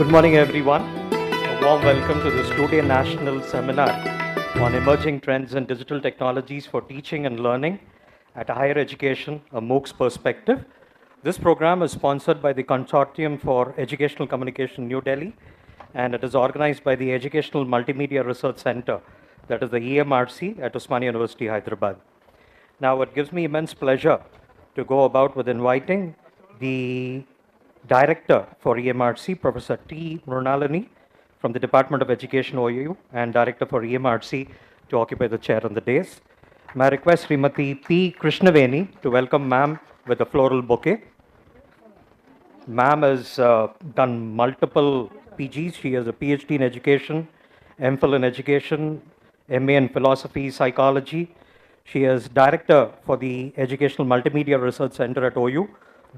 Good morning, everyone. A warm welcome to this two-day national seminar on emerging trends in digital technologies for teaching and learning at higher education, a MOOCs perspective. This program is sponsored by the Consortium for Educational Communication, New Delhi, and it is organized by the Educational Multimedia Research Center, that is the EMRC at Osmania University, Hyderabad. Now, it gives me immense pleasure to go about with inviting the Director for EMRC, Professor T. Mrunalini from the Department of Education, OU, and Director for EMRC to occupy the chair on the dais. May I request Srimati P. Krishnaveni to welcome ma'am with a floral bouquet. Ma'am has done multiple PGs. She has a PhD in education, MPhil in education, MA in philosophy, psychology. She is director for the Educational Multimedia Research Center at OU,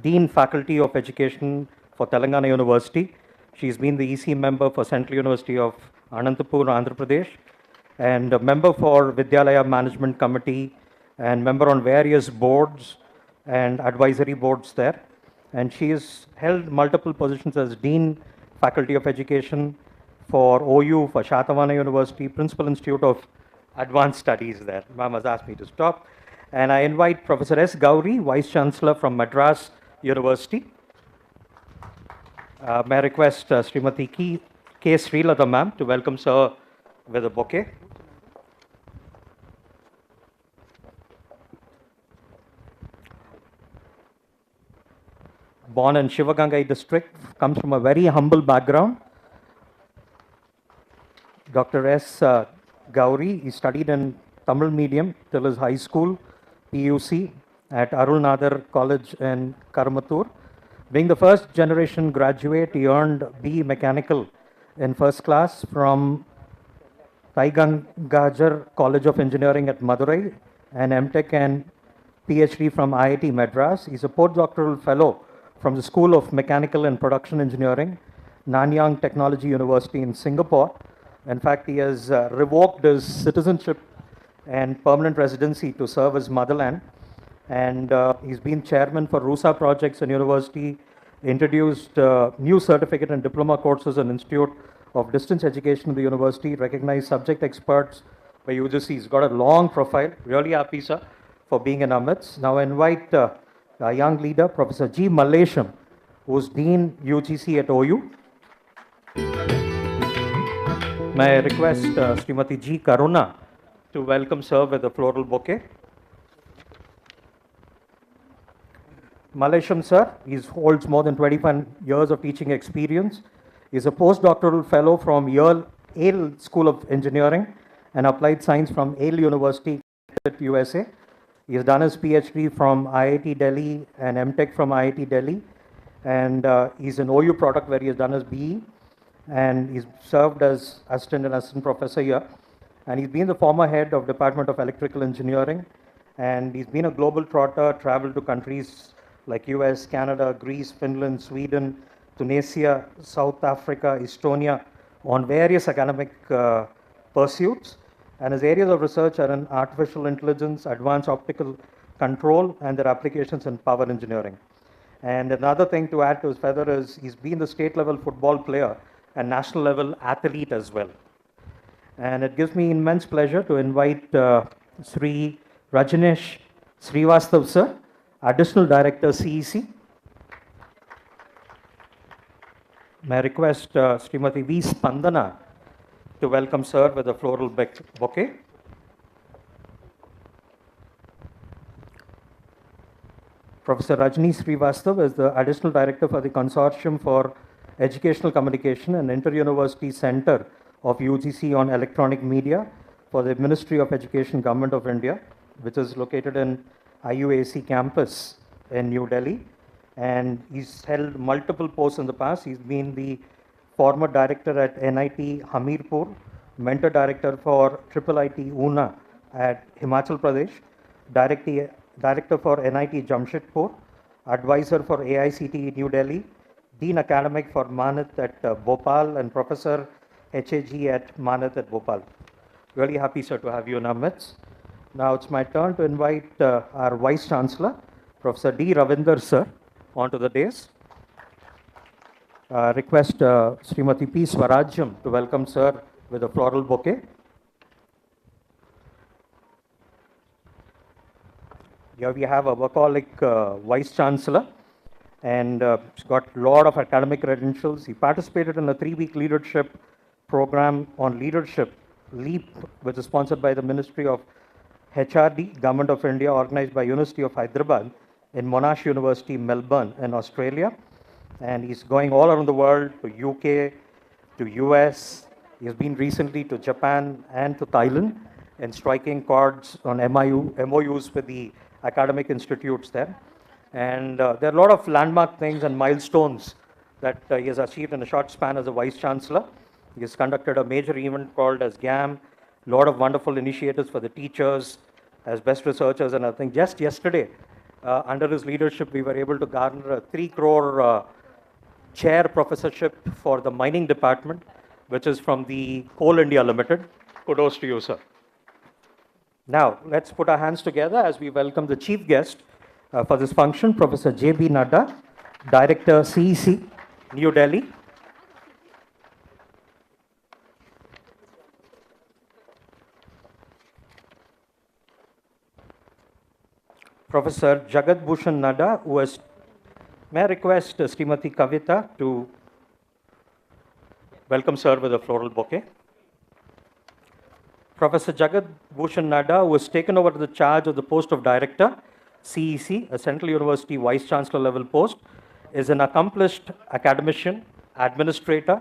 Dean Faculty of Education for Telangana University. She's been the EC member for Central University of Anantapur, Andhra Pradesh, and a member for Vidyalaya Management Committee, and member on various boards and advisory boards there. And she has held multiple positions as Dean Faculty of Education for OU, for Shatavana University, Principal Institute of Advanced Studies there. Ma'am has asked me to stop. And I invite Professor S. Gauri, Vice Chancellor from Madras University. May I request Srimati K. Srilata ma'am to welcome sir with a bouquet. Born in Shivagangai district, comes from a very humble background. Dr. S. Gauri, he studied in Tamil medium till his high school, PUC, at Arulnadar College in Karamathur. Being the first generation graduate, he earned BE Mechanical in first class from Thaigangajar College of Engineering at Madurai, and MTech and PhD from IIT Madras. He's a postdoctoral fellow from the School of Mechanical and Production Engineering, Nanyang Technology University in Singapore. In fact, he has revoked his citizenship and permanent residency to serve his motherland. And he's been chairman for RUSA projects in university, introduced new certificate and diploma courses and Institute of Distance Education in the university, recognized subject experts by UGC. He's got a long profile. Really happy, sir, for being in our midst. Now I invite our young leader, Professor G. Mallesham, who's Dean UGC at OU. May I request Srimati G. Karuna to welcome sir with a floral bouquet. Mallesham sir, he holds more than 25 years of teaching experience. He's a postdoctoral fellow from Yale School of Engineering and Applied Science from Yale University, USA. He has done his PhD from IIT Delhi and MTech from IIT Delhi. And he's an OU product where he has done his BE. And he's served as assistant and assistant professor here. And he's been the former head of Department of Electrical Engineering. And he's been a global trotter, traveled to countries like US, Canada, Greece, Finland, Sweden, Tunisia, South Africa, Estonia, on various academic pursuits. And his areas of research are in artificial intelligence, advanced optical control, and their applications in power engineering. And another thing to add to his feather is he's been the state level football player and national level athlete as well. And it gives me immense pleasure to invite Sri Rajneesh Srivastav sir, Additional Director CEC. May I request Srimati V. Spandana to welcome sir with a floral bouquet. Professor Rajni Srivastav is the Additional Director for the Consortium for Educational Communication and Inter-University Center of UGC on Electronic Media for the Ministry of Education, Government of India, which is located in IUAC campus in New Delhi. And he's held multiple posts in the past. He's been the former director at NIT Hamirpur, mentor director for IIIT Una at Himachal Pradesh, director for NIT Jamshedpur, advisor for AICTE New Delhi, Dean Academic for Manat at Bhopal, and Professor HAG at Manat at Bhopal. Really happy, sir, to have you in our midst. Now it's my turn to invite our Vice Chancellor, Professor D. Ravinder, sir, onto the dais. Request Srimati P. Swarajyam to welcome Sir with a floral bouquet. Here we have a workaholic Vice Chancellor, and he's got a lot of academic credentials. He participated in a 3-week leadership program on leadership, LEAP, which is sponsored by the Ministry of HRD, Government of India, organized by University of Hyderabad in Monash University, Melbourne, in Australia. And he's going all around the world, to UK, to US. He's been recently to Japan and to Thailand, and striking chords on MOUs with the academic institutes there. And there are a lot of landmark things and milestones that he has achieved in a short span as a Vice Chancellor. He has conducted a major event called as GAM, a lot of wonderful initiatives for the teachers as best researchers. And I think just yesterday, under his leadership, we were able to garner a 3 crore chair professorship for the mining department, which is from the Coal India Limited. Kudos to you, sir. Now, let's put our hands together as we welcome the chief guest for this function, Professor J.B. Nadda, Director, CEC, New Delhi. Professor Jagat Bhushan Nadda, who is, may I request Srimati Kavita to welcome sir with a floral bouquet. Professor Jagat Bhushan Nadda, who has taken over the charge of the post of Director, CEC, a Central University Vice Chancellor level post, is an accomplished academician, administrator,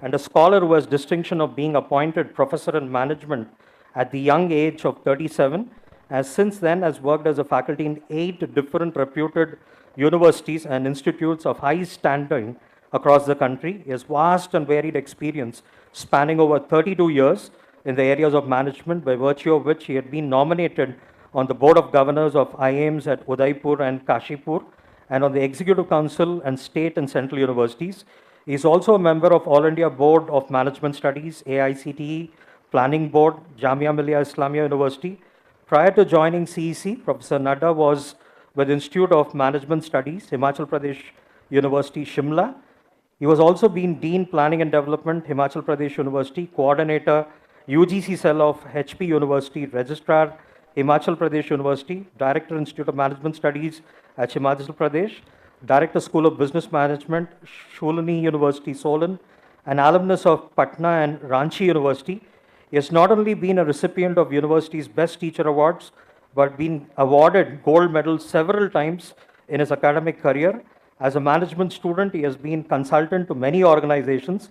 and a scholar who has distinction of being appointed Professor in Management at the young age of 37, as since then has worked as a faculty in 8 different reputed universities and institutes of high standing across the country. He has vast and varied experience spanning over 32 years in the areas of management, by virtue of which he had been nominated on the Board of Governors of IIMs at Udaipur and Kashipur, and on the Executive Council and State and Central Universities. He is also a member of All India Board of Management Studies, AICTE, Planning Board, Jamia Millia Islamia University. Prior to joining CEC, Professor Nadda was with Institute of Management Studies, Himachal Pradesh University, Shimla. He was also been Dean Planning and Development, Himachal Pradesh University, Coordinator, UGC Cell of HP University, Registrar, Himachal Pradesh University, Director, Institute of Management Studies at Himachal Pradesh, Director, School of Business Management, Shulani University, Solan, an alumnus of Patna and Ranchi University. He has not only been a recipient of university's Best Teacher Awards, but been awarded gold medals several times in his academic career. As a management student, he has been consultant to many organizations.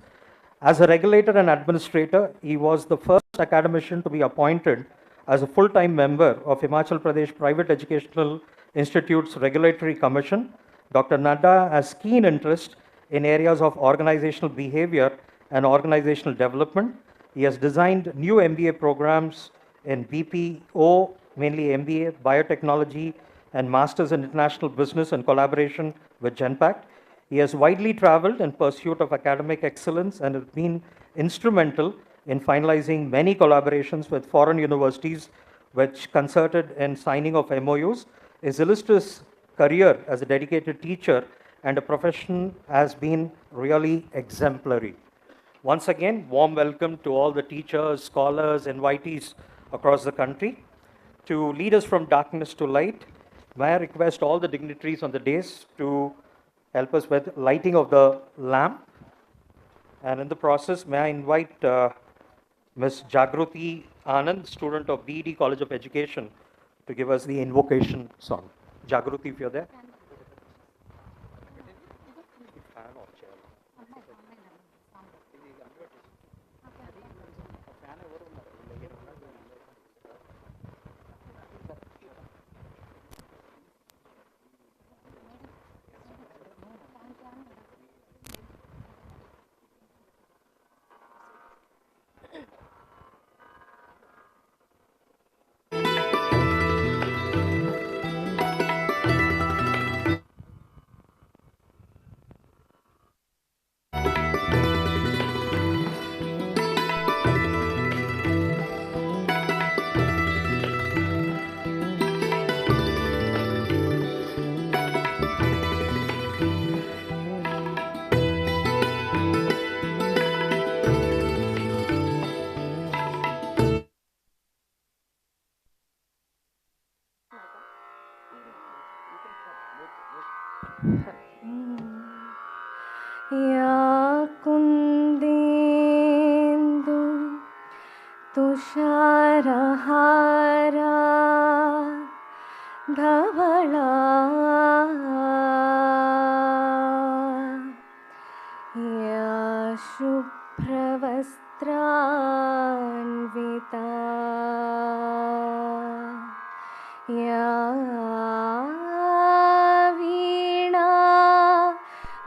As a regulator and administrator, he was the first academician to be appointed as a full-time member of Himachal Pradesh Private Educational Institutes Regulatory Commission. Dr. Nadda has keen interest in areas of organizational behavior and organizational development. He has designed new MBA programs in BPO, mainly MBA, Biotechnology, and Masters in International Business and collaboration with Genpact. He has widely traveled in pursuit of academic excellence and has been instrumental in finalizing many collaborations with foreign universities, which concerted in signing of MOUs. His illustrious career as a dedicated teacher and a profession has been really exemplary. Once again, warm welcome to all the teachers, scholars, invitees across the country. To lead us from darkness to light, may I request all the dignitaries on the dais to help us with lighting of the lamp. And in the process, may I invite Ms. Jagruti Anand, student of BED College of Education, to give us the invocation song. Jagruti, if you're there. तुषारहारा धवला या शुभ्रवस्त्रान्विता या वीणा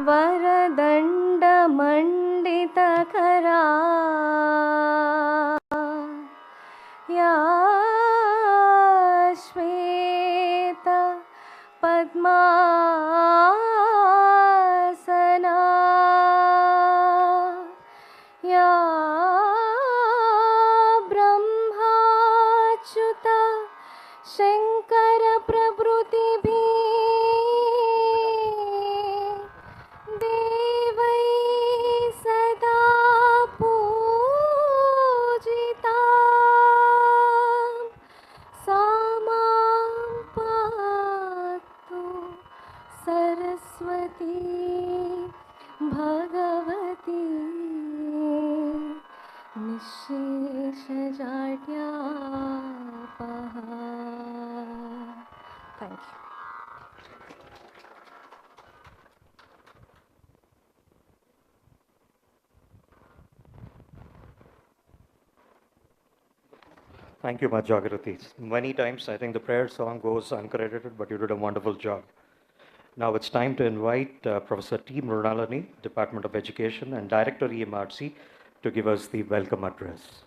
वरदण्डमण्डितकरा या श्वेत पद्मासना या ब्रह्माच्युत शङ्कर प्रभृतिभिः देवै सदा पूजिता सा मां पातु सरस्वती भगवती निःशेषजाड्यापहा. Thank you. Thank you much, Jagruti. Many times I think the prayer song goes uncredited, but you did a wonderful job. Now it's time to invite Professor T. Mrunalani, Department of Education, and Director EMRC to give us the welcome address.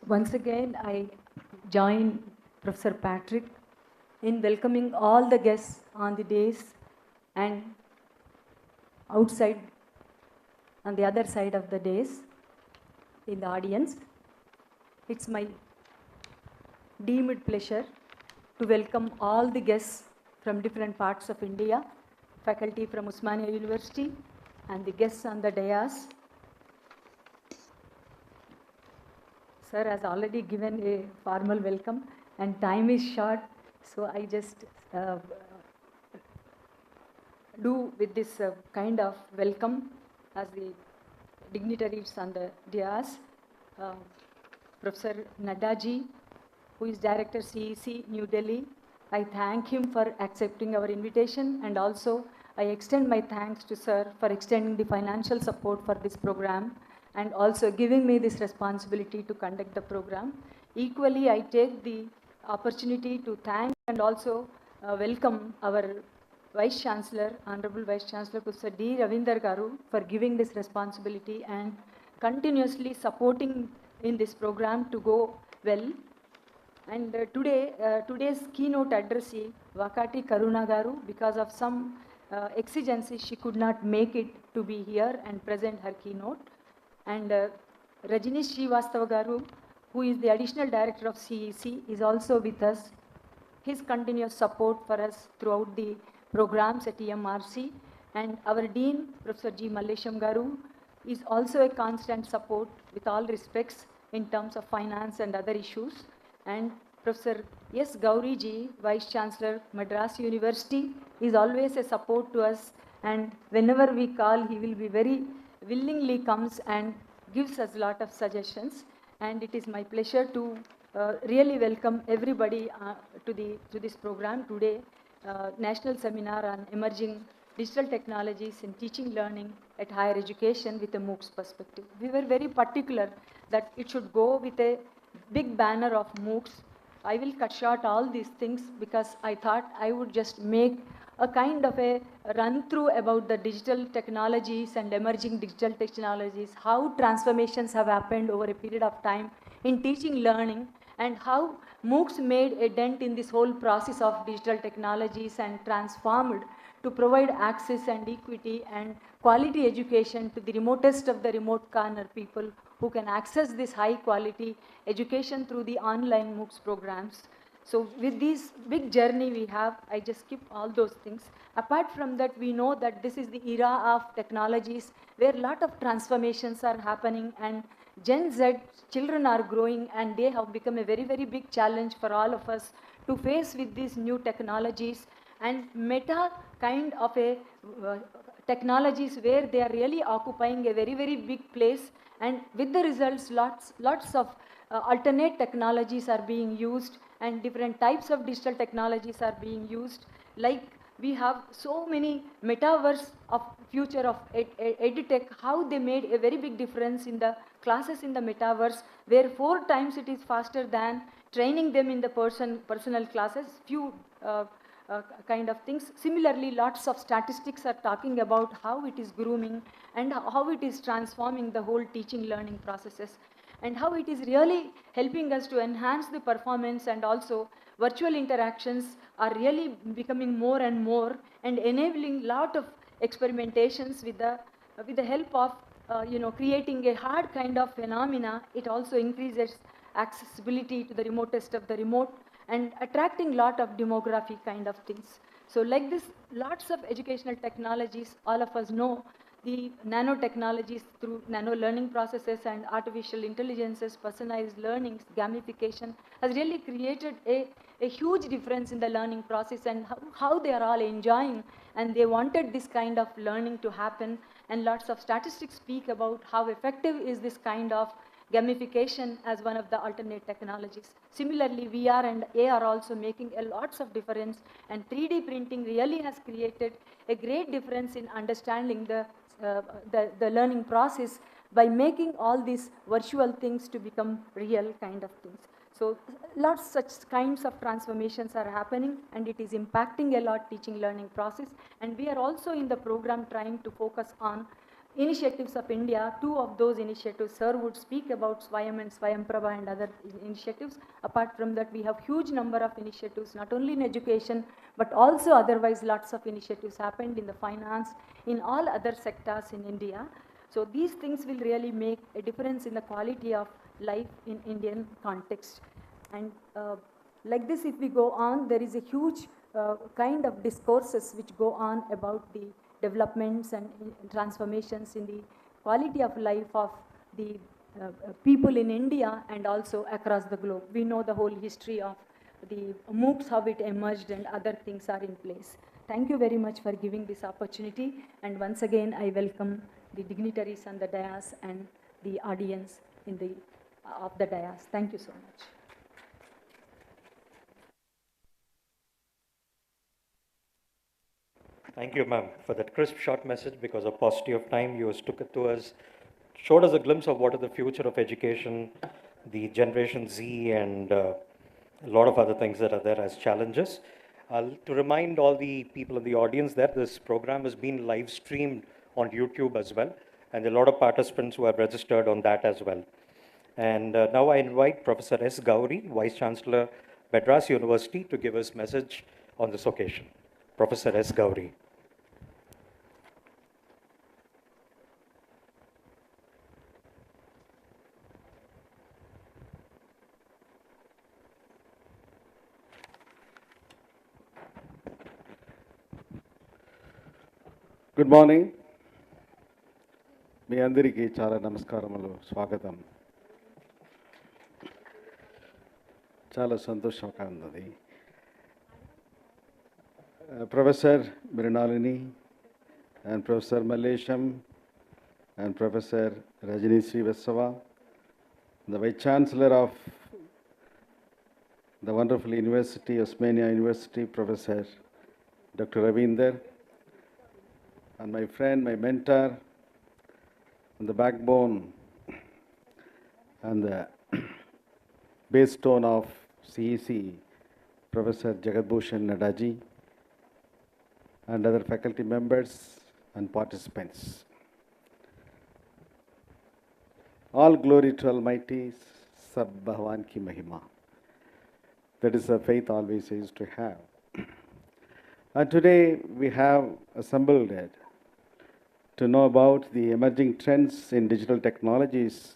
Once again, I join Professor Patrick in welcoming all the guests on the days and outside on the other side of the days in the audience. It's my deemed pleasure to welcome all the guests from different parts of India, faculty from Osmania University, and the guests on the dais. Sir has already given a formal welcome and time is short, so I just do with this kind of welcome as the dignitaries on the dais. Professor Naddaji, who is Director CEC, New Delhi, I thank him for accepting our invitation, and also I extend my thanks to Sir for extending the financial support for this program and also giving me this responsibility to conduct the program. Equally, I take the opportunity to thank and also welcome our Vice Chancellor, Honorable Vice Chancellor Professor D. Ravindar Garu, for giving this responsibility and continuously supporting in this program to go well. And today's keynote addressee, Vakati Karuna Garu, because of some exigency, she could not make it to be here and present her keynote. And Rajinish Srivastava Garu, who is the Additional Director of CEC, is also with us. His continuous support for us throughout the programs at EMRC. And our Dean, Professor G. Mallesham Garu, is also a constant support with all respects in terms of finance and other issues. And Professor S. Gauri Ji, Vice Chancellor, Madras University, is always a support to us. And whenever we call, he will be very willingly comes and gives us a lot of suggestions. And it is my pleasure to really welcome everybody to this program today, National Seminar on Emerging Digital Technologies in Teaching Learning at Higher Education with a MOOCs perspective. We were very particular that it should go with a big banner of MOOCs. I will cut short all these things because I thought I would just make a kind of a run through about the digital technologies and emerging digital technologies, how transformations have happened over a period of time in teaching learning, and how MOOCs made a dent in this whole process of digital technologies and transformed to provide access and equity and quality education to the remotest of the remote corner people who can access this high quality education through the online MOOCs programs. So with this big journey we have, I just skip all those things. Apart from that, we know that this is the era of technologies where a lot of transformations are happening, and Gen Z children are growing, and they have become a very, very big challenge for all of us to face with these new technologies. and meta kind of a technologies where they are really occupying a very big place, and with the results lots of alternate technologies are being used and different types of digital technologies are being used. Like we have so many metaverse of future of edutech, how they made a very big difference in the classes in the metaverse, where 4 times it is faster than training them in the personal classes, few kind of things. Similarly, lots of statistics are talking about how it is grooming and how it is transforming the whole teaching learning processes, and how it is really helping us to enhance the performance, and also virtual interactions are really becoming more and more and enabling lot of experimentations with the help of creating a hard kind of phenomena. It also increases accessibility to the remotest of the remote and attracting lot of demography kind of things. So like this, lots of educational technologies, all of us know the nanotechnologies through nano learning processes and artificial intelligences, personalized learnings, gamification has really created a huge difference in the learning process, and how they are all enjoying, and they wanted this kind of learning to happen. And lots of statistics speak about how effective is this kind of gamification as one of the alternate technologies. Similarly, VR and AR also making a lots of difference, and 3D printing really has created a great difference in understanding the learning process by making all these virtual things to become real kind of things. So lots such kinds of transformations are happening, and it is impacting a lot teaching learning process. And we are also in the program trying to focus on initiatives of India. 2 of those initiatives, sir would speak about Swayam and Swayam Prabha and other initiatives. Apart from that, we have huge number of initiatives, not only in education, but also otherwise lots of initiatives happened in the finance, in all other sectors in India. So these things will really make a difference in the quality of life in Indian context. And like this, if we go on, there is a huge kind of discourses which go on about the developments and transformations in the quality of life of the people in India and also across the globe. We know the whole history of the MOOCs, how it emerged, and other things are in place. Thank you very much for giving this opportunity, and once again I welcome the dignitaries on the dais and the audience in the of the dais. Thank you so much. Thank you, ma'am, for that crisp, short message. Because of paucity of time, you took it to us, showed us a glimpse of what is the future of education, the Generation Z, and a lot of other things that are there as challenges. To remind all the people in the audience that this program has been live streamed on YouTube as well, and there are a lot of participants who have registered on that as well. And now I invite Professor S. Gauri, Vice Chancellor, Madras University, to give us message on this occasion. Professor S. Gauri. Good morning. మీ అందరికీ చాలా నమస్కారములు, స్వాగతం. చాలా సంతోషంగా ఉన్నది. Professor Mrinalini and Professor Mallesham and Professor Rajini Srivastava, the Vice Chancellor of the wonderful University, Osmania University, Professor Dr. Ravinder, and my friend, my mentor, and the backbone and the base stone of CEC, Professor Jagatbhushan Nadaji, and other faculty members and participants. All glory to Almighty, Sab Bhagwan Ki Mahima. That is the faith always used to have. And today we have assembled to know about the emerging trends in digital technologies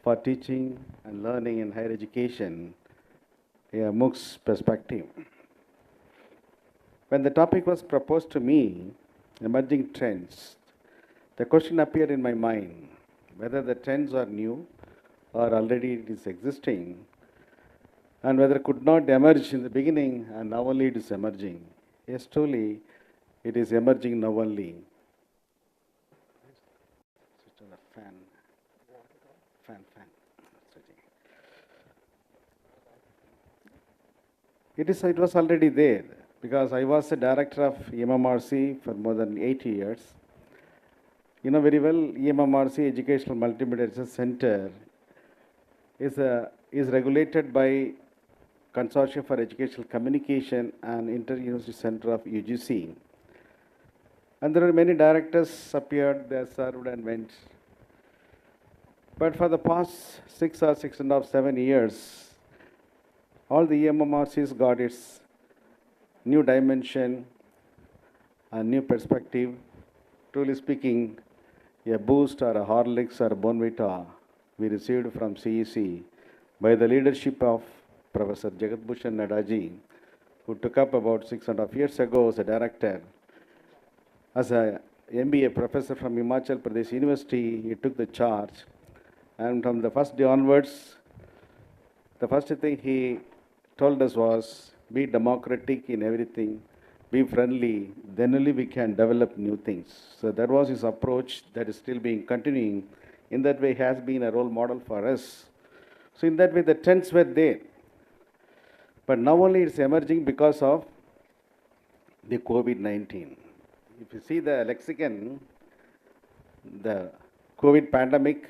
for teaching and learning in higher education, a MOOCs perspective. When the topic was proposed to me, emerging trends, the question appeared in my mind whether the trends are new or already it is existing, and whether it could not emerge in the beginning and now only it is emerging. Yes, truly, it is emerging now only. Switch on the fan. Fan. Switching. It was already there because I was the director of EMMRC for more than 80 years. You know very well, EMMRC, Educational Multimedia Research Center, is regulated by Consortium for Educational Communication and Inter-University Center of UGC. And there are many directors appeared, they served and went. But for the past 6.5, 7 years, all the EMMRCs got its new dimension and new perspective. Truly speaking, a boost or a Horlicks or a Bonvita we received from CEC by the leadership of Professor Jagat Bhushan Nadaji, who took up about 6.5 years ago as a director. As a MBA professor from Himachal Pradesh University, he took the charge. And from the first day onwards, the first thing he told us was, be democratic in everything, be friendly, then only we can develop new things. So that was his approach that is still being continuing. In that way, he has been a role model for us. So in that way, the trends were there. But now only it's emerging because of the COVID-19. If you see the lexicon, the COVID pandemic,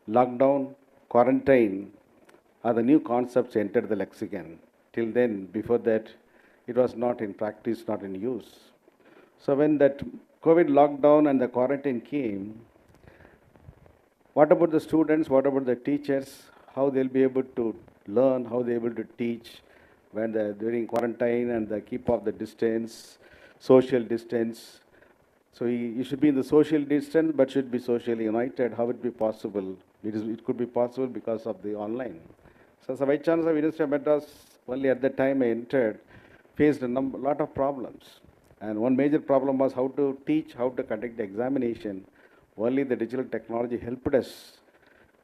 lockdown, quarantine are the new concepts entered the lexicon. Till then, before that, it was not in practice, not in use. So when that COVID lockdown and the quarantine came, what about the students, what about the teachers, how they'll be able to learn, how they're able to teach when they're during quarantine and the keep of the distance, social distance. So you should be in the social distance, but should be socially united. How would it be possible? It could be possible because of the online. So as a Vice Chancellor of University of Madras, only at the time I entered, faced a lot of problems. And one major problem was how to teach, how to conduct the examination. Only the digital technology helped us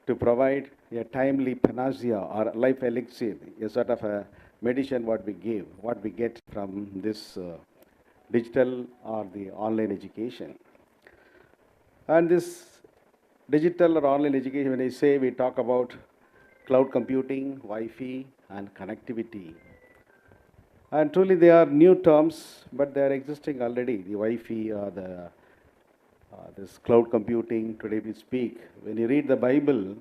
to provide a timely panacea or life elixir, a sort of a medicine what we get from this digital or the online education. And this digital or online education, when I say, we talk about cloud computing, Wi-Fi, and connectivity. And truly they are new terms, but they are existing already. The Wi-Fi or this cloud computing, today we speak. When you read the Bible,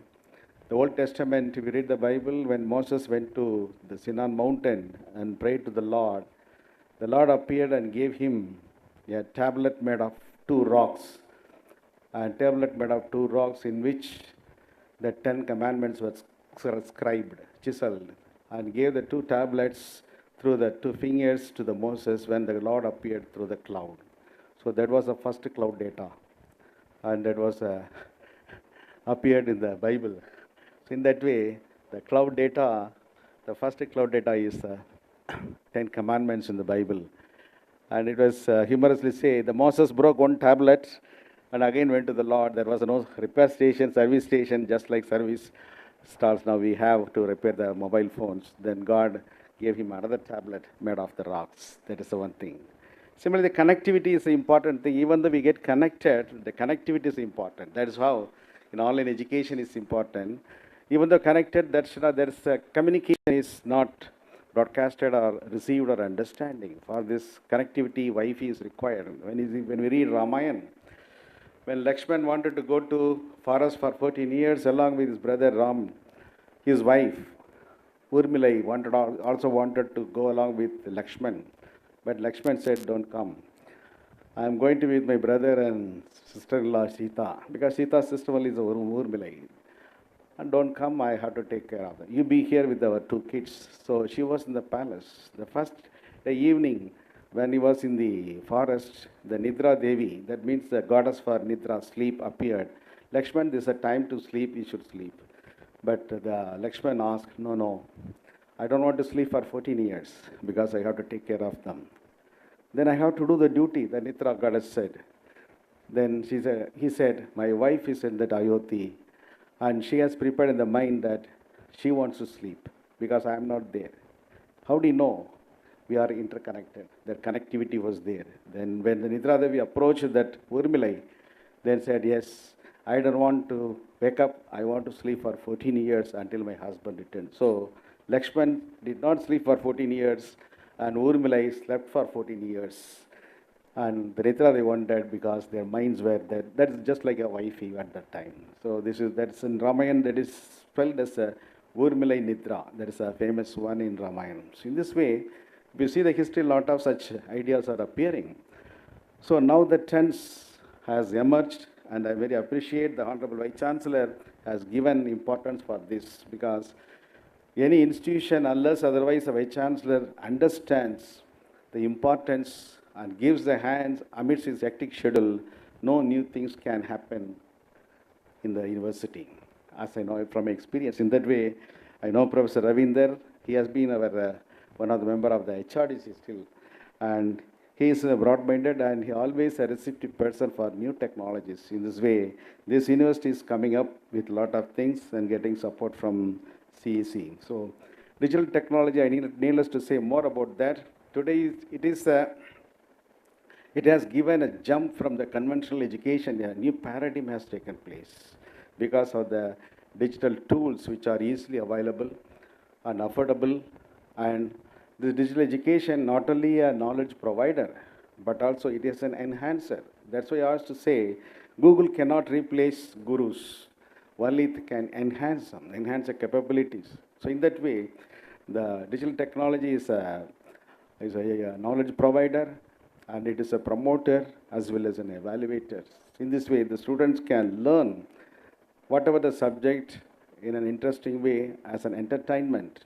the Old Testament, if you read the Bible, when Moses went to the Sinai mountain and prayed to the Lord appeared and gave him a tablet made of 2 rocks. And tablet made of 2 rocks in which the 10 commandments were scribed, chiseled, and gave the 2 tablets through the 2 fingers to the Moses when the Lord appeared through the cloud. So that was the first cloud data. And that was appeared in the Bible. So in that way, the cloud data, the first cloud data is 10 commandments in the Bible. And it was humorously say, the Moses broke 1 tablet and again went to the Lord. There was no repair station, service station, just like service stalls now we have to repair the mobile phones. Then God gave him another tablet made of the rocks. That is the one thing. Similarly, the connectivity is the important thing. Even though we get connected, the connectivity is important. That is how in online education is important. Even though connected, there is communication is not broadcasted or received or understanding. For this connectivity, Wi-Fi is required. When we read Ramayana, when Lakshman wanted to go to forest for 14 years along with his brother Ram, his wife Urmilai also wanted to go along with Lakshman. But Lakshman said, don't come. I am going to be with my brother and sister-in-law Sita, because Sita's sister is Urmilai. And don't come, I have to take care of them. You be here with our 2 kids. So she was in the palace. The first evening, when he was in the forest, the Nidra Devi, that means the goddess for Nidra, sleep, appeared. Lakshman, this is a time to sleep, you should sleep. But the Lakshman asked, no, I don't want to sleep for 14 years because I have to take care of them. Then I have to do the duty, the Nidra goddess said. Then he said, my wife is in that Ayodhya and she has prepared in the mind that she wants to sleep because I am not there. How do you know? we are interconnected. That connectivity was there. Then when the Nidra Devi approached that Urmilai, then said, yes, I don't want to wake up. I want to sleep for 14 years until my husband returned. So Lakshman did not sleep for 14 years, and Urmilai slept for 14 years. And the Nidra they wondered because their minds were there. That is just like a wifey at that time. So that's in Ramayana, that is spelled as a Urmilai Nidra. That is a famous one in Ramayana. So in this way, if you see the history, a lot of such ideas are appearing. So now the trends has emerged, and I very appreciate the Honorable Vice Chancellor has given importance for this, because any institution, unless otherwise the Vice Chancellor understands the importance and gives the hands amidst his hectic schedule, no new things can happen in the university, as I know it from experience. In that way, I know Professor Ravinder, he has been our one of the member of the HRDC still, and he is broad-minded and he always a receptive person for new technologies. In this way, this university is coming up with a lot of things and getting support from CEC. So, digital technology, I need needless to say more about that. Today, it has given a jump from the conventional education. A new paradigm has taken place because of the digital tools which are easily available and affordable. And this digital education, not only a knowledge provider, but also it is an enhancer. That's why I asked to say, Google cannot replace gurus. Only it can enhance them, enhance the capabilities. So in that way, the digital technology is a knowledge provider, and it is a promoter as well as an evaluator. In this way, the students can learn whatever the subject in an interesting way as an entertainment.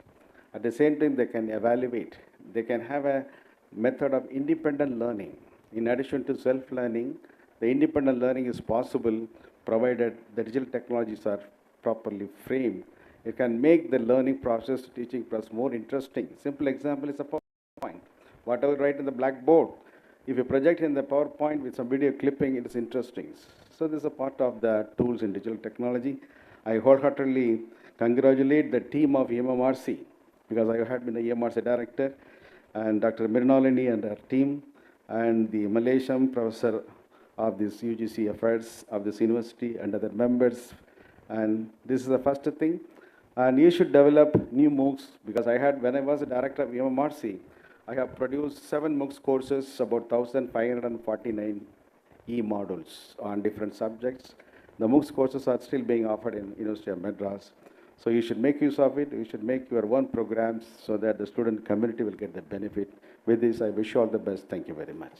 At the same time, they can evaluate. They can have a method of independent learning. In addition to self-learning, the independent learning is possible provided the digital technologies are properly framed. It can make the learning process, teaching process more interesting. Simple example is a PowerPoint. Whatever you write in the blackboard, if you project in the PowerPoint with some video clipping, it is interesting. So this is a part of the tools in digital technology. I wholeheartedly congratulate the team of EMMRC, because I had been the EMRC director, and Dr. Mirnalini and her team, and the Malaysian professor of this UGC affairs of this university and other members. And this is the first thing. And you should develop new MOOCs, because when I was a director of EMMRC, I have produced 7 MOOCs courses, about 1,549 e-modules on different subjects. The MOOCs courses are still being offered in University of Madras. So you should make use of it. You should make your own programs so that the student community will get the benefit. With this, I wish you all the best. Thank you very much.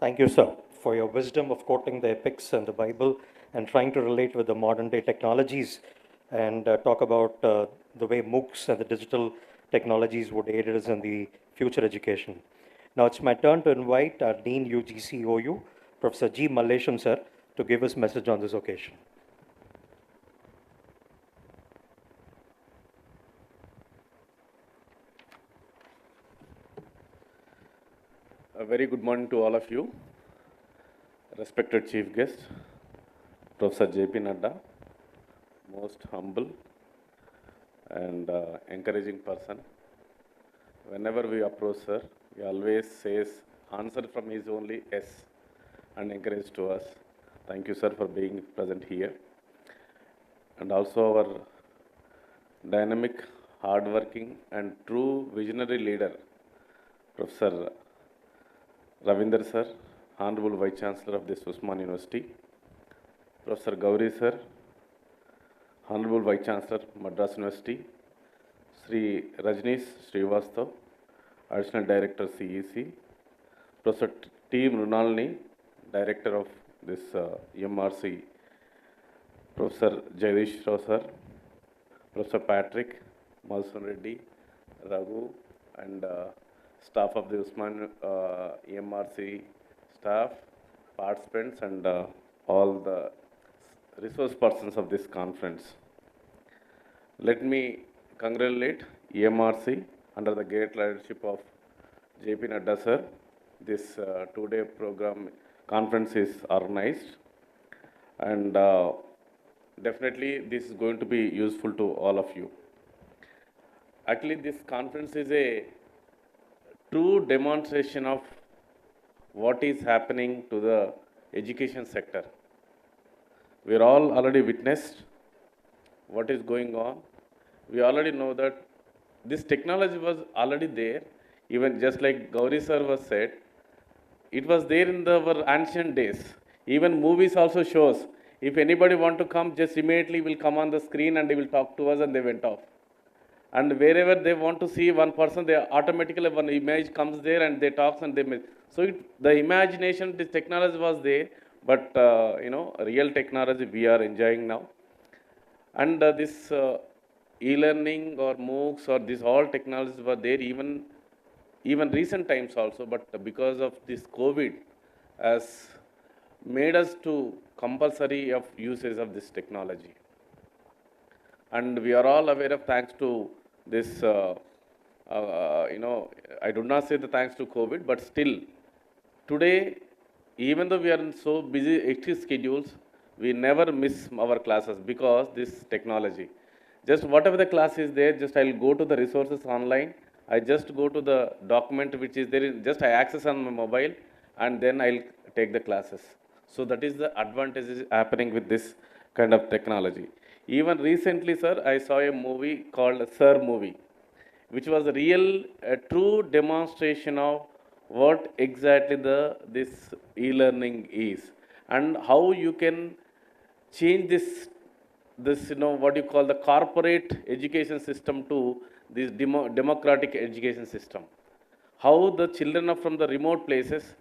Thank you, sir, for your wisdom of quoting the epics and the Bible and trying to relate with the modern day technologies and talk about the way MOOCs and the digital technologies would aid us in the future education. Now it's my turn to invite our Dean UGCOU, Professor G. Mallesham, sir, to give his message on this occasion. A very good morning to all of you. Respected Chief Guest, Professor J.P. Nadda, most humble and encouraging person. Whenever we approach sir, he always says, answer from his only yes, and encourage to us. Thank you, sir, for being present here. And also our dynamic, hardworking, and true visionary leader, Professor Ravinder, sir, Honorable Vice Chancellor of this Usman University, Professor Gauri, sir, Honorable Vice Chancellor, Madras University, Sri Rajneesh Srivastav, Additional Director, CEC, Professor T. Mrunalini, Director of this EMRC, Professor Jagdish Rao, sir, Professor Patrick, Madhusudan Reddy, Raghu, and staff of the Usman EMRC staff, participants, and all the resource persons of this conference. Let me congratulate EMRC under the great leadership of J.P. Nadda, sir. This two-day program conference is organized, and definitely this is going to be useful to all of you. Actually, this conference is a true demonstration of what is happening to the education sector. We're all already witnessed what is going on. We already know that this technology was already there, even just like Gauri sir was said, it was there in our ancient days. Even movies also shows, if anybody want to come, just immediately will come on the screen and they will talk to us and they went off. And wherever they want to see one person, they automatically one image comes there and they talks and they. So the imagination, this technology was there, but real technology we are enjoying now. And this e-learning or MOOCs or these all technologies were there even recent times also, but because of this COVID has made us to compulsory of usage of this technology. And we are all aware of thanks to this, I do not say the thanks to COVID, but still today, even though we are in so busy hectic schedules, we never miss our classes because this technology. Just whatever the class is there, just I'll go to the resources online. I just go to the document which is there, just I access on my mobile and then I'll take the classes. So that is the advantage happening with this kind of technology. Even recently, sir, I saw a movie called Sir Movie, which was a real, true demonstration of what exactly this e-learning is and how you can change this what you call the corporate education system to this democratic education system. How the children are from the remote places,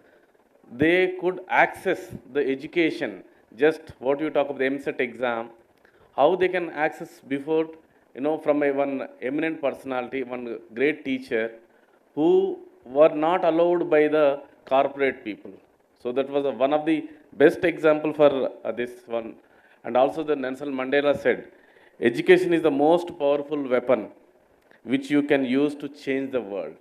they could access the education, just what you talk about the MSET exam, how they can access before, from one eminent personality, one great teacher, who were not allowed by the corporate people. So that was one of the best example for this one. And also the Nelson Mandela said, education is the most powerful weapon which you can use to change the world.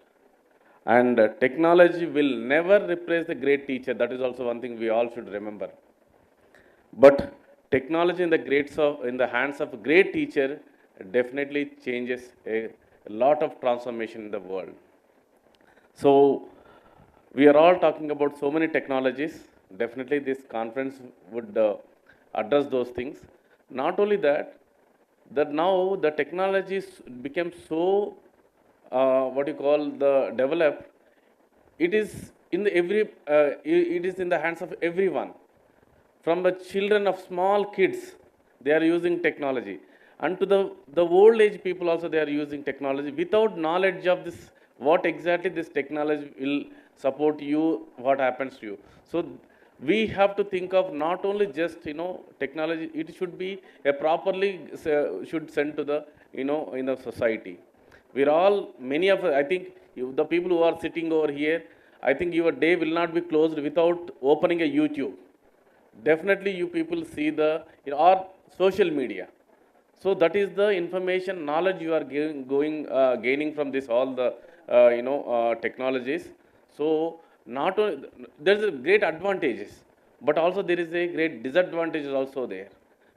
And technology will never replace the great teacher. That is also one thing we all should remember. But technology in the hands of a great teacher definitely changes a lot of transformation in the world. So we are all talking about so many technologies. Definitely this conference would address those things. Not only that now the technologies became so developed. It is in it is in the hands of everyone. From the children of small kids, they are using technology, and to the old age people also they are using technology without knowledge of this. What exactly this technology will support you? What happens to you? So we have to think of not only just technology. It should be a properly should send to the in the society. We're all many of I think the people who are sitting over here. I think your day will not be closed without opening a YouTube. Definitely you people see the or social media. So that is the information knowledge you are gaining from this all the technologies. So not only there is a great advantages, but also there is a great disadvantages also there,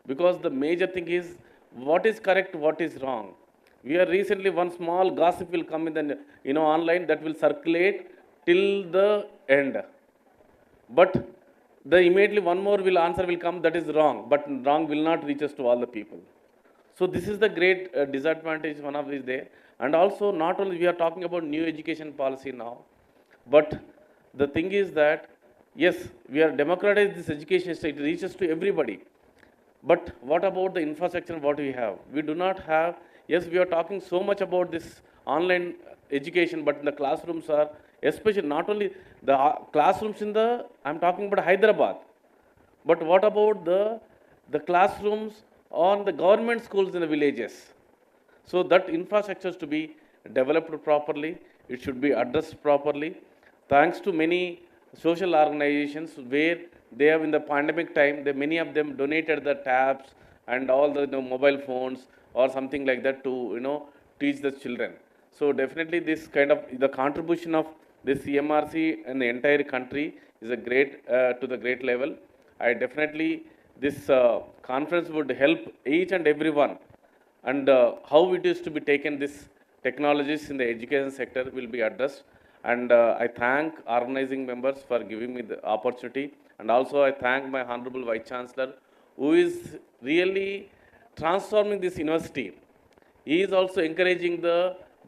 because the major thing is what is correct, what is wrong. We are recently one small gossip will come in the online that will circulate till the end, but the immediately one more answer will come that is wrong, but wrong will not reach us to all the people. So this is the great disadvantage one of these there. And also not only we are talking about new education policy now, but the thing is that yes, we are democratizing this education system, it reaches to everybody. But what about the infrastructure what we have? We do not have, yes, we are talking so much about this online education, but in the classrooms are, especially not only the classrooms I'm talking about Hyderabad, but what about the classrooms on the government schools in the villages? So that infrastructure is to be developed properly, it should be addressed properly. Thanks to many social organizations where they have in the pandemic time, many of them donated the tabs and all the mobile phones or something like that to teach the children. So definitely this kind of the contribution of this CMRC and the entire country is a great to the great level. I definitely this conference would help each and everyone, and how it is to be taken this technologies in the education sector will be addressed. And I thank organizing members for giving me the opportunity. And also I thank my Honorable Vice Chancellor, who is really transforming this university. He is also encouraging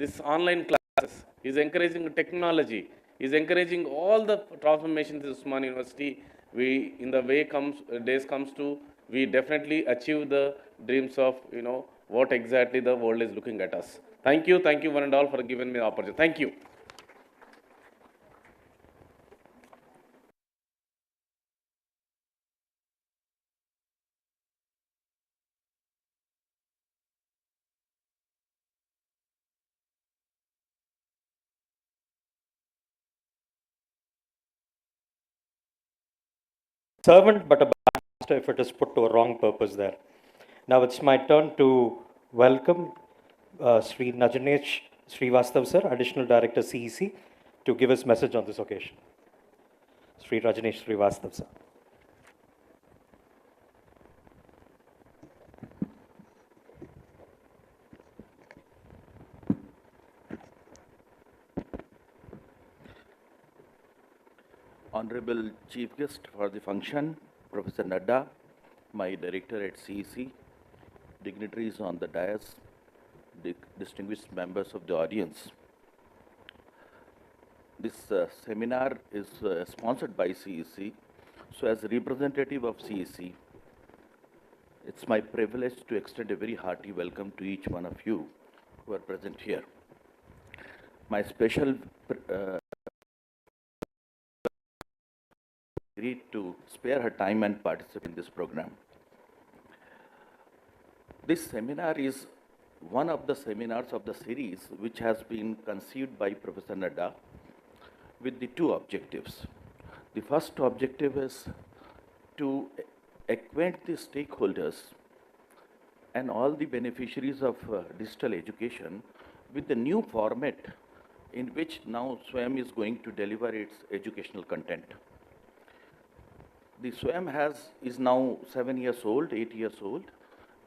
this online classes. He is encouraging technology. He is encouraging all the transformations in Usman University. We, in the way days comes to, we definitely achieve the dreams of, what exactly the world is looking at us. Thank you one and all for giving me the opportunity. Thank you. Servant, but a bad master if it is put to a wrong purpose there. Now it's my turn to welcome Sri Najanesh Srivastav sir, Additional Director CEC, to give his message on this occasion. Sri Rajanesh Srivastav sir. Honorable Chief Guest for the function, Professor Nadda, my director at CEC, dignitaries on the dais, distinguished members of the audience. This seminar is sponsored by CEC. So as a representative of CEC, it's my privilege to extend a very hearty welcome to each one of you who are present here. My special agreed to spare her time and participate in this program. This seminar is one of the seminars of the series which has been conceived by Professor Nadda with the two objectives. The first objective is to acquaint the stakeholders and all the beneficiaries of digital education with the new format in which now SWAYAM is going to deliver its educational content. The SWAYAM is now 7 years old, 8 years old,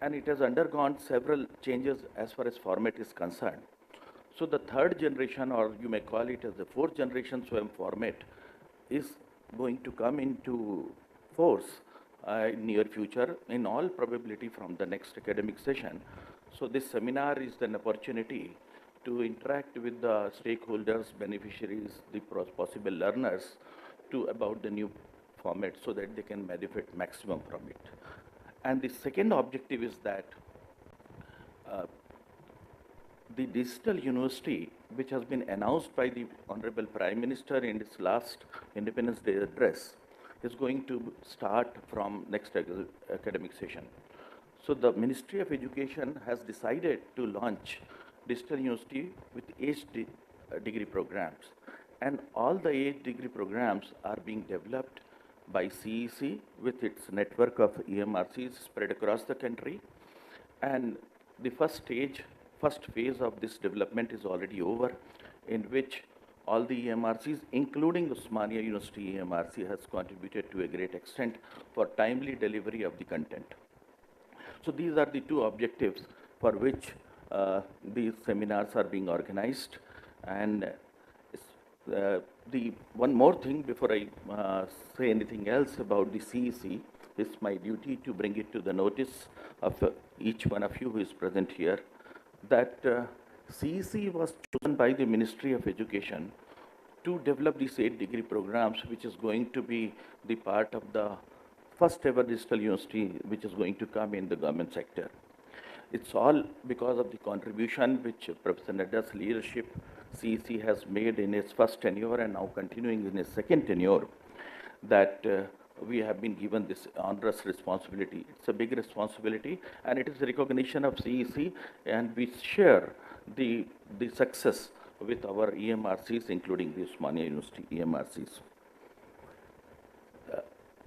and it has undergone several changes as far as format is concerned. So the third generation, or you may call it as the fourth generation SWAYAM format, is going to come into force in near future, in all probability from the next academic session. So this seminar is an opportunity to interact with the stakeholders, beneficiaries, the possible learners about the new format so that they can benefit maximum from it. And the second objective is that the digital university, which has been announced by the Honorable Prime Minister in his last Independence Day address, is going to start from next academic session. So the Ministry of Education has decided to launch digital university with 8 degree programs. And all the 8 degree programs are being developed by CEC with its network of EMRCs spread across the country. And the first phase of this development is already over, in which all the EMRCs, including Osmania University EMRC, has contributed to a great extent for timely delivery of the content. So these are the two objectives for which these seminars are being organized. And the one more thing before I say anything else about the CEC, it's my duty to bring it to the notice of each one of you who is present here, that CEC was chosen by the Ministry of Education to develop these 8 degree programs, which is going to be the part of the first ever digital university which is going to come in the government sector. It's all because of the contribution which Professor Nadda's leadership CEC has made in its first tenure and now continuing in its second tenure, that we have been given this onerous responsibility. It's a big responsibility, and it is a recognition of CEC, and we share the success with our EMRCs, including the Osmania University EMRCs.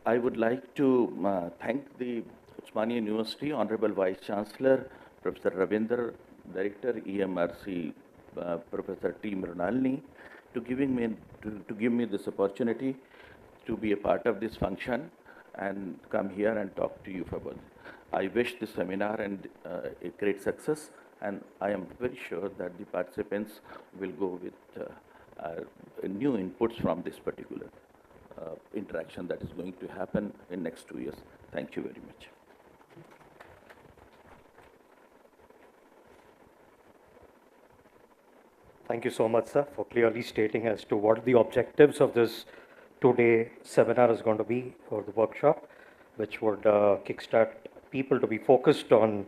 I would like to thank the Osmania University, Honorable Vice Chancellor, Professor Ravinder, Director EMRC, Professor T. Mrinalini, to give me this opportunity to be a part of this function and come here and talk to you about it. I wish this seminar and a great success, and I am very sure that the participants will go with new inputs from this particular interaction that is going to happen in next 2 years. Thank you very much. Thank you so much, sir, for clearly stating as to what the objectives of this two-day seminar is going to be, or the workshop, which would kickstart people to be focused on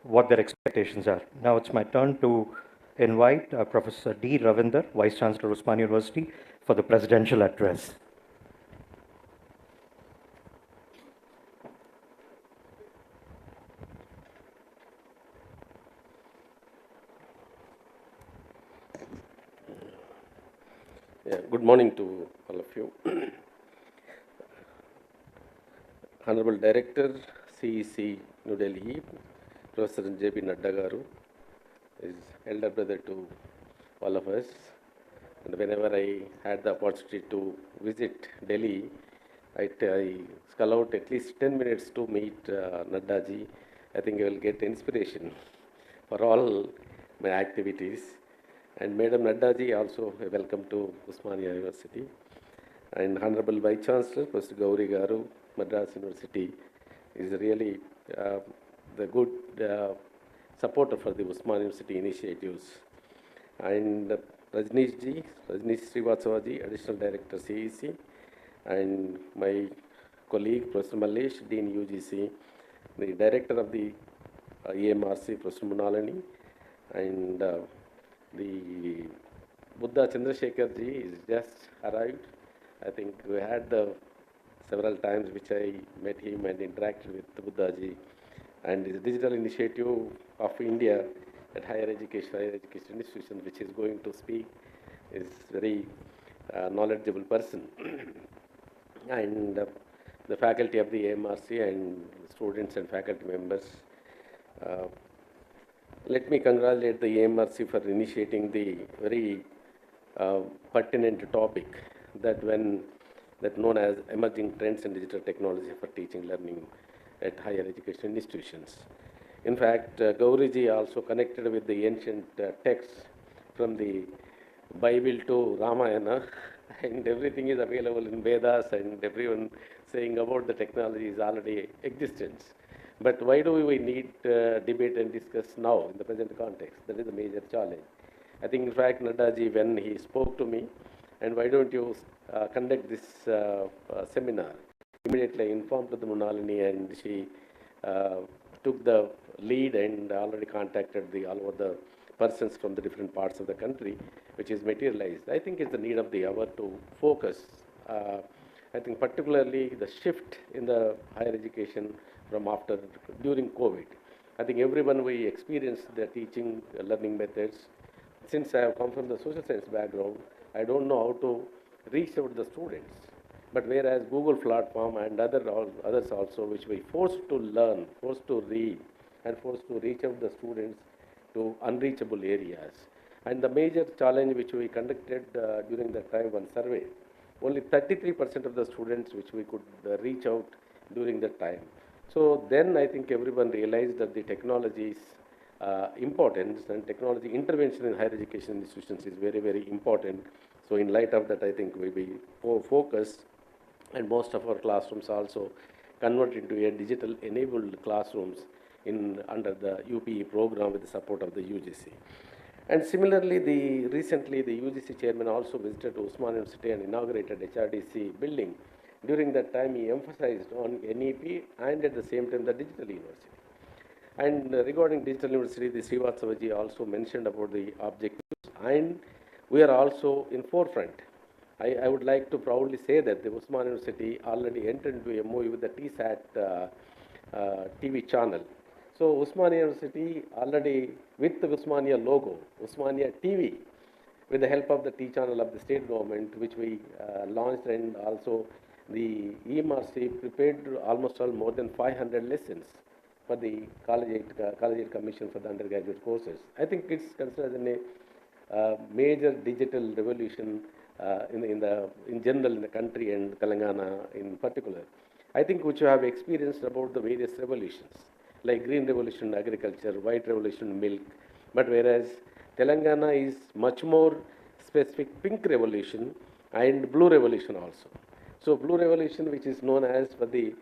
what their expectations are. Now it's my turn to invite Professor D. Ravinder, Vice Chancellor, Osmania University, for the presidential address. Yeah, good morning to all of you. Honorable Director, CEC, New Delhi, Professor J.P. Nadda Garu, is elder brother to all of us. And whenever I had the opportunity to visit Delhi, I skull out at least 10 minutes to meet Nadda ji. I think I will get inspiration for all my activities. And Madam Nadda ji also welcome to Osmania University. And Honorable Vice Chancellor, Professor Gauri Garu, Madras University, is really the good supporter for the Osmania University initiatives. And Rajneesh ji, Rajneesh Srivastava ji, Additional Director CEC, and my colleague Professor Mallesh, Dean UGC, the Director of the EMRC, Professor Munalani, and the Buddha Chandrasekhar ji is just arrived. I think we had several times which I met him and interacted with Buddha ji. And the digital initiative of India at higher education institution, which is going to speak, is very knowledgeable person. And the faculty of the AMRC and students and faculty members. Let me congratulate the AMRC for initiating the very pertinent topic that known as emerging trends in digital technology for teaching learning at higher education institutions. In fact, Gauriji also connected with the ancient texts from the Bible to Ramayana, and everything is available in Vedas, and everyone saying about the technology is already existence. But why do we need debate and discuss now in the present context? That is a major challenge. I think, in fact, Naddaji, when he spoke to me, and why don't you conduct this seminar, immediately I informed the Munalini, and she took the lead and already contacted all over the persons from the different parts of the country, which is materialized. I think it's the need of the hour to focus. I think particularly the shift in the higher education from during COVID. I think everyone we experienced the teaching, learning methods. Since I have come from the social science background, I don't know how to reach out to the students. But whereas Google platform and others also, which we forced to learn, forced to read, and forced to reach out the students to unreachable areas. And the major challenge which we conducted during that time, one survey, only 33% of the students which we could reach out during that time. So then I think everyone realized that the technology's importance and technology intervention in higher education institutions is very, very important. So in light of that, I think we will focus, and most of our classrooms also convert into a digital enabled classrooms under the UPE program with the support of the UGC. And similarly, recently the UGC chairman also visited Osmania University and inaugurated HRDC building. During that time, he emphasized on NEP and at the same time the digital university. And regarding digital university, the Srivastavaji also mentioned about the objectives, and we are also in forefront. I would like to proudly say that the Osmania University already entered into a MOU with the TSAT TV channel. So Osmania University already, with the Osmania logo, Osmania TV, with the help of the T channel of the state government, which we launched, and also the EMRC prepared almost more than 500 lessons for the College Aid Commission for the undergraduate courses. I think it's considered a major digital revolution in general in the country and Telangana in particular. I think which you have experienced about the various revolutions, like green revolution agriculture, white revolution milk, But whereas Telangana is much more specific pink revolution and blue revolution also. So blue revolution, which is known as for the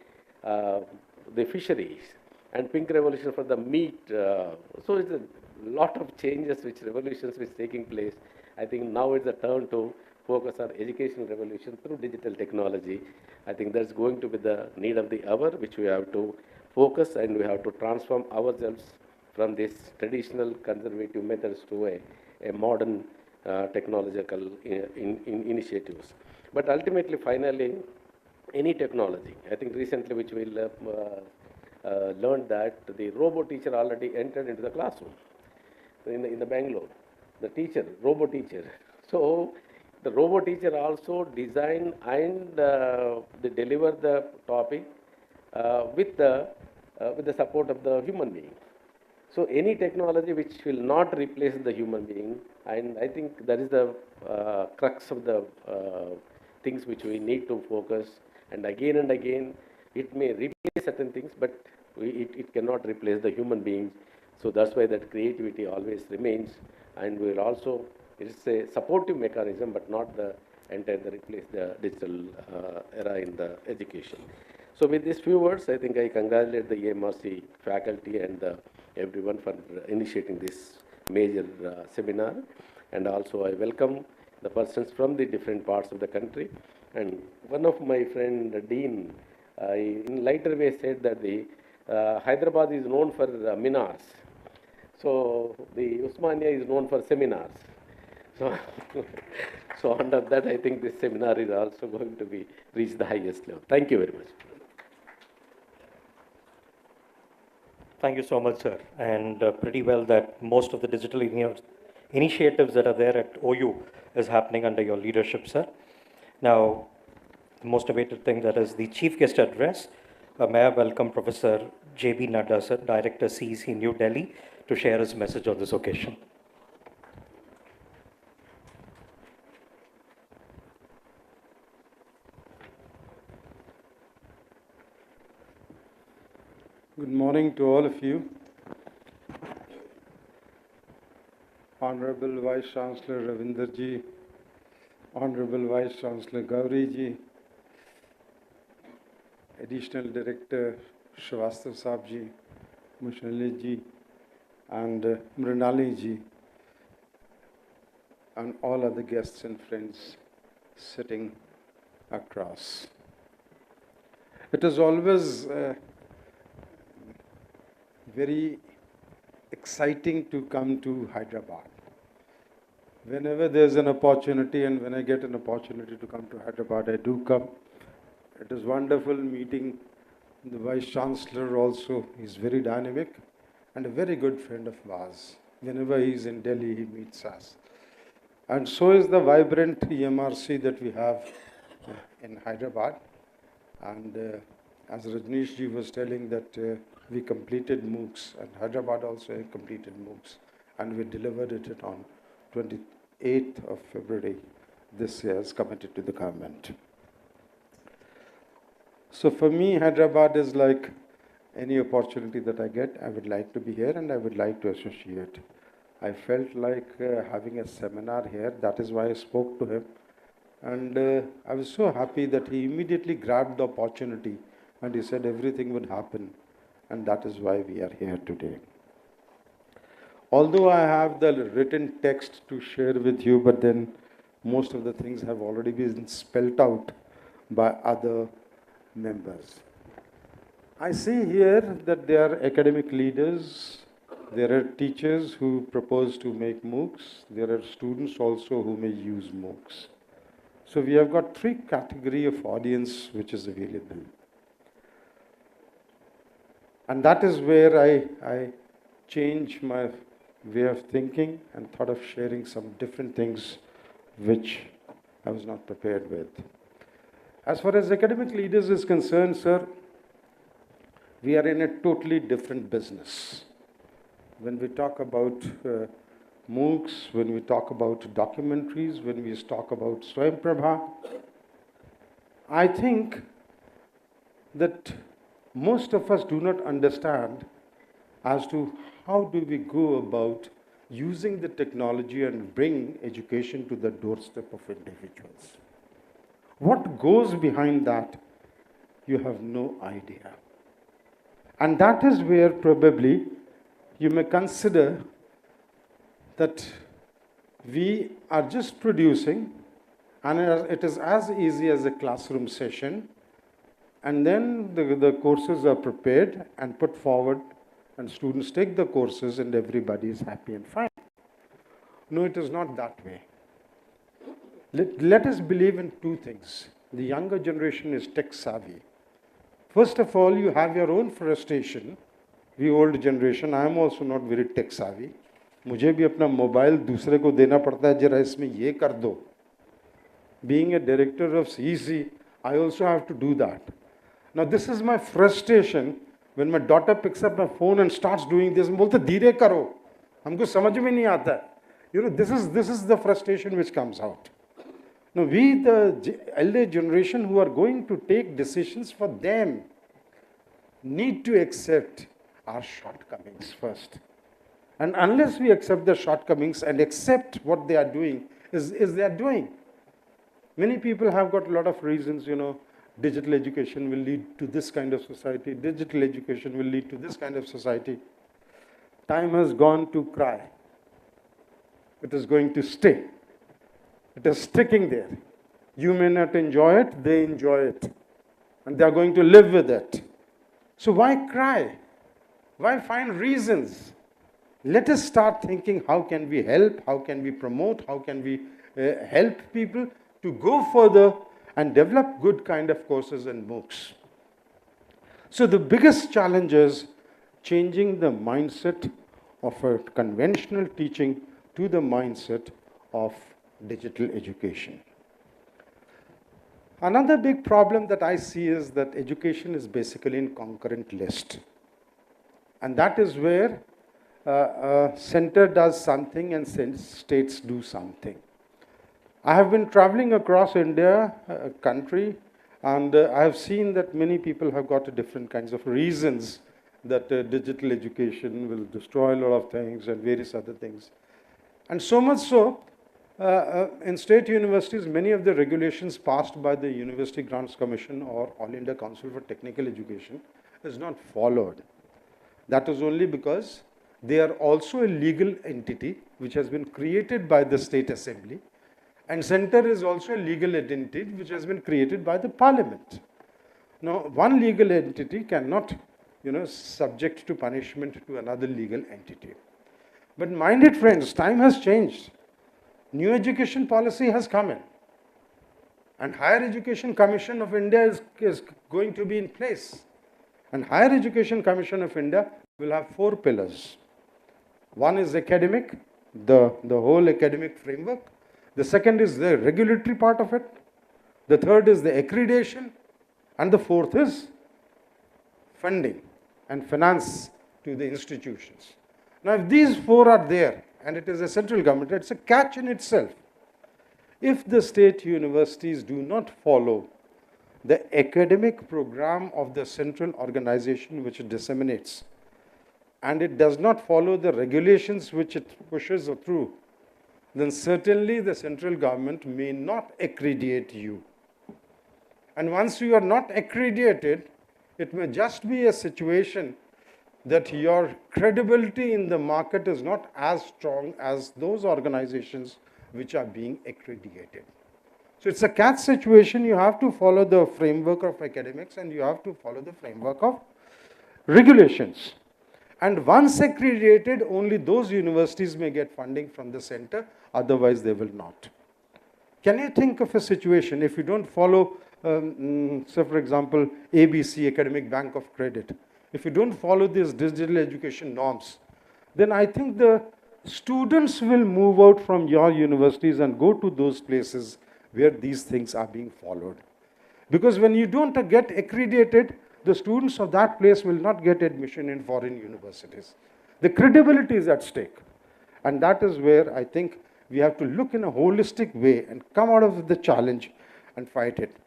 fisheries, and pink revolution for the meat. So it's a lot of changes, which revolutions which taking place. I think now it's the turn to focus on educational revolution through digital technology. I think that's going to be the need of the hour, which we have to focus, and we have to transform ourselves from these traditional conservative methods to a modern technological initiatives. But ultimately, finally, any technology, I think recently which we learned that the robo teacher already entered into the classroom in the Bangalore, the teacher, robo teacher. So the robo teacher also design and they deliver the topic with the support of the human being. So any technology which will not replace the human being, and I think that is the crux of the things which we need to focus. And again, it may replace certain things, but it cannot replace the human beings. So that's why that creativity always remains, and will also, it's a supportive mechanism, but not the entire replace the digital era in the education. So with these few words, I think I congratulate the EMRC faculty and everyone for initiating this major seminar. And also I welcome the persons from the different parts of the country. And one of my friend, Dean, in lighter way said that the Hyderabad is known for minars. So the Usmania is known for seminars. So, so under that, I think this seminar is also going to be reach the highest level. Thank you very much. Thank you so much, sir. And pretty well that most of the digital initiatives that are there at OU is happening under your leadership, sir. Now, the most awaited thing, that is the chief guest address. May I welcome Professor J.B. Nadda, sir, Director CEC New Delhi, to share his message on this occasion. Good morning to all of you. Honorable Vice Chancellor Ravinder ji, Honorable Vice Chancellor Gauri ji, Additional Director Shrivastava Saab ji, Mushalli ji, and Mrinali ji, and all other guests and friends sitting across. It is always very exciting to come to Hyderabad. Whenever there's an opportunity, and when I get an opportunity to come to Hyderabad, I do come. It is wonderful meeting the Vice Chancellor also. He's very dynamic and a very good friend of ours. Whenever he's in Delhi, he meets us. And so is the vibrant EMRC that we have in Hyderabad. And as Rajneesh ji was telling that we completed MOOCs, and Hyderabad also completed MOOCs, and we delivered it on 28th of February this year as committed to the government. So for me, Hyderabad is like any opportunity that I get, I would like to be here and I would like to associate. I felt like having a seminar here, that is why I spoke to him. And I was so happy that he immediately grabbed the opportunity and he said everything would happen. And that is why we are here today. Although I have the written text to share with you, but then most of the things have already been spelt out by other members. I see here that there are academic leaders, there are teachers who propose to make MOOCs, there are students also who may use MOOCs. So we have got three categories of audience which is available. And that is where I changed my way of thinking and thought of sharing some different things which I was not prepared with. As far as academic leaders is concerned, sir, we are in a totally different business. When we talk about MOOCs, when we talk about documentaries, when we talk about Swayamprabha, I think that most of us do not understand as to how do we go about using the technology and bring education to the doorstep of individuals. What goes behind that, you have no idea. And that is where probably you may consider that we are just producing, and it is as easy as a classroom session, and then the courses are prepared and put forward, and students take the courses and everybody is happy and fine. No, it is not that way. Let us believe in two things. The younger generation is tech savvy. First of all, you have your own frustration. We old generation, I am also not very tech savvy. मुझे भी अपना mobile दूसरे को देना पड़ता है, जरा इसमें ये कर दो. Being a director of CEC, I also have to do that. Now this is my frustration when my daughter picks up my phone and starts doing this. बोलते धीरे करो, हमको समझ में नहीं आता. You know, this is the frustration which comes out. Now we, the elder generation who are going to take decisions for them, need to accept our shortcomings first. And unless we accept the shortcomings and accept what they are doing, is they are doing. Many people have got a lot of reasons, you know, digital education will lead to this kind of society, digital education will lead to this kind of society. Time has gone to cry. It is going to stay. It is sticking there. You may not enjoy it, they enjoy it. And they are going to live with it. So why cry? Why find reasons? Let us start thinking, how can we help? How can we promote? How can we help people to go further and develop good kind of courses and MOOCs? So the biggest challenge is changing the mindset of a conventional teaching to the mindset of digital education. Another big problem that I see is that education is basically in concurrent list. And that is where center does something and states do something. I have been traveling across India, country, and I have seen that many people have got different kinds of reasons that digital education will destroy a lot of things and various other things. And so much so, in state universities, many of the regulations passed by the University Grants Commission or All India Council for Technical Education is not followed. That is only because they are also a legal entity which has been created by the state assembly, and center is also a legal entity which has been created by the parliament. Now, one legal entity cannot, you know, subject to punishment to another legal entity. But mind it, friends, time has changed. New education policy has come in. And Higher Education Commission of India is going to be in place. And Higher Education Commission of India will have 4 pillars. One is academic, the whole academic framework. The second is the regulatory part of it. The third is the accreditation. And the fourth is funding and finance to the institutions. Now, if these 4 are there, and it is a central government, it's a catch in itself. If the state universities do not follow the academic program of the central organization which disseminates, and it does not follow the regulations which it pushes through, then certainly the central government may not accredit you. And once you are not accredited, it may just be a situation that your credibility in the market is not as strong as those organizations which are being accredited. So it's a catch situation. You have to follow the framework of academics and you have to follow the framework of regulations. And once accredited, only those universities may get funding from the center, otherwise they will not. Can you think of a situation if you don't follow, say for example, ABC, Academic Bank of Credit, if you don't follow these digital education norms, then I think the students will move out from your universities and go to those places where these things are being followed. Because when you don't get accredited, the students of that place will not get admission in foreign universities. The credibility is at stake. And that is where I think we have to look in a holistic way and come out of the challenge and fight it.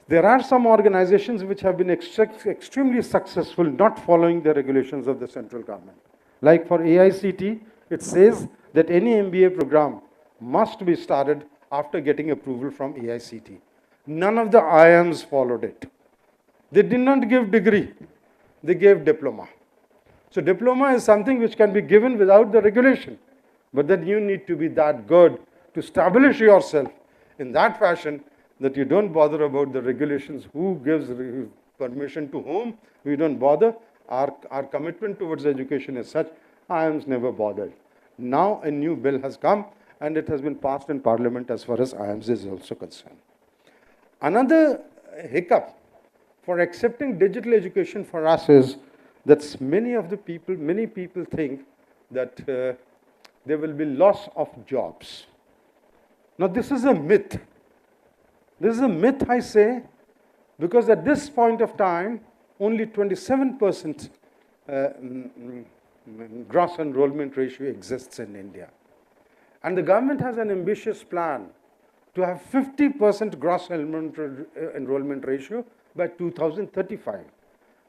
There are some organizations which have been extremely successful not following the regulations of the central government. Like for AICT, It says that any MBA program must be started after getting approval from AICT. None of the IIMs followed it. They did not give degree, they gave diploma. So diploma is something which can be given without the regulation. But then you need to be that good to establish yourself in that fashion that you don't bother about the regulations, who gives permission to whom, we don't bother. Our commitment towards education is such, IIMs never bothered. Now a new bill has come and it has been passed in Parliament as far as IIMs is also concerned. Another hiccup for accepting digital education for us is that many people think that there will be loss of jobs. Now this is a myth. This is a myth, I say, because at this point of time, only 27% gross enrollment ratio exists in India. And the government has an ambitious plan to have 50% gross enrollment ratio by 2035.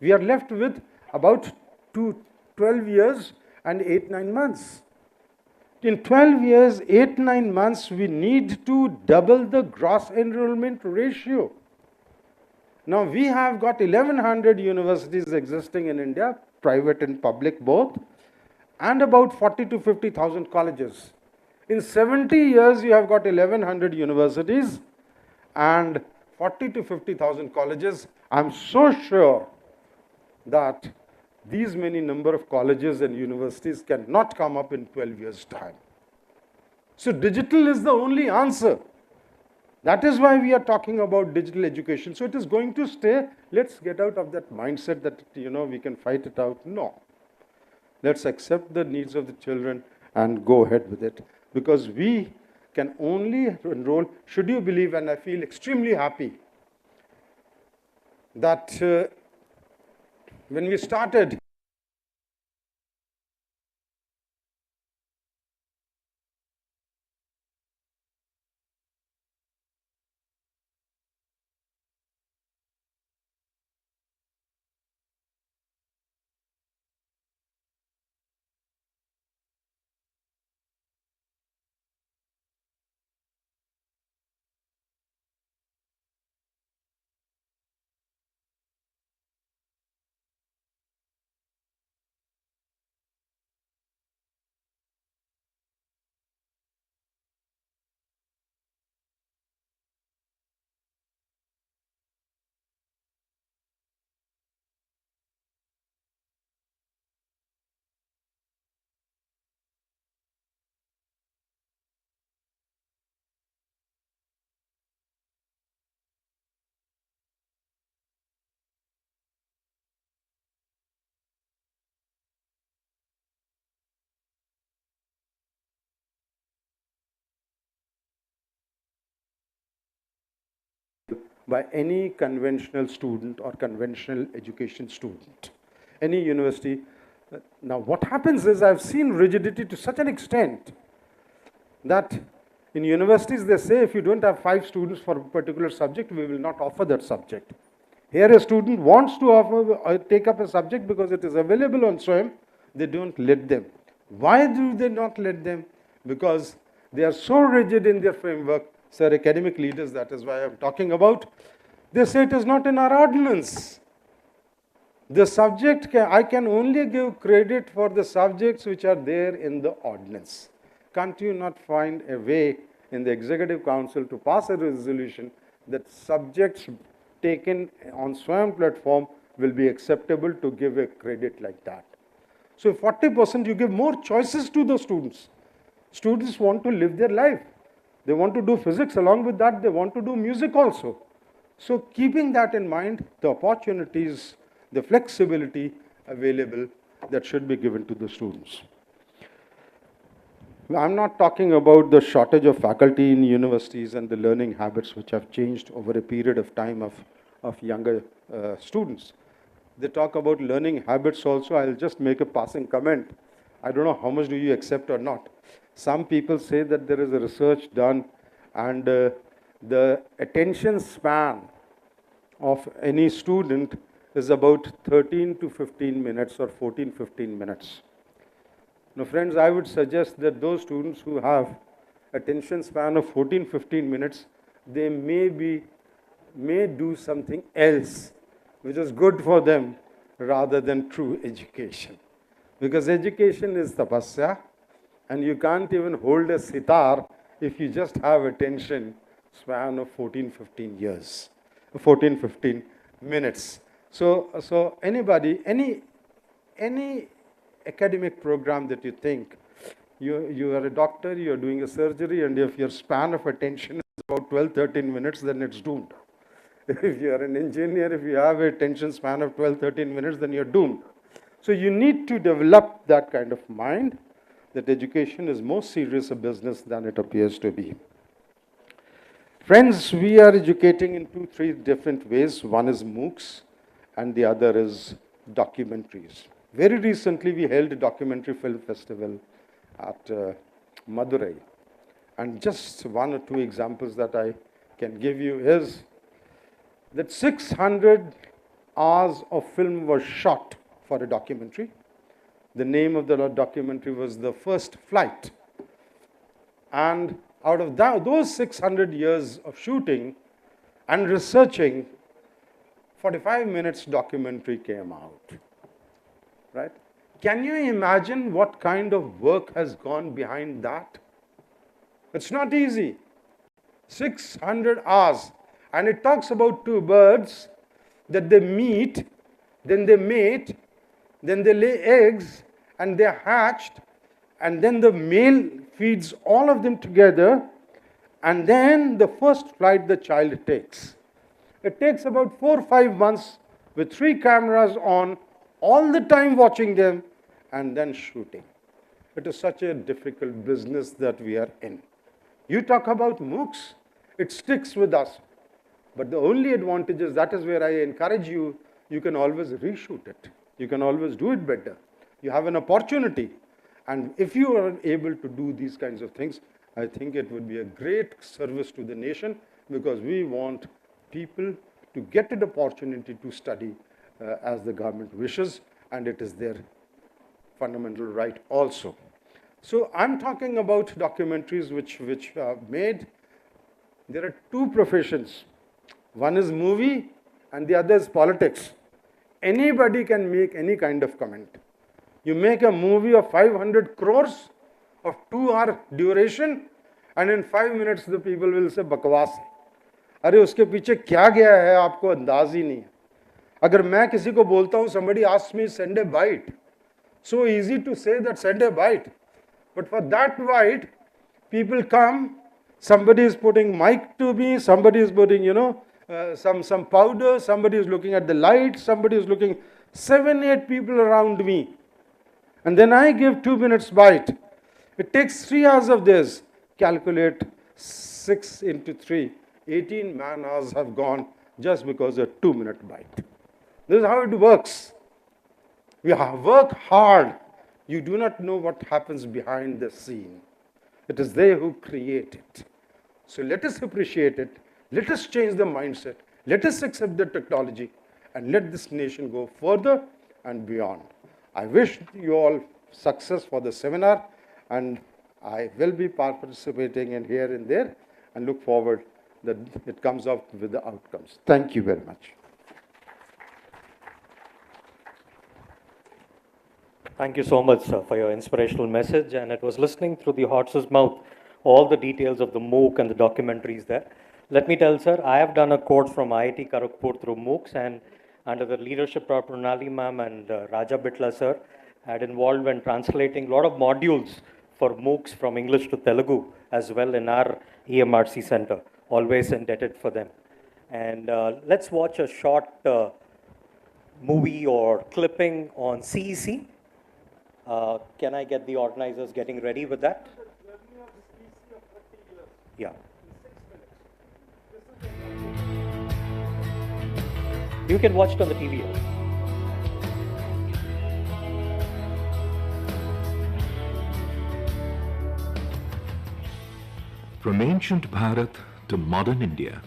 We are left with about 12 years and 8-9 months. In 12 years, 8-9 months, we need to double the gross enrollment ratio. Now, we have got 1,100 universities existing in India, private and public both, and about 40 to 50,000 colleges. In 70 years, you have got 1,100 universities and 40 to 50,000 colleges. I'm so sure that these many number of colleges and universities cannot come up in 12 years' time. So digital is the only answer. That is why we are talking about digital education. So it is going to stay. Let's get out of that mindset that, we can fight it out. No. Let's accept the needs of the children and go ahead with it. Because we can only enroll, should you believe, and I feel extremely happy that when we started, by any conventional student or conventional education student, any university. Now, what happens is I've seen rigidity to such an extent that in universities they say if you don't have 5 students for a particular subject, we will not offer that subject. Here a student wants to take up a subject because it is available on SWAYAM, they don't let them. Why do they not let them? Because they are so rigid in their framework. Sir, academic leaders, that is why I'm talking about. They say it is not in our ordinance. The subject, I can only give credit for the subjects which are there in the ordinance. Can't you not find a way in the Executive Council to pass a resolution that subjects taken on SWAYAM platform will be acceptable to give a credit like that? So 40% you give more choices to the students. Students want to live their life. They want to do physics. Along with that, they want to do music also. So keeping that in mind, the opportunities, the flexibility available that should be given to the students. I'm not talking about the shortage of faculty in universities and the learning habits which have changed over a period of time of younger students. They talk about learning habits also. I'll just make a passing comment. I don't know how much do you accept or not. Some people say that there is a research done and the attention span of any student is about 13 to 15 minutes or 14-15 minutes. Now, friends, I would suggest that those students who have attention span of 14, 15 minutes, they may do something else which is good for them rather than true education. Because education is tapasya, and you can't even hold a sitar if you just have attention span of 14, 15 years, 14, 15 minutes. So anybody, any academic program that you think, you are a doctor, you're doing a surgery, and if your span of attention is about 12, 13 minutes, then it's doomed. If you are an engineer, if you have a attention span of 12, 13 minutes, then you're doomed. So you need to develop that kind of mind, that education is more serious a business than it appears to be. Friends, we are educating in 2, 3 different ways. One is MOOCs and the other is documentaries. Very recently, we held a documentary film festival at Madurai. And just 1 or 2 examples that I can give you is that 600 hours of film was shot for a documentary. The name of the documentary was The First Flight. And out of those 600 years of shooting and researching, 45 minutes documentary came out. Right? Can you imagine what kind of work has gone behind that? It's not easy. 600 hours. And it talks about 2 birds that they meet, then they mate, then they lay eggs, and they're hatched, and then the male feeds all of them together, and then the first flight the child takes. It takes about 4 or 5 months with 3 cameras on, all the time watching them, and then shooting. It is such a difficult business that we are in. You talk about MOOCs, it sticks with us. But the only advantage is, that is where I encourage you, you can always reshoot it. You can always do it better. You have an opportunity. And if you are able to do these kinds of things, I think it would be a great service to the nation, because we want people to get an opportunity to study as the government wishes, and it is their fundamental right also. So I'm talking about documentaries which are made. There are 2 professions. One is movie and the other is politics. Anybody can make any kind of comment. You make a movie of 500 crores of 2-hour duration, and in 5 minutes the people will say bakwas hai. अरे उसके पीछे क्या गया है आपको अंदाज ही नहीं है. अगर मैं किसी को बोलता हूँ, somebody asks me send a bite, so easy to say that send a bite, but for that bite people come, somebody is putting mic to me, somebody is putting some powder, somebody is looking at the light, somebody is looking, 7, 8 people around me, and then I give 2 minutes bite. It takes 3 hours of this. Calculate 6 into 3. 18 man hours have gone just because of a 2-minute bite. This is how it works. We work hard. You do not know what happens behind the scene. It is they who create it. So let us appreciate it. Let us change the mindset. Let us accept the technology, and let this nation go further and beyond. I wish you all success for the seminar, and I will be participating in here and there, and look forward that it comes up with the outcomes. Thank you very much. Thank you so much, sir, for your inspirational message. And it was listening through the horse's mouth, all the details of the MOOC and the documentaries there. Let me tell, sir, I have done a course from IIT Kharagpur through MOOCs, and under the leadership of Pranali ma'am and Raja Bitla sir, had involved when translating a lot of modules for MOOCs from English to Telugu as well in our EMRC center. Always indebted for them. And let's watch a short movie or clipping on CEC. Can I get the organizers getting ready with that? Yeah. You can watch it on the TV. From ancient Bharat to modern India,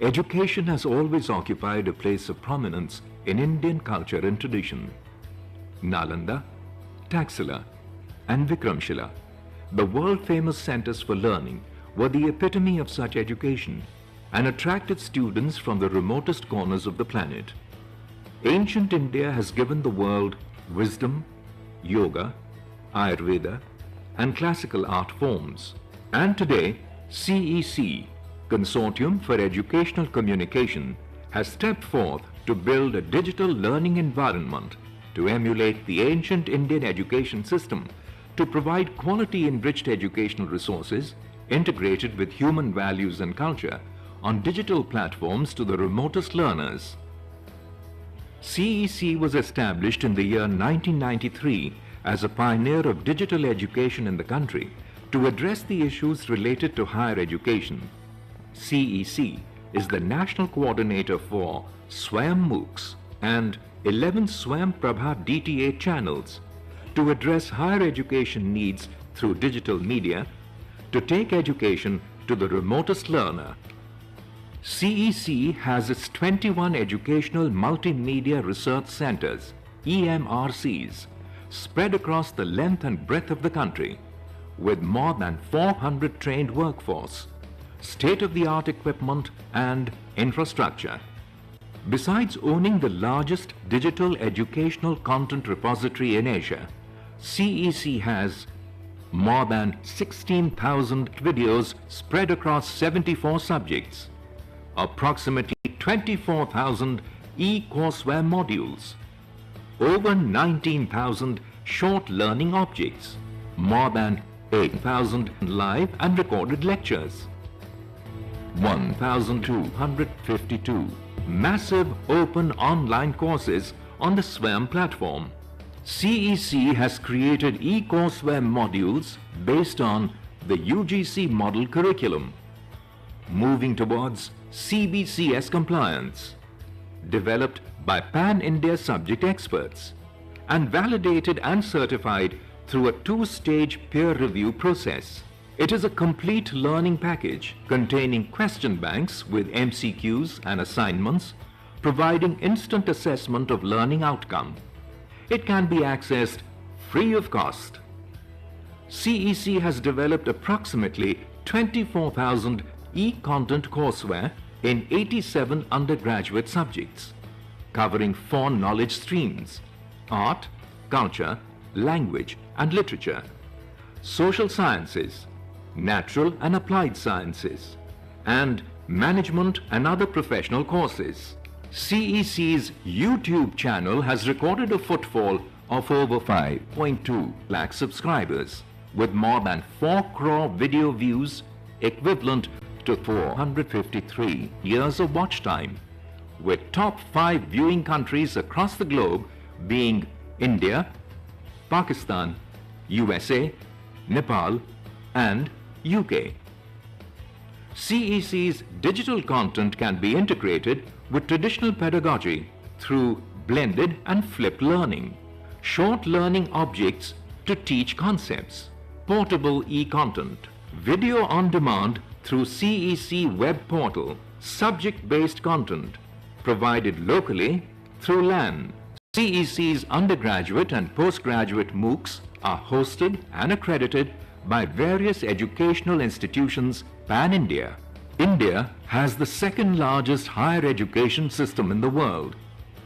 education has always occupied a place of prominence in Indian culture and tradition. Nalanda, Taxila, and Vikramshila, the world-famous centers for learning, were the epitome of such education and attracted students from the remotest corners of the planet. Ancient India has given the world wisdom, yoga, Ayurveda, and classical art forms. And today, CEC, Consortium for Educational Communication, has stepped forth to build a digital learning environment to emulate the ancient Indian education system, to provide quality-enriched educational resources integrated with human values and culture on digital platforms to the remotest learners. CEC was established in the year 1993 as a pioneer of digital education in the country to address the issues related to higher education. CEC is the national coordinator for Swayam MOOCs and 11 Swayam Prabha DTA channels to address higher education needs through digital media to take education to the remotest learner. CEC has its 21 Educational Multimedia Research Centers, EMRCs, spread across the length and breadth of the country, with more than 400 trained workforce, state-of-the-art equipment and infrastructure. Besides owning the largest digital educational content repository in Asia, CEC has more than 16,000 videos spread across 74 subjects, approximately 24,000 e-courseware modules, over 19,000 short learning objects, more than 8,000 live and recorded lectures, 1,252 massive open online courses on the Swayam platform. CEC has created e-courseware modules based on the UGC model curriculum, moving towards CBCS compliance, developed by Pan-India subject experts, and validated and certified through a two-stage peer review process. It is a complete learning package containing question banks with MCQs and assignments, providing instant assessment of learning outcome. It can be accessed free of cost. CEC has developed approximately 24,000 e-content courseware in 87 undergraduate subjects, covering 4 knowledge streams: art, culture, language and literature, social sciences, natural and applied sciences, and management and other professional courses. CEC's YouTube channel has recorded a footfall of over 5.2 lakh subscribers, with more than 4 crore video views equivalent to 453 years of watch time, with top 5 viewing countries across the globe being India, Pakistan, USA, Nepal, and UK. CEC's digital content can be integrated with traditional pedagogy through blended and flipped learning, short learning objects to teach concepts, portable e-content, video on demand through CEC web portal, subject-based content provided locally through LAN. CEC's undergraduate and postgraduate MOOCs are hosted and accredited by various educational institutions pan-India. India has the second largest higher education system in the world.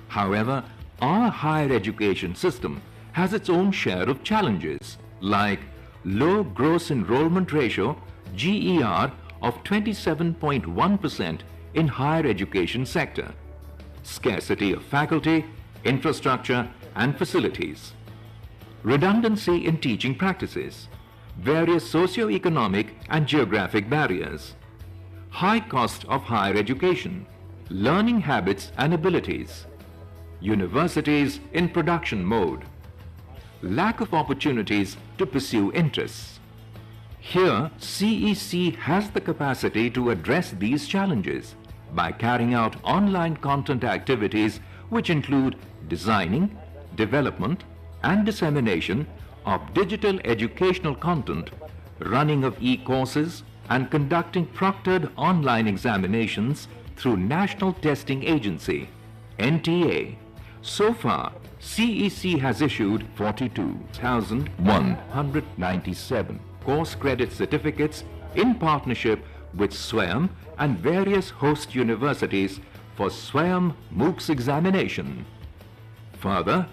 However, our higher education system has its own share of challenges, like low gross enrollment ratio GER of 27.1% in higher education sector, scarcity of faculty, infrastructure and facilities, redundancy in teaching practices, various socio-economic and geographic barriers, high cost of higher education, learning habits and abilities, universities in production mode, lack of opportunities to pursue interests. Here, CEC has the capacity to address these challenges by carrying out online content activities which include designing, development, and dissemination of digital educational content, running of e-courses, and conducting proctored online examinations through National Testing Agency, NTA, So far, CEC has issued 42,197 course credit certificates in partnership with SWAYAM and various host universities for SWAYAM MOOCs examination. Further,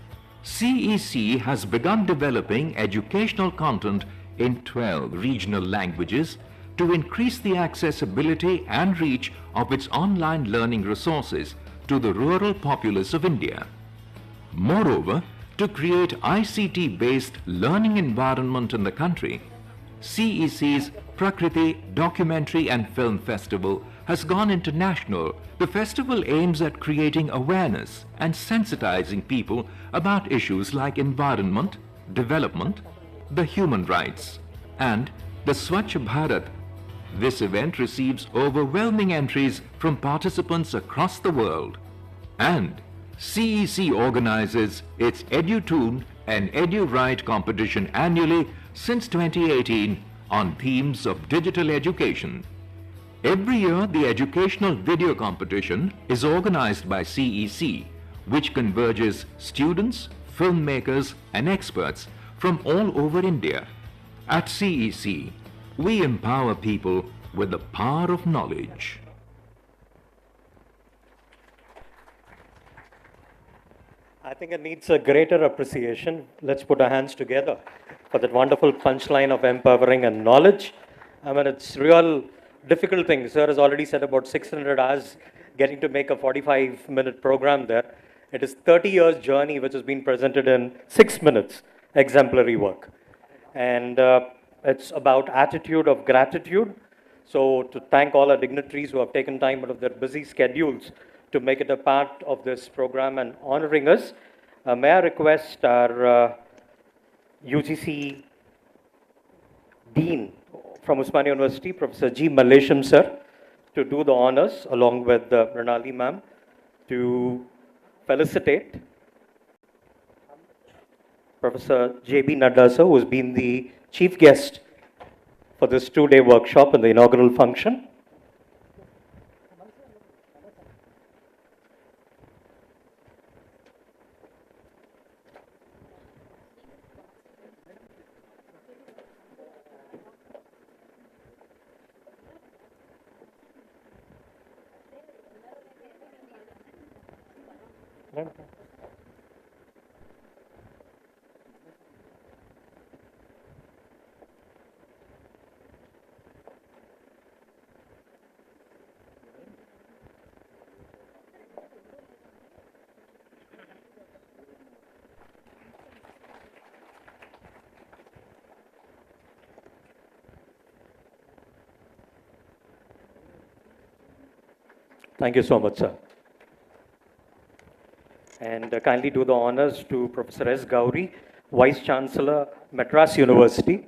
CEC has begun developing educational content in 12 regional languages to increase the accessibility and reach of its online learning resources to the rural populace of India. Moreover, to create ICT-based learning environment in the country, CEC's Prakriti Documentary and Film Festival has gone international. The festival aims at creating awareness and sensitizing people about issues like environment, development, the human rights, and the Swachh Bharat. This event receives overwhelming entries from participants across the world, and CEC organizes its EduTune and EduWrite competition annually since 2018 on themes of digital education. Every year, the educational video competition is organized by CEC, which converges students, filmmakers, and experts from all over India. At CEC, we empower people with the power of knowledge. I think it needs a greater appreciation. Let's put our hands together for that wonderful punchline of empowering and knowledge. I mean, it's real difficult thing. Sir has already said about 600 hours getting to make a 45-minute program there. It is 30 years journey which has been presented in 6 minutes, exemplary work. And it's about attitude of gratitude. So to thank all our dignitaries who have taken time out of their busy schedules to make it a part of this program and honoring us. May I request our UGC Dean from Osmania University, Professor G. Mallesham sir, to do the honors along with Pranali ma'am to felicitate Professor J.B. Nadda sir, who has been the chief guest for this two-day workshop in the inaugural function. Thank you so much, sir. And kindly do the honors to Professor S. Gauri, Vice Chancellor, Madras University.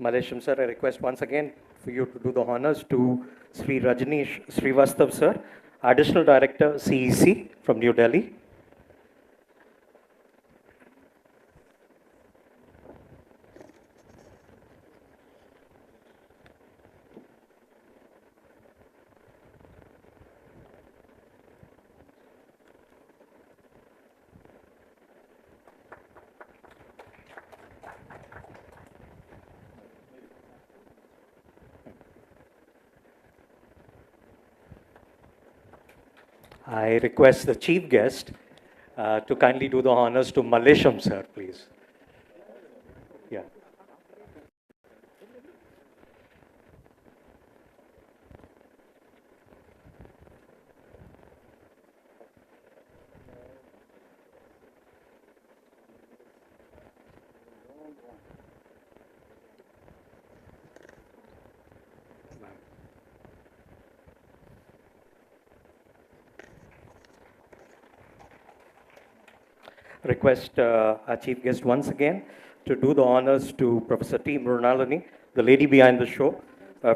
Mallesham sir, I request once again for you to do the honors to Sri Rajneesh Srivastav sir, Additional Director CEC from New Delhi. I request the chief guest to kindly do the honors to Mallesham sir, please. Yeah. request our chief guest once again to do the honors to Professor T. Mrunalini, the lady behind the show,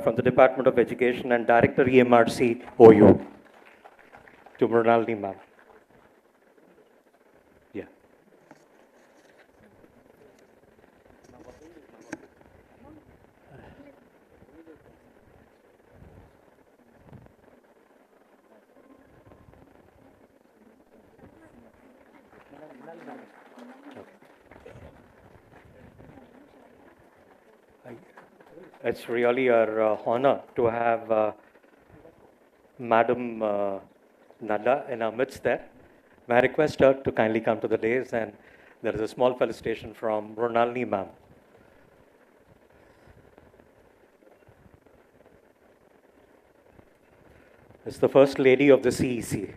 from the Department of Education and Director EMRC OU. To Mrunalini, ma'am. Yeah. It's really our honor to have Madam Nadda in our midst there. May I request her to kindly come to the dais, and there is a small felicitation from Mrunalini, ma'am. It's the First Lady of the CEC.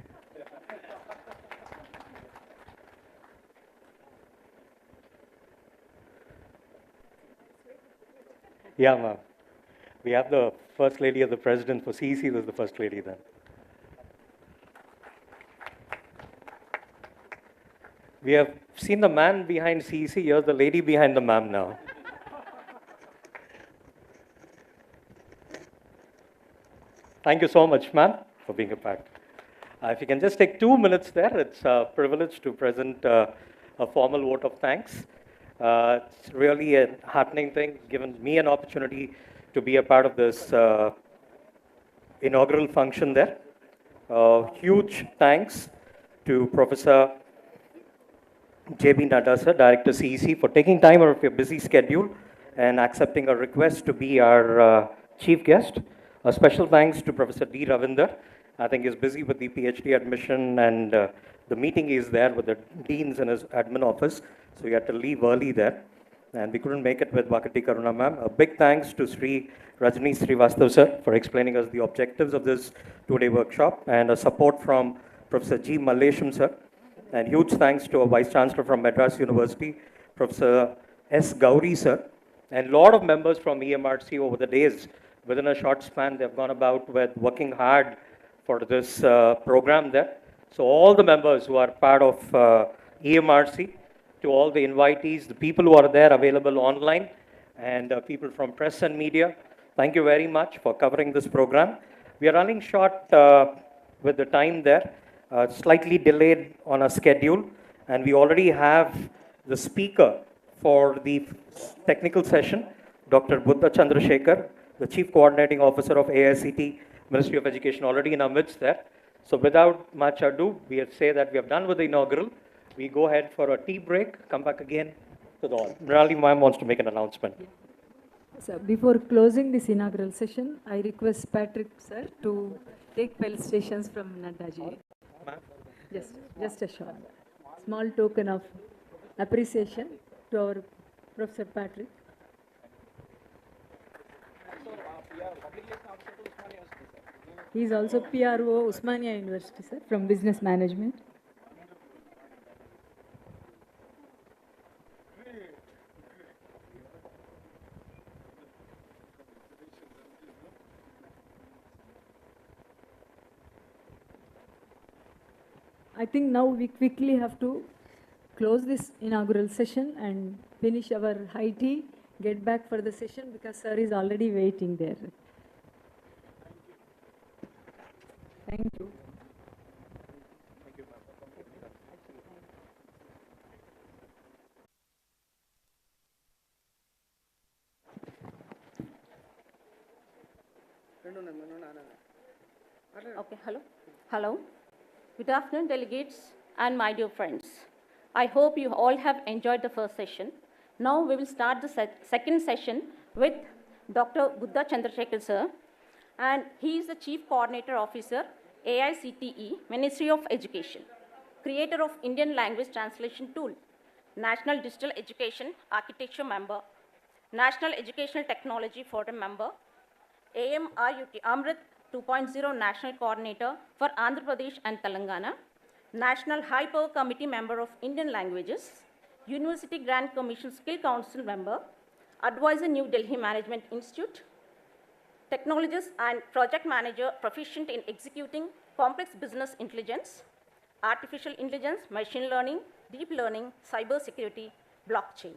Yeah, ma'am. We have the First Lady of the President for CEC, was the First Lady then. We have seen the man behind CEC, here's the lady behind the ma'am now. Thank you so much, ma'am, for being a part. If you can just take 2 minutes there, it's a privilege to present a formal vote of thanks. It's really a heartening thing, given me an opportunity to be a part of this inaugural function there. Huge thanks to Professor J.B. Nadda, sir, Director CEC, for taking time out of your busy schedule and accepting our request to be our chief guest. A special thanks to Professor D. Ravinder. I think he's busy with the PhD admission, and the meeting is there with the deans in his admin office, so he had to leave early there. And we couldn't make it with Vakati Karuna ma'am. A big thanks to Sri Rajni Srivastav sir for explaining us the objectives of this two-day workshop, and a support from Professor G. Mallesham sir. And huge thanks to our Vice Chancellor from Madras University, Professor S. Gauri sir, and a lot of members from EMRC over the days. Within a short span, they've gone about with working hard for this program there. So all the members who are part of EMRC, to all the invitees, the people who are there available online, and people from press and media, thank you very much for covering this program. We are running short with the time there, slightly delayed on our schedule, and we already have the speaker for the technical session, Dr. Buddha Chandrasekhar, the Chief Coordinating Officer of AICT, Ministry of Education, already in our midst there. So without much ado, we say that we have done with the inaugural. We go ahead for a tea break, come back again to the hall. Mrunalini ma'am wants to make an announcement. So before closing this inaugural session, I request Patrick sir to take felicitations from Naddaji. Just a short, small token of appreciation to our Professor Patrick. He is also PRO Usmania University, sir, from Business Management. I think now we quickly have to close this inaugural session and finish our high tea, get back for the session because sir is already waiting there. Thank you. Okay, hello. Hello. Good afternoon, delegates and my dear friends. I hope you all have enjoyed the first session. Now we will start the second session with Dr. Buddha Chandrasekhar sir, and he is the Chief Coordinator Officer, AICTE, Ministry of Education, creator of Indian Language Translation Tool, National Digital Education Architecture Member, National Educational Technology Forum Member, AMRUT Amrit 2.0 National Coordinator for Andhra Pradesh and Telangana, National High Power Committee Member of Indian Languages, University Grant Commission Skill Council Member, Advisor New Delhi Management Institute, Technologist and Project Manager proficient in executing complex business intelligence, artificial intelligence, machine learning, deep learning, cybersecurity, blockchain,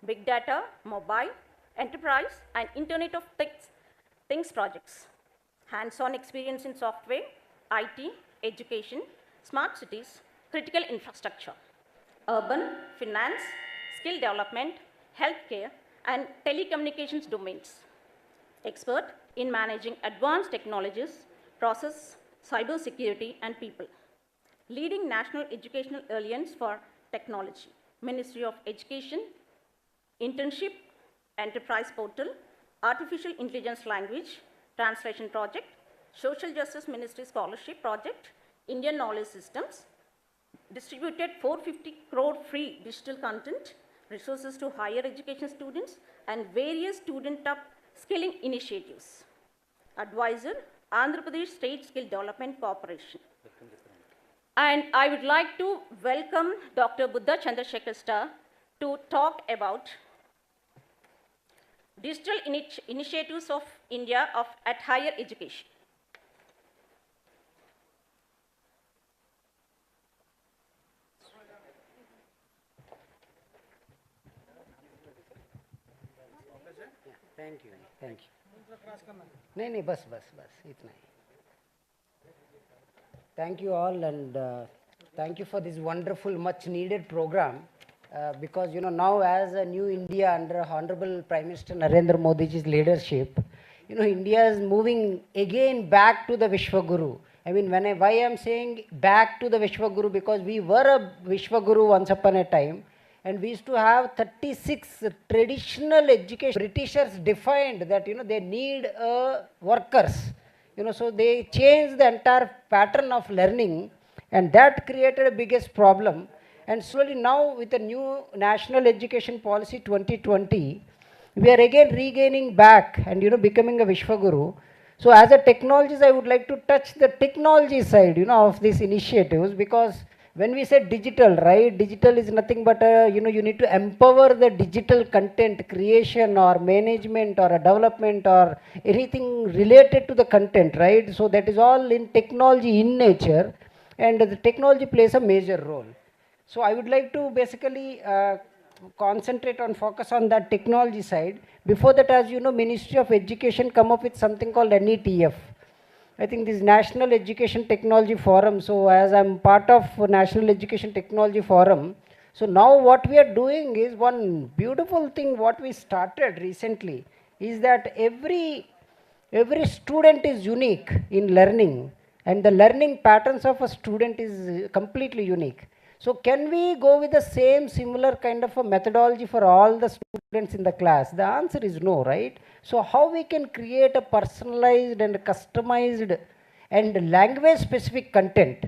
big data, mobile, enterprise, and Internet of Things projects. Hands-on experience in software, IT, education, smart cities, critical infrastructure, urban, finance, skill development, healthcare, and telecommunications domains. Expert in managing advanced technologies, process, cybersecurity, and people. Leading National Educational Alliance for Technology, Ministry of Education, Internship, Enterprise Portal, Artificial Intelligence Language, Translation Project, Social Justice Ministry Scholarship Project, Indian Knowledge Systems, distributed 450 crore free digital content, resources to higher education students, and various student upskilling initiatives. Advisor, Andhra Pradesh State Skill Development Corporation. And I would like to welcome Dr. Buddha Chandrasekhar Star to talk about digital initiatives of India at higher education. Thank you नहीं बस इतना ही thank you all and thank you for this wonderful much needed program because now as a new India under Honorable Prime Minister Narendra Modi's leadership, India is moving again back to the Vishwaguru. I mean, why I am saying back to the Vishwaguru, because we were a Vishwaguru once upon a time. And we used to have 36 traditional education. Britishers defined that, they need workers. So they changed the entire pattern of learning, and that created a biggest problem. And slowly now with the new National Education Policy 2020, we are again regaining back and, becoming a Vishwaguru. So as a technologist, I would like to touch the technology side, of these initiatives, because when we say digital, right, digital is nothing but, you need to empower the digital content creation or management or a development or anything related to the content, right? So that is all in technology in nature, and the technology plays a major role. So I would like to basically concentrate on focus on that technology side. Before that, as you know, Ministry of Education come up with something called NETF. I think this National Education Technology Forum. So as I'm part of National Education Technology Forum, so now what we are doing is one beautiful thing what we started recently is that every student is unique in learning, and the learning patterns of a student is completely unique. So can we go with the same similar kind of a methodology for all the students in the class? The answer is no, right? So how we can create a personalized and customized and language specific content?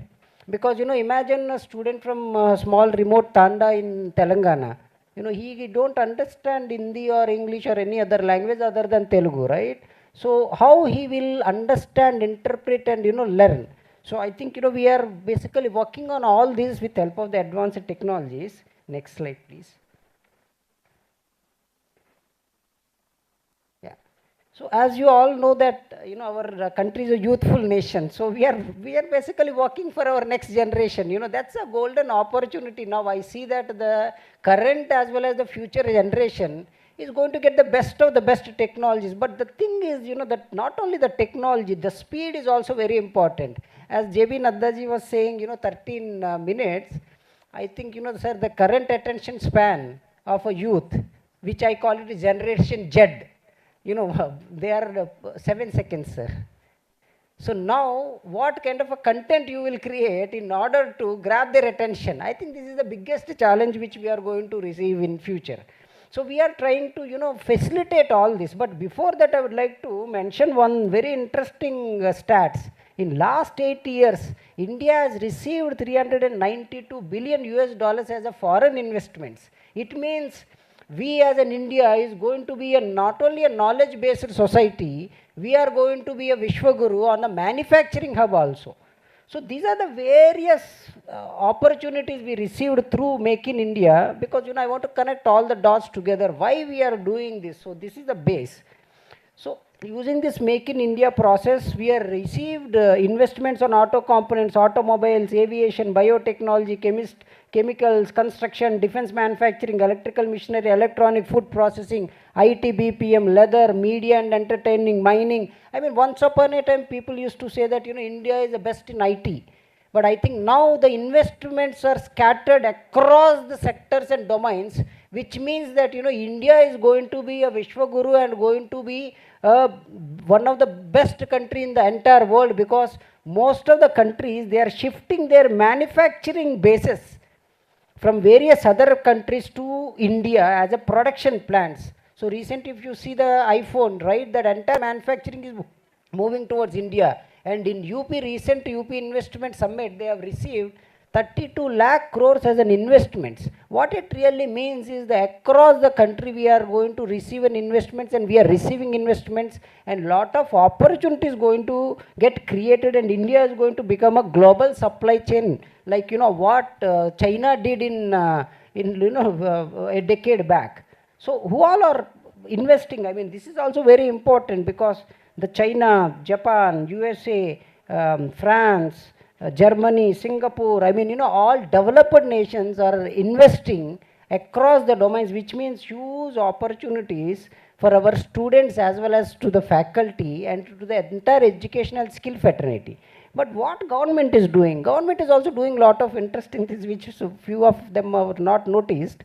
Because, imagine a student from a small remote Tanda in Telangana. He don't understand Hindi or English or any other language other than Telugu, right? So how he will understand, interpret and, learn? So I think, we are basically working on all this with help of the advanced technologies. Next slide, please. Yeah. So as you all know that, our country is a youthful nation. So we are basically working for our next generation. That's a golden opportunity. Now I see that the current as well as the future generation is going to get the best of the best technologies. But the thing is, that not only the technology, the speed is also very important. As J.B. Naddaji was saying, 13 minutes, I think, sir, the current attention span of a youth, which I call it Generation Z, they are 7 seconds, sir. So now, what kind of a content you will create in order to grab their attention? I think this is the biggest challenge which we are going to receive in future. So we are trying to, facilitate all this. But before that, I would like to mention one very interesting stats. In last 8 years, India has received 392 billion US dollars as a foreign investments. It means we as an India is going to be not only a knowledge-based society, we are going to be a Vishwaguru on the manufacturing hub also. So these are the various opportunities we received through Make in India, because I want to connect all the dots together. Why we are doing this? So this is the base. So using this Make in India process, we have received investments on auto components, automobiles, aviation, biotechnology, chemicals, construction, defense manufacturing, electrical machinery, electronic, food processing, IT, BPM, leather, media and entertaining, mining. I mean, once upon a time, people used to say that, India is the best in IT. But I think now the investments are scattered across the sectors and domains, which means that, India is going to be a Vishwaguru and going to be one of the best country in the entire world, because most of the countries, they are shifting their manufacturing bases from various other countries to India as a production plants. So recently, if you see the iPhone, right, that entire manufacturing is moving towards India. And in recent UP Investment Summit, they have received 32 lakh crores as an investments. What it really means is that across the country, we are going to receive an investments, and we are receiving investments, and lot of opportunities going to get created, and India is going to become a global supply chain, like, what China did in a decade back. So who all are investing? I mean, this is also very important, because the China, Japan, USA, France, Germany, Singapore, I mean, all developed nations are investing across the domains, which means huge opportunities for our students as well as to the faculty and to the entire educational skill fraternity. But what government is doing? Government is also doing a lot of interesting things, which few of them are not noticed.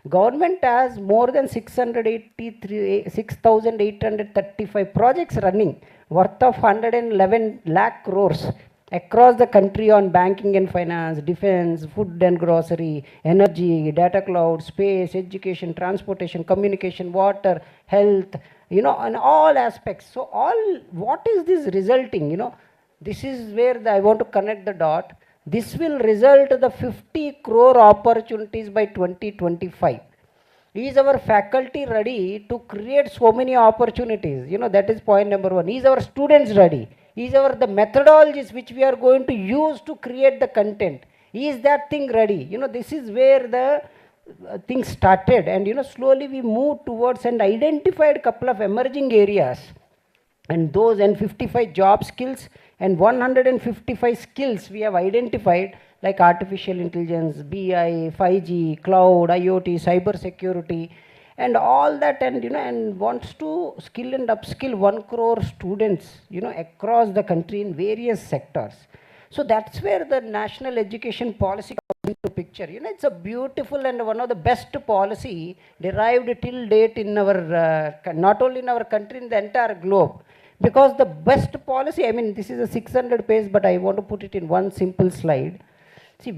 Government has more than 6,835 projects running, worth of 111 lakh crores across the country on banking and finance, defense, food and grocery, energy, data cloud, space, education, transportation, communication, water, health, and all aspects. So what is this resulting? This is where I want to connect the dot. This will result in the 50 crore opportunities by 2025. Is our faculty ready to create so many opportunities? That is point number one. Is our students ready? Is the methodologies which we are going to use to create the content, is that thing ready? This is where the thing started, and slowly we moved towards and identified a couple of emerging areas, and those and 55 job skills and 155 skills we have identified, like artificial intelligence, BI, 5G, cloud, IoT, cyber security, and all that, and and wants to skill and upskill 1 crore students, across the country in various sectors. So that's where the national education policy comes into picture. It's a beautiful and one of the best policy derived till date in our, not only in our country, in the entire globe. Because the best policy, I mean, this is a 600 page, but I want to put it in one simple slide. See,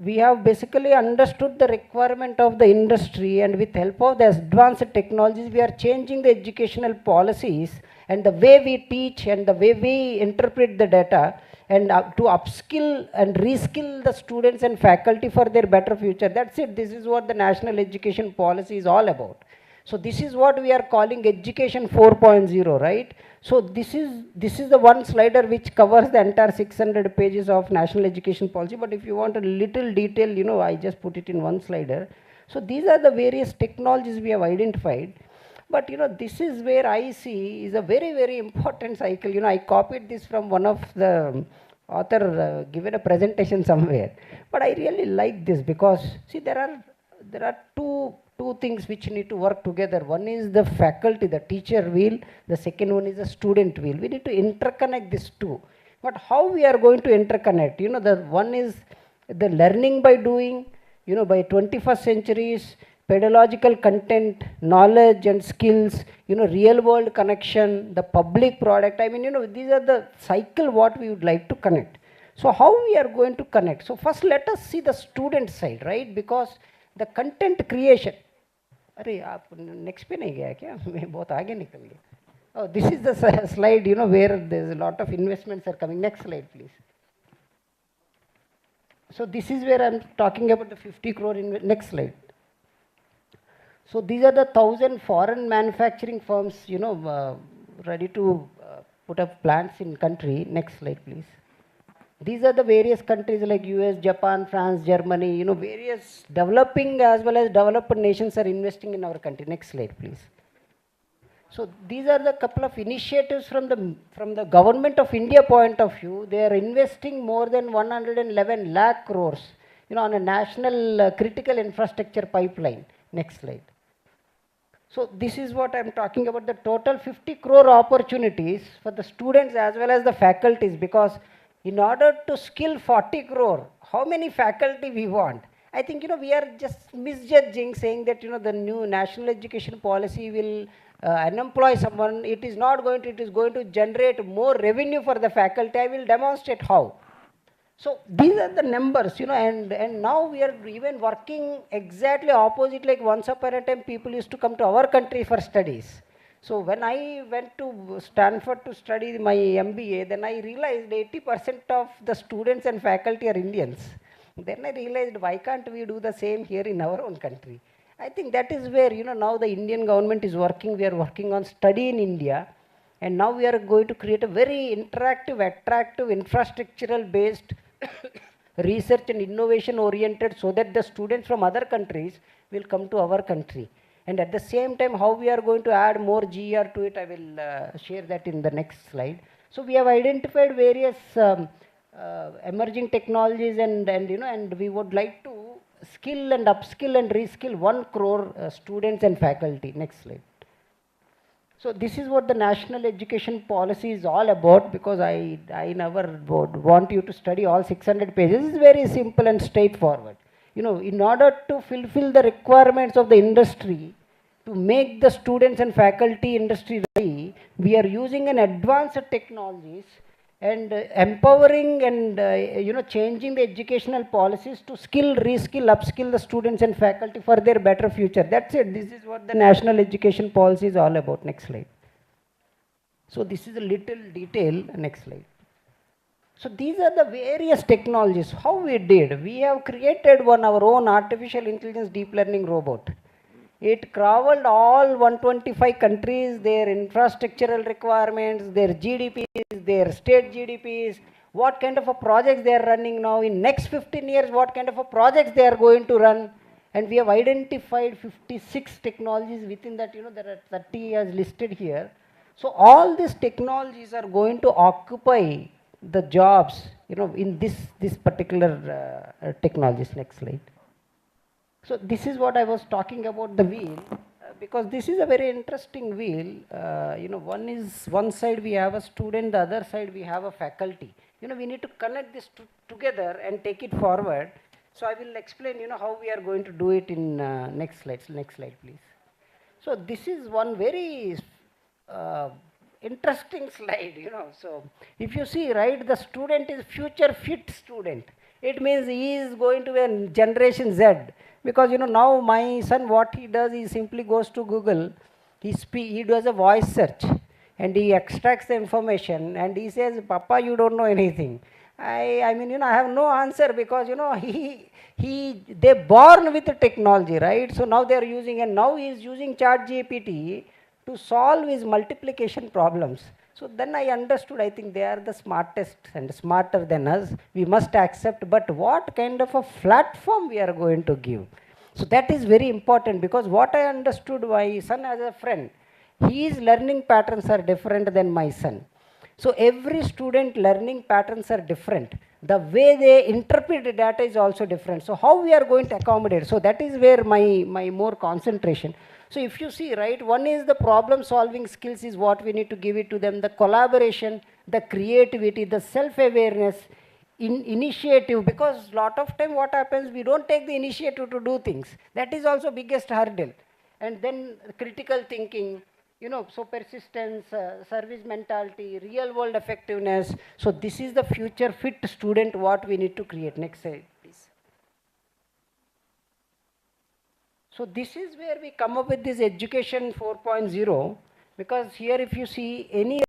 we have basically understood the requirement of the industry, and with help of the advanced technologies, we are changing the educational policies and the way we teach and the way we interpret the data, and to upskill and reskill the students and faculty for their better future. That's it. This is what the national education policy is all about. So this is what we are calling education 4.0, right? So this is the one slider which covers the entire 600 pages of national education policy. But if you want a little detail, I just put it in one slider. So these are the various technologies we have identified. But this is where I see is a very, very important cycle. I copied this from one of the author given a presentation somewhere. But I really like this because, see, there are two things which need to work together. One is the faculty, the teacher wheel. The second one is the student wheel. We need to interconnect these two. But how we are going to interconnect? The one is the learning by doing. By 21st centuries, pedagogical content, knowledge and skills, real world connection, the public product. I mean, these are the cycle what we would like to connect. So how we are going to connect? So first let us see the student side, right? Because the content creation. अरे आप next पे नहीं गया क्या? मैं बहुत आगे निकल गया. Oh, this is the slide, where there's a lot of investments are coming. Next slide, please. So this is where I'm talking about the 50 crore. Next slide. So these are the 1,000 foreign manufacturing firms, ready to put up plants in country. Next slide, please. These are the various countries like US, Japan, France, Germany, various developing as well as developed nations are investing in our country. Next slide, please. So these are the couple of initiatives from the government of India point of view. They are investing more than 111 lakh crores, on a national critical infrastructure pipeline. Next slide. So this is what I'm talking about, the total 50 crore opportunities for the students as well as the faculties, because in order to skill 40 crore, how many faculty we want? I think, we are just misjudging, saying that, the new national education policy will unemploy someone. It is not going to, it is going to generate more revenue for the faculty. I will demonstrate how. So these are the numbers, and now we are even working exactly opposite, like once upon a time people used to come to our country for studies. So when I went to Stanford to study my MBA, then I realized 80% of the students and faculty are Indians. Then I realized, why can't we do the same here in our own country? I think that is where, now the Indian government is working. We are working on study in India. And now we are going to create a very interactive, attractive, infrastructural based research and innovation oriented, so that the students from other countries will come to our country. And at the same time, how we are going to add more GR to it, I will share that in the next slide. So we have identified various emerging technologies, and we would like to skill and upskill and reskill 1 crore students and faculty. Next slide. So this is what the national education policy is all about, because I never would want you to study all 600 pages. It's very simple and straightforward. In order to fulfill the requirements of the industry, to make the students and faculty industry ready, we are using an advanced technologies and empowering and changing the educational policies to skill, reskill, upskill the students and faculty for their better future. That's it. This is what the national education policy is all about. Next slide. So this is a little detail. Next slide. So these are the various technologies. How we did? We have created our own artificial intelligence deep learning robot. It traveled all 125 countries, their infrastructural requirements, their GDPs, their state GDPs, what kind of a projects they are running now. In next 15 years, what kind of a projects they are going to run. And we have identified 56 technologies within that, there are 30 as listed here. So all these technologies are going to occupy the jobs, in this particular technologies. Next slide. So this is what I was talking about, the wheel, because this is a very interesting wheel. One side we have a student, the other side we have a faculty. We need to connect this together and take it forward. So I will explain, how we are going to do it in next slide. Next slide, please. So this is one very interesting slide, So if you see, right, the student is future fit student. It means he is going to be a generation Z. Because now my son, what he does, he simply goes to Google, he does a voice search and he extracts the information and he says, Papa, you don't know anything. I mean, I have no answer, because they're born with the technology, right? So now they're using, and now he is using ChatGPT to solve his multiplication problems. So then I understood, I think they are the smartest and smarter than us. We must accept, but what kind of a platform we are going to give? So that is very important, because what I understood, my son as a friend, his learning patterns are different than my son. So every student learning patterns are different. The way they interpret the data is also different. So how we are going to accommodate? So that is where my more concentration. So if you see, right, one is the problem solving skills is what we need to give it to them, the collaboration, the creativity, the self-awareness, initiative, because lot of time what happens, we don't take the initiative to do things. That is also biggest hurdle. And then critical thinking, so persistence, service mentality, real world effectiveness. So this is the future fit student what we need to create. Next slide, please. So this is where we come up with this education 4.0, because here if you see any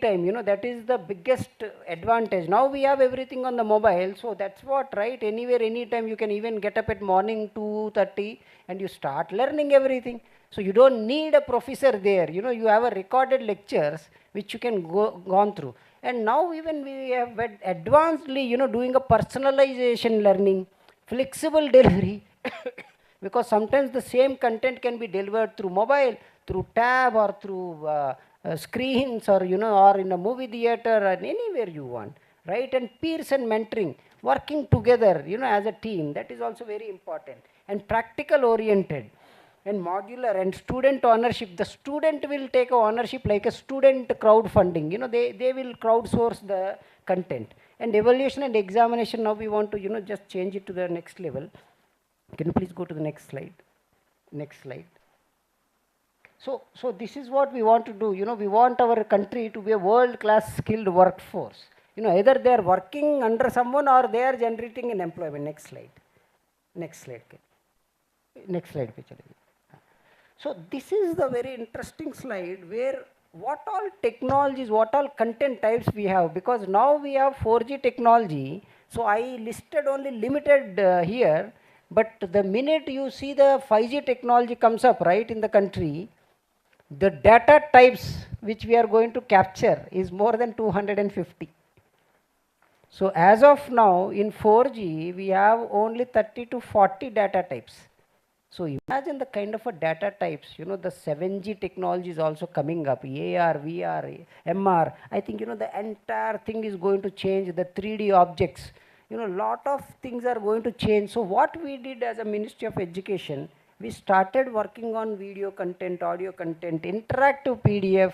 time, that is the biggest advantage. Now we have everything on the mobile, so that's what, right? Anywhere, anytime, you can even get up at morning 2:30 and you start learning everything. So you don't need a professor there, you have a recorded lectures which you can gone through. And now even we have advancedly, doing a personalization learning, flexible delivery, because sometimes the same content can be delivered through mobile, through tab or through screens, or or in a movie theater or anywhere you want, right? And peers and mentoring, working together, as a team, that is also very important. And practical oriented and modular and student ownership. The student will take a ownership like a student crowdfunding. They will crowdsource the content. And evaluation and examination, now we want to, just change it to the next level. Can you please go to the next slide? Next slide. So this is what we want to do. We want our country to be a world-class skilled workforce. Either they are working under someone or they are generating an employment. Next slide. Next slide. Next slide. So this is the very interesting slide where what all technologies, what all content types we have, because now we have 4G technology. So I listed only limited here, but the minute you see the 5G technology comes up, right, in the country, the data types which we are going to capture is more than 250. So as of now in 4G, we have only 30 to 40 data types. So imagine the kind of a data types, the 7G technology is also coming up, AR, VR, MR. I think, the entire thing is going to change, the 3D objects, lot of things are going to change. So what we did as a Ministry of Education, we started working on video content, audio content, interactive PDF,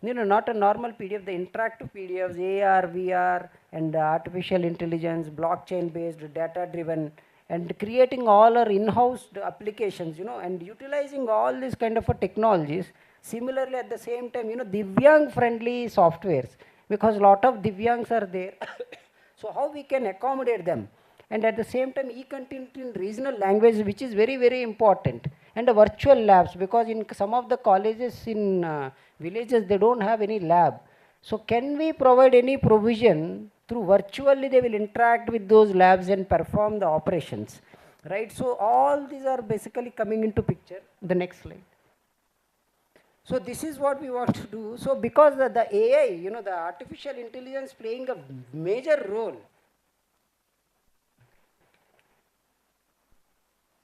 not a normal PDF, the interactive PDFs, AR, VR, and artificial intelligence, blockchain based, data driven, and creating all our in-house applications, and utilizing all these kind of technologies. Similarly, at the same time, Divyang friendly softwares, because a lot of Divyangs are there. So how we can accommodate them? And at the same time, e-content in regional language, which is very, very important. And the virtual labs, because in some of the colleges in villages, they don't have any lab. So can we provide any provision through virtually they will interact with those labs and perform the operations, right? So all these are basically coming into picture. The next slide. So this is what we want to do. So because the AI, the artificial intelligence playing a major role.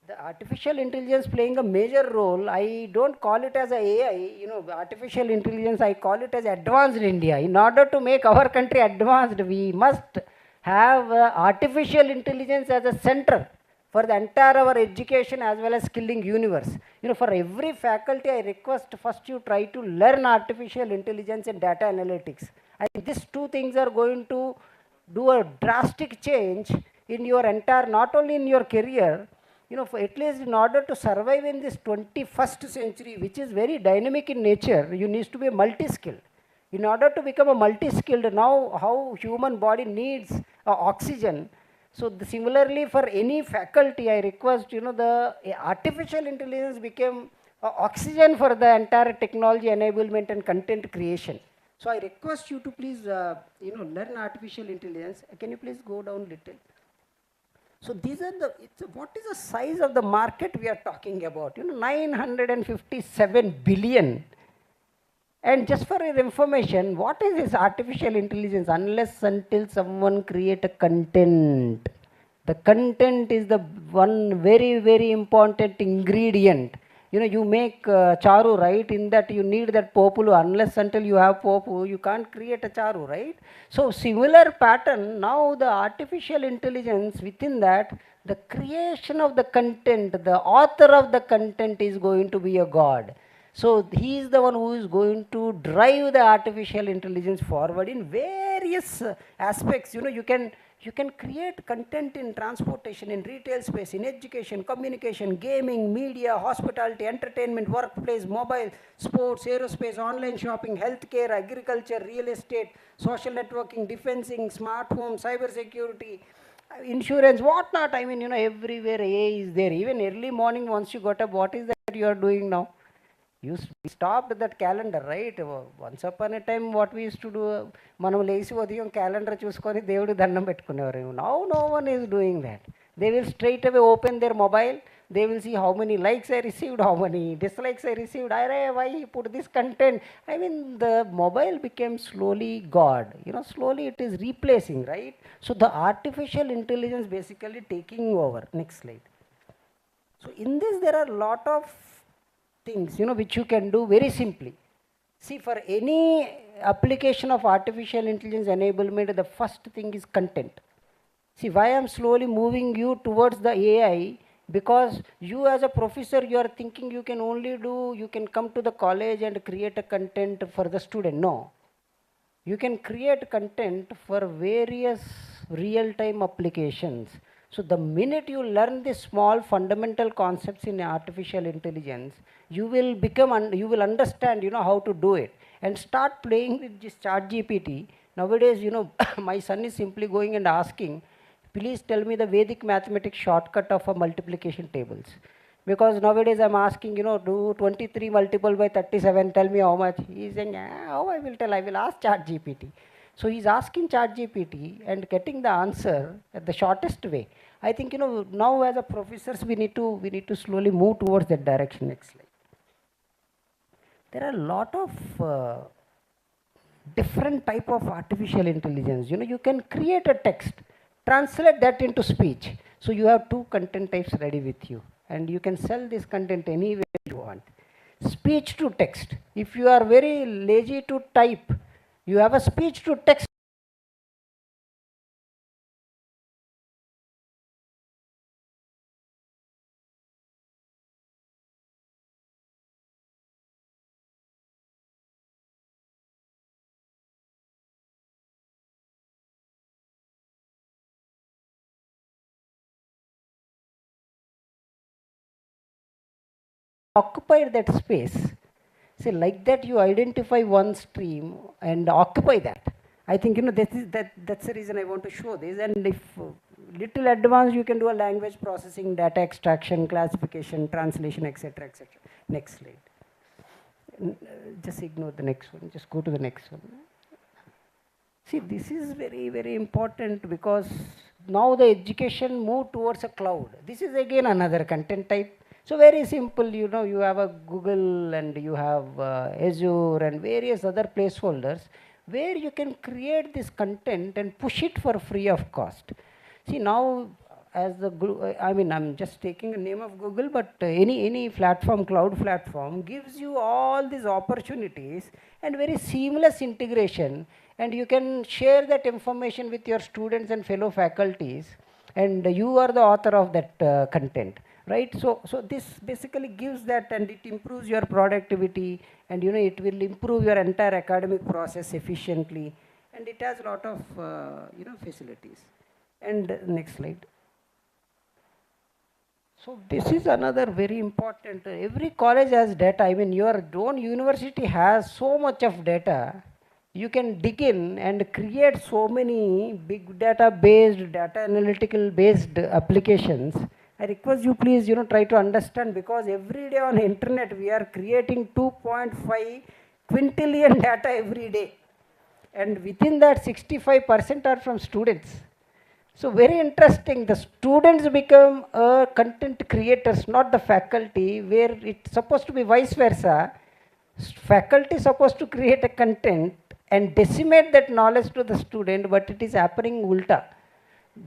The artificial intelligence playing a major role, I don't call it as a AI, artificial intelligence, I call it as advanced India. In order to make our country advanced, we must have artificial intelligence as a center for the entire our education as well as skilling universe. For every faculty, I request first you try to learn artificial intelligence and data analytics. I think these two things are going to do a drastic change in your entire, not only in your career, for at least in order to survive in this 21st century, which is very dynamic in nature, you need to be multi-skilled. In order to become a multi-skilled, now how human body needs oxygen. So similarly for any faculty, I request, the artificial intelligence became oxygen for the entire technology enablement and content creation. So I request you to please, learn artificial intelligence. Can you please go down little? So these are what is the size of the market we are talking about? 957 billion. And just for your information, what is this artificial intelligence? Unless until someone create a content. The content is the one very, very important ingredient. You make charu, right? In that you need that populu. Unless until you have popu, you can't create a charu, right? So similar pattern, now the artificial intelligence within that, the creation of the content, the author of the content is going to be a god. So he is the one who is going to drive the artificial intelligence forward in various aspects. You can create content in transportation, in retail space, in education, communication, gaming, media, hospitality, entertainment, workplace, mobile, sports, aerospace, online shopping, healthcare, agriculture, real estate, social networking, defensing, smart home, cyber security, insurance, whatnot. I mean, everywhere AI is there. Even early morning, once you got up, what is that you are doing now? You stopped that calendar, right? Once upon a time, what we used to do, మనం లేచి ఉదయం calendar చూసుకొని దేవుడి దండం పెట్టుకునేవారు. Now no one is doing that. They will straight away open their mobile. They will see how many likes I received, how many dislikes I received. Why he put this content? I mean, the mobile became slowly God. Slowly it is replacing, right? So the artificial intelligence basically taking over. Next slide. So in this, there are a lot of things, which you can do very simply. See, for any application of artificial intelligence enablement, the first thing is content. See, why I'm slowly moving you towards the AI, because you as a professor, you are thinking you can come to the college and create a content for the student. No. You can create content for various real-time applications. So the minute you learn the small fundamental concepts in artificial intelligence, you will you will understand, how to do it, and start playing with this ChatGPT. Nowadays, my son is simply going and asking, please tell me the Vedic mathematics shortcut of a multiplication tables. Because nowadays I'm asking, do 23 multiple by 37, tell me how much. He's saying, how I will tell, I will ask ChatGPT. So he's asking ChatGPT and getting the answer at the shortest way. I think, now as a professors, we need to slowly move towards that direction. Next slide. There are a lot of different type of artificial intelligence. You can create a text, translate that into speech. So you have two content types ready with you, and you can sell this content any way you want. Speech to text. If you are very lazy to type, you have a speech to text. Occupy that space. See, like that you identify one stream and occupy that. I think, that's the reason I want to show this. And if little advanced, you can do a language processing, data extraction, classification, translation, etc., etc. Next slide. Just ignore the next one. Just go to the next one. See, this is very, very important, because now the education move towards a cloud. This is again another content type. So very simple, you have a Google and you have Azure and various other placeholders where you can create this content and push it for free of cost. See, now as I'm just taking the name of Google, but any platform, cloud platform, gives you all these opportunities and very seamless integration, and you can share that information with your students and fellow faculties, and you are the author of that content. Right, so this basically gives that, and it improves your productivity, and it will improve your entire academic process efficiently, and it has a lot of facilities. And next slide. So this is another very important. Every college has data. Your own university has so much of data. You can dig in and create so many big data based, data analytical based applications. I request you please, try to understand, because every day on the internet we are creating 2.5 quintillion data every day. And within that 65% are from students. So very interesting, the students become content creators, not the faculty, where it's supposed to be vice versa. Faculty is supposed to create a content and disseminate that knowledge to the student, but it is happening ulta.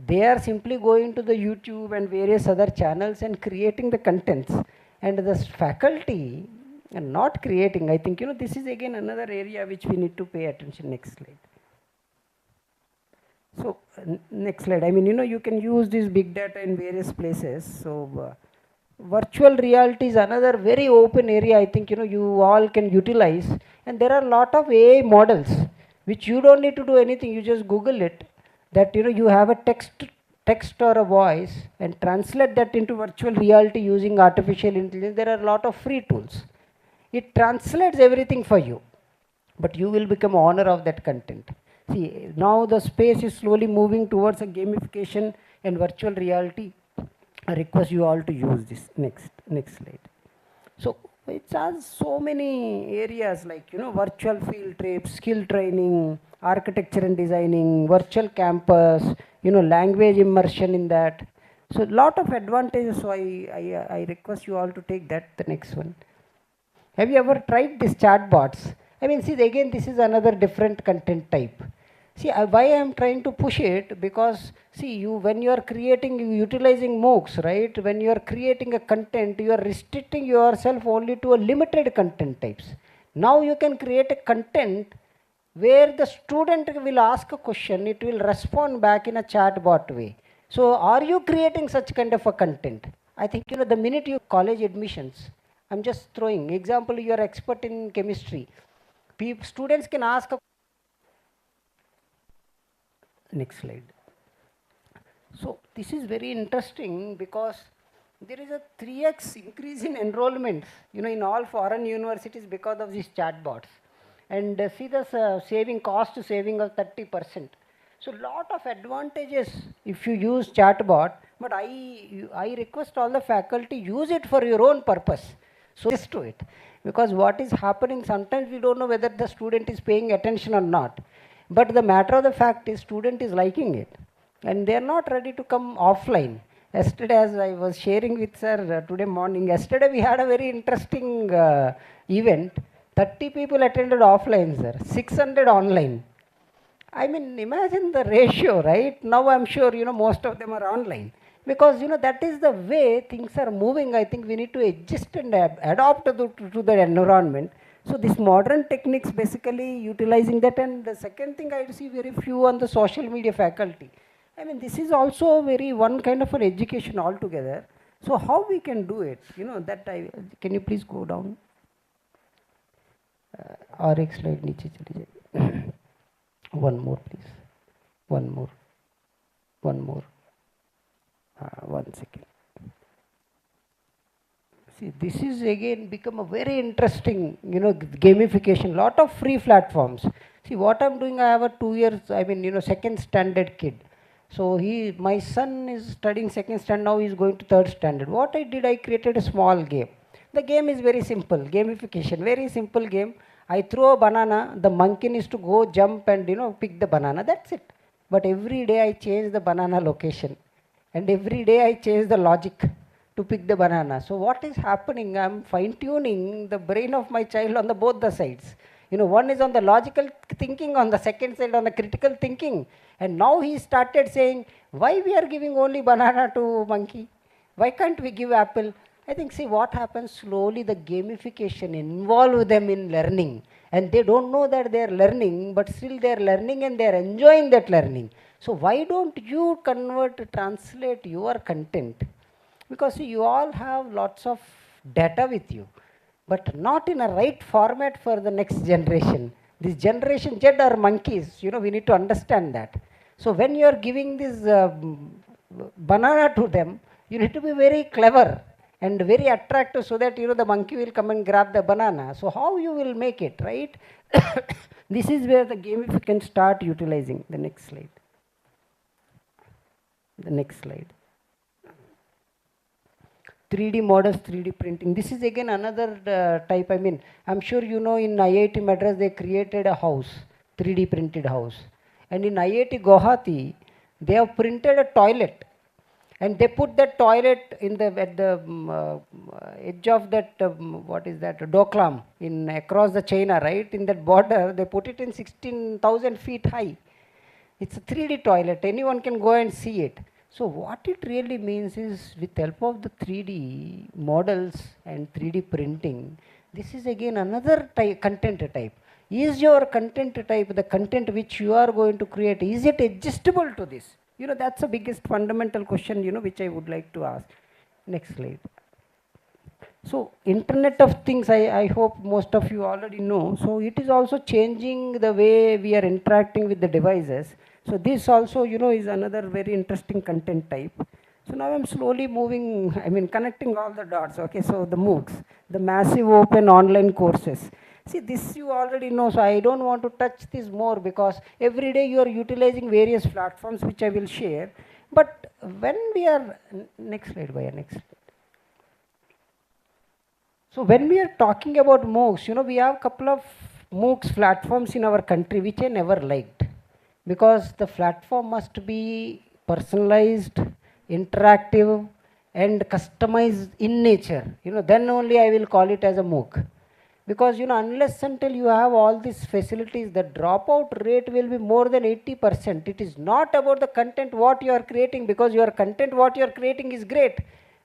They are simply going to the YouTube and various other channels and creating the contents, and the faculty are not creating. I think, this is again another area which we need to pay attention. Next slide. So, next slide. You can use this big data in various places. So, virtual reality is another very open area. I think, you all can utilize, and there are a lot of AI models which you don't need to do anything. You just Google it. That you have a text or a voice, and translate that into virtual reality using artificial intelligence. There are a lot of free tools. It translates everything for you, but you will become owner of that content. See, now the space is slowly moving towards a gamification and virtual reality. I request you all to use this. Next slide. So it has so many areas like, virtual field trips, skill training, architecture and designing, virtual campus, language immersion in that. So a lot of advantages. So I request you all to take that. The next one. Have you ever tried these chatbots? See, again, this is another different content type. See, why I am trying to push it, because see, you when you are creating, utilizing MOOCs, right? When you are creating a content, you are restricting yourself only to a limited content types. Now you can create a content where the student will ask a question, it will respond back in a chatbot way. So, are you creating such kind of a content? I think, you know, the minute you college admissions, I'm just throwing example, you are expert in chemistry. Students can ask a next slide. So this is very interesting because there is a 3x increase in enrollments, you know, in all foreign universities because of these chatbots. And see the saving, cost saving of 30%. So lot of advantages if you use chatbot, but I request all the faculty use it for your own purpose. So just to it, because what is happening, sometimes we don't know whether the student is paying attention or not. But the matter of the fact is student is liking it and they are not ready to come offline. Yesterday, as I was sharing with sir today morning, yesterday we had a very interesting event. 30 people attended offline, sir, 600 online. I mean, imagine the ratio, right? Now I'm sure, you know, most of them are online. Because, you know, that is the way things are moving. I think we need to adjust and adapt to the environment. So this modern techniques basically utilizing that. And the second thing, I see very few on the social media faculty. I mean, this is also very one kind of an education altogether. So how we can do it? You know, that can you please go down? RX slide niche chali jaye. One more, please. One more. One more. 1 second. See, this is again become a very interesting, you know, gamification. Lot of free platforms. See, what I'm doing, I have a 2 years, I mean, you know, second standard kid. So my son is studying second standard, now he's going to third standard. What I did, I created a small game. The game is very simple, gamification, very simple game. I throw a banana, the monkey needs to go jump and, you know, pick the banana, that's it. But every day I change the banana location. And every day I change the logic to pick the banana. So what is happening, I'm fine tuning the brain of my child on both the sides. You know, one is on the logical thinking, on the second side on the critical thinking. And now he started saying, why we are giving only banana to monkey? Why can't we give apple? I think, see what happens, slowly the gamification involve them in learning. And they don't know that they are learning, but still they are learning and they are enjoying that learning. So why don't you translate your content? Because see, you all have lots of data with you, but not in a right format for the next generation. This generation Z are monkeys, you know, we need to understand that. So when you are giving this banana to them, you need to be very clever and very attractive so that, you know, the monkey will come and grab the banana. So how you will make it, right? This is where the gamification can start utilizing. The next slide. The next slide. 3D models, 3D printing. This is again another type. I mean, I'm sure you know in IIT Madras they created a house, 3D printed house. And in IIT Guwahati, they have printed a toilet. And they put that toilet in at the edge of that, what is that, Doklam, across the China, right? In that border, they put it in 16,000 feet high. It's a 3D toilet. Anyone can go and see it. So what it really means is, with help of the 3D models and 3D printing, this is again another content type. Is your content type, the content which you are going to create, is it adjustable to this? You know, that's the biggest fundamental question, you know, which I would like to ask. Next slide. So Internet of Things, I hope most of you already know. So it is also changing the way we are interacting with the devices. So this also, you know, is another very interesting content type. So now I'm slowly moving, I mean, connecting all the dots. Okay, so the MOOCs, the massive open online courses. See, this you already know, so I don't want to touch this more because every day you are utilizing various platforms which I will share. But when we are, next slide, Bhaiya, next slide. So when we are talking about MOOCs, you know, we have a couple of MOOCs platforms in our country which I never liked, because the platform must be personalized, interactive and customized in nature. You know, then only I will call it as a MOOC. Because unless until you have all these facilities, the dropout rate will be more than 80%. It is not about the content what you are creating, because your content what you are creating is great,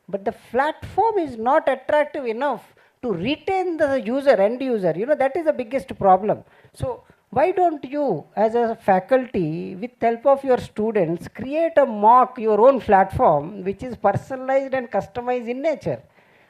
but the platform is not attractive enough to retain the user, end user. That is the biggest problem. So why don't you, as a faculty, with help of your students, create a mock your own platform which is personalized and customized in nature?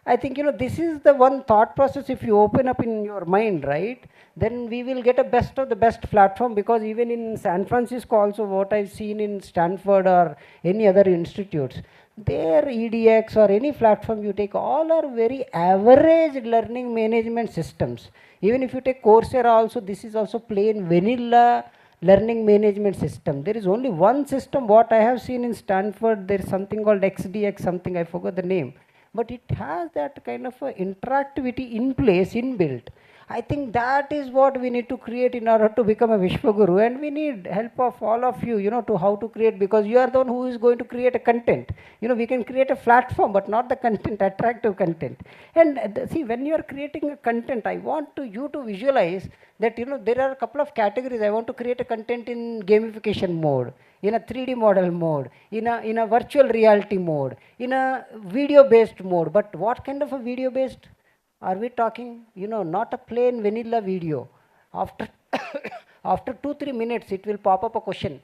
I think this is the one thought process. If you open up in your mind, right, then we will get a best of the best platform. Because even in San Francisco also, what I've seen in Stanford or any other institutes, their EDX or any platform you take, all are very average learning management systems. Even if you take Coursera also, this is also plain vanilla learning management system. There is only one system what I have seen in Stanford. There is something called XDX something, I forgot the name, but it has that kind of a interactivity in place, inbuilt. I think that is what we need to create in order to become a Vishwaguru, and we need help of all of you, to how to create, because you are the one who is going to create a content. We can create a platform, but not the content, attractive content. And see, when you are creating a content, I want you to visualize that, there are a couple of categories. I want to create a content in gamification mode, in a 3D model mode, in a virtual reality mode, in a video-based mode. But what kind of a video-based are we talking? Not a plain vanilla video. After after 2-3 minutes, it will pop up a question.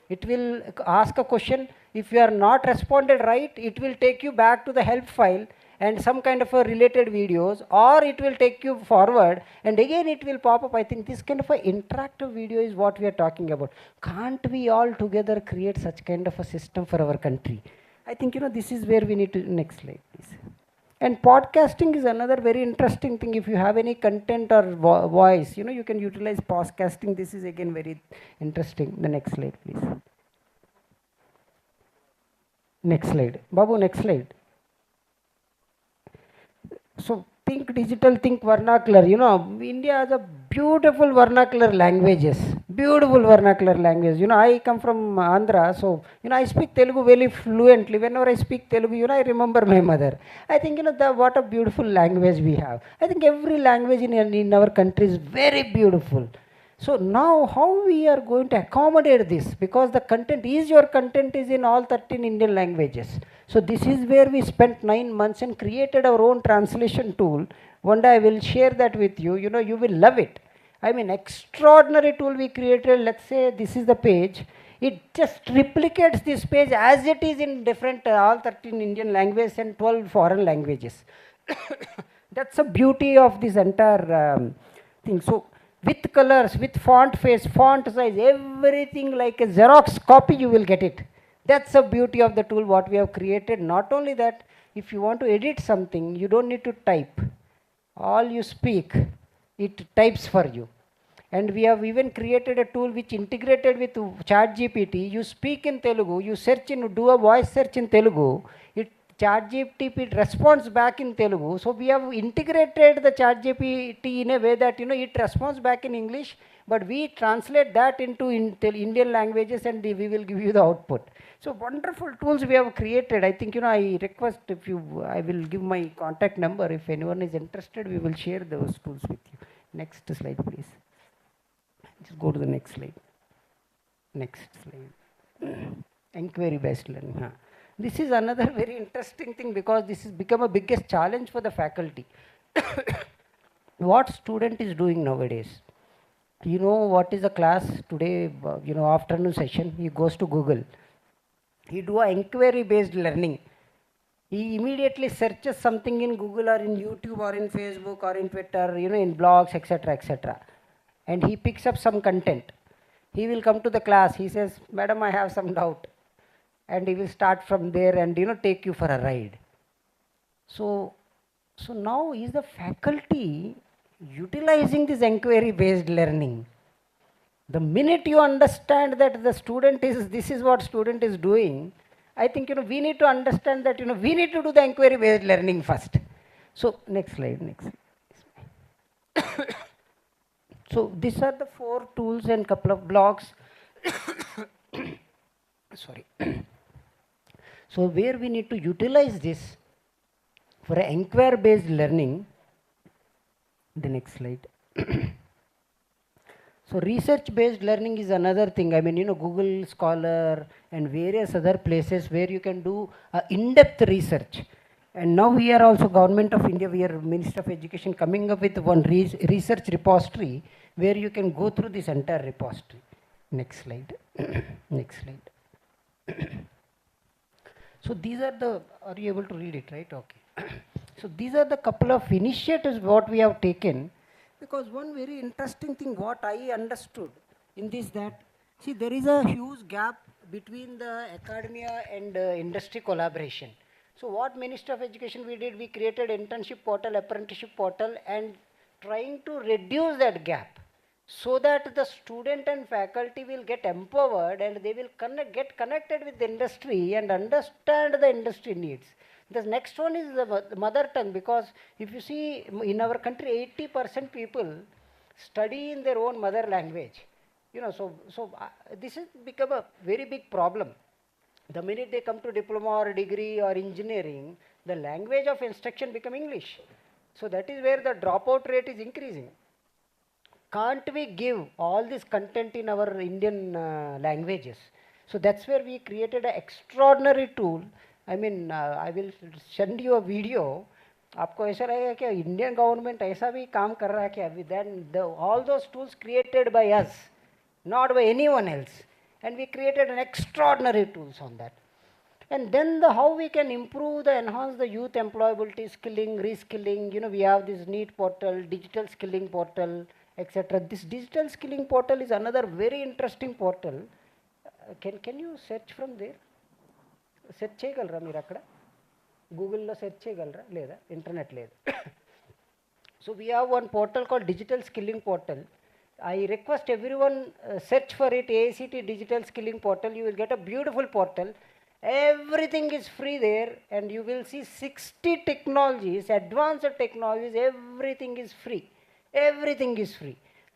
It will ask a question. If you are not responded right, it will take you back to the help file and some kind of a related videos, or it will take you forward and again it will pop up. I think this kind of a interactive video is what we are talking about. Can't we all together create such kind of a system for our country? I think this is where we need to. Next slide, please. And podcasting is another very interesting thing. If you have any content or voice, you can utilize podcasting. This is again very interesting. The next slide, please. Next slide. Babu, next slide. So think digital, think vernacular. India has a beautiful vernacular languages. Beautiful vernacular language. I come from Andhra, so I speak Telugu very fluently. Whenever I speak Telugu, I remember my mother. I think what a beautiful language we have. I think every language in our country is very beautiful. So now how we are going to accommodate this? Because the content is in all 13 Indian languages. So this is where we spent 9 months and created our own translation tool. One day I will share that with you. You will love it. I mean, extraordinary tool we created. Let's say this is the page. It just replicates this page as it is in different, all 13 Indian languages and 12 foreign languages. That's the beauty of this entire thing. So with colors, with font face, font size, everything like a Xerox copy, you will get it. That's the beauty of the tool what we have created. Not only that, if you want to edit something, you don't need to type. All you speak, it types for you. And we have even created a tool which integrated with ChatGPT. You speak in Telugu, you search do a voice search in Telugu, ChatGPT responds back in Telugu. So we have integrated the ChatGPT in a way that it responds back in English, but we translate that into Indian languages and we will give you the output. So wonderful tools we have created. I think I request I will give my contact number. If anyone is interested, we will share those tools with you. Next slide, please. Just go to the next slide. Next slide. Inquiry based learning. This is another very interesting thing, because this has become a biggest challenge for the faculty. What student is doing nowadays? What is the class today, afternoon session? He goes to Google. He do a inquiry based learning. He immediately searches something in Google or in YouTube or in Facebook or in Twitter, in blogs, etc., etc. And he picks up some content. He will come to the class. He says, "Madam, I have some doubt." And he will start from there and take you for a ride. So now is the faculty utilizing this inquiry based learning? The minute you understand that this is what student is doing, I think we need to understand that we need to do the inquiry based learning first. So next slide. So these are the 4 tools and couple of blogs. Sorry. So where we need to utilize this for inquiry based learning, The next slide. So research-based learning is another thing. I mean, Google Scholar and various other places where you can do in-depth research. And now we are also Government of India, we are Minister of Education coming up with one research repository where you can go through this entire repository. Next slide. Next slide. So these are the, are you able to read it, right? Okay. So these are the couple of initiatives what we have taken. Because one very interesting thing what I understood in this that, see, there is a huge gap between the academia and industry collaboration. So what Minister of Education we did, we created internship portal, apprenticeship portal, and trying to reduce that gap so that the student and faculty will get empowered and they will get connected with the industry and understand the industry needs. The next one is the mother tongue, because if you see in our country 80% people study in their own mother language. This has become a very big problem. The minute they come to diploma or degree or engineering, the language of instruction become English. So that is where the dropout rate is increasing. Can't we give all this content in our Indian languages? So that's where we created an extraordinary tool. I mean, I will send you a video. आपको ऐसा लगेगा कि Indian government ऐसा भी काम कर रहा है क्या? Then all those tools created by us, not by anyone else, and we created an extraordinary tools on that. And then how we can improve enhance the youth employability, skilling, reskilling. We have this NEET portal, digital skilling portal, etc. This digital skilling portal is another very interesting portal. Can you search from there? Search చేయగలరా మీరు అక్కడ గూగుల్లో search చేయగలరా లేదా internet లేదు so we have one portal called digital skilling portal I request every one search for it AICT digital skilling portal you will get a beautiful portal everything is free there and you will see 60 technologies, advanced technologies, everything is free.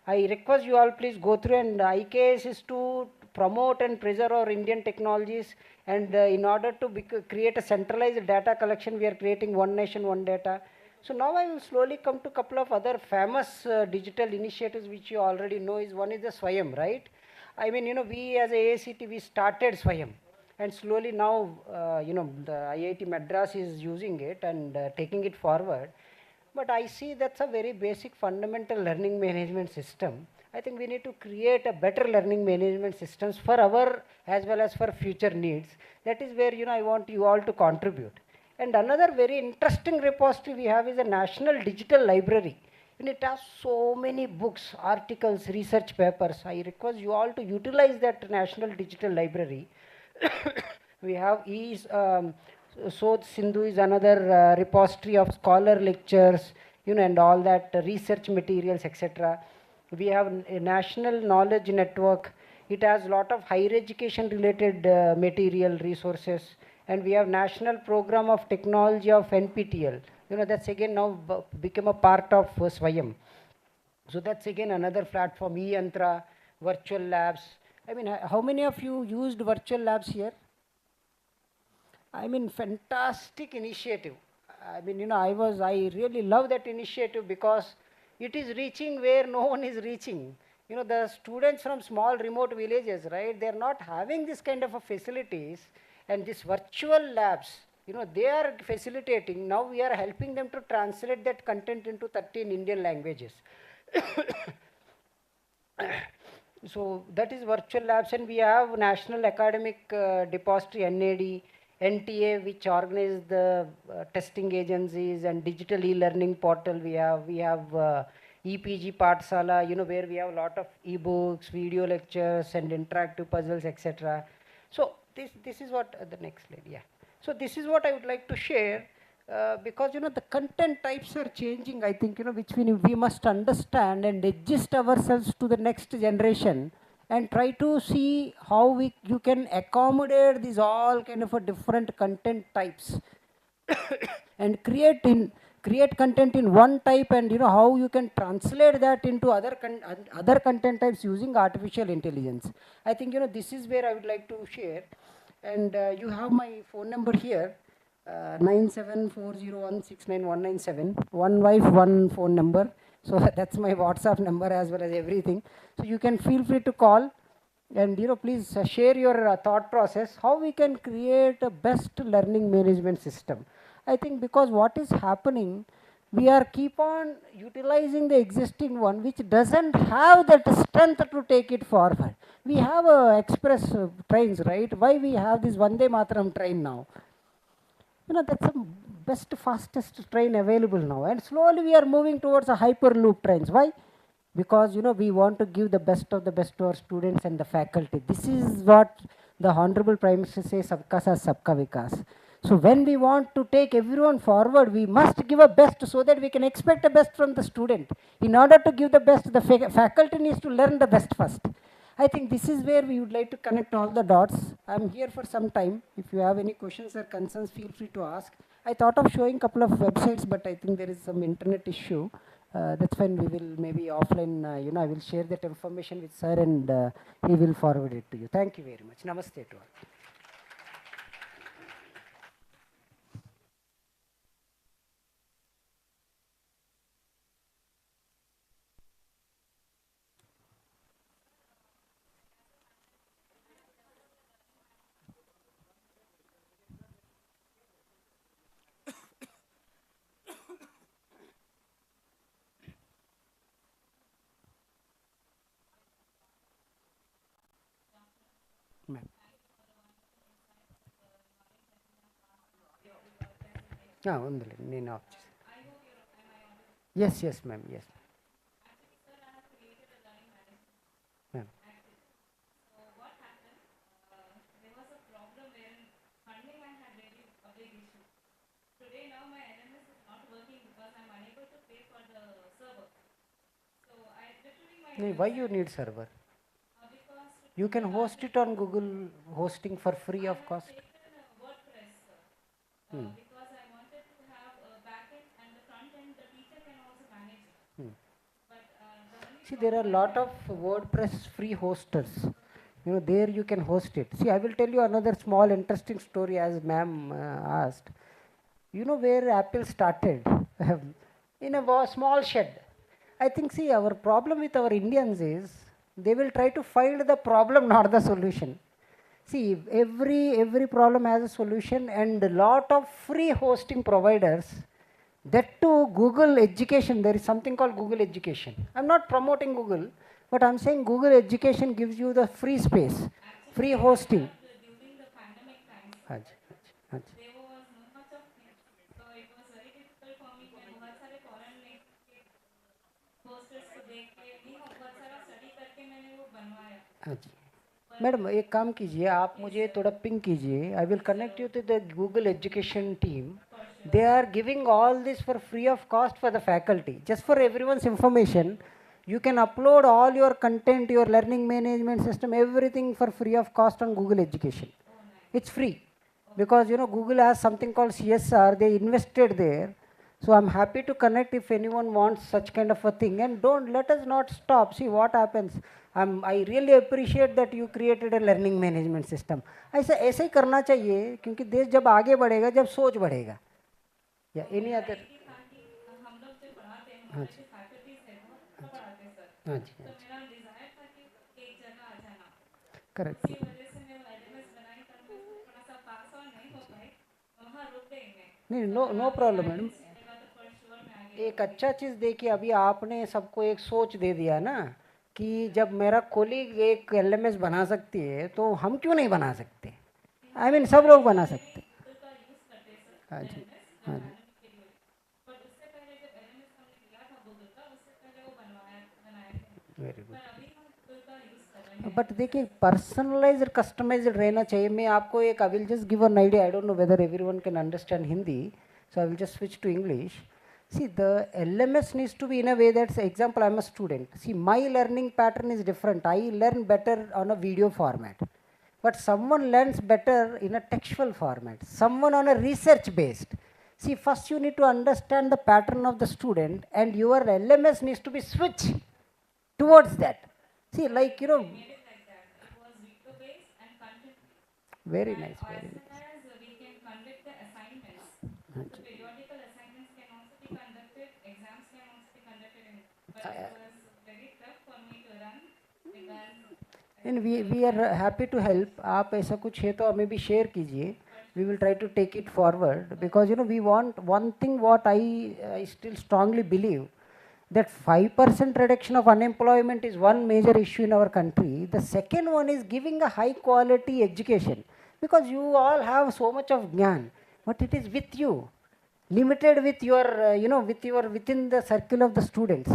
I request you all please go through, and IKS is to promote and preserve our Indian technologies, and in order to create a centralized data collection, we are creating One Nation, One Data. So now I will slowly come to a couple of other famous digital initiatives which you already know. One is the Swayam, right? I mean, we as a AICT, we started Swayam, and slowly now, the IIT Madras is using it and taking it forward. But I see that's a very basic fundamental learning management system. I think we need to create a better learning management systems for our as well as for future needs. That is where I want you all to contribute. And another very interesting repository we have is a National Digital Library. And it has so many books, articles, research papers. I request you all to utilize that National Digital Library. We have Sodh Sindhu is another repository of scholar lectures, and all that research materials, etc. We have a National Knowledge Network. It has a lot of higher education related material resources. And we have National Program of Technology of NPTEL. That's again now become a part of Swayam. So that's again another platform, eYantra, virtual labs. I mean, how many of you used virtual labs here? I mean, fantastic initiative. I mean, I really love that initiative because it is reaching where no one is reaching. The students from small remote villages, right, they're not having this kind of facilities, and these virtual labs, they are facilitating. Now we are helping them to translate that content into 13 Indian languages. So that is virtual labs, and we have National Academic Depository, NAD, NTA, which organize the testing agencies, and digital e-learning portal. We have EPG Pathsala, where we have a lot of e-books, video lectures, and interactive puzzles, etc. So this is what the next slide, yeah. So this is what I would like to share, because the content types are changing. I think which we must understand and adjust ourselves to the next generation, and try to see how you can accommodate these all kind of a different content types and create content in one type, and how you can translate that into other content types using artificial intelligence. I think this is where I would like to share, and you have my phone number here, 9740169197, one wife, one phone number. So that's my WhatsApp number as well as everything. So you can feel free to call, and please share your thought process how we can create a best learning management system. I think because what is happening, we are keep on utilizing the existing one which doesn't have that strength to take it forward. We have express trains, right? Why we have this Vande Mataram train now? That's the best fastest train available now, and slowly we are moving towards a hyperloop trains. Why? Because we want to give the best of the best to our students and the faculty. This is what the honorable prime minister says, sabka sath sabka vikas. So when we want to take everyone forward, we must give a best so that we can expect the best from the student. In order to give the best, the faculty needs to learn the best first. I think this is where we would like to connect all the dots. I'm here for some time. If you have any questions or concerns, feel free to ask. I thought of showing a couple of websites, but I think there is some internet issue. That's when we will maybe offline, I will share that information with sir, and he will forward it to you. Thank you very much. Namaste to all. Ma'am. నేను of చేసి. Yes, ma'am. Yes. Ma'am. Why you need server? You can host it on Google hosting for free of cost. See, there are a lot of WordPress free hosters. There you can host it. See, I will tell you another small interesting story as ma'am asked. Where Apple started? In a small shed. I think, see, our problem with our Indians is they will try to find the problem, not the solution. See, every problem has a solution, and a lot of free hosting providers. That too, Google Education, there is something called Google Education. I'm not promoting Google, but I'm saying Google Education gives you the free space, free hosting. During the pandemic times, Haan ji, haan ji. there was not much of things. So it was very difficult for me when बहुत सारे foreign hostels को देख के नहीं बहुत सारा study करके मैंने वो बनवाया. हाँ जी मैडम एक काम कीजिए आप मुझे थोड़ा पिंग कीजिए I will connect you to the Google education team they are giving all this for free of cost for the faculty. Just for everyone's information, you can upload all your content, your learning management system, everything for free of cost on Google Education. It's free because Google has something called CSR. They invested there. So I'm happy to connect if anyone wants such kind of a thing, and don't let us not stop. See what happens. I really appreciate that you created a learning management system. ऐसा ही करना चाहिए क्योंकि देश जब आगे बढ़ेगा जब सोच बढ़ेगा. या एनी अदर हम लोग जो पढ़ाते हैं हमारे जो फैकल्टीज हैं वो पढ़ाते हैं सर. हाँ जी तो मेरा डिजायर था कि एक जगह आ जाना. करेक्ट. इसी वजह से मैं एलएमएस बनाई तब मैं थोड़ा सा पास ऑन नहीं हो पाई वहाँ रुक गई मैं. नहीं नो प्रॉब्लम मैडम. एक अच्छा चीज़ देखिए अभी आपने सबको एक सोच दे दिया ना कि जब मेरा कोलीग एक एलएमएस बना सकती है तो हम क्यों नहीं बना सकते. आई मीन सब लोग बना सकते. हाँ जी हाँ जी. Very good. बट देखिए पर्सनलाइज्ड कस्टमाइज्ड रहना चाहिए. मैं आपको एक I will just give an idea. I don't know whether everyone can understand Hindi, so I will just switch to English. See, the LMS needs to be in a way that's, example, I'm a student. See, my learning pattern is different. I learn better on a video format. But someone learns better in a textual format. Someone on a research based. See, first you need to understand the pattern of the student, and your LMS needs to be switched towards that. See, like, very nice, very nice. We can conduct the assignments. The periodical assignments can also be conducted. Exams can also be conducted in but it was very tough for me to run because And we are happy to help. आप ऐसा कुछ है तो हमें भी share कीजिए. We will try to take it forward because we want one thing what I still strongly believe that 5% reduction of unemployment is one major issue in our country. The second one is giving a high quality education because you all have so much of gyan, but it is with you, limited with your, within the circle of the students.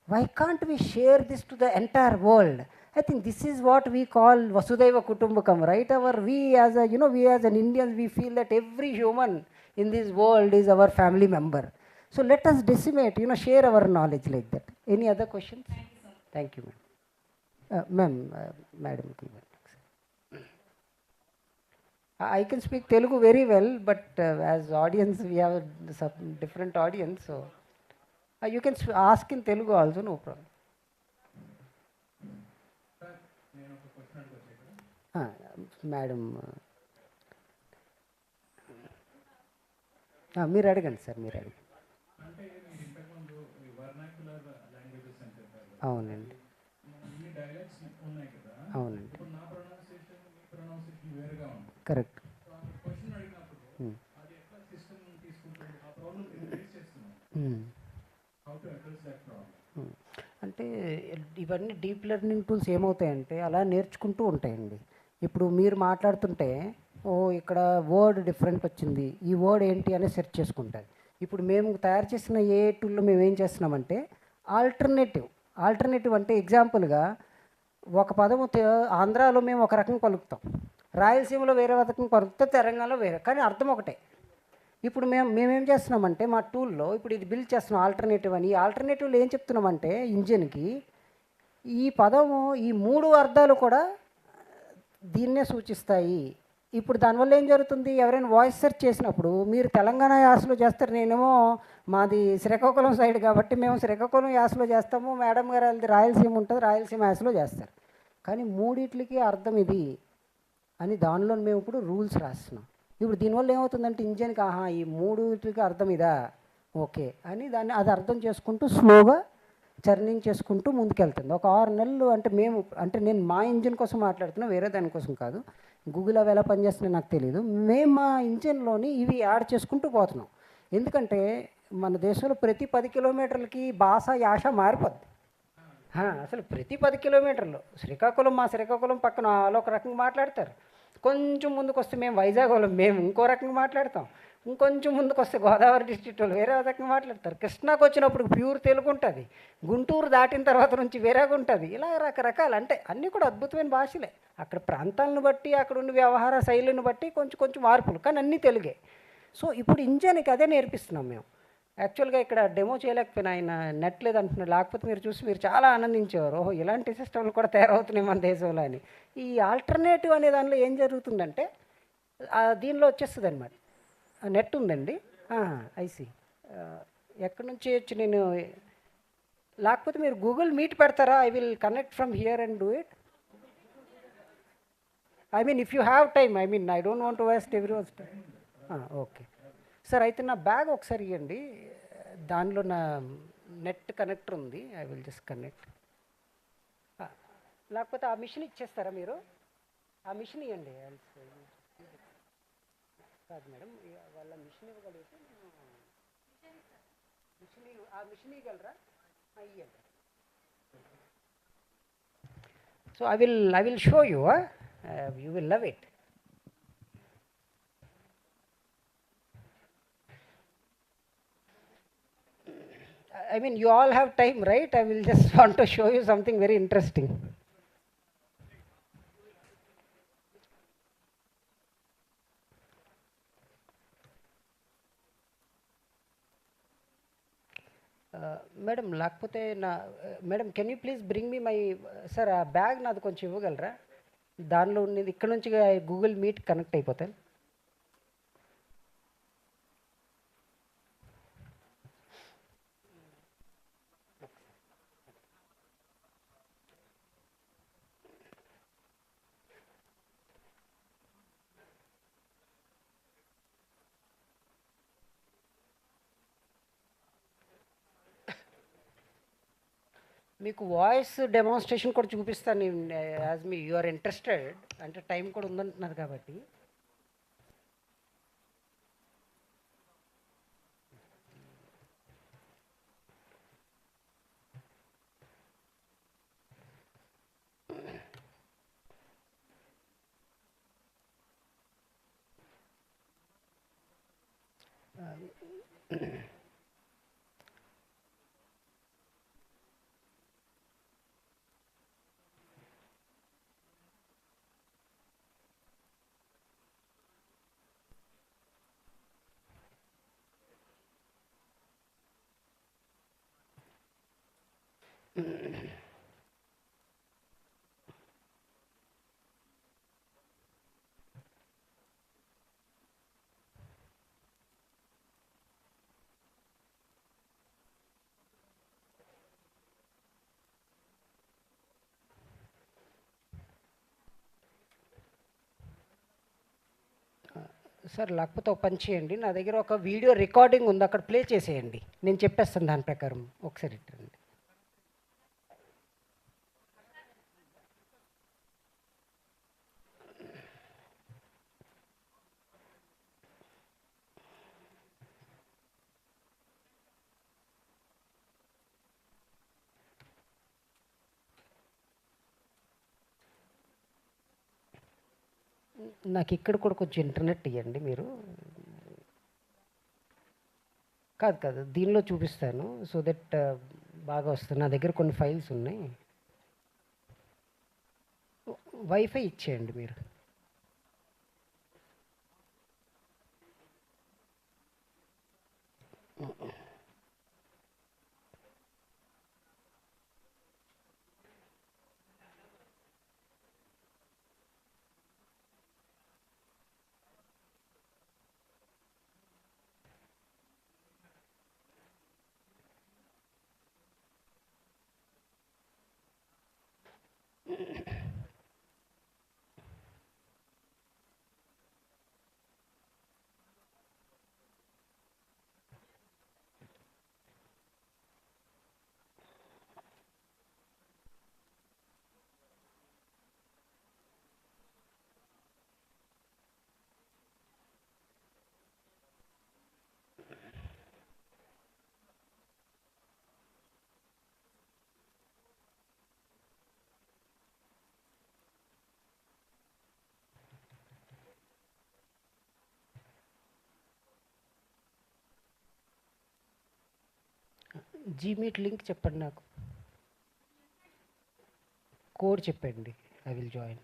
Why can't we share this to the entire world? I think this is what we call Vasudhaiva Kutumbakam, right? We as an Indians, we feel that every human in this world is our family member. So let us decimate, share our knowledge like that. Any other questions? Thank you, ma'am. Madam. I can speak Telugu very well, but as audience, we have some different audience. So you can ask in Telugu also, no problem. Madam. మీరు అడగండి sir, మీరు అడగండి. అవునండి, అవునండి, correct. అంటే ఇవన్నీ deep learning tools ఏమవుతాయంటే అలా నేర్చుకుంటూ ఉంటాయండి. ఇప్పుడు మీరు మాట్లాడుతుంటే ఇక్కడ వర్డ్ డిఫరెంట్ వచ్చింది, ఈ వర్డ్ ఏంటి అని సెర్చ్ చేసుకుంటారు. ఇప్పుడు మేము తయారు చేసిన ఏ టూల్లో మేము ఏం చేస్తున్నామంటే ఆల్టర్నేటివ్ అంటే ఎగ్జాంపుల్గా ఒక పదము ఆంధ్రాలో మేము ఒక రకం పలుకుతాం, రాయలసీమలో వేరే రకం పలుకుతాం, తెలంగాణలో వేరే, కానీ అర్థం ఒకటే. ఇప్పుడు మేమేం చేస్తున్నామంటే మా టూల్లో ఇప్పుడు ఇది బిల్డ్ చేస్తున్నాం ఆల్టర్నేటివ్ అని. ఈ ఆల్టర్నేటివ్లో ఏం చెప్తున్నామంటే ఇంజిన్కి ఈ పదము ఈ 3 అర్థాలు కూడా దీన్నే సూచిస్తాయి. ఇప్పుడు దానివల్ల ఏం జరుగుతుంది, ఎవరైనా వాయిస్ సెర్చ్ చేసినప్పుడు మీరు తెలంగాణ యాసలో చేస్తారు, నేనేమో మాది శ్రీకాకుళం సైడ్ కాబట్టి మేము శ్రీకాకుళం యాసలో చేస్తాము, మేడం గారు అది రాయలసీమ ఉంటుంది రాయలసీమ యాసలో చేస్తారు. కానీ మూడిట్లకి అర్థం ఇది అని దానిలో మేము ఇప్పుడు రూల్స్ రాస్తున్నాం. ఇప్పుడు దీనివల్ల ఏమవుతుందంటే ఇంజన్కి ఈ 3కి అర్థం ఇదా, ఓకే అని అది అర్థం చేసుకుంటూ స్లోగా చర్నింగ్ చేసుకుంటూ ముందుకెళ్తుంది. ఒక 6 నెలలు అంటే నేను మా ఇంజిన్ కోసం మాట్లాడుతున్నా, వేరే దానికోసం కాదు. గూగుల్ అవి ఎలా పనిచేస్తున్నాయి నాకు తెలియదు. మేము మా ఇంజిన్లోని ఇవి యాడ్ చేసుకుంటూ పోతున్నాం. ఎందుకంటే మన దేశంలో ప్రతి 10 కిలోమీటర్లకి భాష యాస మారిపోద్ది. అసలు ప్రతి 10 కిలోమీటర్లు మా శ్రీకాకుళం పక్కన వాళ్ళు ఒక రకంగా మాట్లాడతారు, కొంచెం ముందుకు వస్తే మేము వైజాగ్ వాళ్ళం మేము ఇంకో రకంగా మాట్లాడతాం, ఇంకొంచెం ముందుకు వస్తే గోదావరి డిస్ట్రిక్ట్ వాళ్ళు వేరే రకంగా మాట్లాడతారు, కృష్ణాకు వచ్చినప్పుడు ప్యూర్ తెలుగు ఉంటుంది, గుంటూరు దాటిన తర్వాత నుంచి వేరేగా ఉంటుంది. ఇలా రకరకాలు, అంటే అన్నీ కూడా అద్భుతమైన భాషలే. అక్కడ ప్రాంతాలను బట్టి అక్కడ ఉన్న వ్యవహార శైలిని బట్టి కొంచెం మార్పులు, కానీ అన్నీ తెలుగే. సో ఇప్పుడు ఇంజన్కి అదే నేర్పిస్తున్నాం మేము. యాక్చువల్గా ఇక్కడ డెమో చేయలేకపోయినా, ఆయన నెట్ లేదు అంటున్నారు, లేకపోతే మీరు చాలా ఆనందించేవారు, ఇలాంటి సిస్టమ్లు కూడా తయారవుతున్నాయి మన దేశంలో అని. ఈ ఆల్టర్నేటివ్ అనే దానిలో ఏం జరుగుతుందంటే దీనిలో వచ్చేస్తుంది అనమాట. నెట్ ఉందండి, ఐసి ఎక్కడి నుంచి వచ్చి నేను, లేకపోతే మీరు గూగుల్ మీట్ పెడతారా, I will connect from here and do it. If you have time, I don't want to waste everyone's time. Okay sir, అయితే నా బ్యాగ్ ఒకసారి ఇవ్వండి, దానిలో నా నెట్ కనెక్టర్ ఉంది, ఐ విల్ జస్ట్ కనెక్ట్. లేకపోతే ఆ మిషన్ ఇచ్చేస్తారా మీరు, ఆ మిషన్ ఇవ్వండి. కాదు మేడం, వాళ్ళ మిషన్ ఇవ్వగలిగితే ఆ మిషన్ ఇవ్వగలరా, ఇవ్వండి. So I will show you, you will love it. You all have time, right? I will just want to show you something very interesting. Madam, లేకపోతే madam can you please bring me my, sir ఆ bag నాది కొంచెం ఇవ్వగలరా, దానిలో ఉన్నది ఇక్కడ నుంచి Google meet connect అయిపోతాను. మీకు వాయిస్ డెమాన్స్ట్రేషన్ కూడా చూపిస్తాను యాజ్ మీ యు ఆర్ ఇంట్రెస్టెడ్, అంటే టైం కూడా ఉందంటున్నారు కాబట్టి. సార్ లేకపోతే ఒక పని చేయండి, నా దగ్గర ఒక వీడియో రికార్డింగ్ ఉంది, అక్కడ ప్లే చేసేయండి, నేను చెప్పేస్తాను దాని ప్రకారం. ఒకసారి ఇట్టండి. నాకు ఇక్కడ కూడా కొంచెం ఇంటర్నెట్ ఇవ్వండి మీరు. కాదు కాదు, దీనిలో చూపిస్తాను సో దట్ బాగా వస్తుంది. నా దగ్గర కొన్ని ఫైల్స్ ఉన్నాయి. వైఫై ఇచ్చేయండి మీరు. జీమీట్ లింక్ చెప్పండి, నాకు కోడ్ చెప్పండి, ఐ విల్ జాయిన్.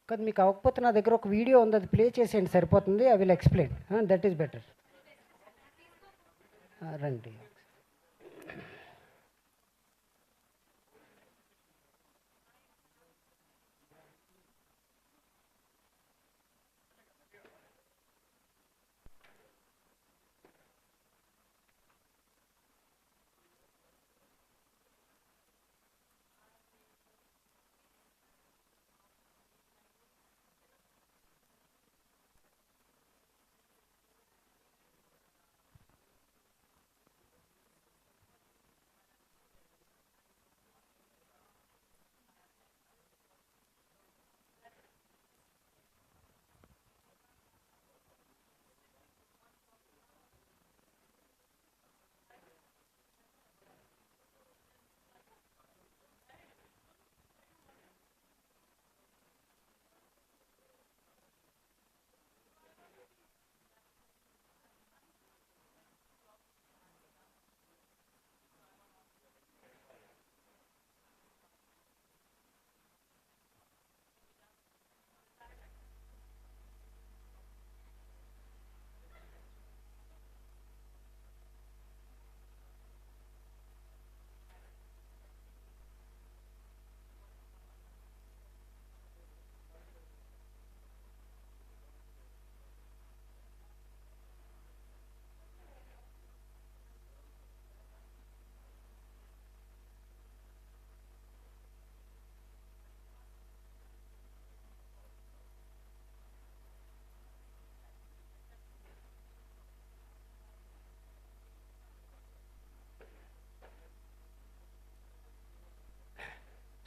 కానీ మీకు అవ్వకపోతే నా దగ్గర ఒక వీడియో ఉంది, అది ప్లే చేసేయండి సరిపోతుంది. I will explain, that is better. రండి.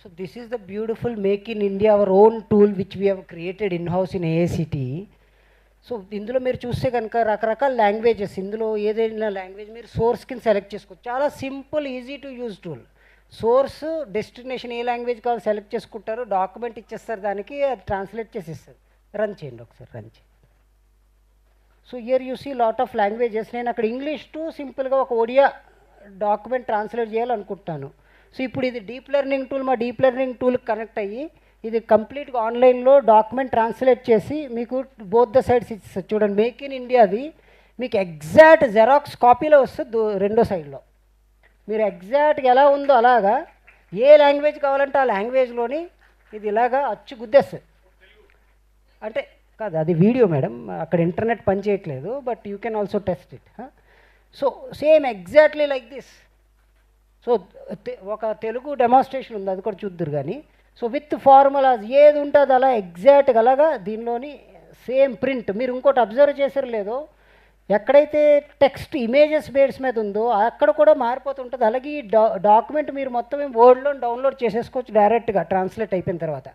So this is the beautiful Make in India, our own tool which we have created in-house in AICT. So ఇందులో మీరు చూస్తే కనుక రకరకాల లాంగ్వేజెస్, ఇందులో ఏదైనా లాంగ్వేజ్ మీరు సోర్స్ కింద సెలెక్ట్ చేసుకోవచ్చు. చాలా simple, easy to use tool. Source, destination A language కావాలో సెలెక్ట్ చేసుకుంటారు, డాక్యుమెంట్ ఇచ్చేస్తారు, దానికి అది ట్రాన్స్లేట్ చేసి ఇస్తారు. రన్ చేయండి ఒకసారి, రన్ చేయండి. So here you see lot of languages. నేను అక్కడ ఇంగ్లీష్ టు సింపుల్గా ఒక ఒడియా డాక్యుమెంట్ ట్రాన్స్లేట్ చేయాలనుకుంటాను. సో ఇప్పుడు ఇది డీప్ లెర్నింగ్ టూల్, మా డీప్ లెర్నింగ్ టూల్కి కనెక్ట్ అయ్యి ఇది కంప్లీట్గా ఆన్లైన్లో డాక్యుమెంట్ ట్రాన్స్లేట్ చేసి మీకు బోత్ ద సైడ్స్ ఇస్తుంది. చూడండి, మేక్ ఇన్ ఇండియాది మీకు ఎగ్జాక్ట్ జెరాక్స్ కాపీలో వస్తుంది రెండో సైడ్లో. మీరు ఎగ్జాక్ట్గా ఎలా ఉందో అలాగా ఏ లాంగ్వేజ్ కావాలంటే ఆ లాంగ్వేజ్లోని ఇది ఇలాగా అచ్చు గుద్దేస్తుంది. అంటే కాదు, అది వీడియో మేడం, అక్కడ ఇంటర్నెట్ పని చేయట్లేదు, but you can also test it. So same exactly like this. So ఒక తెలుగు డెమాన్స్ట్రేషన్ ఉంది, అది కూడా చూద్దరు. కానీ సో విత్ ఫార్ములాస్ ఏది ఉంటుంది అలా ఎగ్జాక్ట్గా అలాగా దీనిలోని సేమ్ ప్రింట్. మీరు ఇంకోటి అబ్జర్వ్ చేసారు లేదో, ఎక్కడైతే టెక్స్ట్ ఇమేజెస్ బేస్ మీద ఉందో అక్కడ కూడా మారిపోతుంటుంది. అలాగే ఈ డాక్యుమెంట్ మీరు మొత్తం వర్డ్లో డౌన్లోడ్ చేసేసుకోవచ్చు డైరెక్ట్గా ట్రాన్స్లేట్ అయిపోయిన తర్వాత.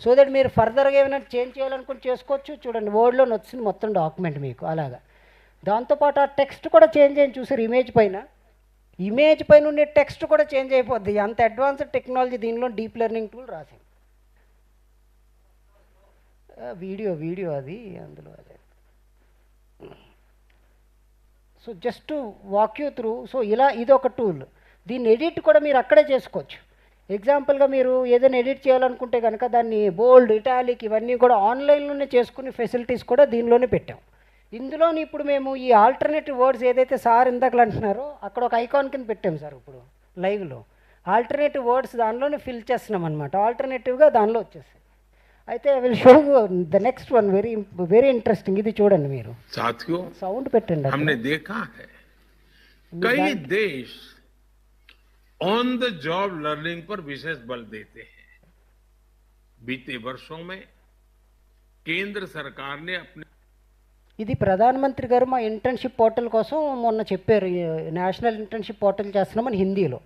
సో దట్ మీరు ఫర్దర్గా ఏమైనా చేంజ్ చేయాలనుకుని చేసుకోవచ్చు. చూడండి, వర్డ్లో వచ్చింది మొత్తం డాక్యుమెంట్ మీకు అలాగా. దాంతోపాటు ఆ టెక్స్ట్ కూడా చేంజ్ అయ్యి చూసారు, ఇమేజ్ పైన ఉండే టెక్స్ట్ కూడా చేంజ్ అయిపోద్ది. అంత అడ్వాన్స్డ్ టెక్నాలజీ దీనిలో డీప్ లెర్నింగ్ టూల్ రాసింది. వీడియో అది అందులో అదే. So just walk you through. So ఇలా ఇది ఒక టూల్. దీన్ని ఎడిట్ కూడా మీరు అక్కడే చేసుకోవచ్చు. ఎగ్జాంపుల్గా మీరు ఏదైనా ఎడిట్ చేయాలనుకుంటే కనుక దాన్ని బోల్డ్, ఇటాలిక్ ఇవన్నీ కూడా ఆన్లైన్లోనే చేసుకునే ఫెసిలిటీస్ కూడా దీనిలోనే పెట్టాం. ఇందులోని ఇప్పుడు మేము ఈ ఆల్టర్నేటివ్ వర్డ్స్ ఏదైతే సార్ ఇందాకలు అంటున్నారో అక్కడ ఒక ఐకాన్ కింద పెట్టాం సార్. ఇప్పుడు లైవ్లో ఆల్టర్నేటివ్ వర్డ్స్ దానిలోనే ఫిల్ చేస్తున్నాం అనమాట. ఆల్టర్నేటివ్గా దానిలో వచ్చేస్తాయి. అయితే I will show the next one, very interesting. ఇది చూడండి మీరు, సౌండ్ పెట్టండి. हमने देखा है कई देश ऑन द जॉब लर्निंग पर विशेष बल देते हैं. बीते वर्षों में केंद्र सरकार ने अपने ఇది ప్రధానమంత్రి గారు మా ఇంటర్న్షిప్ పోర్టల్ కోసం మొన్న చెప్పారు, నేషనల్ ఇంటర్న్షిప్ పోర్టల్ చేస్తున్నామని హిందీలో.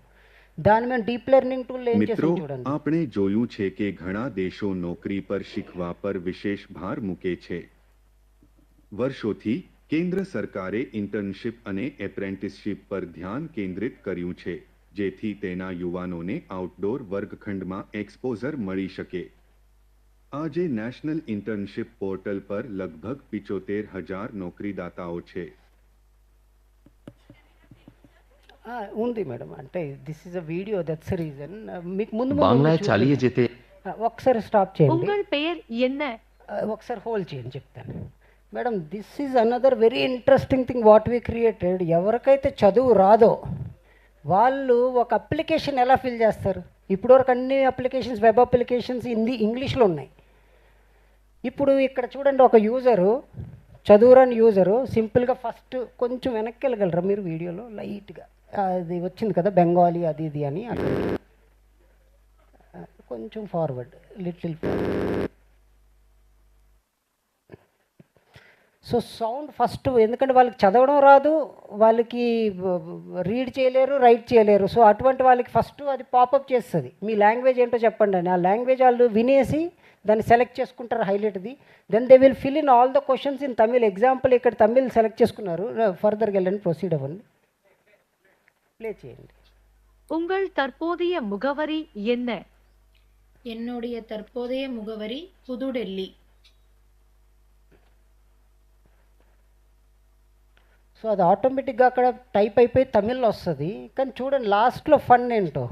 దాని మేము డీప్ లెర్నింగ్ టూల్ ఏం చేస్తాం చూడండి. આપણે જોયું છે કે ઘણા દેશો નોકરી પર શીખવા પર વિશેષ ભાર મૂકે છે. વર્ષોથી કેન્દ્ર સરકારે ઇન્ટર્નશિપ અને એપ્રેન્ટિસશિપ પર ध्यान કેન્દ્રિત કર્યું છે, જેથી તેના યુવાનોને આઉટડોર વર્ગખંડમાં એક્સપોઝર મળી શકે. આજે નેશનલ ઇન્ટર્નશિપ પોર્ટલ પર લગભગ 75,000 નોકરીદાતાઓ છે. ఉంది మేడం, అంటే this is a video, that's reason. మీకు ముందు బాంగ్లా చాలియే జేతే ఒకసారి స్టాప్ చేయండి, ఒకసారి హోల్డ్ చేయండి చెప్తాను. Madam, this is another very interesting thing what we created. ఎవరికైతే చదువు రాదో వాళ్ళు ఒక అప్లికేషన్ ఎలా ఫిల్ చేస్తారు? ఇప్పటివరకు అన్ని అప్లికేషన్స్, వెబ్ అప్లికేషన్స్ ఇంగ్లీష్లో ఉన్నాయి. ఇప్పుడు ఇక్కడ చూడండి, ఒక యూజరు, చదువురాని యూజరు సింపుల్గా ఫస్ట్ కొంచెం వెనక్కి వెళ్ళగలరా మీరు వీడియోలో? లైట్గా అది వచ్చింది కదా బెంగాలీ అది ఇది అని, అక్కడ కొంచెం forward, little forward. So sound first, ఎందుకంటే వాళ్ళకి చదవడం రాదు, వాళ్ళకి రీడ్ చేయలేరు, రైట్ చేయలేరు. సో అటువంటి వాళ్ళకి ఫస్ట్ అది పాపప్ చేస్తుంది, మీ లాంగ్వేజ్ ఏంటో చెప్పండి అని. ఆ లాంగ్వేజ్ వాళ్ళు వినేసి దాన్ని సెలెక్ట్ చేసుకుంటారు, హైలైట్ది. Then they will fill in all the questions in Tamil. Example ఇక్కడ తమిళ్ సెలెక్ట్ చేసుకున్నారు, ఫర్దర్గా వెళ్ళండి, ప్రొసీడ్ అవ్వండి, ప్లే చేయండి. உங்கள் தற்போதைய முகவரி என்ன? என்னுடைய தற்போதைய முகவரி புதுடெல்லி. సో అది ఆటోమేటిక్గా అక్కడ టైప్ అయిపోయి తమిళ్లో వస్తుంది. కానీ చూడండి లాస్ట్లో ఫన్ ఏంటో.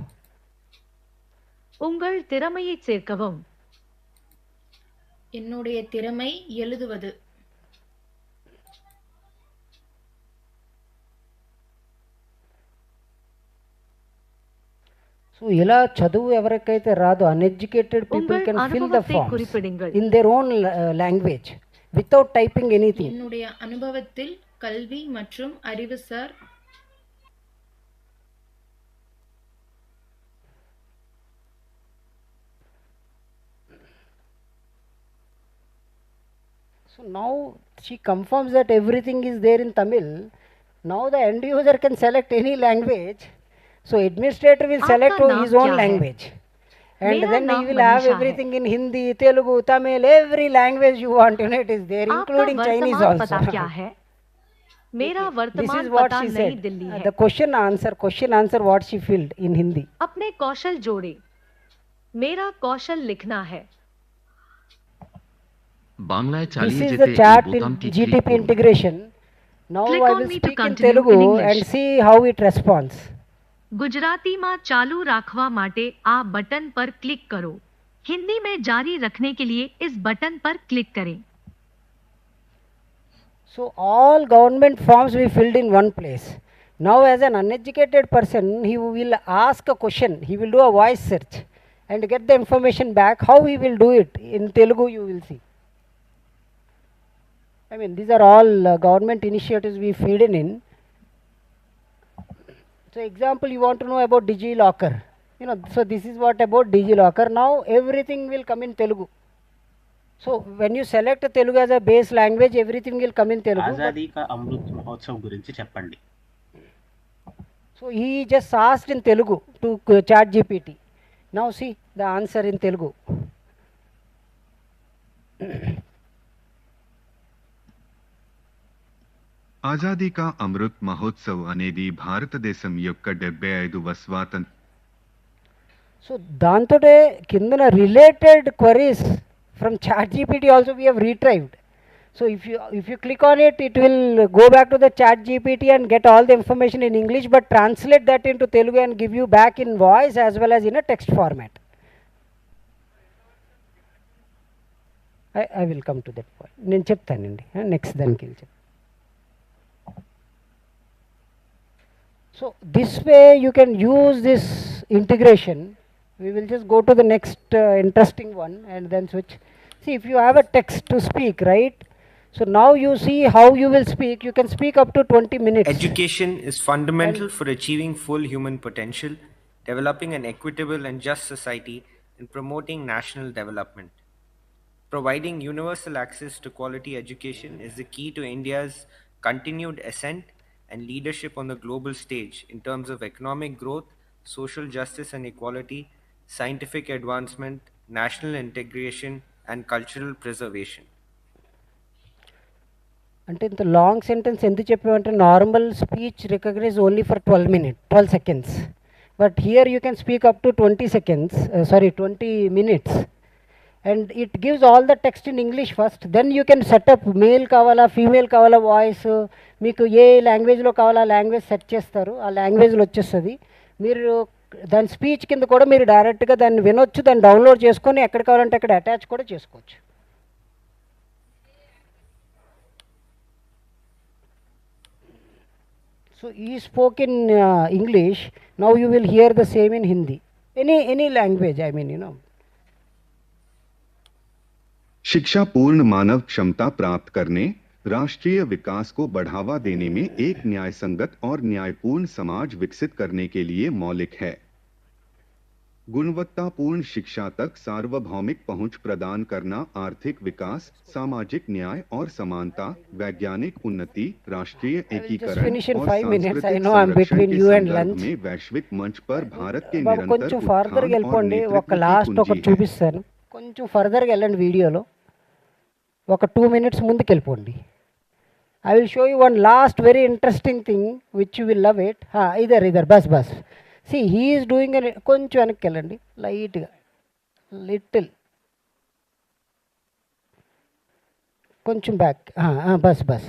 உங்கள் திறமையை சேர்க்கவும். என்னுடைய திறமை எழுதுவது. సో ఇలా చదువు ఎవరికైతే రాదో, uneducated people can fill the forms in their own language without typing anything. என்னுடைய அனுபவத்தில் கல்வி மற்றும் அறிவுசார் So now she confirms that everything is there in Tamil. Now the end user can select any language. So administrator will select his own language. And मेरा then नाम he will have Manisha है। everything in Hindi, Telugu, Tamil, every language you want, it is there, आपका including Chinese वर्तमान also. पता क्या है? मेरा This is वर्तमान what पता she नई said. दिल्ली है। The question answer what she filled in Hindi. अपने कौशल जोड़े। मेरा कौशल लिखना है। বাংলায় This চালিয়ে is যেতে the এই chat in বোতামটি ক্লিক GTP করুন। integration. Now Click I on will me to speak in continue in Telugu English. and see how it responds. ગુજરાતીમાં ચાલુ રાખવા માટે આ બટન પર ક્લિક કરો। हिंदी में जारी रखने के लिए इस बटन पर क्लिक करें। So all government forms we filled in one place. Now as an uneducated person, he will ask a question, he will do a voice search and get the information back. How he will do it in Telugu you will see. I mean these are all government initiatives we feed in. So example, you want to know about DigiLocker. So this is what about DigiLocker. Now everything will come in Telugu. So when you select Telugu as a base language, everything will come in Telugu. Azadi కా అమృత్ మహోత్సవ్ గురించి చెప్పండి. So he just asked in Telugu to chat GPT. Now see the answer in Telugu. Azadi కా అమృత్ మహోత్సవ్ అనేది భారతదేశం యొక్క 75వ స్వాతంత్ర. So దాంతోటే కిందన related queries from ChatGPT also we have retrieved. So if you click on it, it will go back to the ChatGPT and get all the information in English, but translate that into Telugu and give you back in voice as well as in a text format. I will come to that point. నేను చెప్తానండి next దానికి చెప్తాను. So this way you can use this integration. We will just go to the next interesting one and then switch. See, if you have a text to speak, right? So now you see how you will speak. You can speak up to 20 minutes. Education is fundamental for achieving full human potential, developing an equitable and just society, and promoting national development. Providing universal access to quality education is the key to India's continued ascent and leadership on the global stage in terms of economic growth, social justice and equality, scientific advancement, national integration, and cultural preservation. అంటే ఇంత long sentence ఎందుకు చెప్పామంటే normal speech recognize only for 12 seconds. But here you can speak up to 20 minutes. And it gives all the text in English first. Then you can set up male కావాలా female కావాలా voice, మీకు ఏ లాంగ్వేజ్లో కావాలా language set చేస్తారు, ఆ లాంగ్వేజ్లో వచ్చేస్తుంది. మీరు దాని స్పీచ్ కింద కూడా మీరు డైరెక్ట్గా దాన్ని వినొచ్చు, దాన్ని డౌన్లోడ్ చేసుకొని ఎక్కడ కావాలంటే అక్కడ అటాచ్ కూడా చేసుకోవచ్చు. So he spoke in English. Now you will hear the same in Hindi. Any language, I mean, शिक्षा पूर्ण मानव क्षमता प्राप्त करने, राष्ट्रीय विकास को बढ़ावा देने में एक न्यायसंगत और न्यायपूर्ण समाज विकसित करने के लिए मौलिक है। गुणवत्तापूर्ण शिक्षा तक सार्वभौमिक पहुंच प्रदान करना आर्थिक विकास, सामाजिक न्याय और समानता, वैज्ञानिक उन्नति, राष्ट्रीय एकीकरण और सांस्कृतिक संरक्षण के संदर्भ में वैश्विक मंच पर भारत के निरंतर కొంచెం ఫర్దర్గా వెళ్ళిపోండి. ఒక లాస్ట్ ఒకటి చూపిస్తాను, కొంచెం ఫర్దర్గా వెళ్ళండి వీడియోలో. ఒక 2 minutes ముందుకు వెళ్ళిపోండి. I will show you one last very interesting thing which you will love it. Either bus. See, he is doing కొంచెం వెనక్కి వెళ్ళండి లైట్గా, లిటిల్ కొంచెం back. Bus.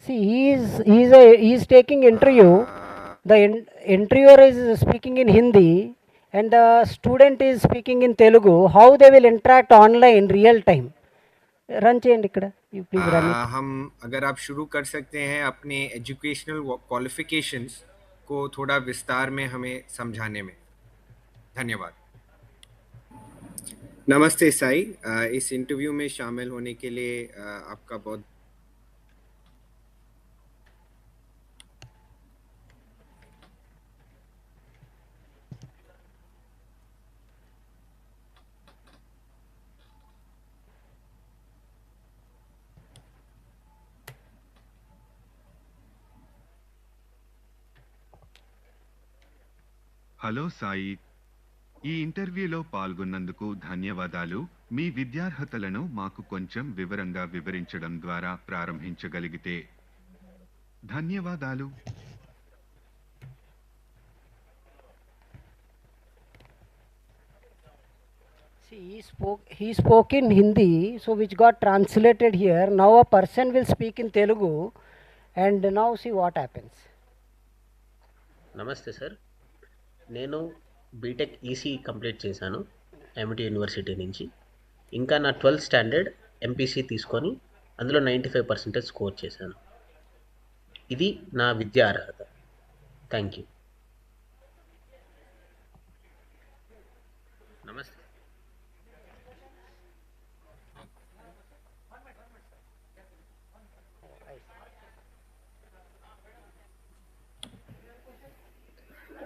See, he is taking interview. The interviewer is speaking in Hindi and the student is speaking in Telugu. How they will interact online real time. Run చేయండి ఇక్కడ, you please run it. हम अगर आप शुरू कर सकते हैं अपने एजुकेशनल क्वालिफिकेशंस को थोड़ा विस्तार में हमें समझाने में. धन्यवाद. नमस्ते साई, इस इंटरव्यू में शामिल होने के लिए आपका बहुत हेलो साई, ఈ ఇంటర్వ్యూలో పాల్గొన్నందుకు ధన్యవాదాలు. మీ విద్యార్హతలను మాకు కొంచెం వివరంగా వివరించడం ద్వారా ప్రారంభించగలిగితే. ధన్యవాదాలు. See, he spoke in Hindi, so which got translated here. Now a person will speak in Telugu, and now see what happens. నమస్తే సార్, నేను బీటెక్ ఈసీ కంప్లీట్ చేశాను ఎంఐటి యూనివర్సిటీ నుంచి. ఇంకా నా 12th స్టాండర్డ్ ఎంపీసీ తీసుకొని అందులో 95% score చేశాను. ఇది నా విద్యా అర్హత. Thank you. నమస్తే.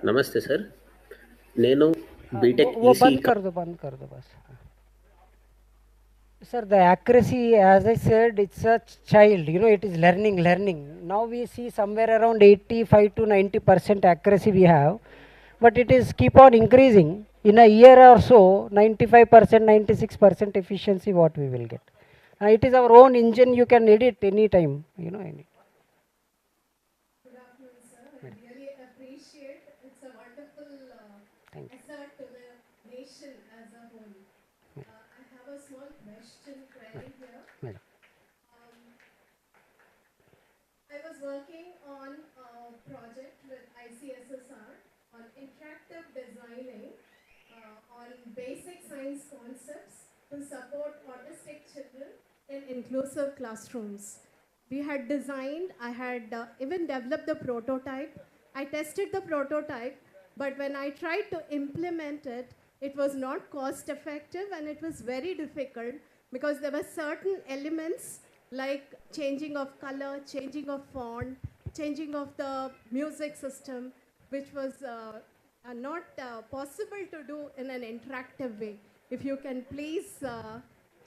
నమస్తే సార్, నేను బీటెక్ वो ఈసీ बंद कर दो बस. Sir, the accuracy, as I said, it's a child, you know, it is learning. Now we see somewhere around 85 to 90% accuracy we have, but it is keep on increasing. In a year or so, 95%, 96% efficiency what we will get. It is our own engine, you can edit any time, you know. Good afternoon, sir. I really appreciate. It's a wonderful asset to the nation as a whole. I have a small question query here. I was working on a project with ICSSR on interactive designing on basic science concepts to support autistic children in inclusive classrooms. We had designed, I had even developed the prototype. I tested the prototype, but when I tried to implement it, it was not cost effective and it was very difficult because there were certain elements like changing of color, changing of font, changing of the music system, which was not possible to do in an interactive way. If you can please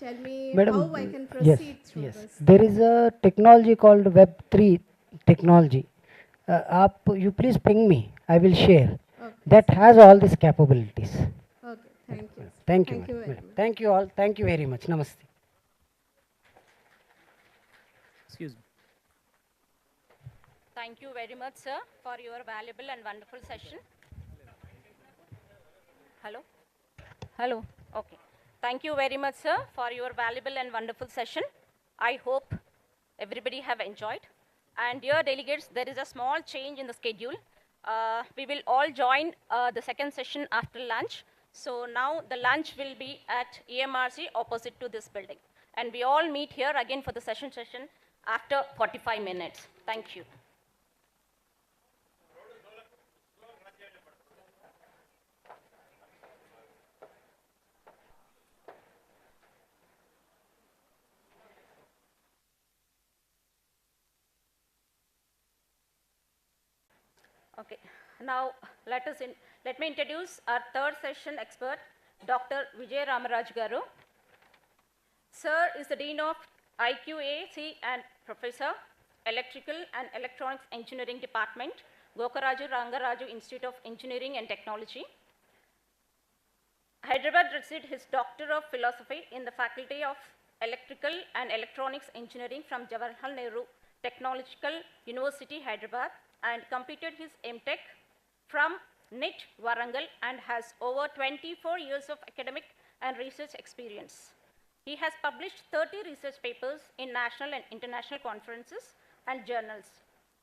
tell me Madam, how I can proceed through yes. this. There is a technology called Web3 technology. You please ping me, I will share. Okay. That has all these capabilities. Okay, thank you. Thank you, Thank you very madam. much. Thank you all. Thank you very much. Namaste. Excuse me. Thank you very much, sir, for your valuable and wonderful session. Hello? Hello? Okay. Thank you very much, sir, for your valuable and wonderful session. I hope everybody have enjoyed. And dear delegates, there is a small change in the schedule. We will all join the second session after lunch. So now the lunch will be at EMRC opposite to this building. And we all meet here again for the session after 45 minutes. Thank you. Okay, now let me introduce our third session expert, Dr. Vijay Ramaraj Garu. Sir is the Dean of IQAC and Professor, Electrical and Electronics Engineering Department, Gokaraju Rangaraju Institute of Engineering and Technology. Hyderabad received his Doctor of Philosophy in the Faculty of Electrical and Electronics Engineering from Jawaharlal Nehru Technological University, Hyderabad, and completed his MTech from NIT Warangal and has over 24 years of academic and research experience. He has published 30 research papers in national and international conferences and journals,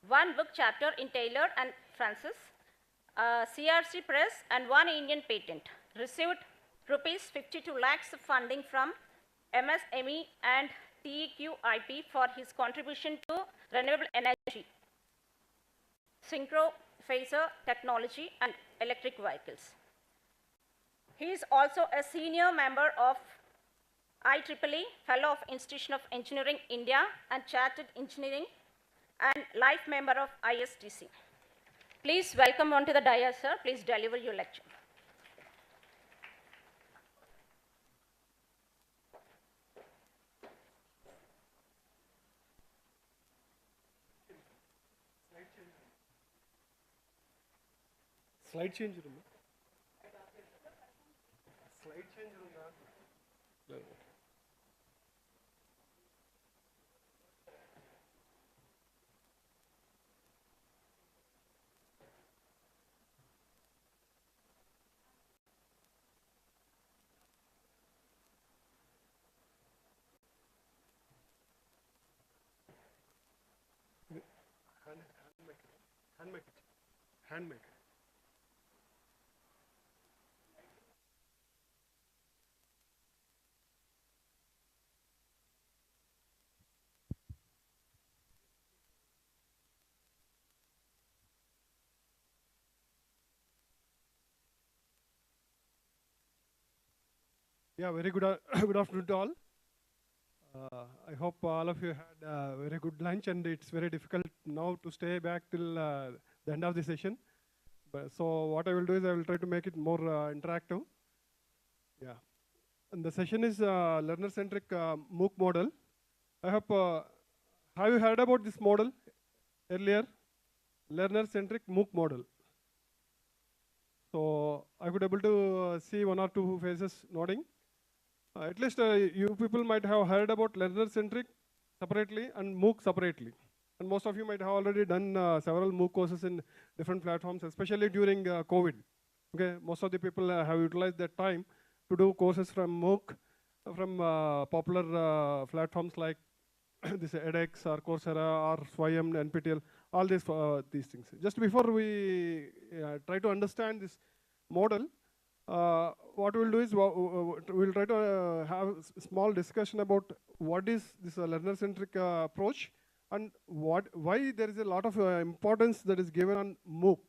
one book chapter in Taylor and Francis, CRC Press, and one Indian patent. Received rupees 52 lakhs of funding from MSME and TEQIP for his contribution to renewable energy, synchro phaser technology, and electric vehicles. He is also a senior member of IEEE, Fellow of Institution of Engineering India and Chartered Engineering, and life member of ISTC. Please welcome onto the dais, sir. Please deliver your lecture. Slide change room. Handmade. Yeah, very good, good afternoon to all. I hope all of you had a very good lunch, and it's very difficult now to stay back till the end of the session. But, so what I will do is I will try to make it more interactive. Yeah. And the session is learner-centric MOOC model. I hope, have you heard about this model earlier? Learner-centric MOOC model. So I could able to see one or two faces nodding. At least you people might have heard about learner-centric separately and MOOC separately. And most of you might have already done several MOOC courses in different platforms, especially during COVID. Okay, most of the people have utilized that time to do courses from MOOC, from popular platforms like this edX or Coursera or Swayam, NPTEL, all these things. Just before we try to understand this model, what we'll do is we'll try to have a small discussion about what is this learner-centric approach and why there is a lot of importance that is given on MOOC,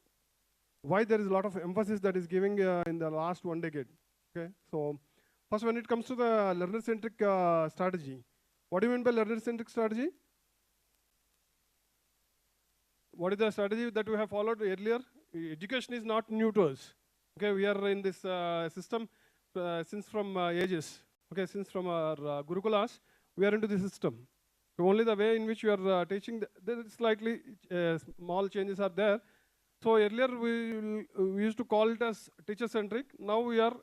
why there is a lot of emphasis that is given in the last 1 decade. Okay, so first, when it comes to the learner-centric strategy, what do you mean by learner-centric strategy? What is the strategy that we have followed earlier? Education is not new to us. Okay, we are in this system since from ages. Okay, since from our Gurukulas, we are into the system. So only the way in which we are teaching, there slightly small changes are there. So earlier we used to call it as teacher-centric. Now we are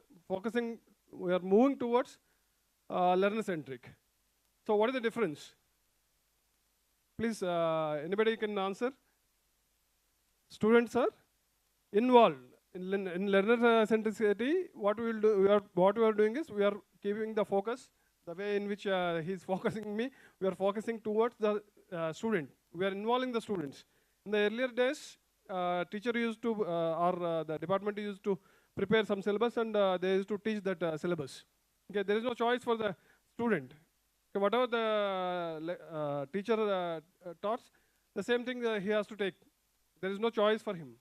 moving towards learner-centric. So what is the difference? Please, anybody can answer? Students are involved. In learner centricity, what we will do, what we are doing is we are keeping the focus, the way in which he is focusing me, we are focusing towards the student. We are involving the students. In the earlier days, teacher used to, or the department used to prepare some syllabus, and they used to teach that syllabus. Okay, there is no choice for the student. Okay, whatever the teacher taught, the same thing he has to take. There is no choice for him.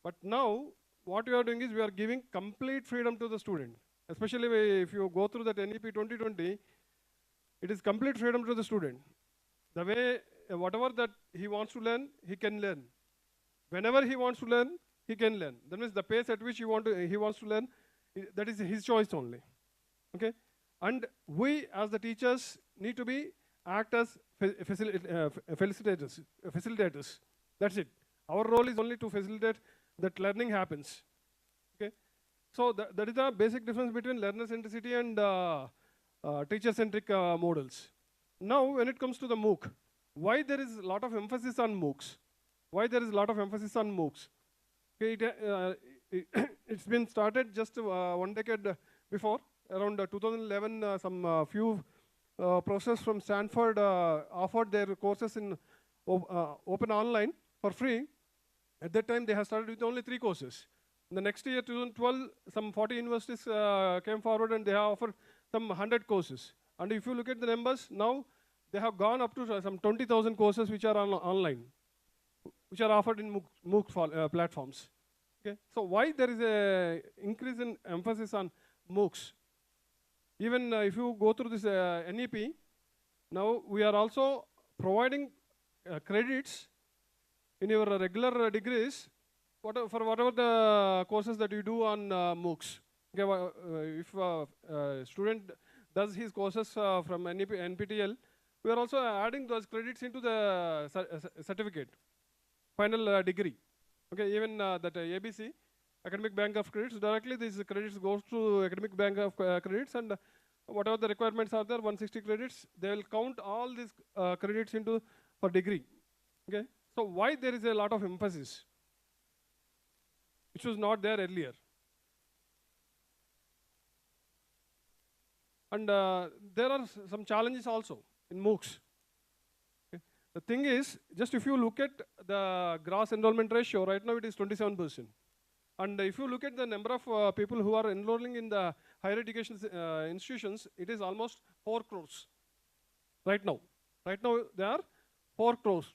But now, what we are doing is we are giving complete freedom to the student. Especially if you go through that NEP 2020, it is complete freedom to the student. The way, whatever that he wants to learn, he can learn. Whenever he wants to learn, he can learn. That means the pace at which he wants to learn, that is his choice only. Okay? And we, as the teachers, need to act as facilitators. That's it. Our role is only to facilitate that learning happens. Okay, so that is the basic difference between learner centricity and teacher centric models. Now, when it comes to the MOOC, why there is a lot of emphasis on MOOCs? Why there is a lot of emphasis on MOOCs? Okay, it's been started just 1 decade before, around 2011. Some few professors from Stanford offered their courses in open online for free. At that time, they have started with only 3 courses. In the next year, 2012, some 40 universities came forward and they have offered some 100 courses. And if you look at the numbers, now they have gone up to some 20,000 courses which are online, which are offered in MOOC platforms. Okay, so why there is a increase in emphasis on MOOCs? Even if you go through this NEP, now we are also providing credits in your regular degrees for whatever the courses that you do on MOOCs. Okay, if a student does his courses from NPTEL, we are also adding those credits into the certificate, final degree. Okay, even that ABC, Academic Bank of Credits, directly these credits goes to Academic Bank of Credits, and whatever the requirements are there, 160 credits, they will count all these credits into for degree. Okay, so why there is a lot of emphasis, which was not there earlier. And there are some challenges also in MOOCs. Okay. The thing is, just if you look at the gross enrollment ratio, right now it is 27%. And if you look at the number of people who are enrolling in the higher education institutions, it is almost 4 crores right now. Right now there are 4 crores.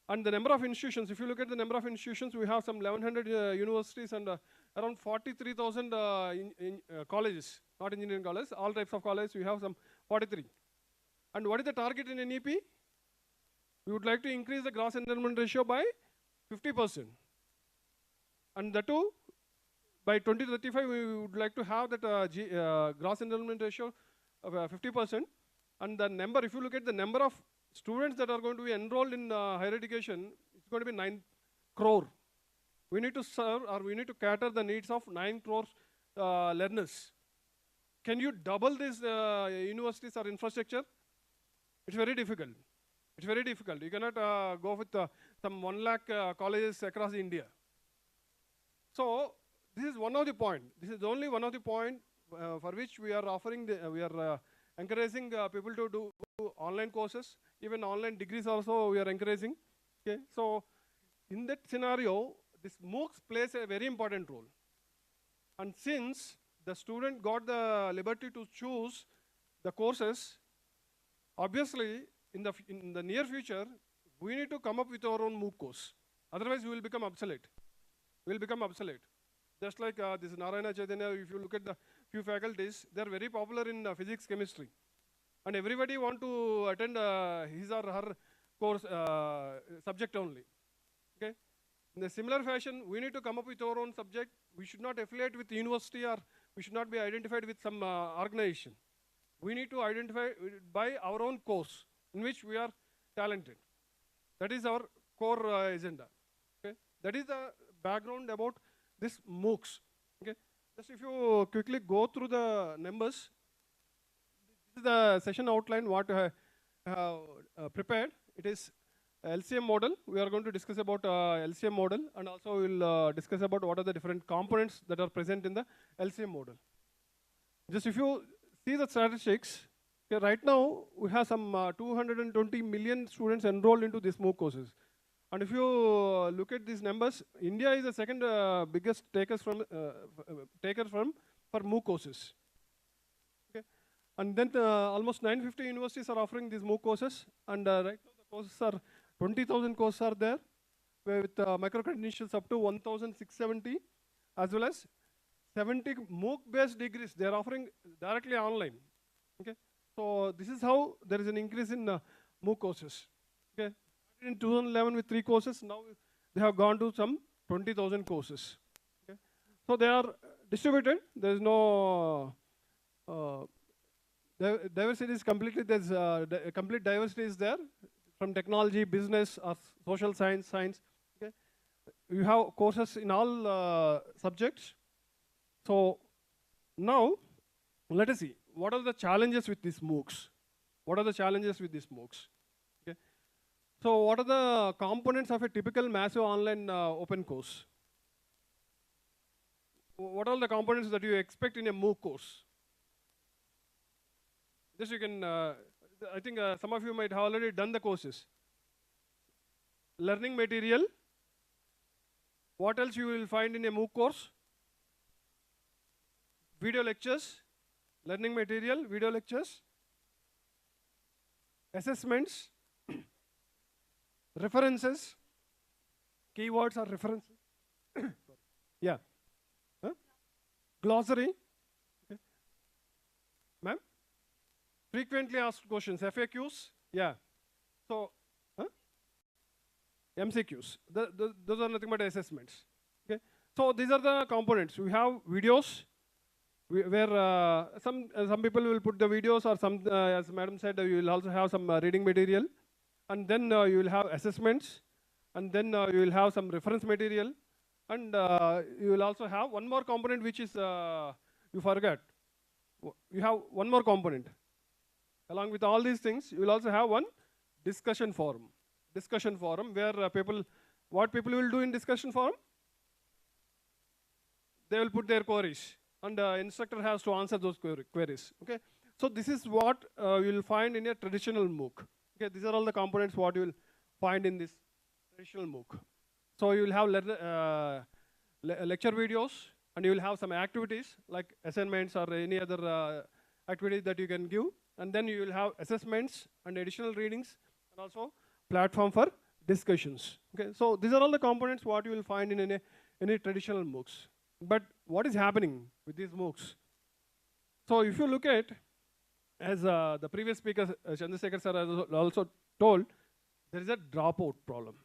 And the number of institutions, if you look at the number of institutions, we have some 1100 universities and around 43,000 colleges, not engineering colleges, all types of colleges, we have some 43. And what is the target in NEP? We would like to increase the gross enrollment ratio by 50%. And that too, by 2035, we would like to have that gross enrollment ratio of 50%. And the number, if you look at the number of students that are going to be enrolled in higher education, it's going to be 9 crore. We need to serve, or we need to cater the needs of 9 crore learners. Can you double these universities or infrastructure? It's very difficult. It's very difficult. You cannot go with some 1 lakh colleges across India. So this is one of the point. This is only one of the point for which we are offering, we are encouraging people to do online courses, even online degrees also we are encouraging. Okay, so in that scenario, this MOOCs plays a very important role. And since the student got the liberty to choose the courses, obviously in the near future, we need to come up with our own MOOC course. Otherwise, we will become obsolete. We will become obsolete. Just like this Narayana Chaitanya, if you look at the few faculties, they are very popular in physics, chemistry. And everybody want to attend his or her course subject only. Okay? In a similar fashion, we need to come up with our own subject. We should not affiliate with university, or we should not be identified with some organization. We need to identify by our own course in which we are talented. That is our core agenda. Okay? That is the background about this MOOCs. Okay? Just if you quickly go through the numbers, this is the session outline what I have prepared. It is LCM model. We are going to discuss about LCM model, and also we will discuss about what are the different components that are present in the LCM model. Just if you see the statistics, okay, right now we have some 220 million students enrolled into these MOOC courses. And if you look at these numbers, India is the second biggest taker for MOOC courses. Okay, and then almost 950 universities are offering these MOOC courses, and right now the courses are 20,000 courses are there, with micro credentials up to 1,670, as well as 70 MOOC-based degrees they are offering directly online. Okay, so this is how there is an increase in MOOC courses. Okay. In 2011 with 3 courses, now they have gone to some 20,000 courses. Okay. So they are distributed. There is no diversity is completely, there's complete diversity is there from technology, business, or social science. Okay. You have courses in all subjects. So now let us see what are the challenges with these MOOCs. What are the challenges with these MOOCs? So what are the components of a typical massive online open course? What are the components that you expect in a MOOC course? Just you can, I think some of you might have already done the courses. Learning material. What else you will find in a MOOC course? Video lectures, learning material, video lectures, assessments, references, keywords or references. Yeah. Huh? Glossary. Okay. Ma'am? Frequently asked questions, FAQs. Yeah. So, MCQs. Those are nothing but assessments. Okay. So these are the components. We have videos, where some people will put the videos, or some, as madam said, you will also have some reading material. And then you will have assessments, and then you will have some reference material, and you will also have one more component which is you forgot. you have one more component. Along with all these things, you will also have one discussion forum. Discussion forum where what people will do in discussion forum? They will put their queries, and the instructor has to answer those queries. Okay, so this is what you will find in a traditional MOOC. Okay, these are all the components what you will find in this traditional MOOC. So you will have lecture videos, and you will have some activities like assignments or any other activities that you can give, and then you will have assessments and additional readings, and also platform for discussions. Okay, so these are all the components what you will find in any traditional MOOCs. But what is happening with these MOOCs? So if you look at, as the previous speaker, Chandrasekhar sir, has also told, there is a dropout problem.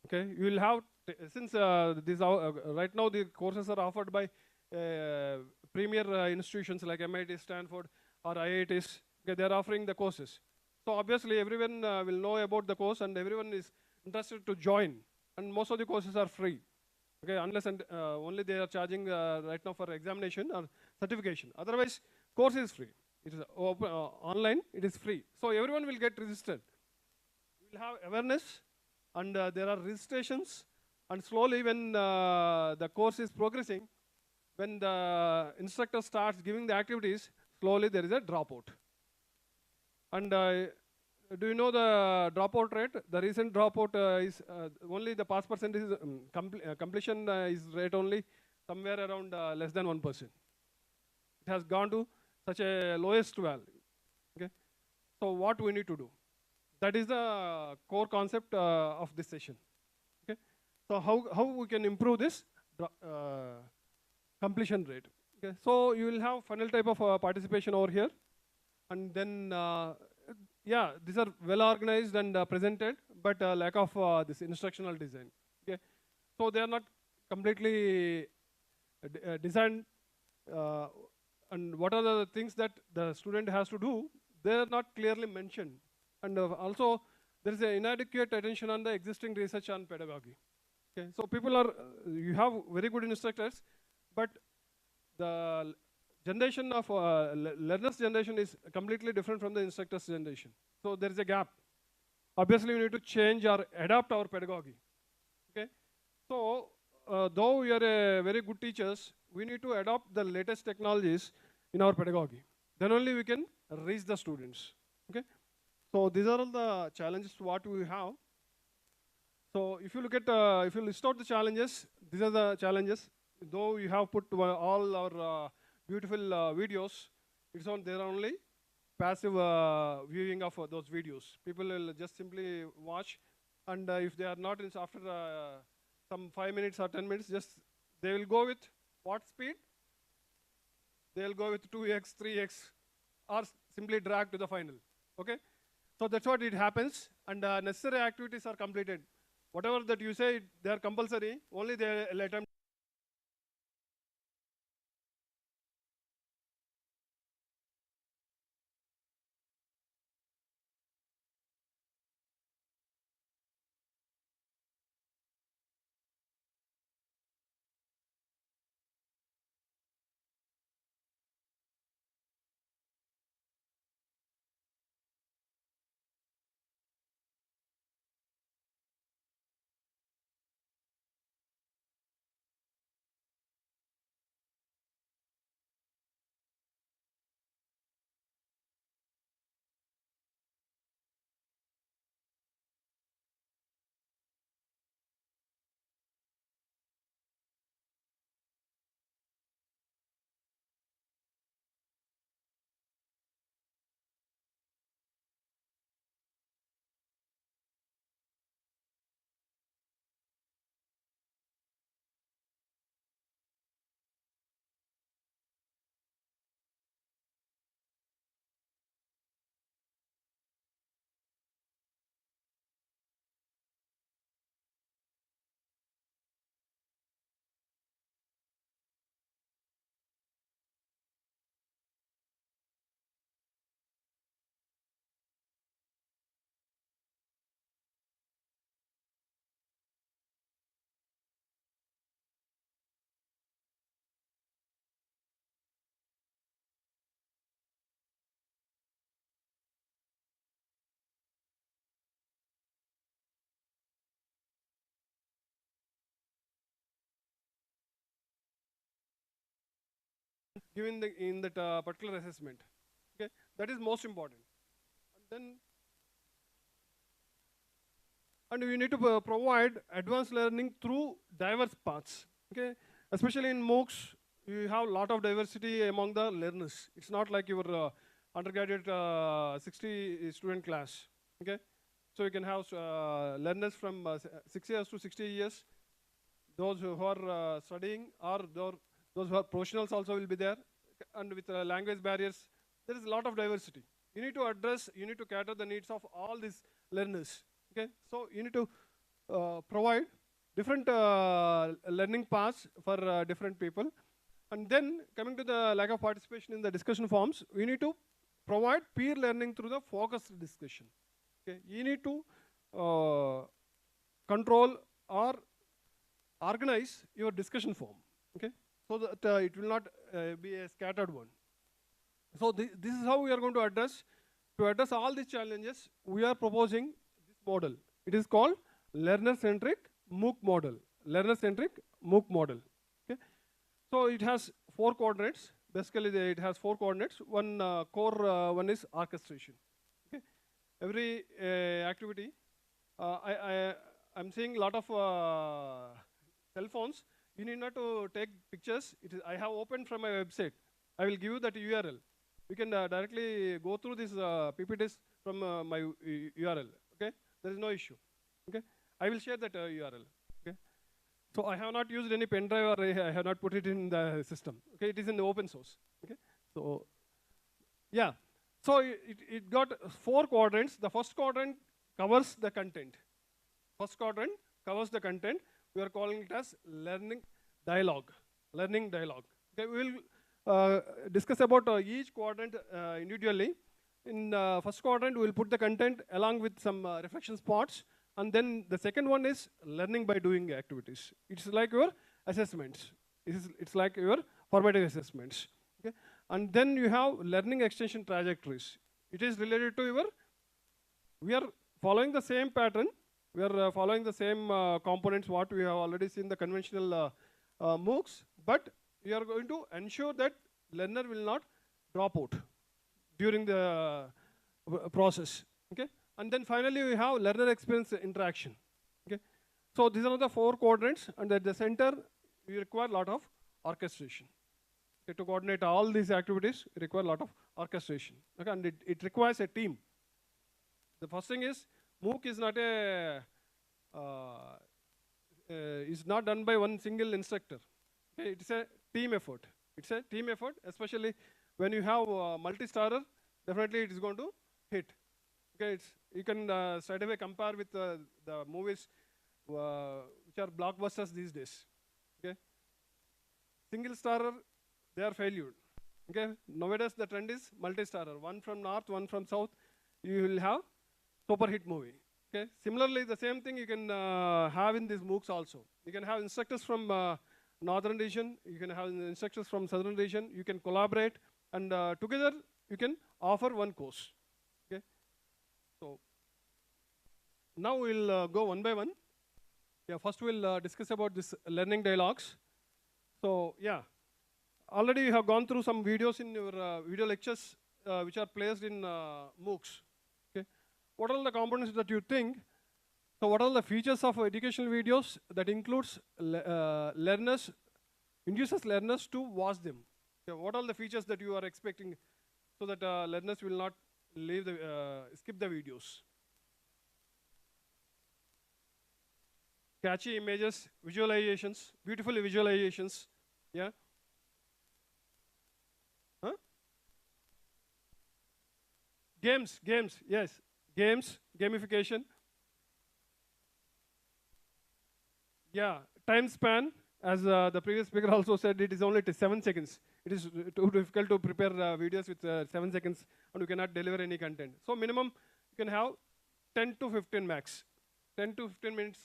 Okay, you will have, since right now the courses are offered by premier institutions like MIT, Stanford, or IITs. Okay, they are offering the courses. So obviously everyone will know about the course, and everyone is interested to join. And most of the courses are free. Okay, unless and only they are charging right now for examination or certification. Otherwise, course is free. It is open, online. It is free. So everyone will get registered. We will have awareness, and there are registrations. And slowly, when the course is progressing, when the instructor starts giving the activities, slowly there is a dropout. And do you know the dropout rate? The recent dropout is only the pass percentage is completion is rate only somewhere around less than 1%. It has gone to such a lowest value. Okay, so what we need to do? That is the core concept of this session. Okay, so how we can improve this completion rate? Okay, so you will have funnel type of participation over here, and then yeah, these are well organized and presented, but lack of this instructional design. Okay, so they are not completely designed, and what are the things that the student has to do? They are not clearly mentioned, and also there is an inadequate attention on the existing research on pedagogy. Okay, so people are you have very good instructors, but the generation of learners generation is completely different from the instructors generation. So there is a gap. Obviously, we need to change or adapt our pedagogy. Okay, so though we are very good teachers, we need to adopt the latest technologies in our pedagogy. Then only we can reach the students. Okay, so these are all the challenges what we have. So if you look at, if you list out the challenges, these are the challenges. Though you have put all our beautiful videos, it's on there only passive viewing of those videos. People will just simply watch, and if they are not in after some 5 minutes or 10 minutes, just they will go with what speed? They will go with 2x, 3x, or simply drag to the final. Okay, so that's what it happens, and necessary activities are completed. Whatever that you say, they are compulsory. Only they will attempt. given in that particular assessment. Okay, that is most important. And we need to provide advanced learning through diverse paths. Okay, especially in MOOCs, you have a lot of diversity among the learners. It's not like your undergraduate 60 student class. Okay, so you can have learners from 6 years to 60 years. Those who are studying, or those who are professionals also will be there. And with language barriers, there is a lot of diversity. You need to cater the needs of all these learners. Okay, so you need to provide different learning paths for different people. And then coming to the lack of participation in the discussion forums, we need to provide peer learning through the focused discussion. Okay, you need to control or organize your discussion forum. Okay, so that it will not be a scattered one. So this is how we are going to address. To address all these challenges, we are proposing this model. It is called learner-centric MOOC model. Learner-centric MOOC model. Okay, so it has 4 coordinates. Basically, it has 4 coordinates. One core one is orchestration. Okay, every activity. I'm seeing a lot of cell phones. You need not to take pictures. I have opened from my website. I will give you that URL. You can directly go through these PPTs from my URL. Okay, there is no issue. Okay, I will share that URL. Okay, so I have not used any pen drive, or I have not put it in the system. Okay, it is in the open source. Okay, so yeah, so it got 4 quadrants. The first quadrant covers the content. First quadrant covers the content. We are calling it as learning dialogue. Learning dialogue. Okay, we will discuss about each quadrant individually. In first quadrant, we will put the content along with some reflection spots. And then the second one is learning by doing activities. It's like your assessments. It's like your formative assessments. Okay? And then you have learning extension trajectories. It is related to your, we are following the same pattern. We are following the same components what we have already seen the conventional MOOCs, but we are going to ensure that learner will not drop out during the process. Okay, and then finally we have learner experience interaction. Okay, so these are the 4 quadrants, and at the center we require a lot of orchestration. Okay, to coordinate all these activities, we require a lot of orchestration. Okay, and it requires a team. The first thing is MOOC is not is not done by one single instructor. Okay, it's a team effort. It's a team effort, especially when you have multi-starrer. Definitely, it is going to hit. Okay, you can straight away compare with the movies which are blockbusters these days. Okay, single starrer, they are failure. Okay, nowadays the trend is multi-starrer. One from north, one from south. You will have super hit movie. Okay. Similarly, the same thing you can have in these MOOCs also. You can have instructors from northern region. You can have instructors from southern region. You can collaborate, and together you can offer one course. Okay. So now we'll go one by one. Yeah. First we'll discuss about this learning dialogues. So yeah, already you have gone through some videos in your video lectures which are placed in MOOCs. What are the components that you think? So what are the features of educational videos that includes learners, induces learners to watch them? So what are the features that you are expecting so that learners will not leave skip the videos? Catchy images, visualizations, beautiful visualizations. Yeah. Huh? Games, yes. Games, gamification. Yeah, time span, as the previous speaker also said, it is only 7 seconds. It is too difficult to prepare videos with 7 seconds, and you cannot deliver any content. So minimum, you can have 10 to 15 max, 10 to 15 minutes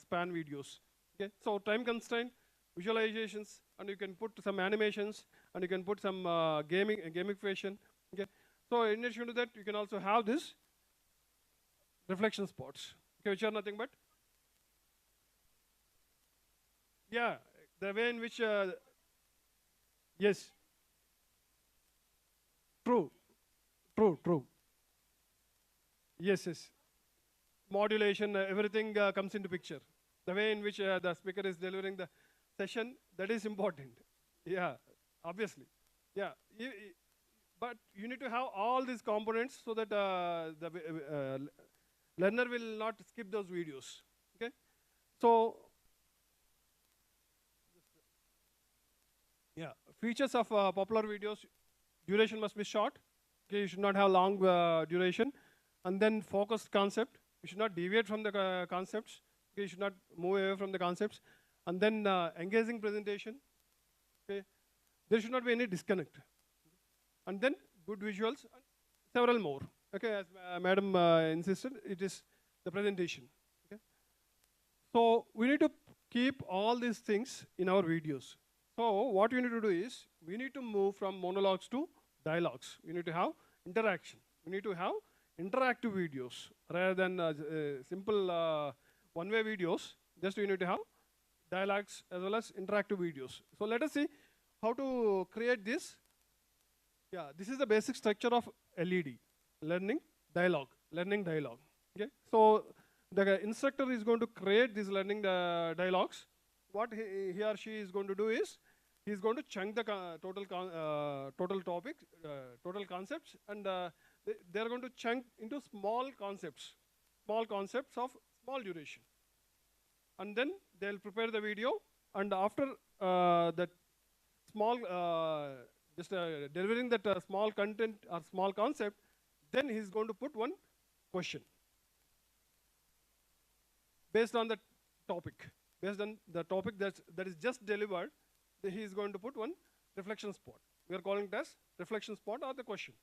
span videos. Okay, so time constraint, visualizations, and you can put some animations, and you can put some gamification. Okay, so in addition to that, you can also have this reflection spots, okay, which are nothing but, yeah, the way in which, yes, True, true, true. Yes, yes. Modulation, everything comes into picture. The way in which the speaker is delivering the session, that is important. Yeah, obviously. Yeah, but you need to have all these components so that the learner will not skip those videos. Okay, so yeah, features of popular videos: duration must be short. Okay, you should not have long duration, and then focused concept. You should not deviate from the concepts. Okay, you should not move away from the concepts, and then engaging presentation. Okay, there should not be any disconnect, and then good visuals, and several more. Okay, as Madam insisted, it is the presentation. Okay, so we need to keep all these things in our videos. So what we need to do is, we need to move from monologues to dialogues. We need to have interaction. We need to have interactive videos rather than simple one-way videos. Just we need to have dialogues as well as interactive videos. So let us see how to create this. Yeah, this is the basic structure of LED, learning dialogue, learning dialogue. Okay, so the instructor is going to create these learning dialogues. What he or she is going to do is, he is going to chunk the total topic, total concepts, and they are going to chunk into small concepts of small duration. And then they'll prepare the video, and after that small, delivering that small content or small concept, then he's going to put one question based on the topic. Based on the topic that is just delivered, he is going to put one reflection spot. We are calling it as reflection spot or the question.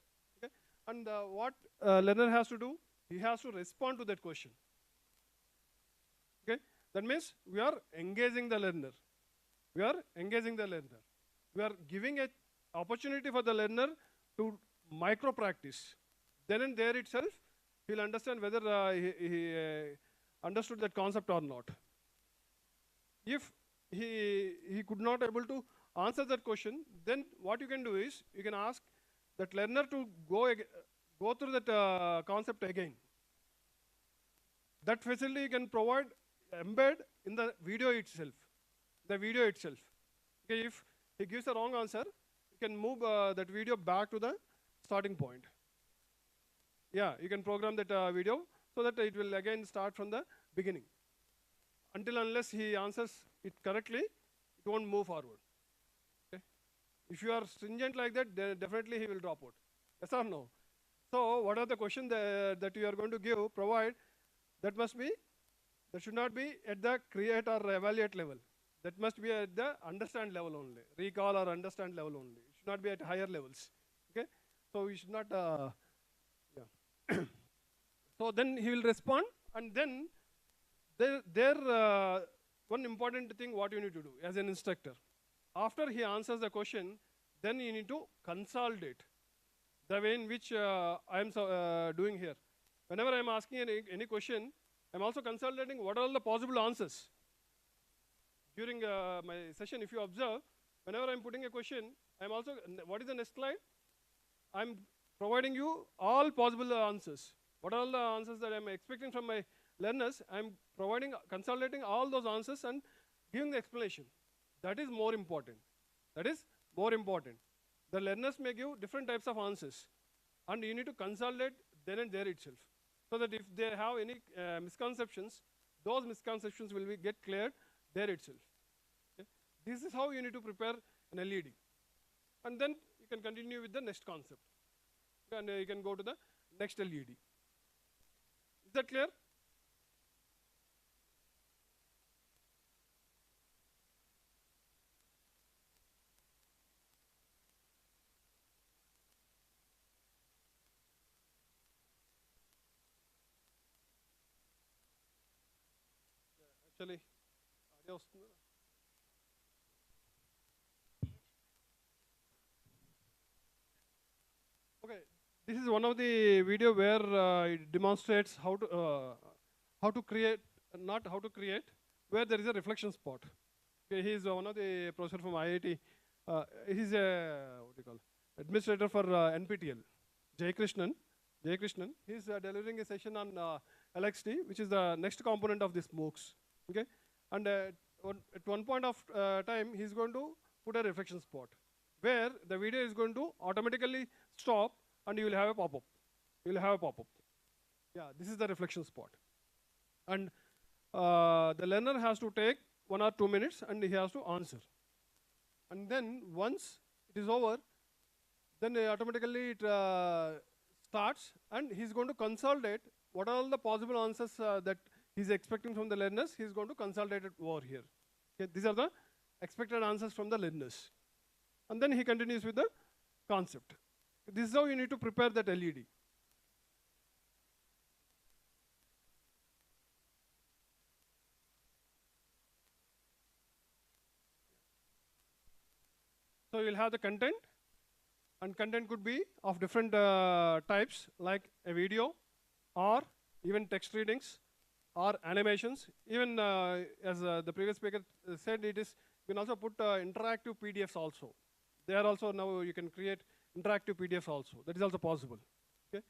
Okay? And what learner has to do, he has to respond to that question. Okay? That means we are engaging the learner. We are engaging the learner. We are giving an opportunity for the learner to micro practice. Then and there itself, he'll understand whether he understood that concept or not. If he could not able to answer that question, then what you can do is, you can ask that learner to go through that concept again. That facility you can provide, embed in the video itself. The video itself. Okay, if he gives a wrong answer, you can move that video back to the starting point. Yeah, you can program that video so that it will again start from the beginning. Until unless he answers it correctly, it won't move forward. Okay? If you are stringent like that, then definitely he will drop out. Yes or no? So what are the questions that you are going to give, provide, that should not be at the create or evaluate level. That must be at the understand level only, recall or understand level only. It should not be at higher levels. Okay? So we should not, yeah. So then he will respond, and then one important thing what you need to do as an instructor. After he answers the question, then you need to consolidate the way in which I am doing here. Whenever I am asking any question, I am also consolidating what are all the possible answers. During my session, if you observe, whenever I am putting a question, I am also, what is the next slide? I am providing you all possible answers. What are all the answers that I am expecting from my learners? I am providing, consolidating all those answers and giving the explanation. That is more important. That is more important. The learners may give different types of answers, and you need to consolidate then and there itself. So that if they have any misconceptions, those misconceptions will get cleared there itself. Okay? This is how you need to prepare an LED. And then you can continue with the next concept. And you can go to the next LED. Is that clear? Actually, audio వస్తుందా? Okay, this is one of the video where it demonstrates how to create, not how to create, where there is a reflection spot. Okay, he is one of the professor from IIT. He's a, what do you call, administrator for NPTEL, Jay Krishnan. He's delivering a session on LXD, which is the next component of this MOOCs. Okay, and at one point of time, he's going to put a reflection spot where the video is going to automatically stop, and you will have a pop-up. You will have a pop-up. Yeah, this is the reflection spot, and the learner has to take 1 or 2 minutes, and he has to answer. And then once it is over, then automatically it starts, and he's going to consolidate what are all the possible answers that he's expecting from the learners. He's going to consolidate it over here. Okay, these are the expected answers from the learners. And then he continues with the concept. This is how you need to prepare that LED. So you'll have the content, and content could be of different types, like a video, or even text readings, or animations. Even as the previous speaker said, you can also put interactive PDFs also. There also now you can create interactive PDFs also. That is also possible. Okay?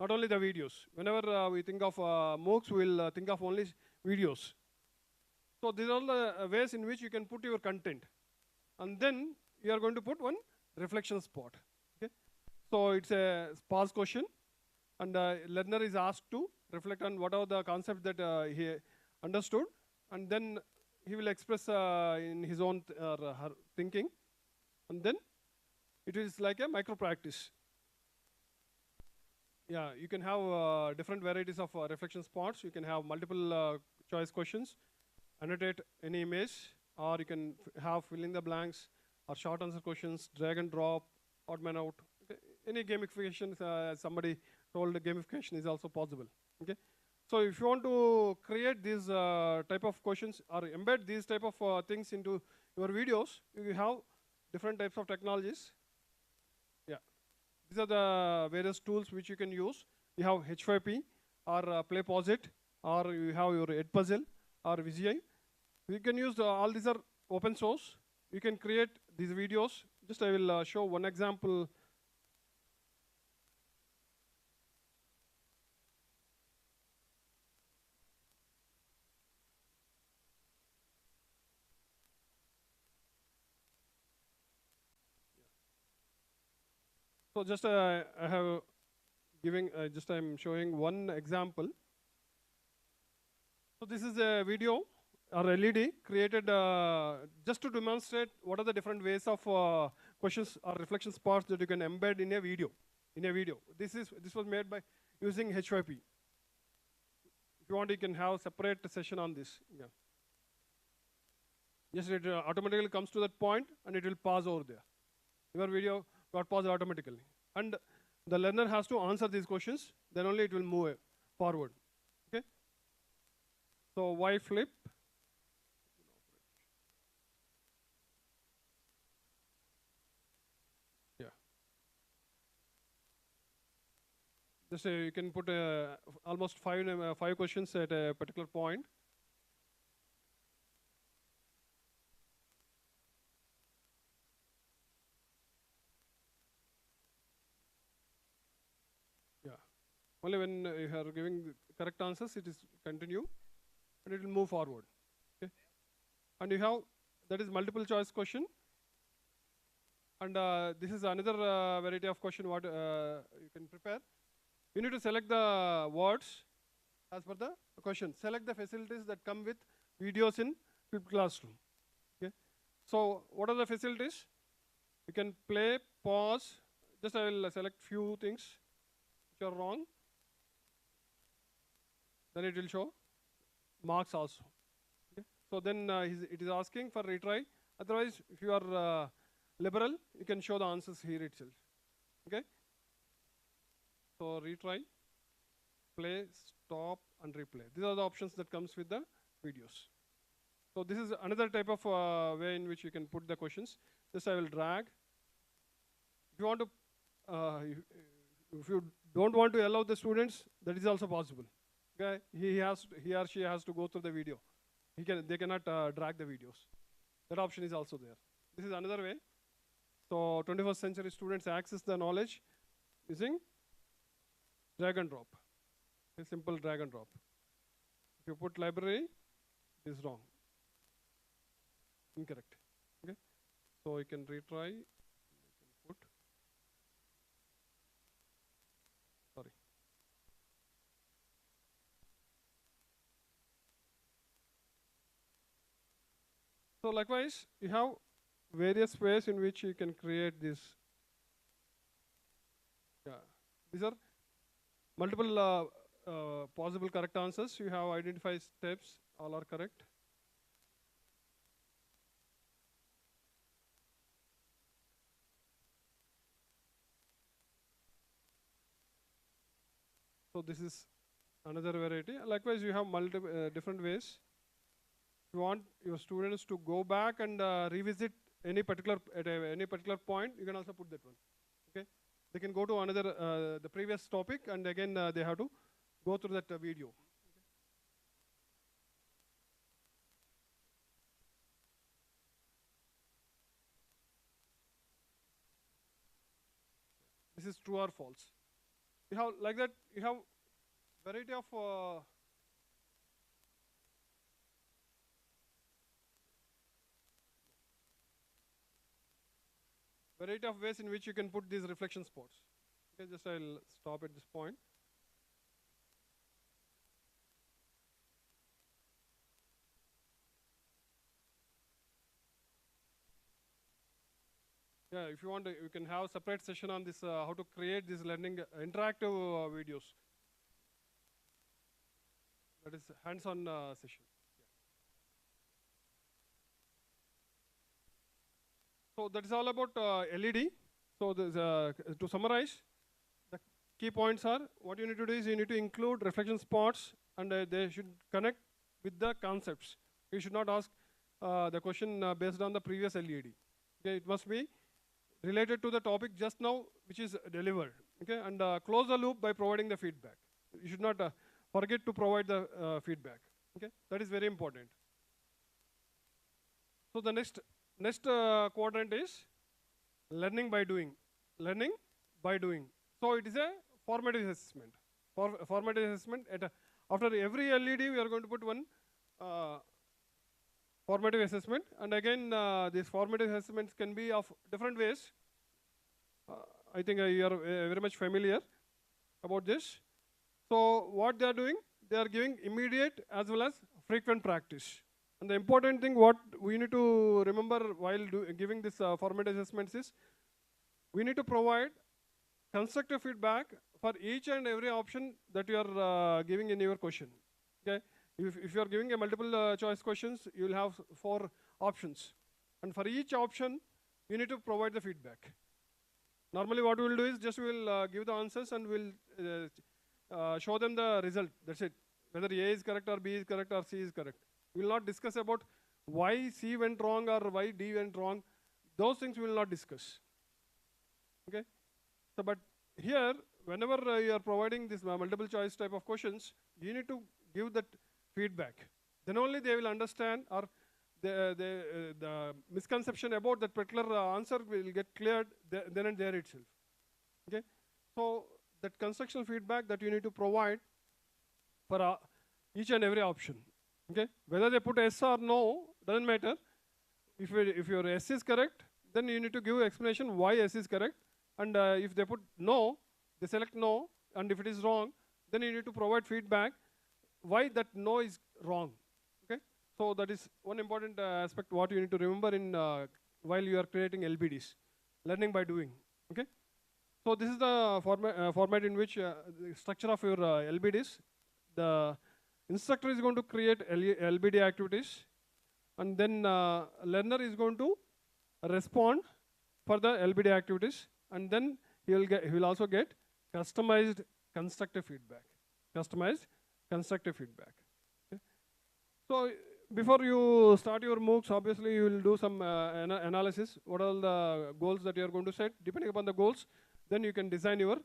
Not only the videos. Whenever we think of MOOCs, we'll think of only videos. So these are the ways in which you can put your content. And then you are going to put one reflection spot. Okay? So it's a sparse question, and the learner is asked to reflect on what are the concepts that he understood, and then he will express in his own her thinking, and then it is like a micro practice. Yeah, you can have different varieties of reflection spots. You can have multiple choice questions, annotate any image, or you can have fill in the blanks, or short answer questions, drag and drop, odd man out. Okay. Any gamification, as somebody told, gamification is also possible. Okay. So if you want to create these type of questions or embed these type of things into your videos, you have different types of technologies. Yeah, these are the various tools which you can use. You have H5P or PlayPosit, or you have your Edpuzzle or Vizio. You can use all these are open source. You can create these videos. Just I will show one example. So just I have giving just I'm showing one example. So this is a video or LED created just to demonstrate what are the different ways of questions or reflection spots that you can embed in a video. This was made by using H5P. If you want, you can have separate session on this. Yeah. Yes, it automatically comes to that point and it will pause over there. Your video got paused automatically. And the learner has to answer these questions, then only it will move forward. Okay? So why flip? Yeah. Just you can put almost five questions at a particular point. Only when you are giving the correct answers, it is continue, and it will move forward. Okay? And you have, that is multiple choice question. And this is another variety of question what you can prepare. You need to select the words as per the question. Select the facilities that come with videos in flipped classroom. Okay? So what are the facilities? You can play, pause. Just I will select few things which are wrong. Then it will show marks also. Okay? So then it is asking for retry. Otherwise, if you are liberal, you can show the answers here itself. Okay? So retry, play, stop, and replay. These are the options that comes with the videos. So this is another type of way in which you can put the questions. This I will drag. If you want to, if you don't want to allow the students, that is also possible. Okay, he or she has to go through the video. They cannot drag the videos. That option is also there. This is another way. So 21st century students access the knowledge using drag and drop. A simple drag and drop. If you put library, it is wrong. Incorrect. Okay. So you can retry. You can put. Sorry. So likewise, you have various ways in which you can create this. Yeah, these are multiple possible correct answers. You have identified steps, all are correct. So this is another variety. Likewise, you have multiple different ways. If you want your students to go back and revisit any particular any particular point, you can also put that one. Okay, they can go to another the previous topic, and again they have to go through that video. This is true or false. You have like that. You have variety of ways in which you can put these reflection spots. Okay, just I'll stop at this point. Yeah, if you want, you can have a separate session on this, how to create these learning interactive videos. That is hands-on session. So that is all about LED. So to summarize, the key points are, what you need to do is you need to include reflection spots, and they should connect with the concepts. You should not ask the question based on the previous LED. Okay, it must be related to the topic just now, which is delivered. Okay, and close the loop by providing the feedback. You should not forget to provide the feedback. Okay, that is very important. So the next quadrant is learning by doing. Learning by doing. So it is a formative assessment. Formative assessment. After every LED, we are going to put one formative assessment. And again, these formative assessments can be of different ways. I think you are very much familiar about this. So what they are doing, they are giving immediate as well as frequent practice. And the important thing what we need to remember while giving this formative assessments is, we need to provide constructive feedback for each and every option that you are giving in your question. Okay? If you are giving a multiple choice questions, you will have 4 options. And for each option, you need to provide the feedback. Normally what we will do is just we will give the answers and we will show them the result. That's it. Whether A is correct or B is correct or C is correct. We will not discuss about why C went wrong or why D went wrong. Those things we will not discuss. Okay? So, but here, whenever you are providing this multiple choice type of questions, you need to give that feedback. Then only they will understand, or the misconception about that particular answer will get cleared then and there itself. Okay? So, that constructional feedback that you need to provide for each and every option. Okay, whether they put yes or no doesn't matter. If your yes is correct, then you need to give explanation why yes is correct. And if they put no, they select no. And if it is wrong, then you need to provide feedback why that no is wrong. Okay, so that is one important aspect what you need to remember in while you are creating LBDs, learning by doing. Okay, so this is the format in which the structure of your LBDs. The instructor is going to create LBD activities, and then learner is going to respond for the LBD activities, and then he will also get customized constructive feedback. Customized constructive feedback. Okay. So before you start your MOOCs, obviously you will do some analysis. What are the goals that you are going to set? Depending upon the goals, then you can design your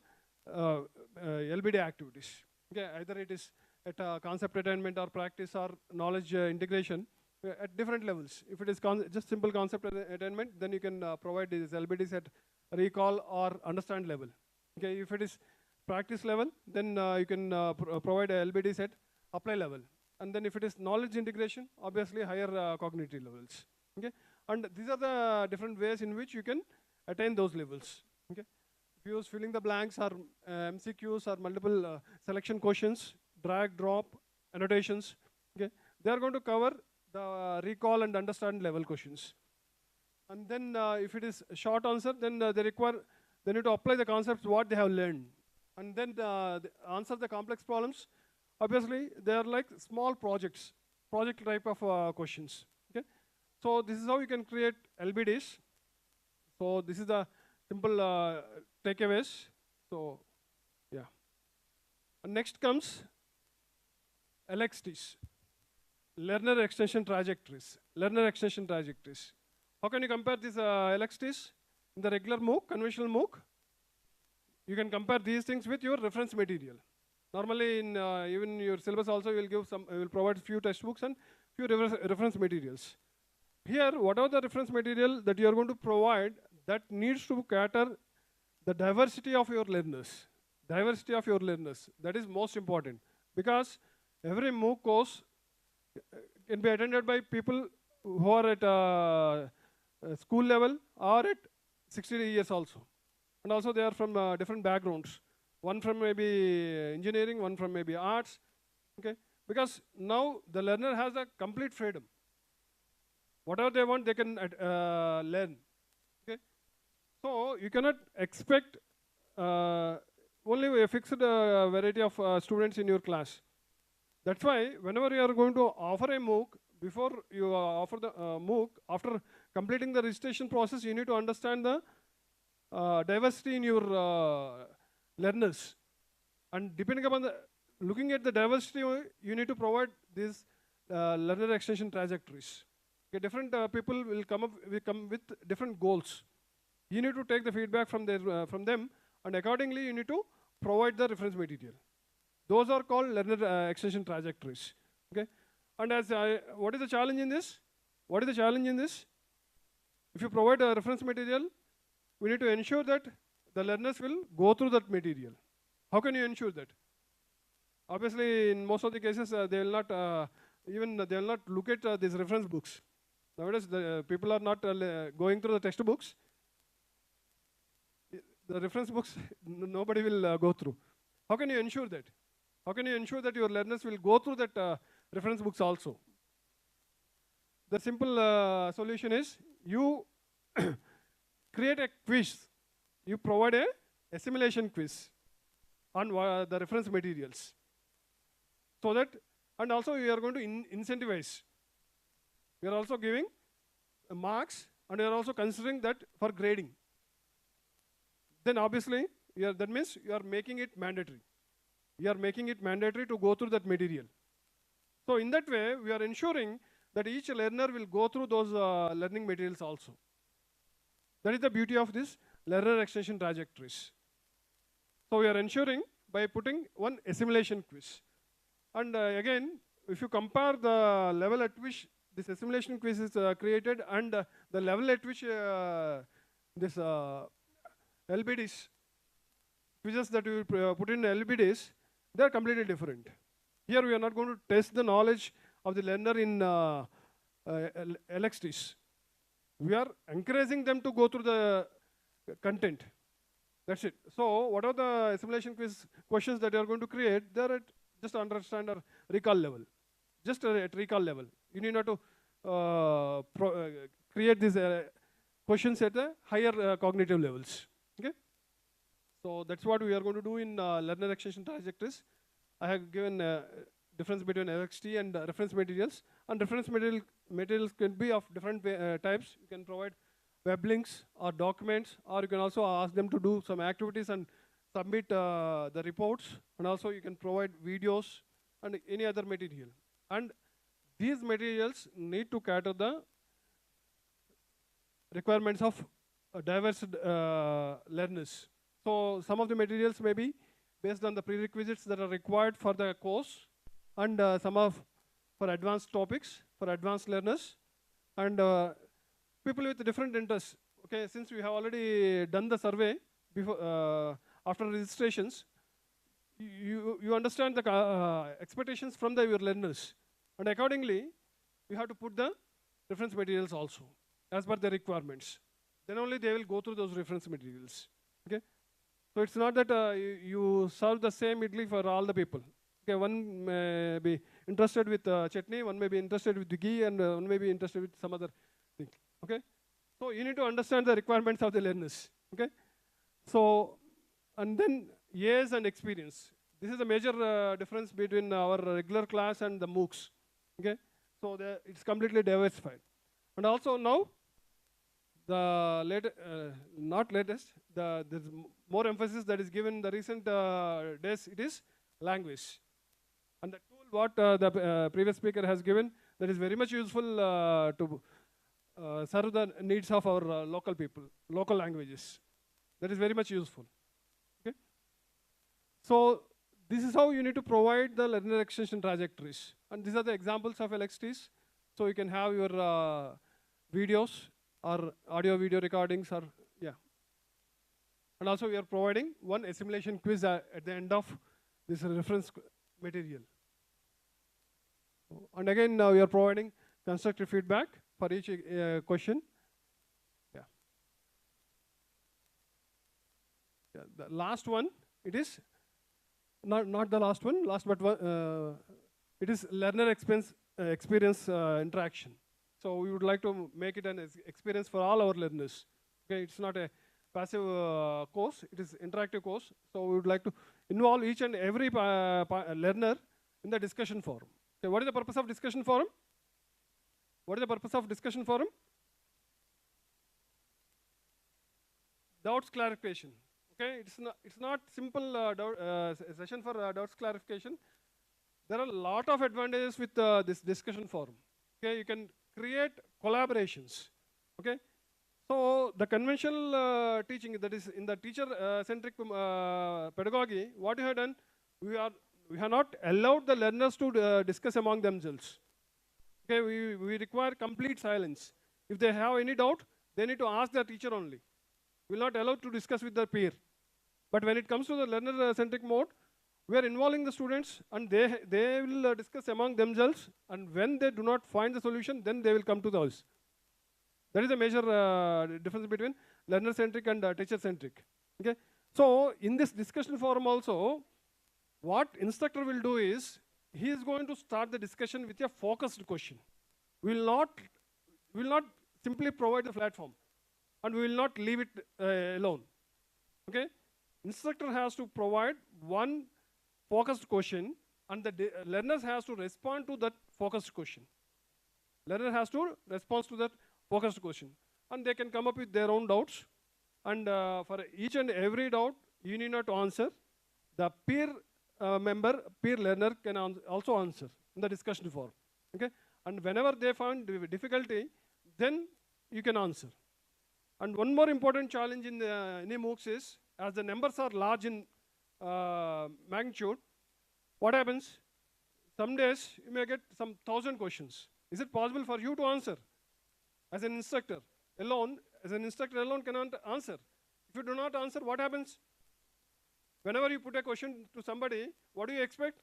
LBD activities. Okay, either it is at concept attainment or practice or knowledge integration. at different levels. If it is just simple concept attainment, then you can provide this LBDs at recall or understand level. Okay, if it is practice level, then you can provide LBDs at apply level. And then if it is knowledge integration, obviously higher cognitive levels. Okay, and these are the different ways in which you can attain those levels. Okay, if you use filling the blanks or MCQs or multiple selection questions, drag, drop, annotations, okay, they are going to cover the recall and understand level questions. And then if it is short answer, then they need to apply the concepts what they have learned. And then answer the complex problems. Obviously, they are like small projects, project type of questions. Okay, so this is how you can create LBDs. So this is the simple takeaways. So yeah. And next comes LXTs, learner extension trajectories. Learner extension trajectories. How can you compare these LXTs? In the regular MOOC, conventional MOOC, you can compare these things with your reference material. Normally, in even your syllabus also, you will give some, will provide few textbooks and few reference materials. Here, whatever the reference material that you are going to provide, that needs to cater the diversity of your learners. Diversity of your learners. That is most important, because every MOOC course can be attended by people who are at school level or at 60 years also. And also they are from different backgrounds. One from maybe engineering, one from maybe arts. Okay, because now the learner has a complete freedom. Whatever they want, they can learn. Okay, so you cannot expect only a fixed variety of students in your class. That's why whenever you are going to offer a MOOC, before you offer the MOOC, after completing the registration process, you need to understand the diversity in your learners. And depending upon the, looking at the diversity, you need to provide these learner extension trajectories. Okay, different people will come with different goals. You need to take the feedback from them, and accordingly you need to provide the reference material. Those are called learner extension trajectories. Okay, and as what is the challenge in this? What is the challenge in this? If you provide a reference material, we need to ensure that the learners will go through that material. How can you ensure that? Obviously, in most of the cases, they will not they will not look at these reference books. Nowadays, the people are not going through the textbooks. The reference books, nobody will go through. How can you ensure that? How can you ensure that your learners will go through that reference books also? The simple solution is you create a quiz. You provide a assimilation quiz on the reference materials. So that, and also you are going to incentivize. You are also giving marks, and you are also considering that for grading. Then obviously, that means you are making it mandatory. You are making it mandatory to go through that material. So in that way, we are ensuring that each learner will go through those learning materials also. That is the beauty of this learner extension trajectories. So we are ensuring by putting one assimilation quiz. And again, if you compare the level at which this assimilation quiz is created and the level at which this LBDs, quizzes that we put in LBDs, they are completely different. Here we are not going to test the knowledge of the learner in LXTs. We are encouraging them to go through the content. That's it. So what are the assimilation quiz questions that you are going to create? They are at just understand or recall level. Just at recall level. You need not to create these questions at the higher cognitive levels. Okay? So that's what we are going to do in learner extension trajectories. I have given difference between LXT and reference materials. And reference materials can be of different types. You can provide web links or documents, or you can also ask them to do some activities and submit the reports. And also you can provide videos and any other material. And these materials need to cater the requirements of diverse learners. So some of the materials may be based on the prerequisites that are required for the course, and some of for advanced topics, for advanced learners and people with different interests. Okay, since we have already done the survey before, after registrations, you understand the expectations from your learners, and accordingly, you have to put the reference materials also as per the requirements. Then only they will go through those reference materials. Okay, so it's not that you serve the same idli for all the people. Okay, one may be interested with chutney, one may be interested with the ghee, and one may be interested with some other thing. Okay, so you need to understand the requirements of the learners. Okay, so and then years and experience. This is a major difference between our regular class and the MOOCs. Okay, so it's completely diversified. And also now, the not latest, there's more emphasis that is given in the recent days. It is language. And the tool what the previous speaker has given, that is very much useful to serve the needs of our local people, local languages. That is very much useful. Okay. So this is how you need to provide the learner extension trajectories. And these are the examples of LXTs. So you can have your videos or audio video recordings or, yeah. And also we are providing one assimilation quiz at the end of this reference material. And again, we are providing constructive feedback for each question. Yeah. Yeah. The last one, it is not the last one, it is learner experience interaction. So we would like to make it an experience for all our learners. Okay, it's not a passive course, it is interactive course. So we would like to involve each and every learner in the discussion forum. Okay, what is the purpose of discussion forum? What is the purpose of discussion forum? Doubts clarification. Okay, it's not simple session for doubts clarification. There are a lot of advantages with this discussion forum. Okay, you can create collaborations. Okay, so the conventional teaching, that is in the teacher-centric pedagogy, what we have done, we have not allowed the learners to discuss among themselves. Okay, we require complete silence. If they have any doubt, they need to ask the teacher only. We will not allow to discuss with their peer. But when it comes to the learner-centric mode, we are involving the students, and they will discuss among themselves, and when they do not find the solution, then they will come to us. That is a major difference between learner-centric and teacher-centric. Okay? So in this discussion forum also, what instructor will do is, he is going to start the discussion with a focused question. We will not simply provide the platform, and we will not leave it alone. Okay? Instructor has to provide one focused question, and the learners has to respond to that focused question. Learner has to respond to that focused question, and they can come up with their own doubts. And for each and every doubt, you need not to answer. The peer learner can also answer in the discussion forum. Okay, and whenever they find difficulty, then you can answer. And one more important challenge in any MOOCs is, as the numbers are large in magnitude, what happens? Some days you may get some 1,000 questions. Is it possible for you to answer? As an instructor alone cannot answer. If you do not answer, what happens? Whenever you put a question to somebody, what do you expect?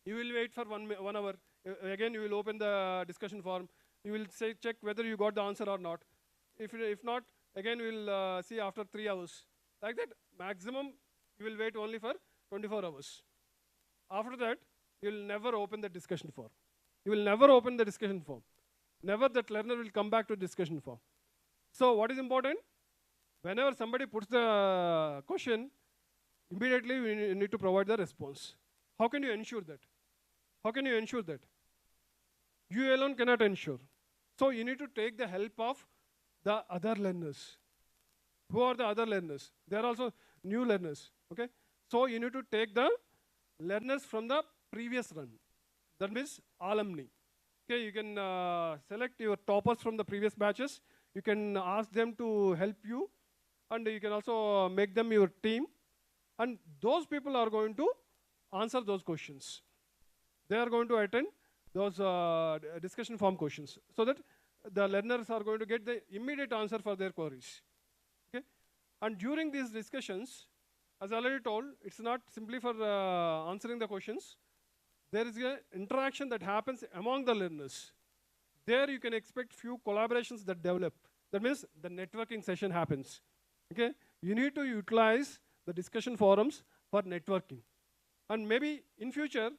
You will wait for 1 hour. Again, you will open the discussion forum. You will check whether you got the answer or not. If not, again we will see after 3 hours. Like that, maximum you will wait only for 24 hours. After that, you will never open the discussion forum. You will never open the discussion forum. Never that learner will come back to discussion forum. So what is important? Whenever somebody puts the question, immediately we need to provide the response. How can you ensure that? How can you ensure that? You alone cannot ensure. So you need to take the help of the other learners. Who are the other learners? They are also new learners. Okay? So you need to take the learners from the previous run. That means alumni. Okay, you can select your toppers from the previous batches. You can ask them to help you, and you can also make them your team. And those people are going to answer those questions. They are going to attend those discussion form questions, so that the learners are going to get the immediate answer for their queries. Okay? And during these discussions, as I already told, it's not simply for answering the questions. There is an interaction that happens among the learners. There you can expect few collaborations that develop. That means the networking session happens. Okay? You need to utilize the discussion forums for networking. And maybe in future,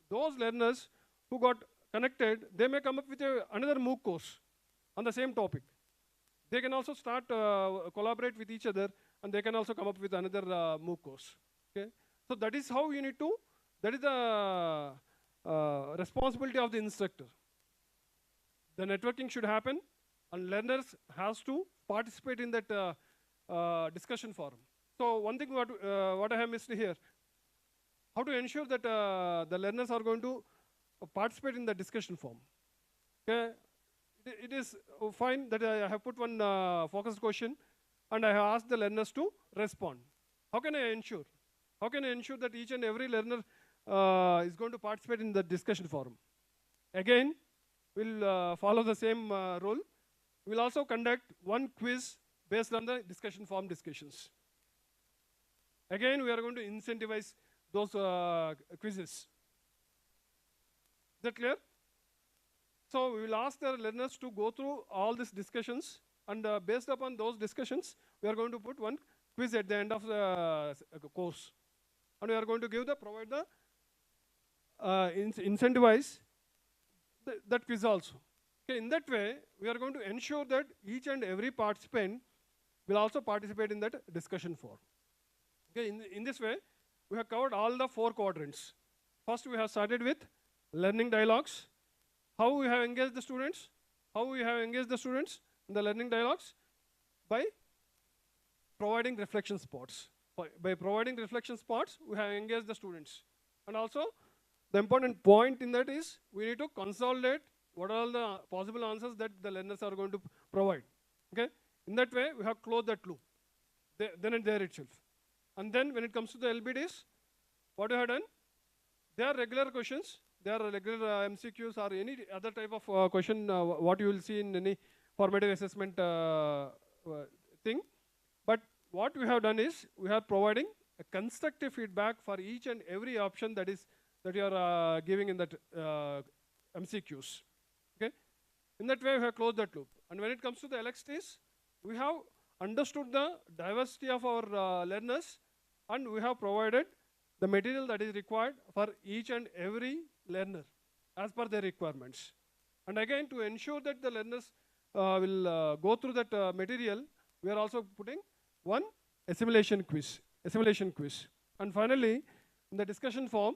those learners who got connected, they may come up with another MOOC course on the same topic. They can also start collaborate with each other, and they can also come up with another MOOC course. Okay? So that is how you need to, that is the responsibility of the instructor. The networking should happen, and learners has to participate in that discussion forum. So one thing what I have missed here, how to ensure that the learners are going to participate in the discussion forum. Okay? It is fine that I have put one focused question, and I have asked the learners to respond. How can I ensure? How can I ensure that each and every learner is going to participate in the discussion forum? Again, we'll follow the same rule. We'll also conduct one quiz based on the discussion forum discussions. Again, we are going to incentivize those quizzes. Is that clear? So we will ask the learners to go through all these discussions, and based upon those discussions, we are going to put one quiz at the end of the course. And we are going to give provide the incentivize that quiz also. Okay, in that way, we are going to ensure that each and every participant will also participate in that discussion forum. Okay, in this way, we have covered all the 4 quadrants. First, we have started with learning dialogues. How we have engaged the students? How we have engaged the students in the learning dialogues? By providing reflection spots. By providing reflection spots, we have engaged the students. And also, the important point in that is, we need to consolidate what are all the possible answers that the learners are going to provide. Okay? In that way, we have closed that loop, then and there itself. And then when it comes to the LBDs, what we have done, they are regular questions. They are regular MCQs or any other type of question, what you will see in any formative assessment thing. But what we have done is, we are providing a constructive feedback for each and every option that you are giving in that MCQs. Okay? In that way, we have closed that loop. And when it comes to the LXTs, we have understood the diversity of our learners, and we have provided the material that is required for each and every learner as per their requirements. And again, to ensure that the learners will go through that material, we are also putting one assimilation quiz. And finally, in the discussion form,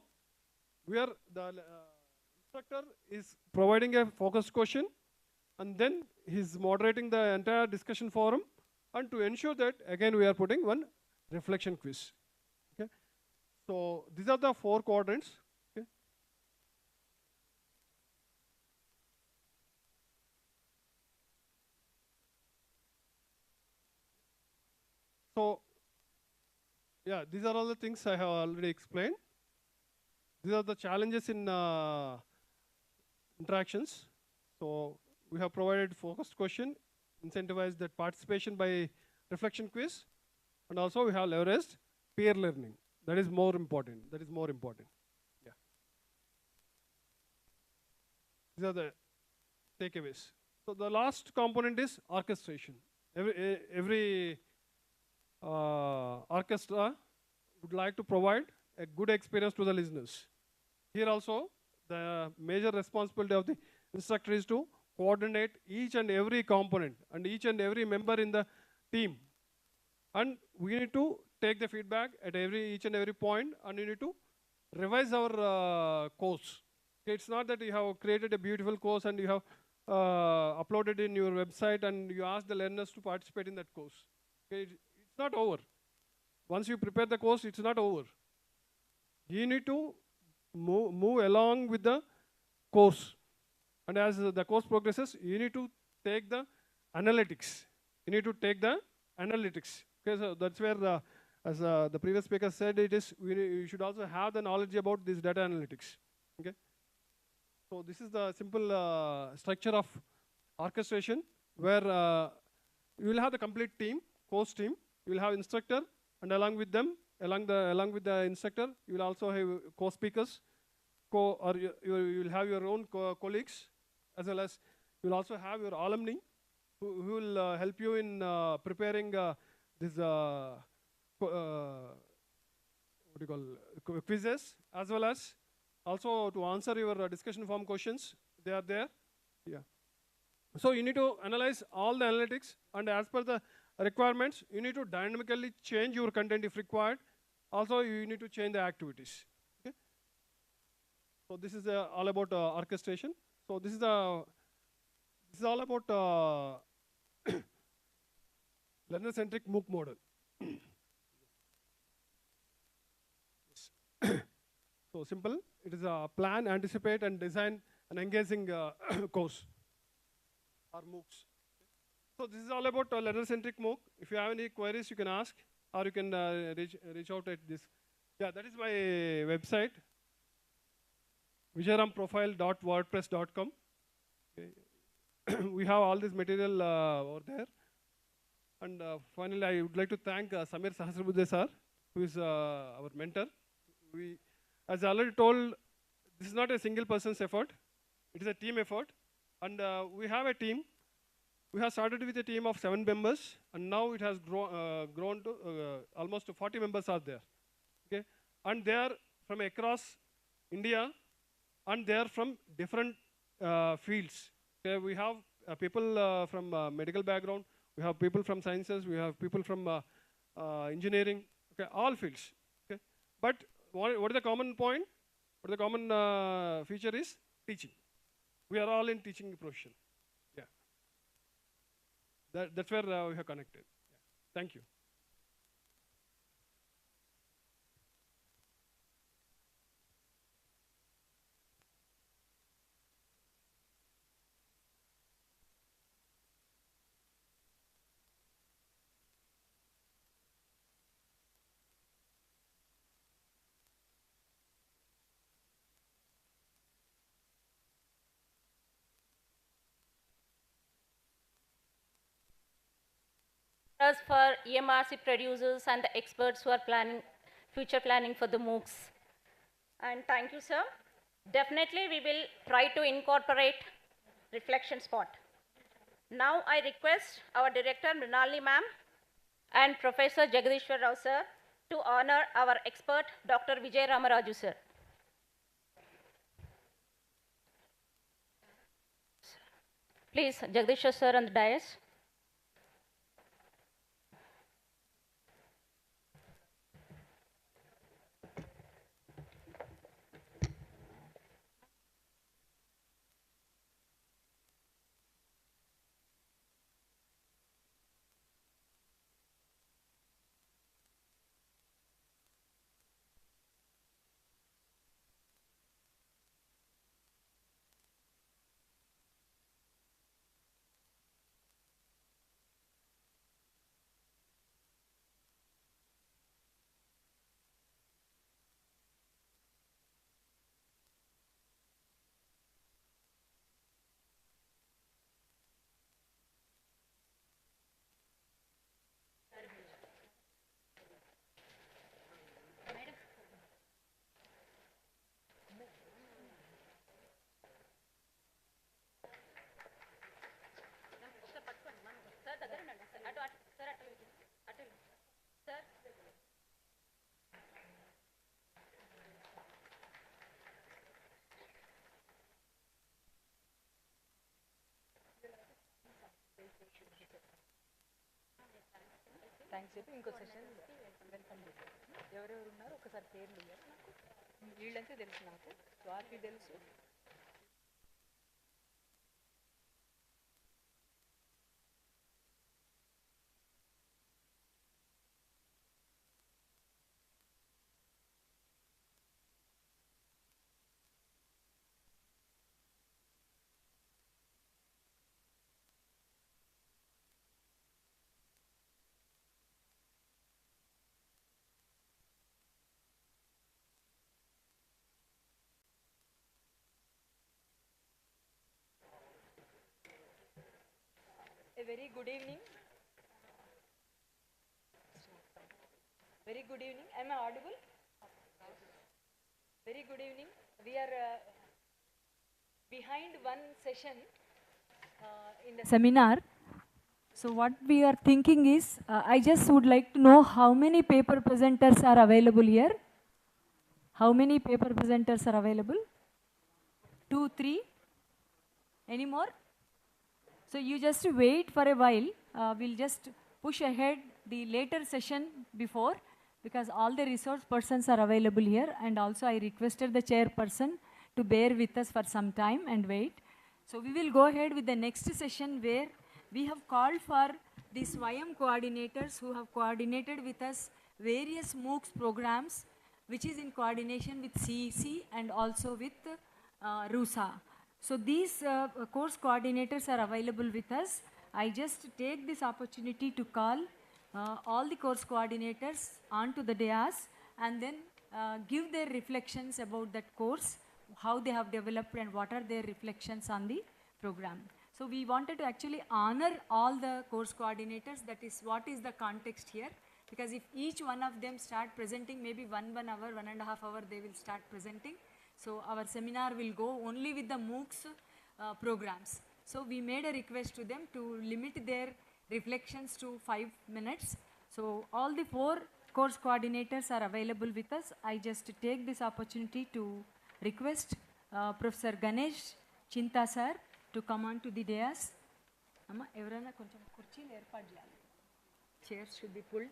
where the instructor is providing a focused question, and then he's moderating the entire discussion forum. And to ensure that, again, we are putting one reflection quiz. Okay? So these are the 4 quadrants. Okay? So yeah, these are all the things I have already explained. These are the challenges in interactions. So we have provided focused question, incentivized that participation by reflection quiz, and also we have leveraged peer learning. That is more important. Yeah. These are the takeaways. So the last component is orchestration. Every orchestra would like to provide a good experience to the listeners. Here also, the major responsibility of the instructor is to coordinate each and every component and each and every member in the team. And we need to take the feedback at each and every point, and we need to revise our course. Okay, it's not that you have created a beautiful course and you have uploaded in your website and you ask the learners to participate in that course. Okay, it's not over. Once you prepare the course, it's not over. You need to move along with the course. And as the course progresses, you need to take the analytics. Okay, so that's where, as the previous speaker said, you should also have the knowledge about this data analytics. Okay. So this is the simple structure of orchestration where you will have the complete team, course team. You will have instructor, and along with them, along with the instructor, you will also have co-speakers, or you will have your own colleagues, as well as you will also have your alumni who will help you in preparing this what do you call quizzes, as well as also to answer your discussion forum questions. They are there. Yeah. So you need to analyze all the analytics, and as per the requirements, you need to dynamically change your content if required. Also, you need to change the activities. Okay. So this is all about orchestration. So this is all about learner-centric MOOC model. So simple. It is a plan, anticipate, and design an engaging course or MOOCs. So this is all about learner-centric MOOC. If you have any queries, you can ask, or you can reach out at this. Yeah, that is my website, vijayaramprofile.wordpress.com. Okay. We have all this material over there. And finally, I would like to thank Samir Sahasrabudhe sir, who is our mentor. As I already told, this is not a single person's effort. It is a team effort. And we have a team. We have started with a team of 7 members, and now it has grown to almost 40 members are there. Okay? And they are from across India, and they are from different fields. Okay? We have people from medical background, we have people from sciences, we have people from engineering, okay? All fields. Okay? But what is the common point? What is the common feature is teaching. We are all in teaching profession. Yeah. That's where we have connected. Yeah. Thank you. For EMRC producers and the experts who are planning, future planning for the MOOCs. And thank you, sir. Definitely we will try to incorporate reflection spot. Now I request our director Mrinalini ma'am and Professor Jagadishwar Rao sir to honor our expert Dr. Vijay Ramaraju sir. Please, Jagadishwar sir on the dais. Thanks చెప్పి ఇంకో session welcome చేశారు. ఎవరెవరు ఉన్నారో ఒకసారి పేర్లు ఇయ్యారు నాకు. వీళ్ళంతే తెలుసు నాకు, స్వాతి తెలుసు. A very good evening. Very good evening. Am I audible? Very good evening. We are behind one session in the seminar. So what we are thinking is, I just would like to know how many paper presenters are available here. How many paper presenters are available? 2, 3? Any more? So you just wait for a while. We'll just push ahead the later session before, because all the resource persons are available here, and also I requested the chairperson to bear with us for some time and wait. So we will go ahead with the next session, where we have called for the SWAYAM coordinators who have coordinated with us various MOOCs programs, which is in coordination with CEC and also with RUSA. So these course coordinators are available with us. I just take this opportunity to call all the course coordinators onto the dais and then give their reflections about that course, how they have developed and what are their reflections on the program. So we wanted to actually honor all the course coordinators. That is what is the context here, because if each one of them start presenting, maybe 1 hour, 1.5 hours they will start presenting. So our seminar will go only with the MOOCs programs. So we made a request to them to limit their reflections to 5 minutes. So all the 4 course coordinators are available with us. I just take this opportunity to request Professor Ganesh Chinta sir to come on to the dais. Amma, evarana koncham kurchilo erpadu cheyali. Chairs should be pulled.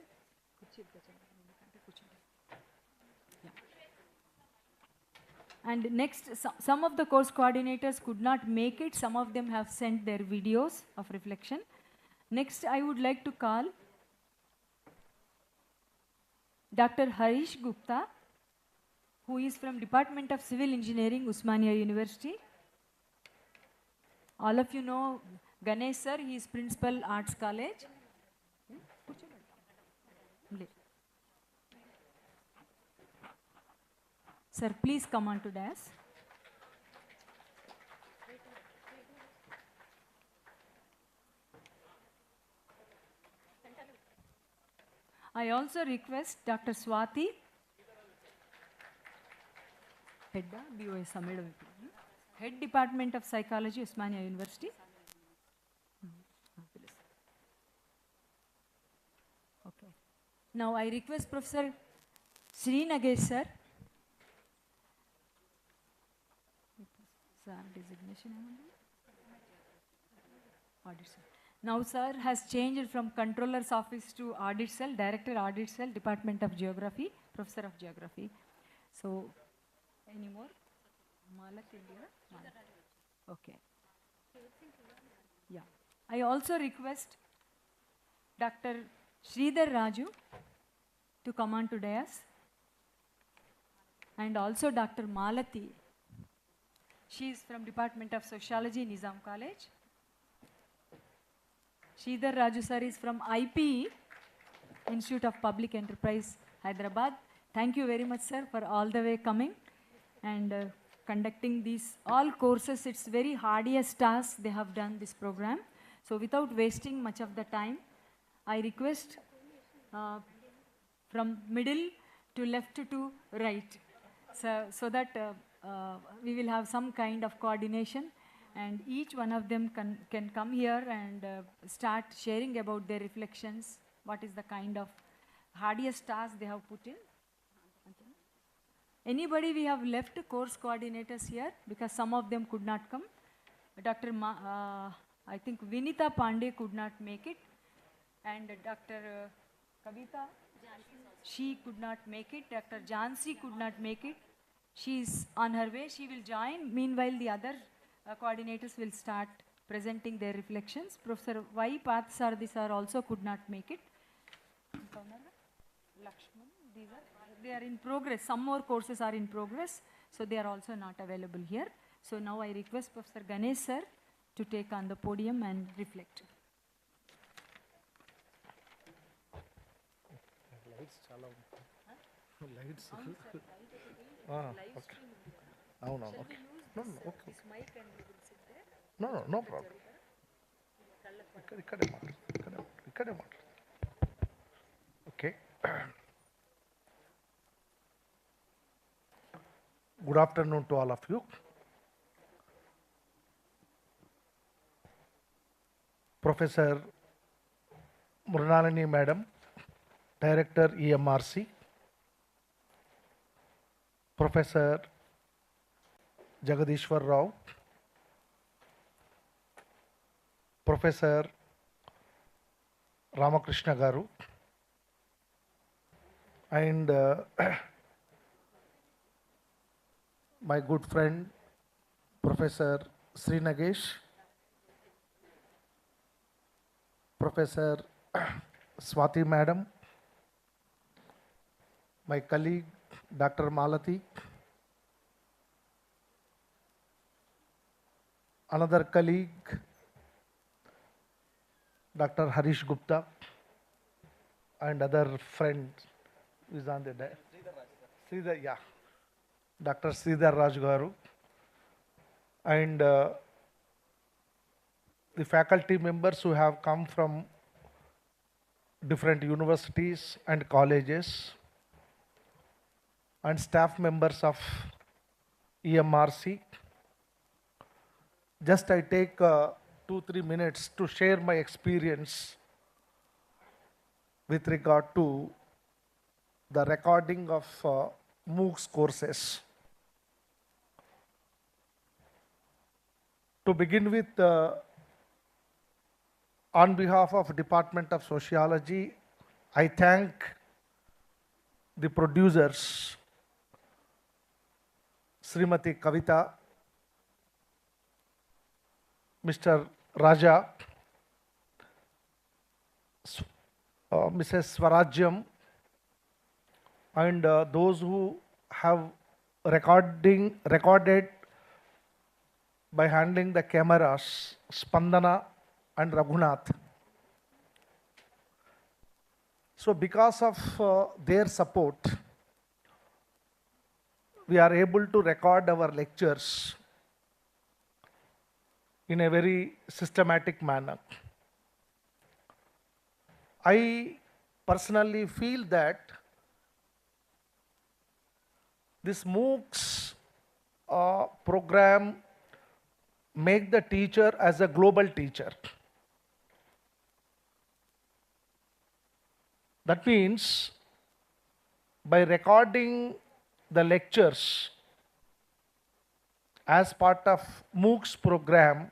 And next, some of the course coordinators could not make it. Some of them have sent their videos of reflection. Next, I would like to call Dr. Harish Gupta, who is from Department of Civil Engineering, Osmania University. All of you know Ganesh sir, he is Principal Arts College. Sir, please come on to dais. I also request Dr. Swati, Head Department of Psychology, Osmania University. Okay. Now I request Professor Sri Nagesh sir. Sir, designation. Audit cell. Now sir has changed from Controller's Office to Audit Cell, Director Audit Cell, Department of Geography, Professor of Geography. So, any more? Okay. Yeah. I also request Dr. Sridhar Raju to come on to dais, and also Dr. Malati. She is from Department of Sociology, Nizam College. Sridhar Raju sir is from IPE, Institute of Public Enterprise, Hyderabad. Thank you very much sir for all the way coming and conducting these all courses. It's very hardiest task they have done this program. So without wasting much of the time, I request from middle to left to right, so that we will have some kind of coordination, and each one of them can come here and start sharing about their reflections, what is the kind of hardiest task they have put in. Anybody we have left course coordinators here, because some of them could not come. Dr. I think Vinita Pandey could not make it, and Dr. Kavita, she could not make it. Dr. Jansi could not make it. She is on her way. She will join. Meanwhile, the other coordinators will start presenting their reflections. Professor Y. Pathsarthi sir also could not make it. Lakshman, they are in progress. Some more courses are in progress, so they are also not available here. So now I request Professor Ganesh sir to take on the podium and reflect. Lights. Okay. No, okay. No, okay. No problem. Okay. Good afternoon to all of you. Professor Murnalini Madam, Director EMRC, Professor Jagadishwar Rao, Professor Ramakrishna Garu, and my good friend Professor Sri Nagesh, Professor Swati Madam, my colleague Dr. Malati, another colleague Dr. Harish Gupta, and other friend who is on the day. Sridhar, yeah. Dr. Sridhar Raj Garu, and the faculty members who have come from different universities and colleges, and staff members of EMRC. Just I take 2-3 minutes to share my experience with regard to the recording of MOOCs courses. To begin with, on behalf of Department of Sociology, I thank the producers, Srimati Kavita, Mr. Raja, Mrs. Swarajyam, and those who have recorded by handling the cameras, Spandana and Raghunath. So because of their support, we are able to record our lectures in a very systematic manner. I personally feel that this MOOCs program make the teacher as a global teacher. That means by recording the lectures as part of MOOCs program,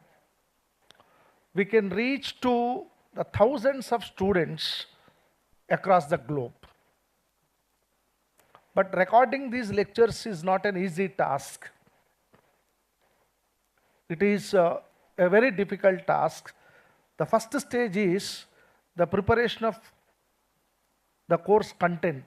we can reach to the thousands of students across the globe. But recording these lectures is not an easy task. It is a very difficult task. The first stage is the preparation of the course content.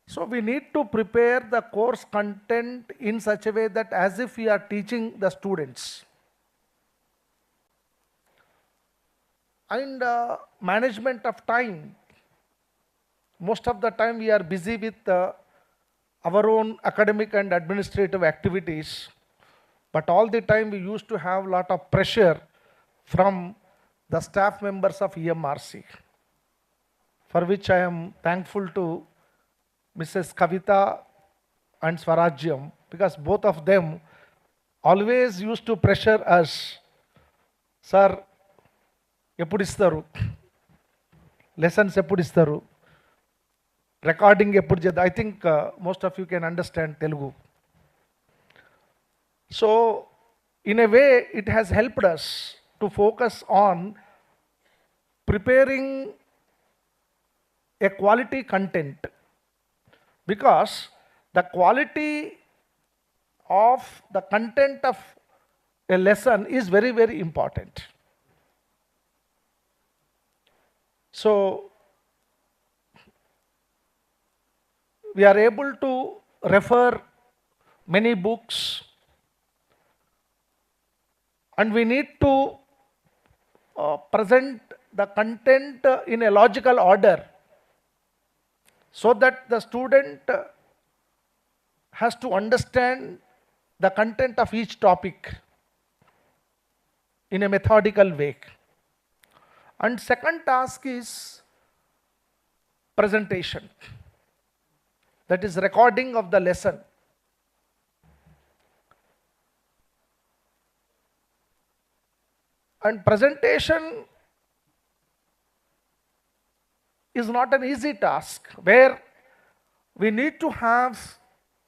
So we need to prepare the course content in such a way that as if we are teaching the students. And management of time. Most of the time we are busy with our own academic and administrative activities, but all the time we used to have a lot of pressure from the staff members of EMRC, for which I am thankful to Mrs. Kavita and Swarajyam, because both of them always used to pressure us, sir, ఎప్పుడు ఇస్తారు, lessons ఎప్పుడు ఇస్తారు, recording ఎప్పుడు చేద్దాం. I think most of you can understand Telugu. So in a way it has helped us to focus on preparing a quality content, because the quality of the content of a lesson is very, very important. So we are able to refer many books, and we need to present the content in a logical order, so that the student has to understand the content of each topic. in a methodical way. And second task is presentation. That is recording of the lesson. And presentation is not an easy task, where we need to have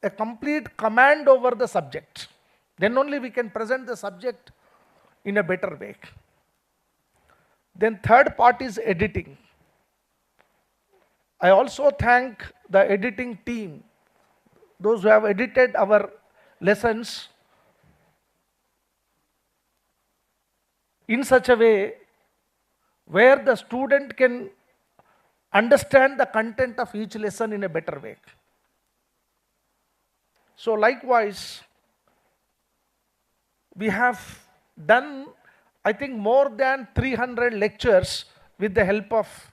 a complete command over the subject. Then only we can present the subject in a better way. Then third part is editing. I also thank the editing team, those who have edited our lessons in such a way where the student can understand the content of each lesson in a better way. So likewise, we have done, I think, more than 300 lectures with the help of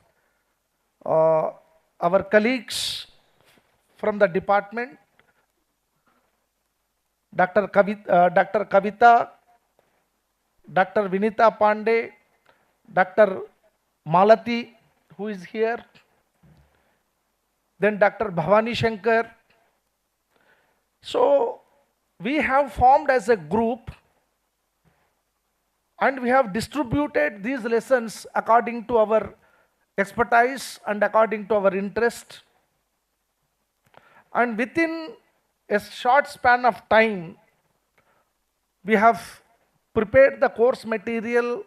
our colleagues from the department, Dr. Kavita, Dr. Vinita Pandey, Dr. Malati, who is here, then Dr. Bhavani Shankar. So we have formed as a group, and we have distributed these lessons according to our expertise and according to our interest. And within a short span of time, we have prepared the course material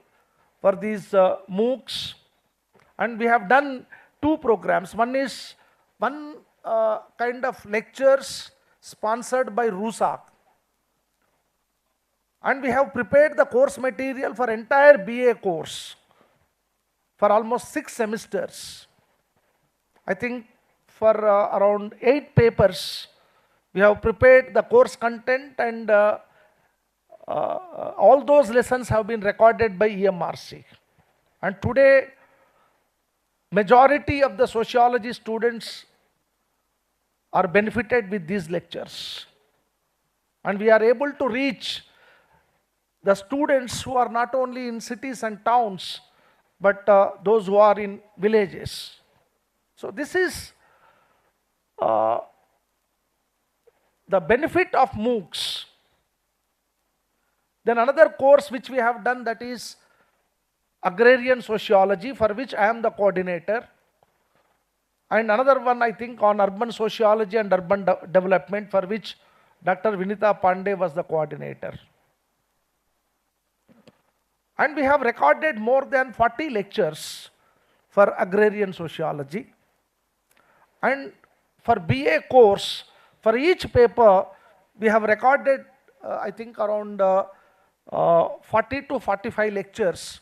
for these MOOCs, and we have done two programs. One is kind of lectures sponsored by RUSAC, and we have prepared the course material for entire BA course for almost 6 semesters. I think for around 8 papers, we have prepared the course content, and all those lessons have been recorded by EMRC. And today, majority of the sociology students are benefited with these lectures. And we are able to reach the students who are not only in cities and towns, but those who are in villages. So this is the benefit of MOOCs. Then another course which we have done, that is agrarian sociology, for which I am the coordinator. And another one, I think, on urban sociology and urban development, for which Dr. Vinita Pandey was the coordinator. And we have recorded more than 40 lectures for agrarian sociology. And for BA course, for each paper, we have recorded, I think, around 40 to 45 lectures.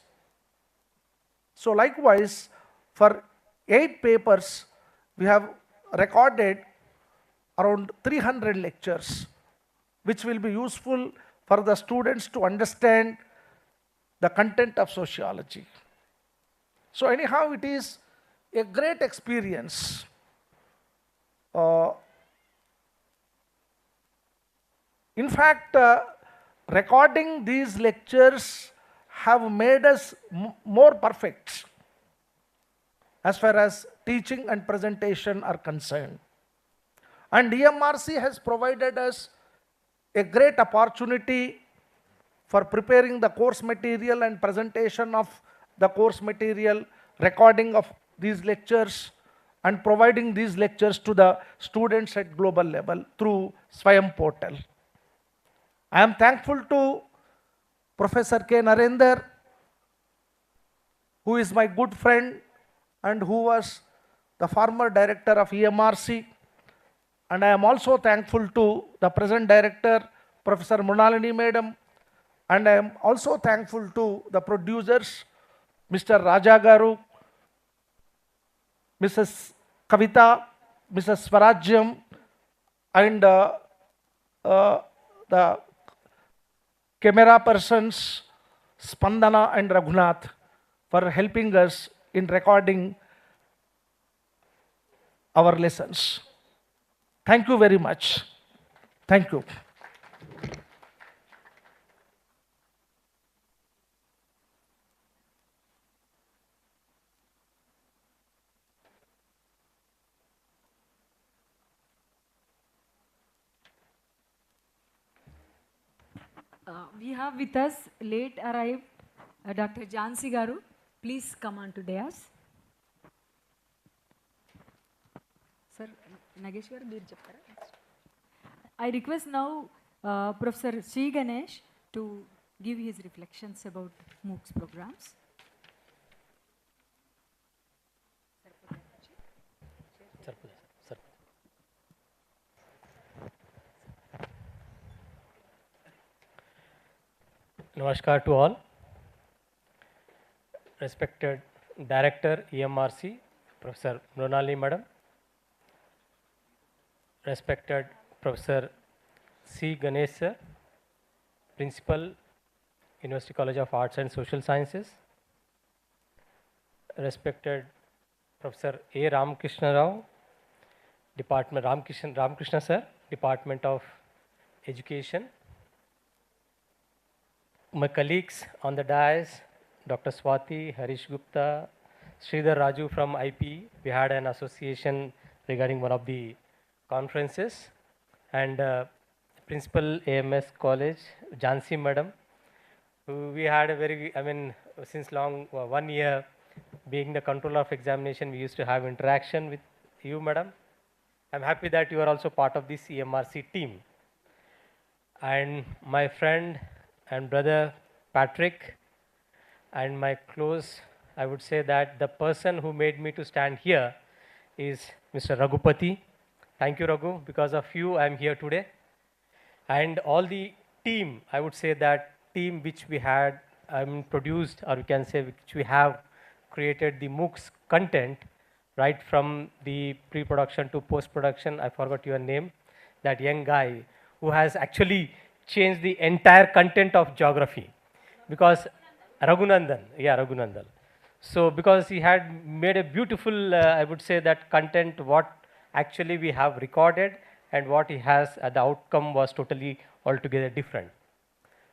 So likewise, for 8 papers, we have recorded around 300 lectures, which will be useful for the students to understand the content of sociology. So anyhow, it is a great experience. In fact, recording these lectures have made us more perfect as far as teaching and presentation are concerned. And EMRC has provided us a great opportunity for preparing the course material and presentation of the course material, recording of these lectures, and providing these lectures to the students at global level through Swayam portal. I am thankful to Professor K. Narendra, who is my good friend and who was the former director of EMRC. And I am also thankful to the present director, Professor Mrinalini Madam. And I am also thankful to the producers, Mr. Raja Garu, Mrs. Kavita, Mrs. Swarajyam, and the camera persons, Spandana and Raghunath, for helping us in recording our lessons. Thank you very much. Thank you. We have with us late arrived Dr. Jansi Garu. Please come on to dais. Sir, Nagesh garu meer cheptara. I request now Professor Sri Ganesh to give his reflections about MOOCs programs. Namaskar to all. Respected Director EMRC, Professor Mronali Madam. Respected Professor C. Ganesh Sir, Principal, University College of Arts and Social Sciences. Respected Professor A. Ramakrishna Rao, Department Ramakrishna Sir, Department of Education. My colleagues on the dais, Dr. Swati, Harish Gupta, Sridhar Raju from IP. We had an association regarding one of the conferences. And Principal AMS College, Jansi Madam, who we had a very, since long, 1 year, being the controller of examination, we used to have interaction with you, Madam. I'm happy that you are also part of this EMRC team. And my friend and brother Patrick, and my close, I would say that the person who made me to stand here is Mr. Raghupati. Thank you, Raghu. Because of you, I'm here today. And all the team, I would say that team which we had produced, or we can say which we have created the MOOCs content, right from the pre-production to post-production. I forgot your name. That young guy who has actually changed the entire content of geography. Because Raghunandan, Raghunandan. So because he had made a beautiful, I would say that content, what actually we have recorded and what he has, the outcome was totally altogether different.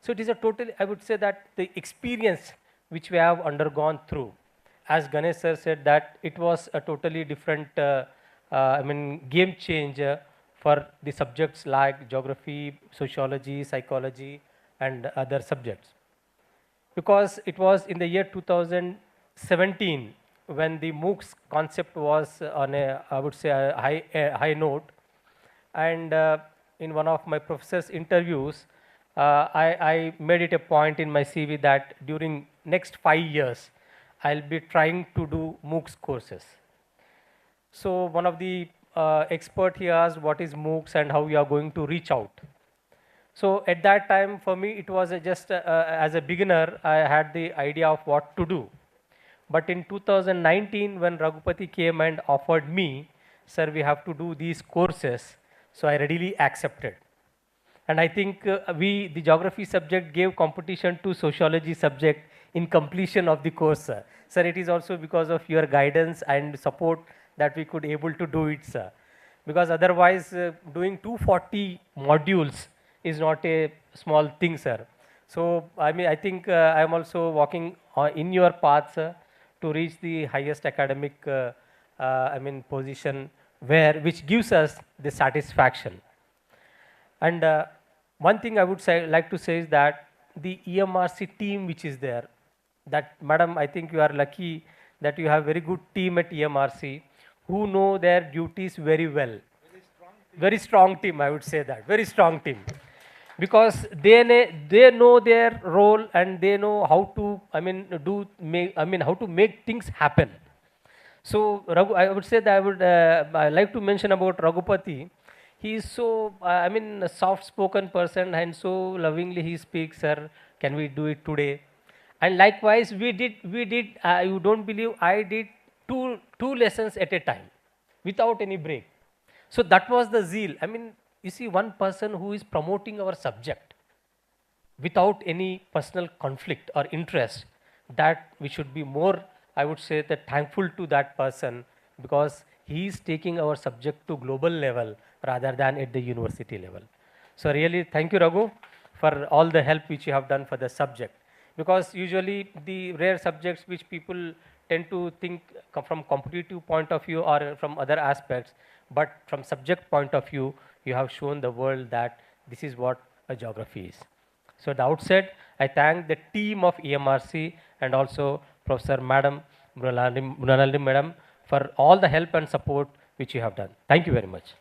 So it is a total, I would say that the experience which we have undergone through, as Ganesh sir said that it was a totally different, game changer for the subjects like geography, sociology, psychology, and other subjects. Because it was in the year 2017 when the MOOCs concept was on a, I would say, a high note. And in one of my professor's interviews, I made it a point in my CV that during next 5 years, I'll be trying to do MOOCs courses. So one of the expert here asked what is MOOCs and how you are going to reach out. So at that time, for me, it was just as a beginner, I had the idea of what to do. But in 2019, when Raghupati came and offered me, sir, we have to do these courses, so I readily accepted. And I think the geography subject gave competition to sociology subject in completion of the course, sir. Sir, it is also because of your guidance and support that we could able to do it, sir. Because otherwise, doing 240 modules is not a small thing, sir. So, I think I'm also walking in your path, sir, to reach the highest academic, position which gives us the satisfaction. And one thing I would like to say is that the EMRC team which is there, that madam, I think you are lucky that you have very good team at EMRC who know their duties very well. Very strong team, I would say that, very strong team. Because they know their role and they know how to, how to make things happen. So I would say that I like to mention about Raghupati. He is so, a soft-spoken person and so lovingly he speaks, sir, can we do it today? And likewise, we did. You don't believe, I did two lessons at a time, without any break. So that was the zeal. You see, one person who is promoting our subject without any personal conflict or interest, that we should be more, I would say, that thankful to that person because he is taking our subject to global level rather than at the university level. So really, thank you, Raghu, for all the help which you have done for the subject. Because usually the rare subjects which people tend to think from competitive point of view or from other aspects, but from subject point of view, you have shown the world that this is what a geography is. So at the outset, I thank the team of EMRC and also Professor Madam Mrunalini Madam for all the help and support which you have done. Thank you very much.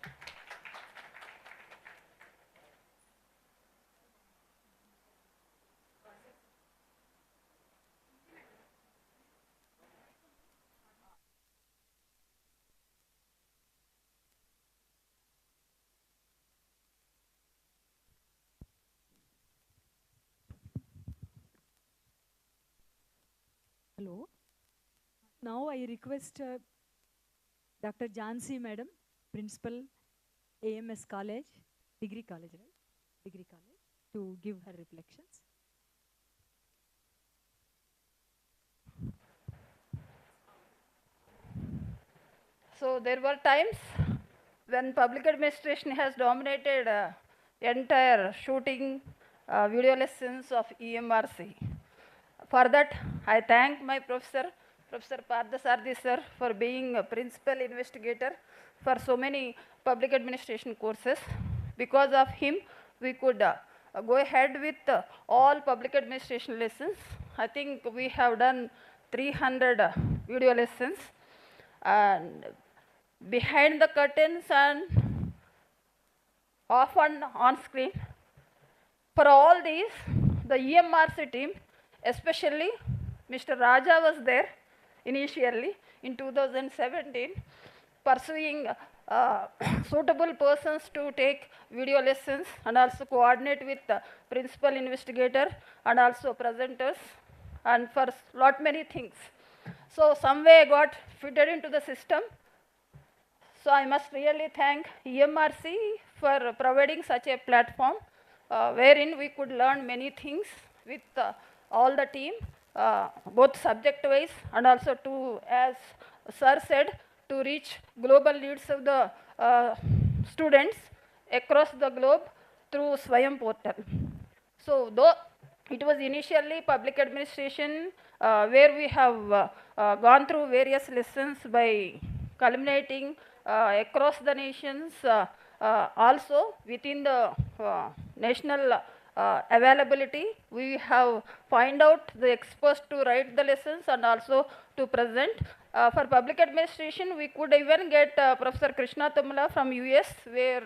Hello. Now I request Dr. Jansi Madam, Principal, AMS College, Degree College, right? Degree College, to give her reflections. So there were times when public administration has dominated entire shooting video lessons of EMRC. For that, I thank my professor, Professor Pardasarthi sir, for being a principal investigator for so many public administration courses. Because of him, we could go ahead with all public administration lessons. I think we have done 300 video lessons. And behind the curtains and off and on screen, for all these, the EMRC team, especially Mr. Raja was there initially in 2017, pursuing suitable persons to take video lessons and also coordinate with the principal investigator and also presenters and for lot many things. So some way I got fitted into the system. So I must really thank EMRC for providing such a platform wherein we could learn many things with all the team, both subject-wise and also to, as sir said, to reach global needs of the students across the globe through Swayam portal. So though it was initially public administration where we have gone through various lessons by culminating across the nations, also within the national availability, we have find out the experts to write the lessons and also to present. For public administration, we could even get Professor Krishna Tumala from US, where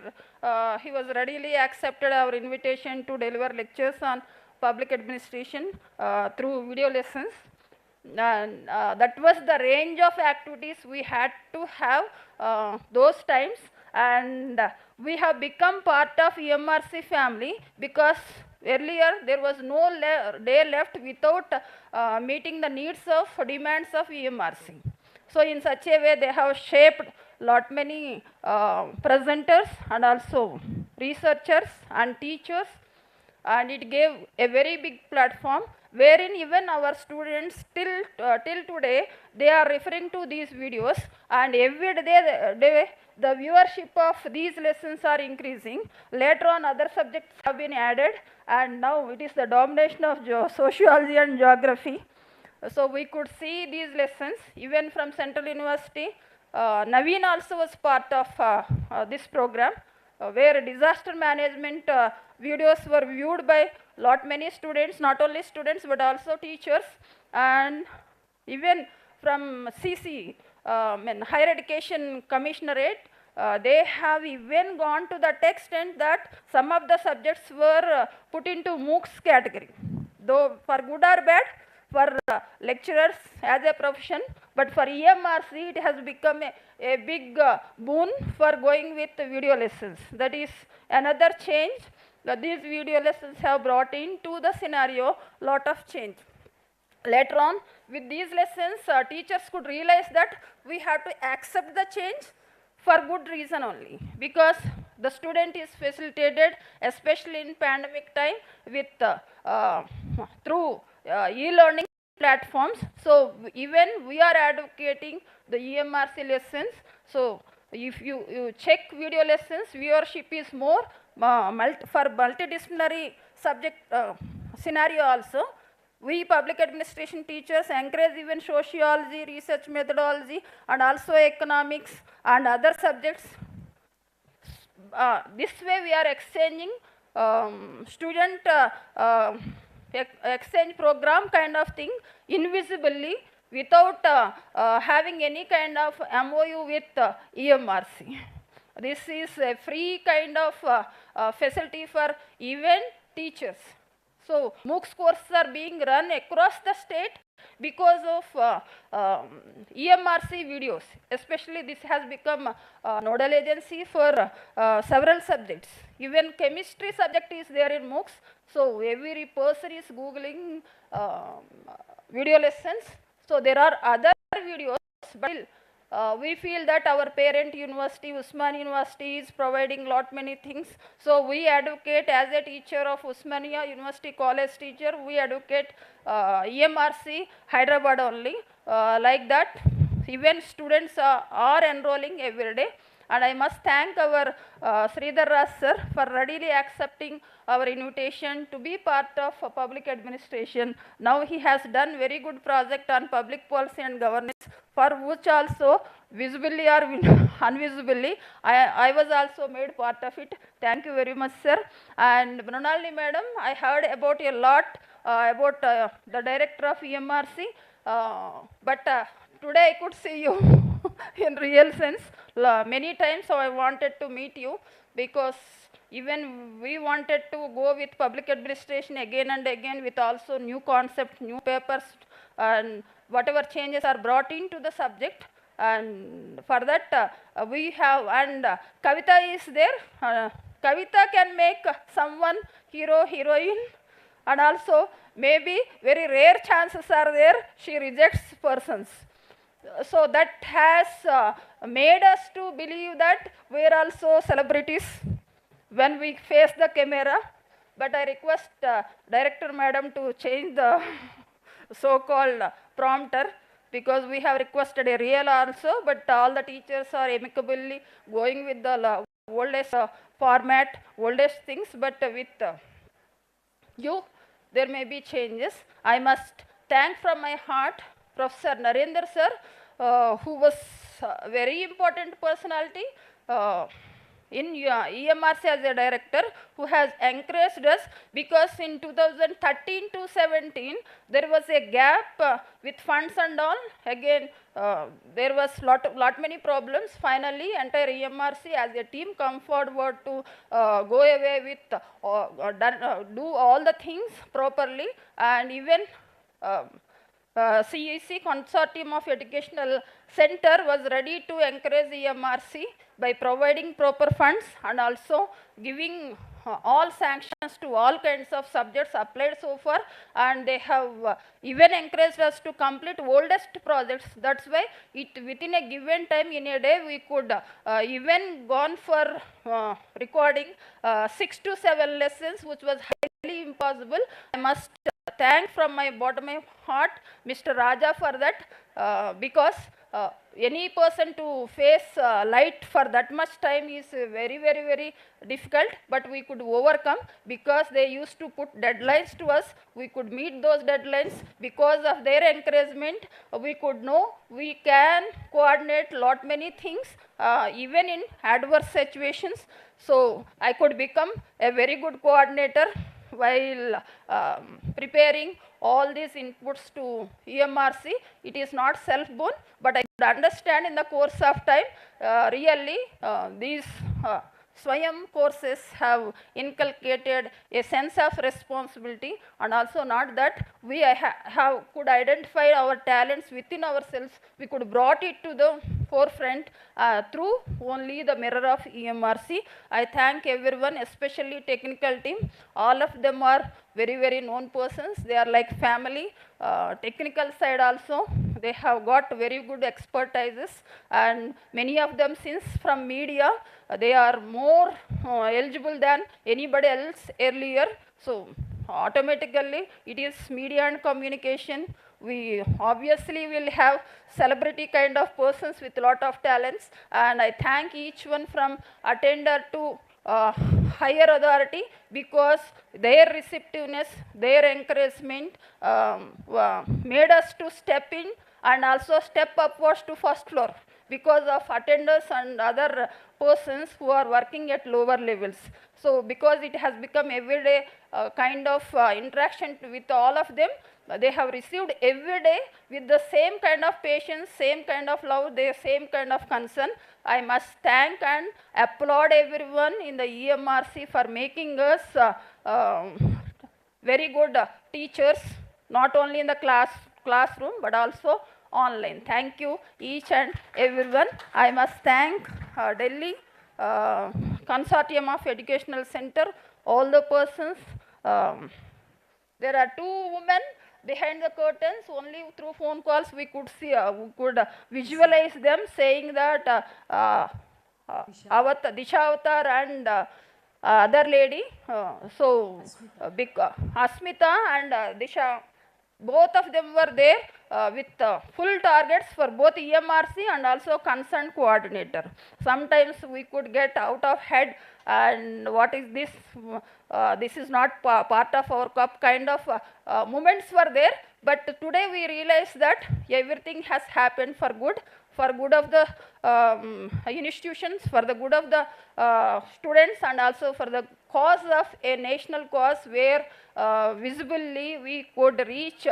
he was readily accepted our invitation to deliver lectures on public administration through video lessons. And that was the range of activities we had to have those times, and we have become part of EMRC family because earlier there was no day left without meeting the needs of demands of EMRC. So in such a way they have shaped lot many presenters and also researchers and teachers, and it gave a very big platform wherein even our students till today they are referring to these videos, and every day the viewership of these lessons are increasing. Later on other subjects have been added, and now it is the domination of sociology and geography. So we could see these lessons even from Central University. Naveen also was part of this program, where disaster management videos were viewed by lot many students, not only students but also teachers, and even from CC, Higher Education Commissionerate, they have even gone to that extent that some of the subjects were put into MOOCs category, though for good or bad for lecturers as a profession, but for EMRC it has become a big boon for going with video lessons. That is another change that these video lessons have brought into the scenario, lot of change. Later on, with these lessons, teachers could realize that we have to accept the change for good reason only, because the student is facilitated, especially in pandemic time, with through e-learning platforms. So even we are advocating the EMRC lessons. So if you check video lessons, viewership is more for multidisciplinary subject scenario also. We public administration teachers encourage even sociology, research methodology, and also economics and other subjects. This way we are exchanging student exchange program kind of thing invisibly without having any kind of MOU with EMRC. This is a free kind of facility for even teachers. So MOOCs courses are being run across the state because of EMRC videos. Especially this has become a nodal agency for several subjects. Even chemistry subject is there in MOOCs. So every person is Googling video lessons. So there are other videos, but we feel that our parent university, Usmania University, is providing lot many things. So we advocate as a teacher of Usmania University College teacher, we advocate EMRC Hyderabad only. Like that, even students are enrolling every day. And I must thank our Sridhar Raj sir for readily accepting our invitation to be part of public administration. Now he has done very good project on public policy and governance, for which also visibly or unvisibly I was also made part of it. Thank you very much, sir. And Mrinalini madam, I heard about a lot about the director of EMRC, but today I could see you in real sense. Many times I wanted to meet you, because even we wanted to go with public administration again and again with also new concepts, new papers, and whatever changes are brought into the subject. And for that we have, and Kavita is there. Kavita can make someone hero, heroine, and also maybe very rare chances are there she rejects persons. So that has made us to believe that we are also celebrities when we face the camera. But I request Director Madam to change the so-called prompter, because we have requested a real also, but all the teachers are amicably going with the oldest format, oldest things, but with you, there may be changes. I must thank from my heart Professor Narendra sir, who was a very important personality in EMRC as a director, who has encouraged us, because in 2013 to 17 there was a gap with funds and all. Again there was lot many problems. Finally entire EMRC as a team come forward to go away with do all the things properly, and even CEC, Consortium of Educational Center, was ready to encourage EMRC by providing proper funds and also giving all sanctions to all kinds of subjects applied so far, and they have even encouraged us to complete oldest projects. That's why within a given time in a day we could even gone for recording 6 to 7 lessons, which was highly impossible. I must thank from my bottom of my heart Mr. Raja for that, because any person to face light for that much time is very difficult, but we could overcome, because they used to put deadlines to us. We could meet those deadlines. Because of their encouragement, we could know we can coordinate lot many things even in adverse situations. So I could become a very good coordinator while preparing all these inputs to EMRC. It is not self-born, but I could understand in the course of time, really these Swayam courses have inculcated a sense of responsibility, and also not that we could identify our talents within ourselves. We could brought it to the forefront through only the mirror of EMRC. I thank everyone, especially technical team. All of them are very known persons. They are like family. Technical side also, they have got very good expertises, and many of them, since from media, they are more eligible than anybody else earlier. So automatically it is media and communication. We obviously will have celebrity kind of persons with lot of talents, and I thank each one from attender to higher authority, because their receptiveness, their encouragement made us to step in and also step upwards to first floor. Because of attenders and other persons who are working at lower levels. So because it has become everyday kind of interaction with all of them, they have received every day with the same kind of patience, same kind of love, the same kind of concern. I must thank and applaud everyone in the EMRC for making us very good teachers, not only in the classroom but also online. Thank you each and everyone. I must thank Delhi Consortium of Educational Center, all the persons. There are two women behind the curtains. Only through phone calls we could see, we could visualize them saying that Disha Avatar and other lady. Asmita and Disha, both of them were there with full targets for both EMRC and also concerned coordinator. Sometimes we could get out of head and what is this? This is not part of our cup kind of moments were there. But today we realize that everything has happened for good of the institutions, for the good of the students, and also for the cause of a national cause where visibly we could reach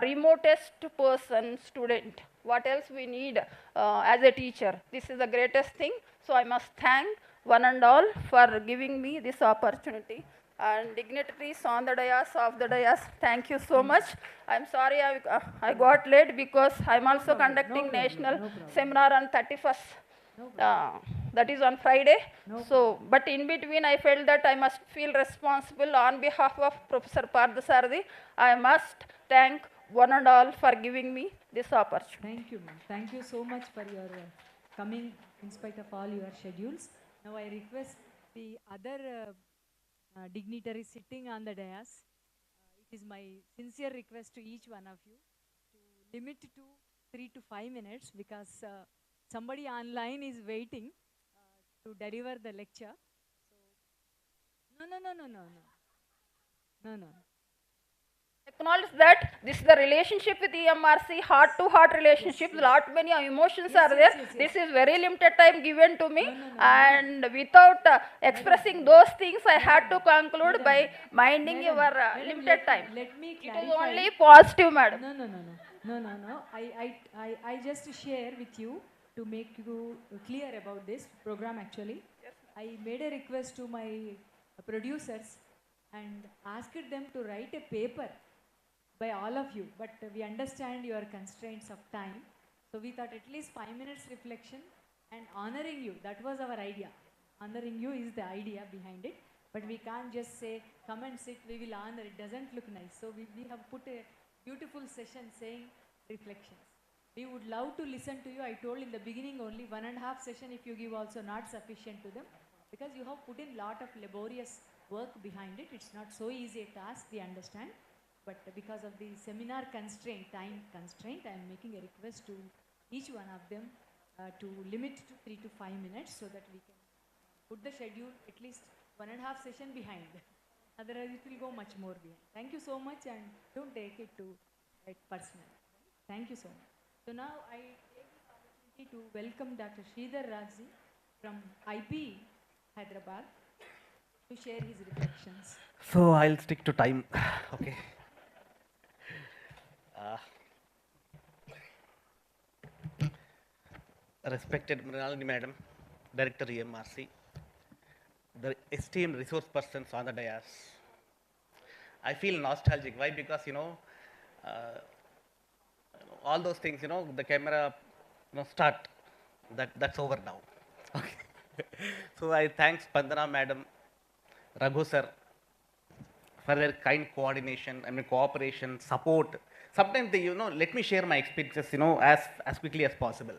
remotest person, student. What else we need as a teacher? This is the greatest thing. So I must thank one and all for giving me this opportunity. And dignitaries on the dais, off the dais, thank you so much. I'm sorry I got late because I'm also conducting national seminar on 31st. That is on Friday. But in between I felt that I must feel responsible on behalf of Professor Parthasarathi. I must thank one and all for giving me this opportunity. Thank you, ma'am. Thank you so much for your coming in spite of all your schedules. Now I request the other dignitaries sitting on the dais. It is my sincere request to each one of you to limit to 3 to 5 minutes because somebody online is waiting to deliver the lecture. So, no. Acknowledge that this is the relationship with EMRC, heart-to-heart relationship. Lot many emotions are there. This is very limited time given to me, and without expressing those things, I had to conclude by minding your limited time. Let me clarify. clarify. It is only positive, madam. No. I just share with you to make you clear about this program actually. I made a request to my producers and asked them to write a paper by all of you, but we understand your constraints of time. So we thought at least 5 minutes reflection and honoring you. That was our idea. Honoring you is the idea behind it. But we can't just say, come and sit, we will honor. It doesn't look nice. So we have put a beautiful session saying reflections. We would love to listen to you. I told in the beginning only 1.5 session if you give also not sufficient to them because you have put in lot of laborious work behind it. It's not so easy a task, we understand. But because of the seminar constraint, time constraint, I am making a request to each one of them to limit to 3 to 5 minutes so that we can put the schedule at least 1.5 session behind. Otherwise it will go much more behind. Thank you so much and don't take it to like personal. Thank you so much. So now I take this opportunity to welcome Dr. Sridhar Rajji from IP Hyderabad to share his reflections. So I'll stick to time. Okay. Respected Mrinalini Madam, Director EMRC, the esteemed resource persons on the dais. I feel nostalgic. Why? Because all those things, the camera, start. That's over now. Okay. So I thanks Pandana Madam, Raghu sir, for their kind coordination, cooperation, support. Sometimes they, let me share my experiences, as quickly as possible.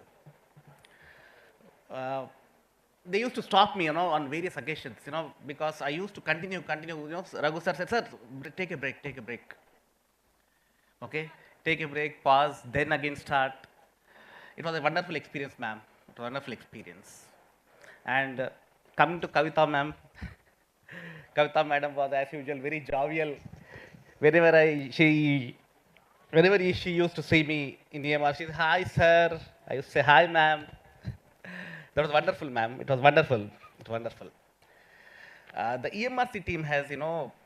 They used to stop me, on various occasions, because I used to continue. Raghu sir said, sir, take a break. Okay, take a break, pause, then again start. It was a wonderful experience, ma'am. It was a wonderful experience. And coming to Kavita ma'am, Kavita madam was as usual very jovial. Whenever she used to see me in the EMR, she said, hi sir. I used to say, hi ma'am. That was wonderful, ma'am. It was wonderful. It was wonderful. The EMRC team has,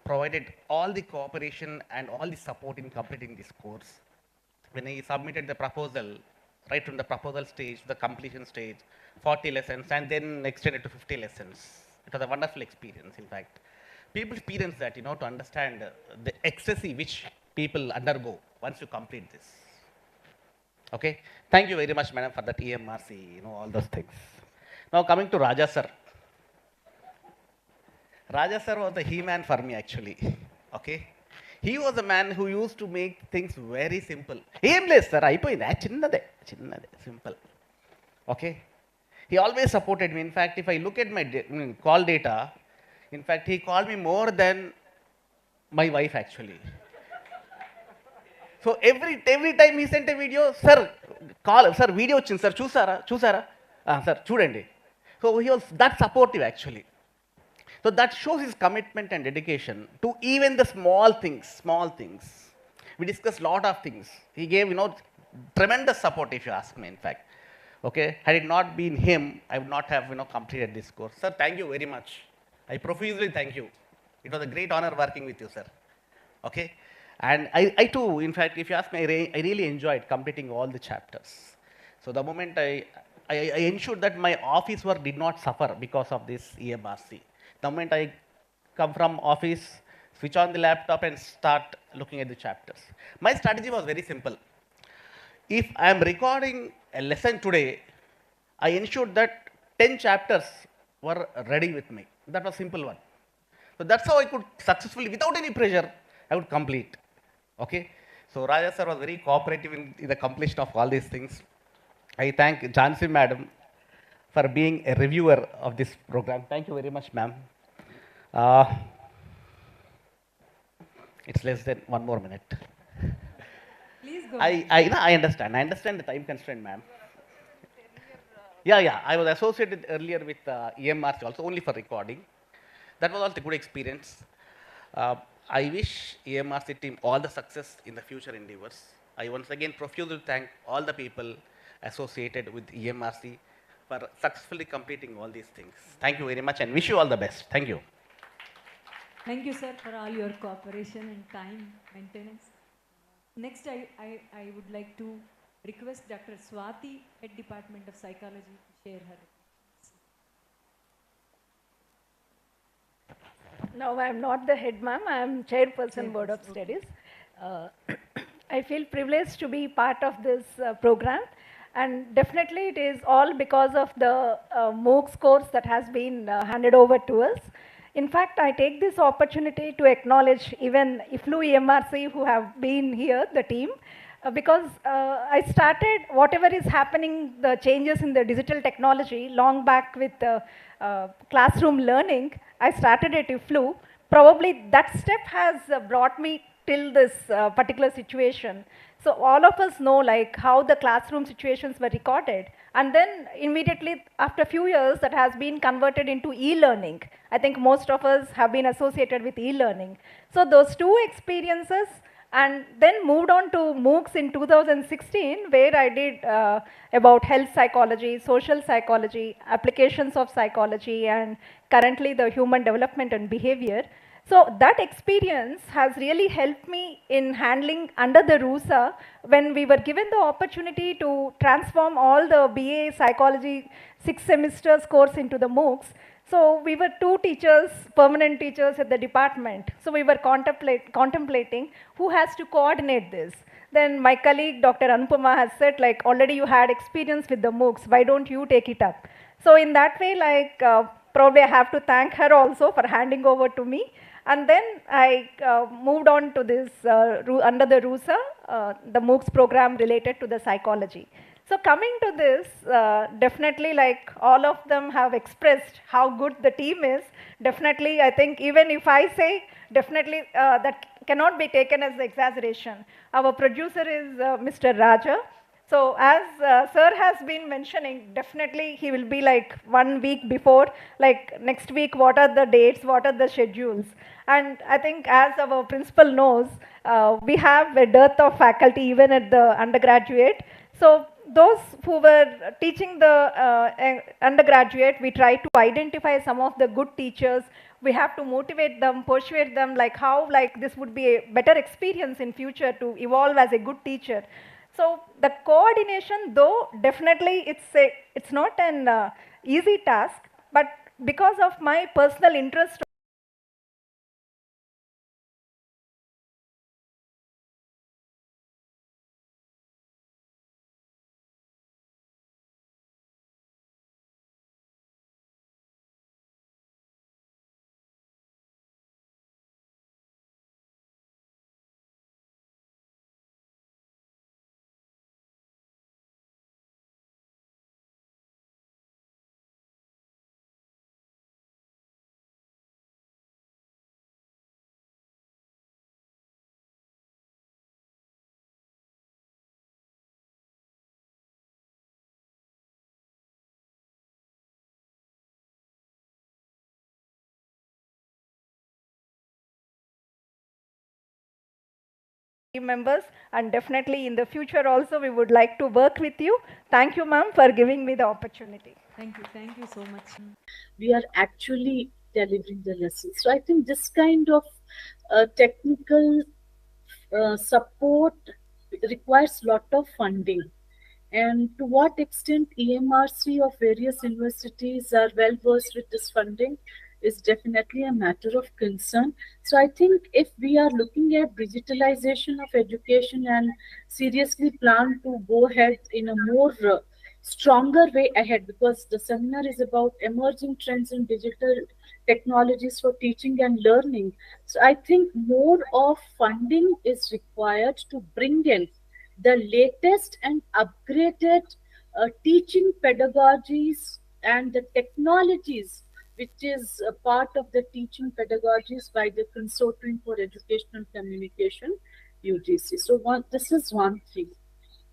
provided all the cooperation and all the support in completing this course. When I submitted the proposal, right from the proposal stage to the completion stage, 40 lessons, and then extended to 50 lessons. It was a wonderful experience, in fact. People experience that, to understand the ecstasy which people undergo once you complete this. Okay? Thank you very much, madam, for that EMRC, all those things. Now coming to Raja sir. Raja sir was the he-man for me, actually. Okay? He was a man who used to make things very simple. Aimless, sir. Chinnade. Simple. Okay? He always supported me. In fact, if I look at my call data, in fact, he called me more than my wife, actually. So every time he sent a video, sir, call, sir, video chin, sir, chusara, sir, chudandi. So he was that supportive, actually. So that shows his commitment and dedication to even the small things. We discussed a lot of things. He gave, tremendous support, if you ask me, in fact. Okay, had it not been him, I would not have, completed this course. Sir, thank you very much. I profusely thank you. It was a great honor working with you, sir. Okay, and I too, in fact, if you ask me, I really enjoyed completing all the chapters. So the moment I ensured that my office work did not suffer because of this EMRC. The moment I come from office, switch on the laptop and start looking at the chapters. My strategy was very simple. If I am recording a lesson today, I ensured that 10 chapters were ready with me. That was a simple one. So that's how I could successfully, without any pressure, I would complete. Okay. So Raja sir was very cooperative in the completion of all these things. I thank Jhansi madam for being a reviewer of this program. Thank you very much, ma'am. It's less than 1 more minute. Please go. I understand. I understand the time constraint, ma'am. Yeah. I was associated earlier with EMRC also, only for recording. That was also a good experience. I wish EMRC team all the success in the future endeavors. I once again profusely thank all the people associated with EMRC for successfully completing all these things. Thank you very much and wish you all the best. Thank you. Thank you, sir, for all your cooperation and time maintenance. Next, I would like to request Dr. Swati, Head Department of Psychology, to share her reflections. Now, I am not the head ma'am, I am chairperson Board of Studies. I feel privileged to be part of this program, and definitely it is all because of the MOOCs course that has been handed over to us. In fact, I take this opportunity to acknowledge even IFLU EMRC who have been here, the team, because I started whatever is happening, the changes in the digital technology long back with classroom learning. I started at IFLU. Probably that step has brought me till this particular situation. So all of us know like how the classroom situations were recorded, and then immediately after a few years that has been converted into e-learning. I think most of us have been associated with e-learning. So those two experiences, and then moved on to MOOCs in 2016, where I did about health psychology, social psychology, applications of psychology, and currently the human development and behavior. So that experience has really helped me in handling under the RUSA when we were given the opportunity to transform all the BA psychology 6 semesters course into the MOOCs. So we were 2 teachers, permanent teachers at the department. So we were contemplating who has to coordinate this. Then my colleague Dr. Anupama has said like already you had experience with the MOOCs, why don't you take it up? So in that way like probably I have to thank her also for handing over to me. And then I moved on to this under the RUSA, the MOOCs program related to the psychology. So coming to this, definitely like all of them have expressed how good the team is. Definitely, I think even if I say, definitely that cannot be taken as exaggeration. Our producer is Mr. Raja. So as sir has been mentioning, definitely he will be like 1 week before, like next week, what are the dates, what are the schedules. And I think as our principal knows, we have a dearth of faculty even at the undergraduate. So those who were teaching the undergraduate, we try to identify some of the good teachers. We have to motivate them, persuade them, like how like this would be a better experience in future to evolve as a good teacher. So the coordination, though definitely it's not an easy task, but because of my personal interest team members, and definitely in the future also we would like to work with you. Thank you, ma'am, for giving me the opportunity. Thank you so much. We are actually delivering the lessons. So I think this kind of technical support requires lot of funding. And to what extent EMRC of various universities are well versed with this funding is definitely a matter of concern. So I think if we are looking at digitalization of education and seriously plan to go ahead in a more stronger way ahead, because the seminar is about emerging trends in digital technologies for teaching and learning. So I think more of funding is required to bring in the latest and upgraded teaching pedagogies and the technologies which is a part of the teaching pedagogies by the Consortium for Educational Communication, UGC. So this is one thing.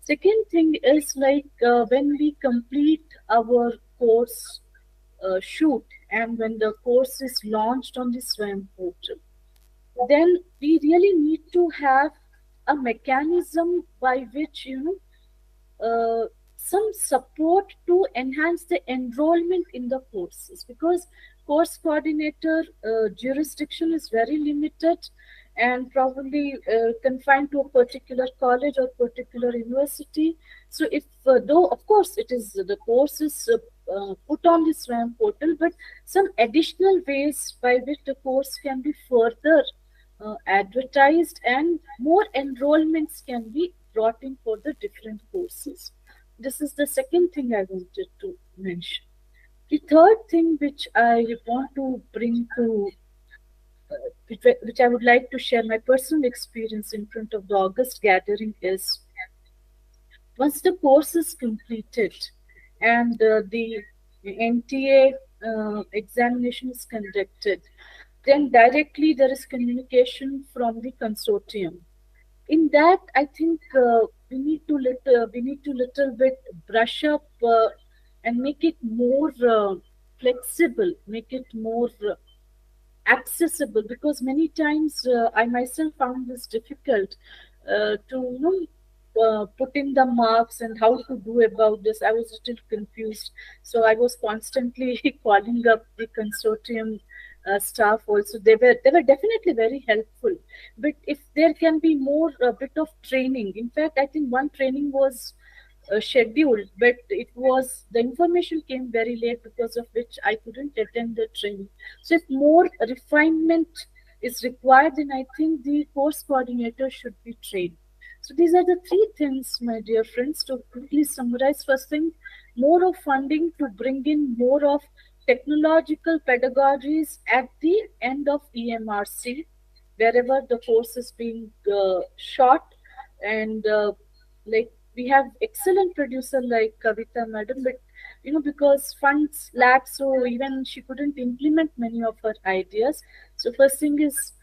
Second thing is like when we complete our course shoot and when the course is launched on the SWAYAM portal, then we really need to have a mechanism by which, some support to enhance the enrollment in the courses, because course coordinator jurisdiction is very limited and probably confined to a particular college or particular university. So if though of course it is the course is put on the SWAYAM portal, but some additional ways by which the course can be further advertised and more enrollments can be brought in for the different courses. This is the second thing I wanted to mention. The third thing which I want to bring to, which I would like to share my personal experience in front of the August gathering is, once the course is completed and the NTA examination is conducted, then directly there is communication from the consortium. In that, I think we need to little bit brush up and make it more flexible, make it more accessible, because many times I myself found this difficult to put in the marks and how to do about this. I was a little confused, so I was constantly calling up the consortium staff also. They were definitely very helpful, but if there can be more a bit of training. In fact, I think one training was scheduled, but the information came very late, because of which I couldn't attend the training. So if more refinement is required, then I think the course coordinator should be trained. So these are the three things, my dear friends, to quickly summarize. First thing, more of funding to bring in more of technological pedagogies at the end of EMRC, wherever the course is being shot. And like we have excellent producer like Kavita madam, but because funds lack, so even she couldn't implement many of her ideas. So first thing is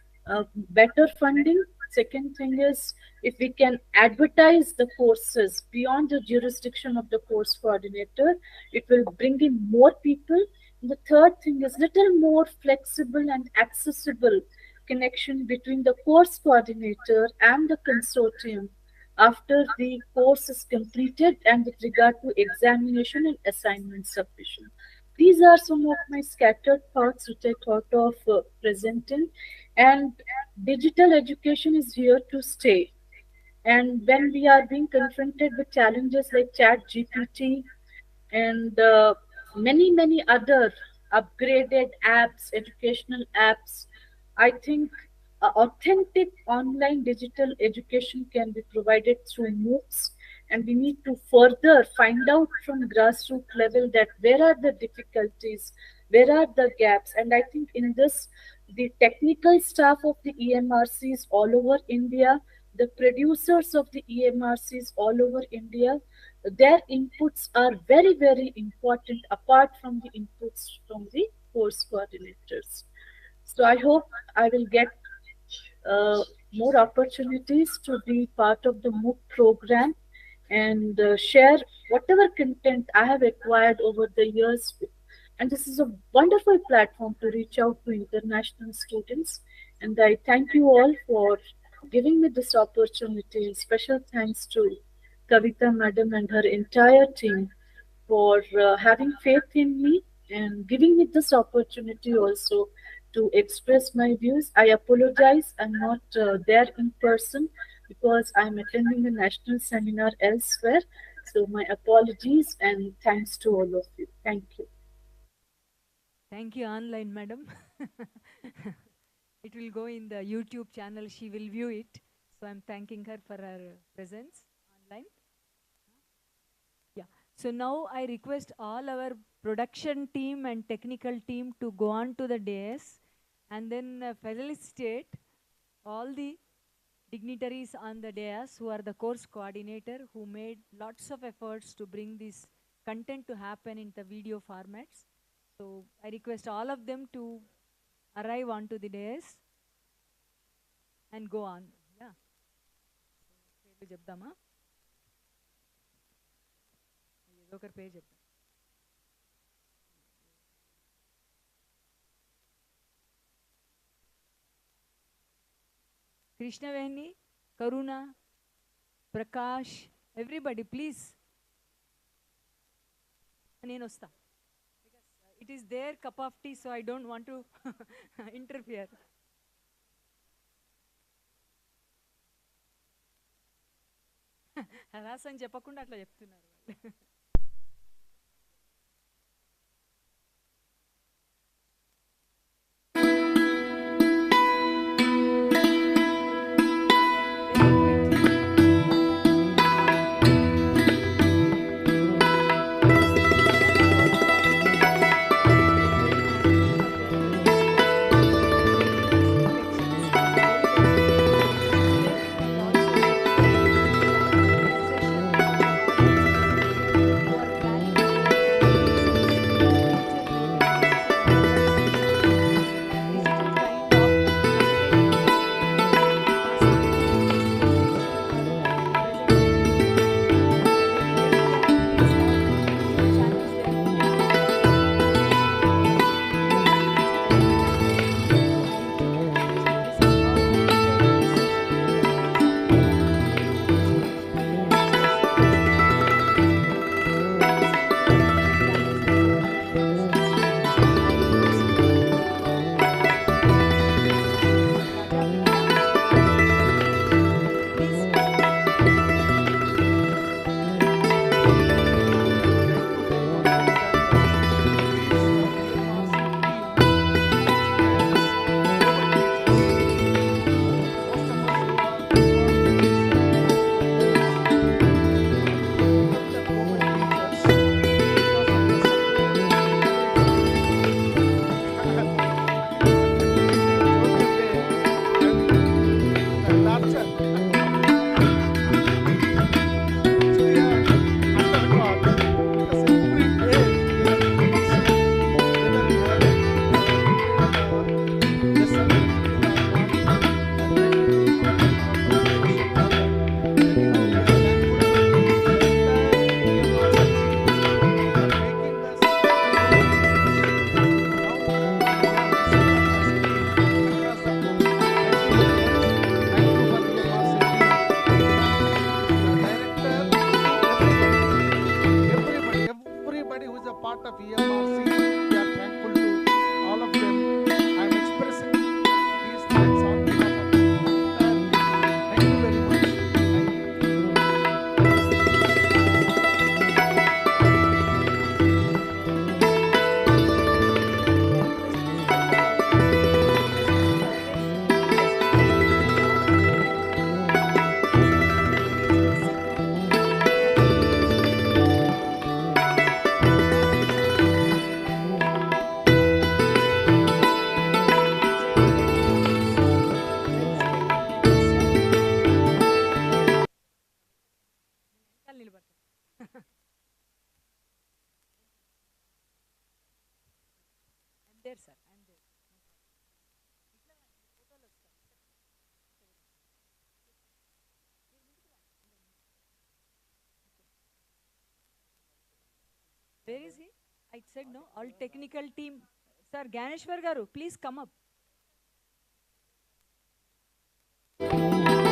better funding. Second thing is, if we can advertise the courses beyond the jurisdiction of the course coordinator, it will bring in more people. And the third thing is little more flexible and accessible connection between the course coordinator and the consortium, after the course is completed and with regard to examination and assignment submission. These are some of my scattered thoughts which I thought of presenting. And digital education is here to stay. And when we are being confronted with challenges like Chat GPT and many other upgraded apps, educational apps, I think authentic online digital education can be provided through MOOCs, and we need to further find out from grassroots level that where are the difficulties, where are the gaps. And I think in this, the technical staff of the EMRCs all over India, the producers of the EMRCs all over India, their inputs are very important apart from the inputs from the course coordinators. So I hope I will get more opportunities to be part of the MOOC program and share whatever content I have acquired over the years. And this is a wonderful platform to reach out to international students. And I thank you all for giving me this opportunity. And special thanks to Kavita Madam and her entire team for having faith in me and giving me this opportunity also to express my views. I apologize, I'm not there in person because I'm attending a national seminar elsewhere. So my apologies and thanks to all of you. Thank you. Thank you, online madam. It will go in the YouTube channel. She will view it. So I'm thanking her for her presence online. Yeah. So now I request all our production team and technical team to go on to the dais and then facilitate all the dignitaries on the dais who are the course coordinator who made lots of efforts to bring this content to happen in the video formats. So I request all of them to arrive onto the dais and go on. Yeah. పేర్లు చెప్దామా? ఏదో ఒకరి పేరు చెప్తాం. Krishnaveni, Karuna, Prakash, everybody please. నేను వస్తా. It is their cup of tea, so I don't want to interfere. రాసని చెప్పకుండా అట్లా చెప్తున్నారు వాళ్ళు. there, sir. I am there. Where is he? I said no. All technical team. Sir, Ganeshwar Garu, please come up. Please come.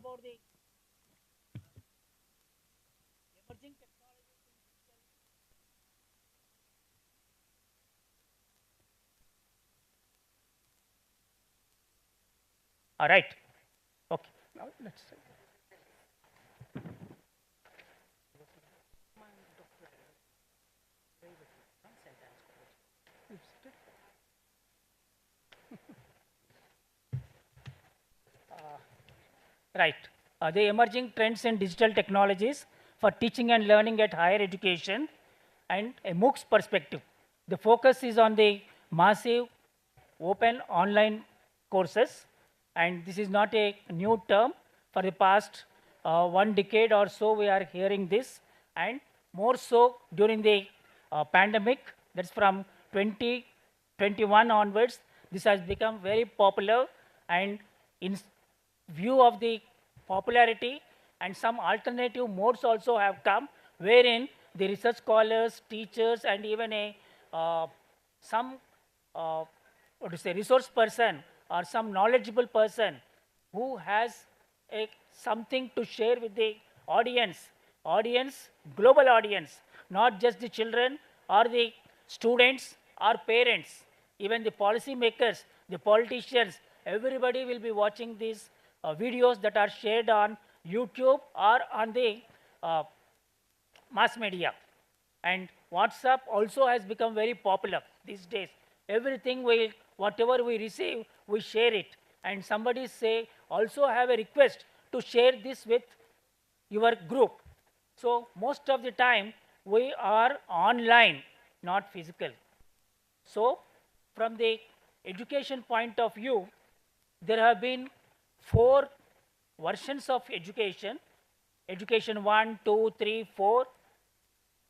about the emerging technologies in digital. All right. Okay. Now let's see. Right. The emerging trends in digital technologies for teaching and learning at higher education and a MOOCs perspective. The focus is on the massive open online courses, and this is not a new term. For the past 1 decade or so, we are hearing this, and more so during the pandemic. That's from 2021 onwards. This has become very popular, and in view of the popularity, and some alternative modes also have come, wherein the research scholars, teachers, and even some what to say, resource person or some knowledgeable person who has something to share with the audience, global audience, not just the children or the students or parents, even the policy makers, the politicians, everybody will be watching these videos that are shared on YouTube or on the mass media. And WhatsApp also has become very popular these days. Everything whatever we receive, we share it. And somebody say, also have a request to share this with your group. So most of the time, we are online, not physical. So from the education point of view, there have been 4 versions of education, education 1, 2, 3, 4,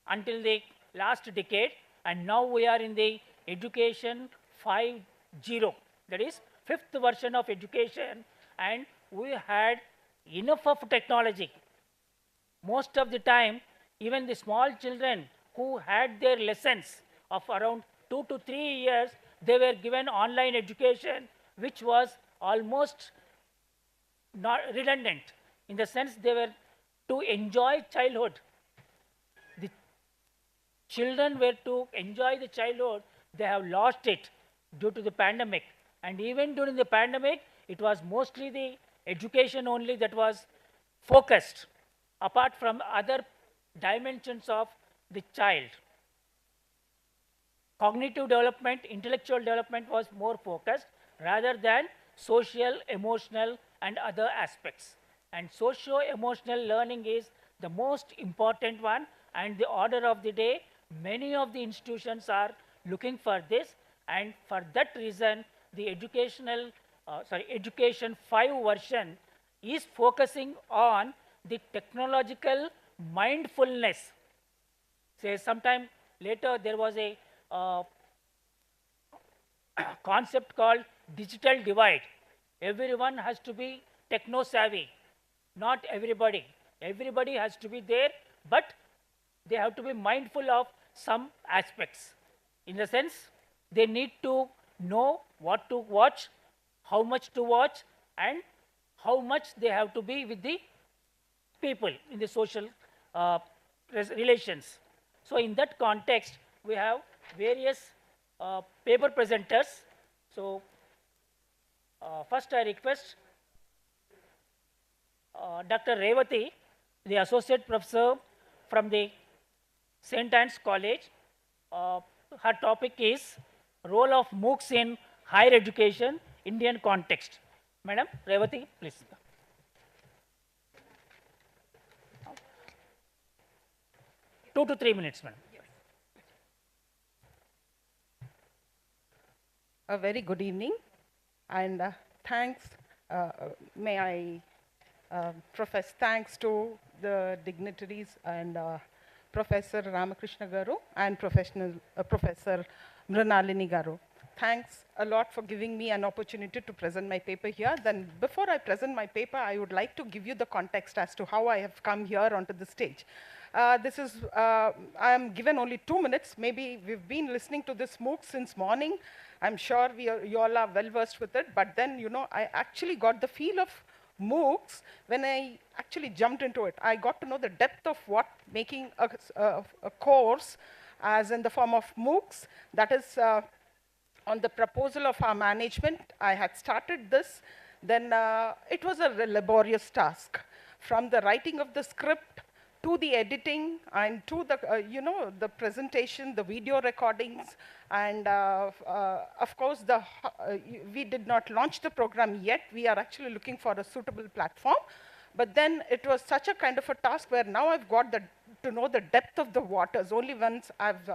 until the last decade, and now we are in the education 5.0, that is 5th version of education, and we had enough of technology. Most of the time, even the small children who had their lessons of around 2 to 3 years, they were given online education, which was almost not redundant, in the sense they were to enjoy childhood. The children were to enjoy the childhood, they have lost it due to the pandemic. And even during the pandemic, it was mostly the education only that was focused, apart from other dimensions of the child. Cognitive development, intellectual development was more focused rather than social, emotional, and other aspects. And socio-emotional learning is the most important one, and the order of the day, many of the institutions are looking for this, and for that reason, the education 5 version is focusing on the technological mindfulness. Say sometime later there was a concept called digital divide. Everyone has to be techno savvy. Not everybody. Everybody has to be there, but they have to be mindful of some aspects. In the sense, they need to know what to watch, how much to watch, and how much they have to be with the people in the social relations. So in that context, we have various paper presenters. So first I request Dr. Revati, the Associate Professor from the St. Anne's College. Her topic is Role of MOOCs in Higher Education, Indian Context. Madam Revati, please. Two to 3 minutes, madam. A very good evening, and thanks, may I profess thanks to the dignitaries and Professor Ramakrishna Garu and Professor Mrinalini Garu. Thanks a lot for giving me an opportunity to present my paper here. Then before I present my paper, I would like to give you the context as to how I have come here onto the stage. I am given only 2 minutes. Maybe we've been listening to this MOOC since morning. I'm sure you all are well versed with it, but then, you know, I actually got the feel of MOOCs, when I actually jumped into it, I got to know the depth of what making a course as in the form of MOOCs, that is on the proposal of our management. I had started this, then it was a laborious task. From the writing of the script to the editing and to the, the presentation, the video recordings, and of course, we did not launch the program yet. We are actually looking for a suitable platform. But then it was such a kind of a task where now I've got to know the depth of the waters only once I've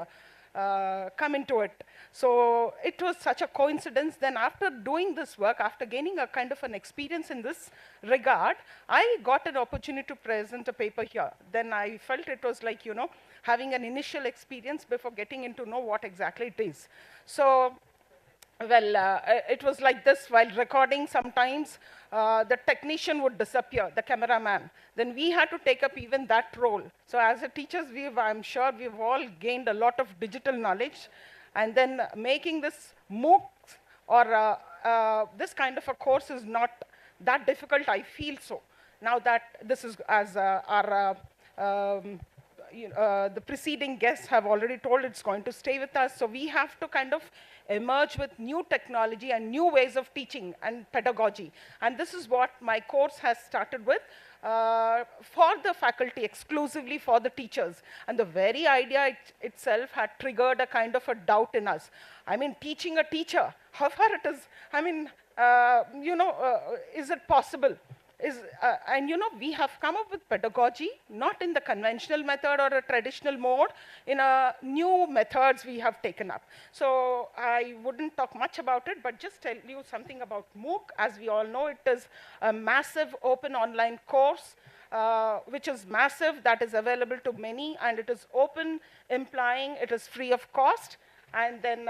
come into it. So it was such a coincidence. Then after doing this work, after gaining a kind of an experience in this regard, I got an opportunity to present a paper here. Then I felt it was like, having an initial experience before getting into know what exactly it is. So, well, it was like this. While recording, sometimes the technician would disappear, the cameraman. Then we had to take up even that role. So as a teachers, I'm sure we've all gained a lot of digital knowledge. And then making this MOOC or this kind of a course is not that difficult, I feel so. Now that this is, as our the preceding guests have already told, it's going to stay with us. So we have to kind of emerge with new technology and new ways of teaching and pedagogy. And this is what my course has started with for the faculty, exclusively for the teachers. And the very idea itself had triggered a kind of a doubt in us. I mean, teaching a teacher, how far it is, I mean, is it possible? And we have come up with pedagogy, not in the conventional method or a traditional mode, in a new methods we have taken up. So I wouldn't talk much about it, but just tell you something about MOOC. As we all know, it is a massive open online course, which is massive, that is available to many, and it is open, implying it is free of cost. And then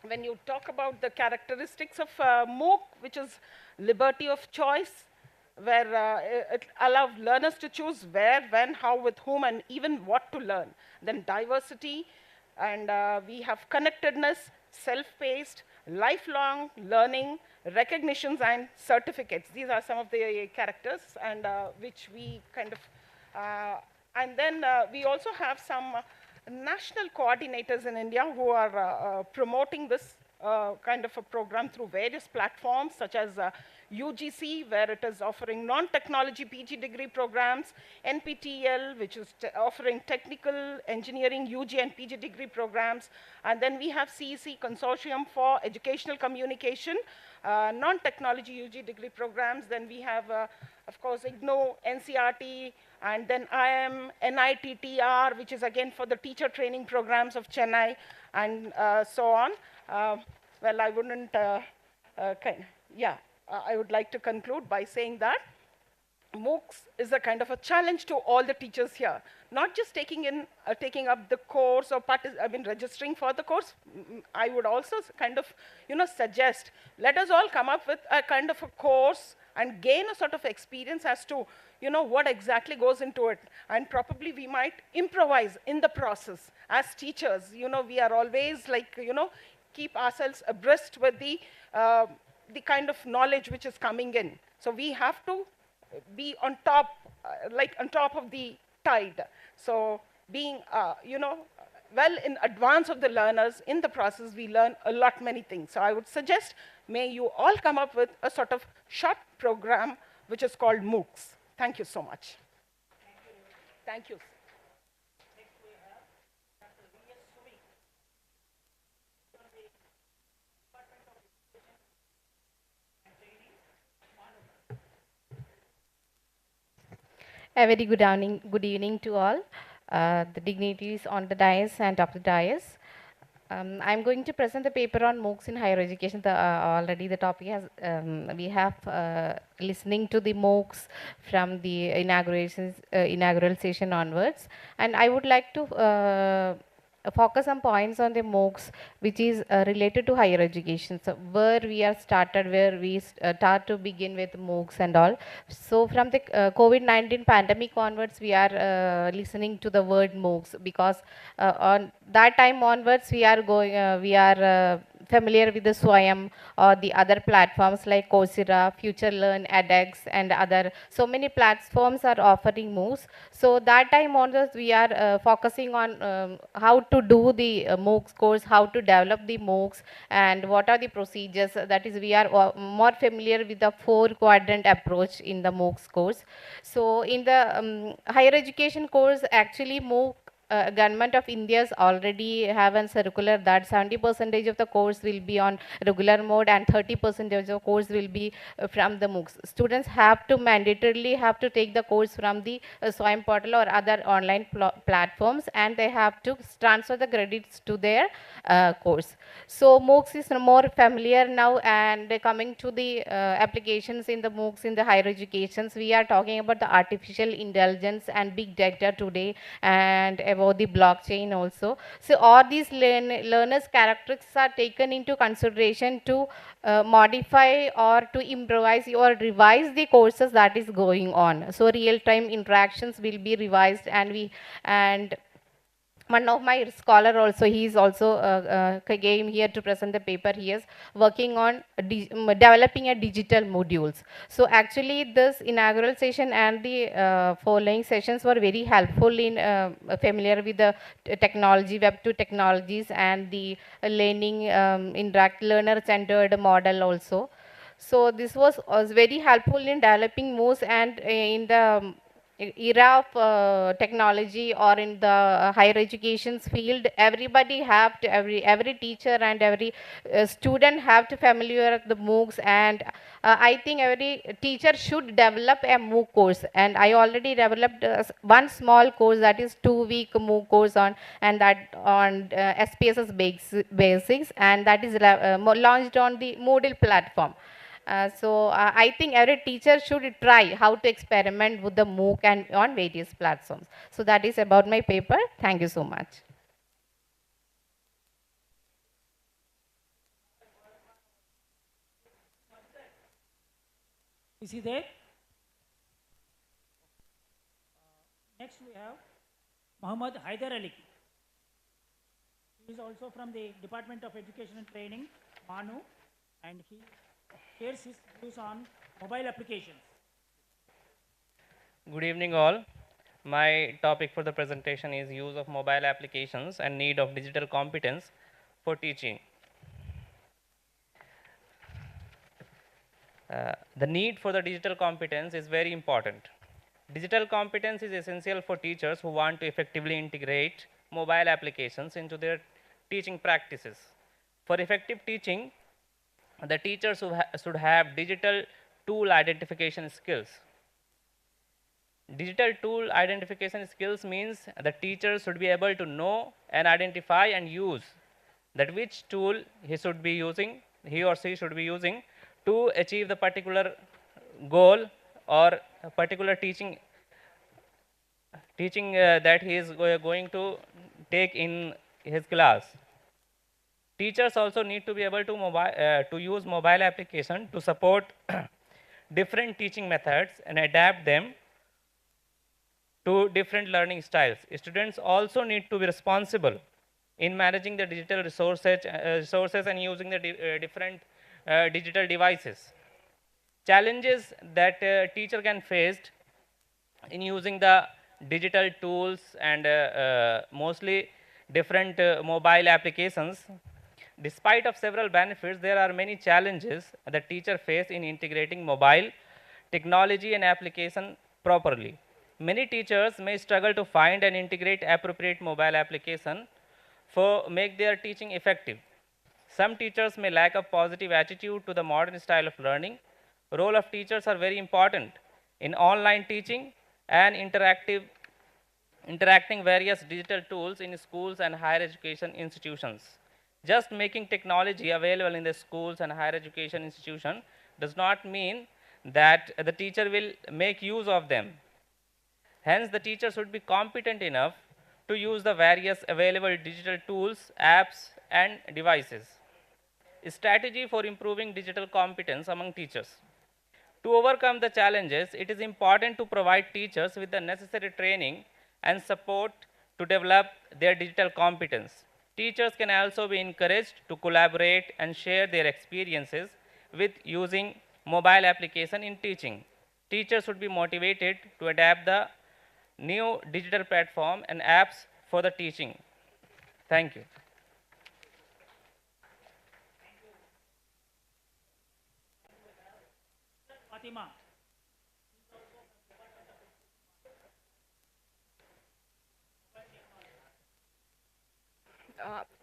when you talk about the characteristics of MOOC, which is liberty of choice, where it allows learners to choose where, when, how, with whom, and even what to learn. Then diversity, and we have connectedness, self-paced, lifelong learning, recognitions, and certificates. These are some of the characters, and which we kind of, and then we also have some national coordinators in India who are promoting this kind of a program through various platforms, such as UGC, where it is offering non-technology PG degree programs, NPTEL, which is offering technical engineering UG and PG degree programs, and then we have CEC, Consortium for Educational Communication, non-technology UG degree programs. Then we have, of course, IGNOU, NCRT, and then IM, NITTR, which is again for the teacher training programs of Chennai, and so on. Well, I wouldn't, I would like to conclude by saying that MOOCs is a kind of a challenge to all the teachers here. Not just taking up the course or registering for the course. I would also kind of, suggest, let us all come up with a kind of a course and gain a sort of experience as to, what exactly goes into it. And probably we might improvise in the process. As teachers, we are always like, keep ourselves abreast with the kind of knowledge which is coming in. So we have to be on top, like on top of the tide. So being, well in advance of the learners, in the process we learn a lot many things. So I would suggest, may you all come up with a sort of short program which is called MOOCs. Thank you so much. Thank you. A very good evening to all, the dignitaries on the dais and off the dais. I'm going to present the paper on MOOCs in higher education. Already the topic has, we have listening to the MOOCs from the inaugural session onwards. And I would like to focus some points on the MOOCs, which is related to higher education. So where we are started, where we start to begin with MOOCs and all. So from the COVID-19 pandemic onwards, we are listening to the word MOOCs, because on that time onwards, we are familiar with the Swayam or the other platforms like Coursera, FutureLearn, edX, and other, so many platforms are offering MOOCs. So that time onwards, we are focusing on how to do the MOOCs course, how to develop the MOOCs, and what are the procedures. That is, we are more familiar with the 4-quadrant approach in the MOOCs course. So in the higher education course, actually MOOC Government of India's already have a circular that 70% of the course will be on regular mode and 30% of the course will be from the MOOCs. Students have to mandatorily have to take the course from the Swayam portal or other online platforms, and they have to transfer the credits to their course. So MOOCs is more familiar now, and coming to the applications in the MOOCs in the higher educations, we are talking about the artificial intelligence and big data today, and about the blockchain also. So all these learners' characteristics are taken into consideration to modify or to improvise or revise the courses that is going on. So real-time interactions will be revised, and one of my scholar also, he is also came here to present the paper. He is working on developing a digital modules. So actually this inaugural session and the following sessions were very helpful in familiar with the technology, Web 2 technologies, and the learning learner centered model also. So this was very helpful in developing MOOCs, and in the era of technology or in the higher education field, everybody have to, every teacher and every student have to familiar with the MOOCs, and I think every teacher should develop a MOOC course, and I already developed one small course, that is 2-week MOOC course on, and that on SPSS basics, and that is launched on the Moodle platform. So I think every teacher should try how to experiment with the MOOC and on various platforms. So that is about my paper. Thank you so much. Is he there? Next we have Muhammad Haider Ali. He is also from the Department of Education and Training, MANU, and he shares his views on mobile applications. Good evening all. My topic for the presentation is use of mobile applications and need of digital competence for teaching. The need for the digital competence is very important. Digital competence is essential for teachers who want to effectively integrate mobile applications into their teaching practices. For effective teaching, the teachers should have digital tool identification skills. Digital tool identification skills means the teacher should be able to know and identify and use that which tool he or she should be using to achieve the particular goal or a particular teaching that he is going to take in his class. Teachers also need to be able to use mobile application to support different teaching methods and adapt them to different learning styles. Students also need to be responsible in managing the digital resources and using the different digital devices. Challenges that teacher can face in using the digital tools and mostly different mobile applications. Despite of several benefits, there are many challenges that teacher face in integrating mobile technology and application properly. Many teachers may struggle to find and integrate appropriate mobile application for make their teaching effective. Some teachers may lack a positive attitude to the modern style of learning. Role of teachers are very important in online teaching and interacting various digital tools in schools and higher education institutions. Just making technology available in the schools and higher education institution does not mean that the teacher will make use of them. Hence, the teacher should be competent enough to use the various available digital tools, apps, and devices. A strategy for improving digital competence among teachers. To overcome the challenges, it is important to provide teachers with the necessary training and support to develop their digital competence. Teachers can also be encouraged to collaborate and share their experiences with using mobile application in teaching. Teachers should be motivated to adapt the new digital platform and apps for the teaching. Thank you. Fatima.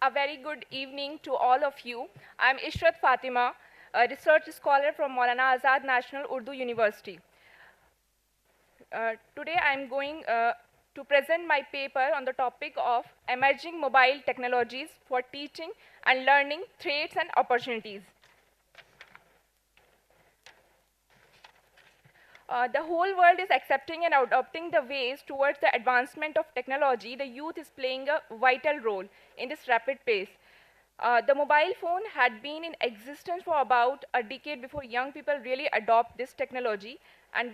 A very good evening to all of you. I'm Ishrat Fatima, a research scholar from Maulana Azad National Urdu University. Today I'm going to present my paper on the topic of emerging mobile technologies for teaching and learning, threats and opportunities. The whole world is accepting and adopting the ways towards the advancement of technology. The youth is playing a vital role in this rapid pace. The mobile phone had been in existence for about a decade before young people really adopt this technology, and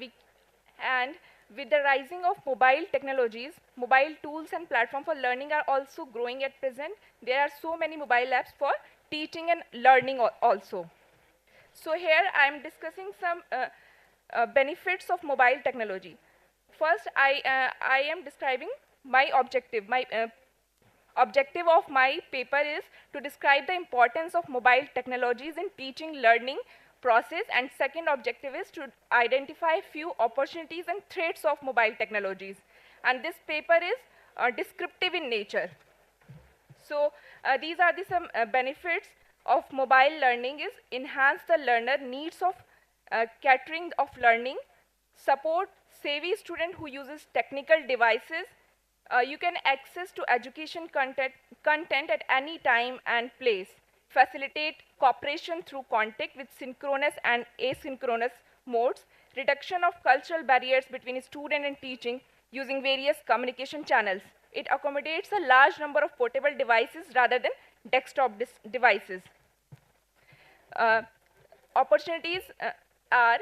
with the rising of mobile technologies, mobile tools and platforms for learning are also growing at present. There are so many mobile apps for teaching and learning also. So here I am discussing some benefits of mobile technology. First, I am describing my objective. My objective of my paper is to describe the importance of mobile technologies in teaching learning process, and second objective is to identify few opportunities and threats of mobile technologies. And this paper is descriptive in nature. So these are some benefits of mobile learning is enhance the learner needs of catering of learning, support savvy student who uses technical devices. You can access to education content at any time and place, facilitate cooperation through contact with synchronous and asynchronous modes, reduction of cultural barriers between student and teaching using various communication channels. It accommodates a large number of portable devices rather than desktop devices. Opportunities are,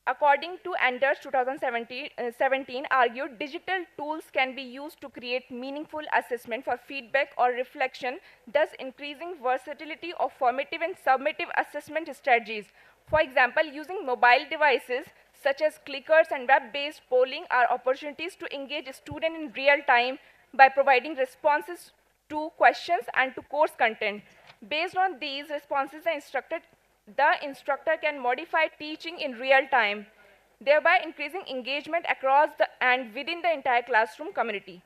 according to Anders 2017, argued digital tools can be used to create meaningful assessment for feedback or reflection, thus increasing versatility of formative and summative assessment strategies. For example, using mobile devices such as clickers and web-based polling are opportunities to engage a student in real time by providing responses to questions and to course content. Based on these responses, the instructor can modify teaching in real time, thereby increasing engagement across and within the entire classroom community.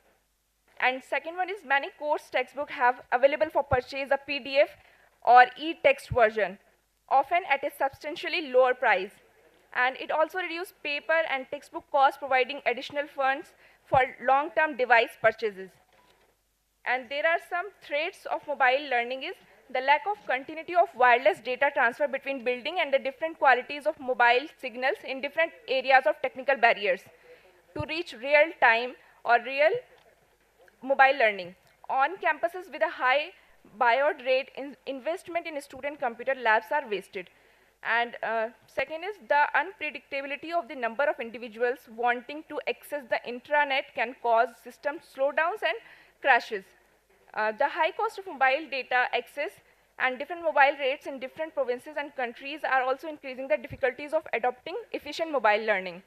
And second one is many course textbooks have available for purchase a PDF or e-text version, often at a substantially lower price. And it also reduces paper and textbook costs, providing additional funds for long-term device purchases. And there are some threats of mobile learning is the lack of continuity of wireless data transfer between building and the different qualities of mobile signals in different areas of technical barriers to reach real time or real mobile learning. On campuses with a high baud rate, investment in student computer labs are wasted. And second is the unpredictability of the number of individuals wanting to access the intranet can cause system slowdowns and crashes. The high cost of mobile data access and different mobile rates in different provinces and countries are also increasing the difficulties of adopting efficient mobile learning.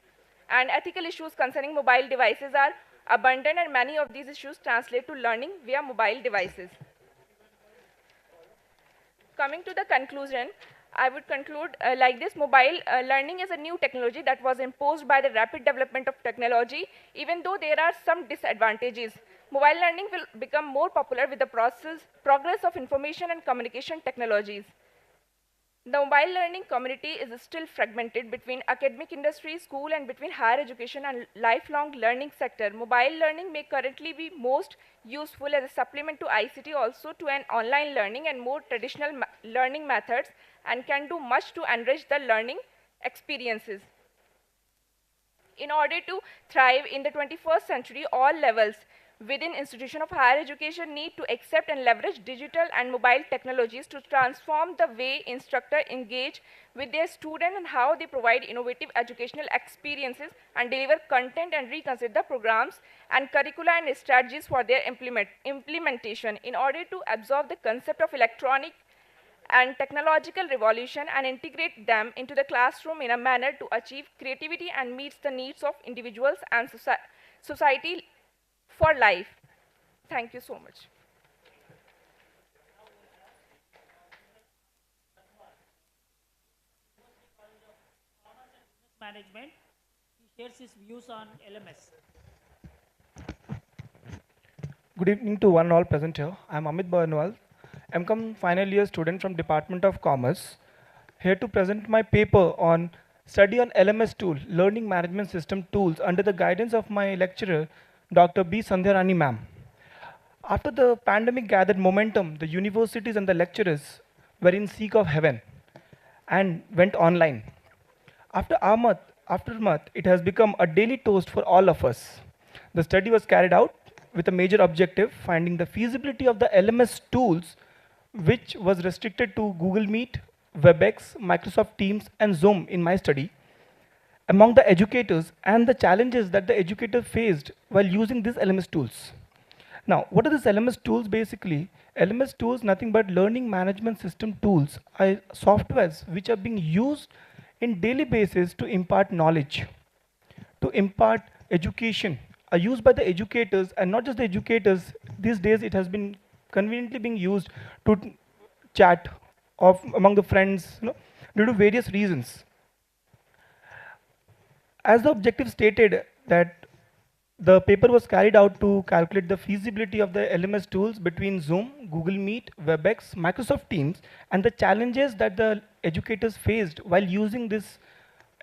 And ethical issues concerning mobile devices are abundant, and many of these issues translate to learning via mobile devices. Coming to the conclusion, I would conclude like this: mobile learning is a new technology that was imposed by the rapid development of technology. Even though there are some disadvantages, mobile learning will become more popular with the progress of information and communication technologies. The mobile learning community is still fragmented between academic industry, school, and between higher education and lifelong learning sector. Mobile learning may currently be most useful as a supplement to ICT, also to an online learning and more traditional learning methods, and can do much to enrich the learning experiences. In order to thrive in the 21st century, all levels, within institution of higher education need to accept and leverage digital and mobile technologies to transform the way instructors engage with their students and how they provide innovative educational experiences and deliver content and reconsider the programs and curricula and strategies for their implementation in order to absorb the concept of electronic and technological revolution and integrate them into the classroom in a manner to achieve creativity and meets the needs of individuals and society for life. Thank you so much. Management, he shares his views on LMS. Good evening to one all present here. I am Amit Barnwal, MCOM final year student from Department of Commerce, here to present my paper on study on LMS tool, Learning Management System tools, under the guidance of my lecturer, Dr. B. Sandhyarani ma'am. After the pandemic gathered momentum, the universities and the lecturers were in seek of heaven and went online. After aftermath, it has become a daily toast for all of us. The study was carried out with a major objective, finding the feasibility of the LMS tools, which was restricted to Google Meet, WebEx, Microsoft Teams, and Zoom in my study, among the educators and the challenges that the educator faced while using these LMS tools. Now, what are these LMS tools basically? LMS tools, nothing but learning management system tools, are softwares which are being used in daily basis to impart knowledge, to impart education, are used by the educators, and not just the educators. These days it has been conveniently being used to chat among the friends, due to various reasons. As the objective stated, that the paper was carried out to calculate the feasibility of the LMS tools between Zoom, Google Meet, WebEx, Microsoft Teams, and the challenges that the educators faced while using these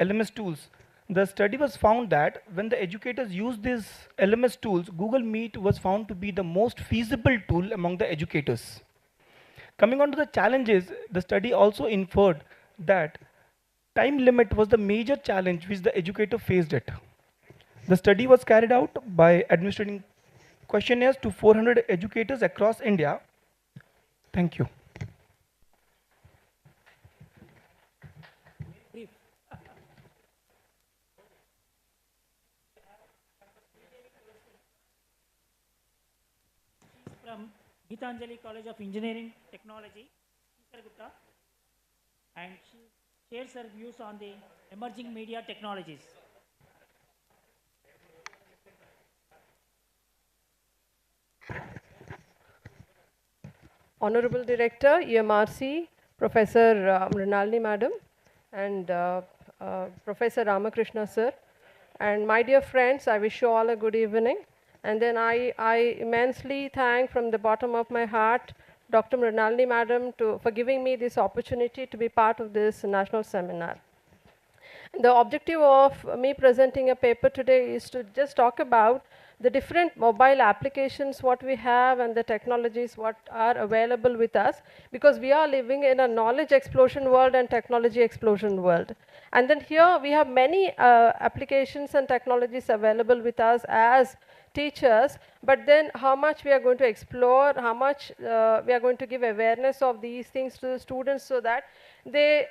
LMS tools. The study was found that when the educators used these LMS tools, Google Meet was found to be the most feasible tool among the educators. Coming on to the challenges, the study also inferred that time limit was the major challenge which the educator faced it. The study was carried out by administering questionnaires to 400 educators across India. Thank you. From Geetanjali College of Engineering Technology, Shikar Gupta, and she shares her views on the emerging media technologies. Honorable Director, EMRC, Professor Mrinalini Madam, and Professor Ramakrishna Sir, and my dear friends, I wish you all a good evening. And then I immensely thank from the bottom of my heart Dr. Mrinalini Madam for giving me this opportunity to be part of this national seminar. The objective of me presenting a paper today is to just talk about the different mobile applications what we have and the technologies what are available with us, because we are living in a knowledge explosion world and technology explosion world. And then here we have many applications and technologies available with us as teachers, but then how much we are going to explore, how much we are going to give awareness of these things to the students so that they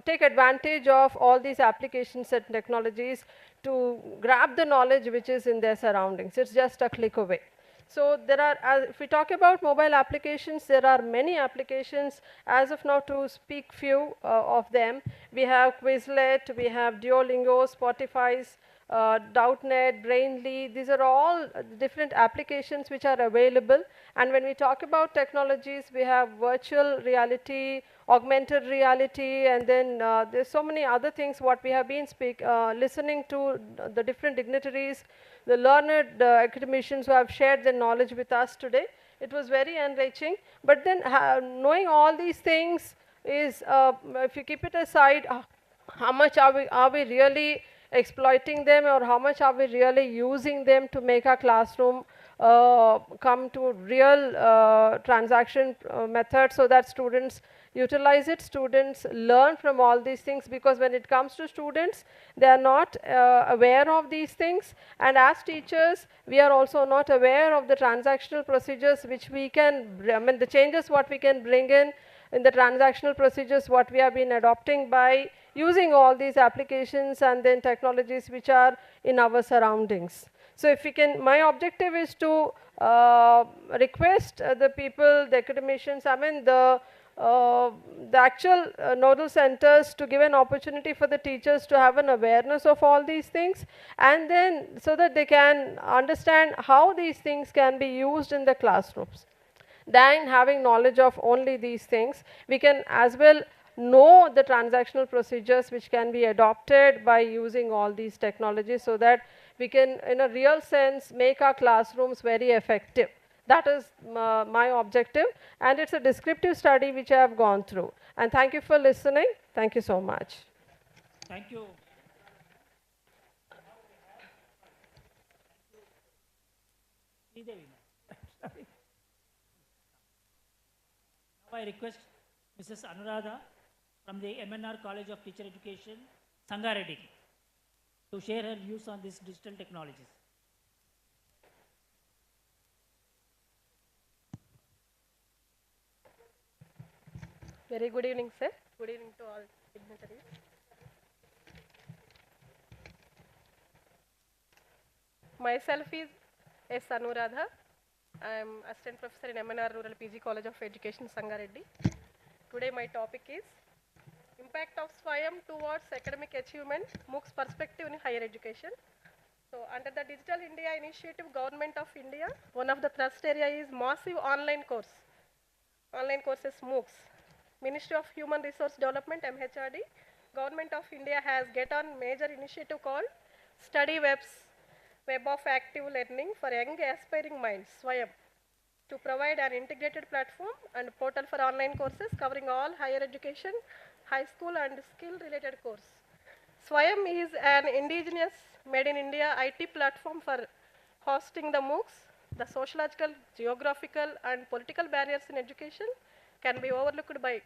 take advantage of all these applications and technologies to grab the knowledge which is in their surroundings. It's just a click away. So there are, if we talk about mobile applications, there are many applications. As of now, to speak few of them, we have Quizlet, we have Duolingo, Spotify's, Doubtnut, Brainly. These are all different applications which are available. And when we talk about technologies, we have virtual reality, augmented reality, and then there's so many other things what we have been listening to the different dignitaries, the learned academicians who have shared their knowledge with us today. It was very enriching. But then knowing all these things is, if you keep it aside, how much are we really exploiting them, or how much are we really using them to make our classroom come to real transaction method so that students utilize it, students learn from all these things, because when it comes to students, they are not aware of these things, and as teachers, we are also not aware of the transactional procedures which we can, I mean the changes what we can bring in the transactional procedures what we have been adopting by using all these applications and then technologies which are in our surroundings. So if we can, my objective is to request the people, the academicians, I mean the actual nodal centers to give an opportunity for the teachers to have an awareness of all these things, and then so that they can understand how these things can be used in the classrooms. Than having knowledge of only these things, we can as well know the transactional procedures which can be adopted by using all these technologies, so that we can in a real sense make our classrooms very effective. That is my objective, and it's a descriptive study which I have gone through. And thank you for listening. Thank you so much. Thank you. Sridevi. Now I request Mrs. Anuradha from the MNR College of Teacher Education, Sangareddy, to share her views on these digital technologies. Very good evening, sir. Good evening to all dignitaries. Myself is S. Anuradha. I am Assistant Professor in MNR Rural PG College of Education, Sangareddy. Today my topic is Impact of SWAYAM towards Academic Achievement, MOOCs Perspective in Higher Education. So under the Digital India Initiative, Government of India, one of the thrust area is massive online courses, MOOCs. Ministry of Human Resource Development, MHRD, Government of India has get on major initiative called Study Webs, Web of Active Learning for Young Aspiring Minds, SWAYAM, to provide an integrated platform and portal for online courses covering all higher education, high school and skill related course. SWAYAM is an indigenous made in India IT platform for hosting the MOOCs. The sociological, geographical and political barriers in education can be overlooked by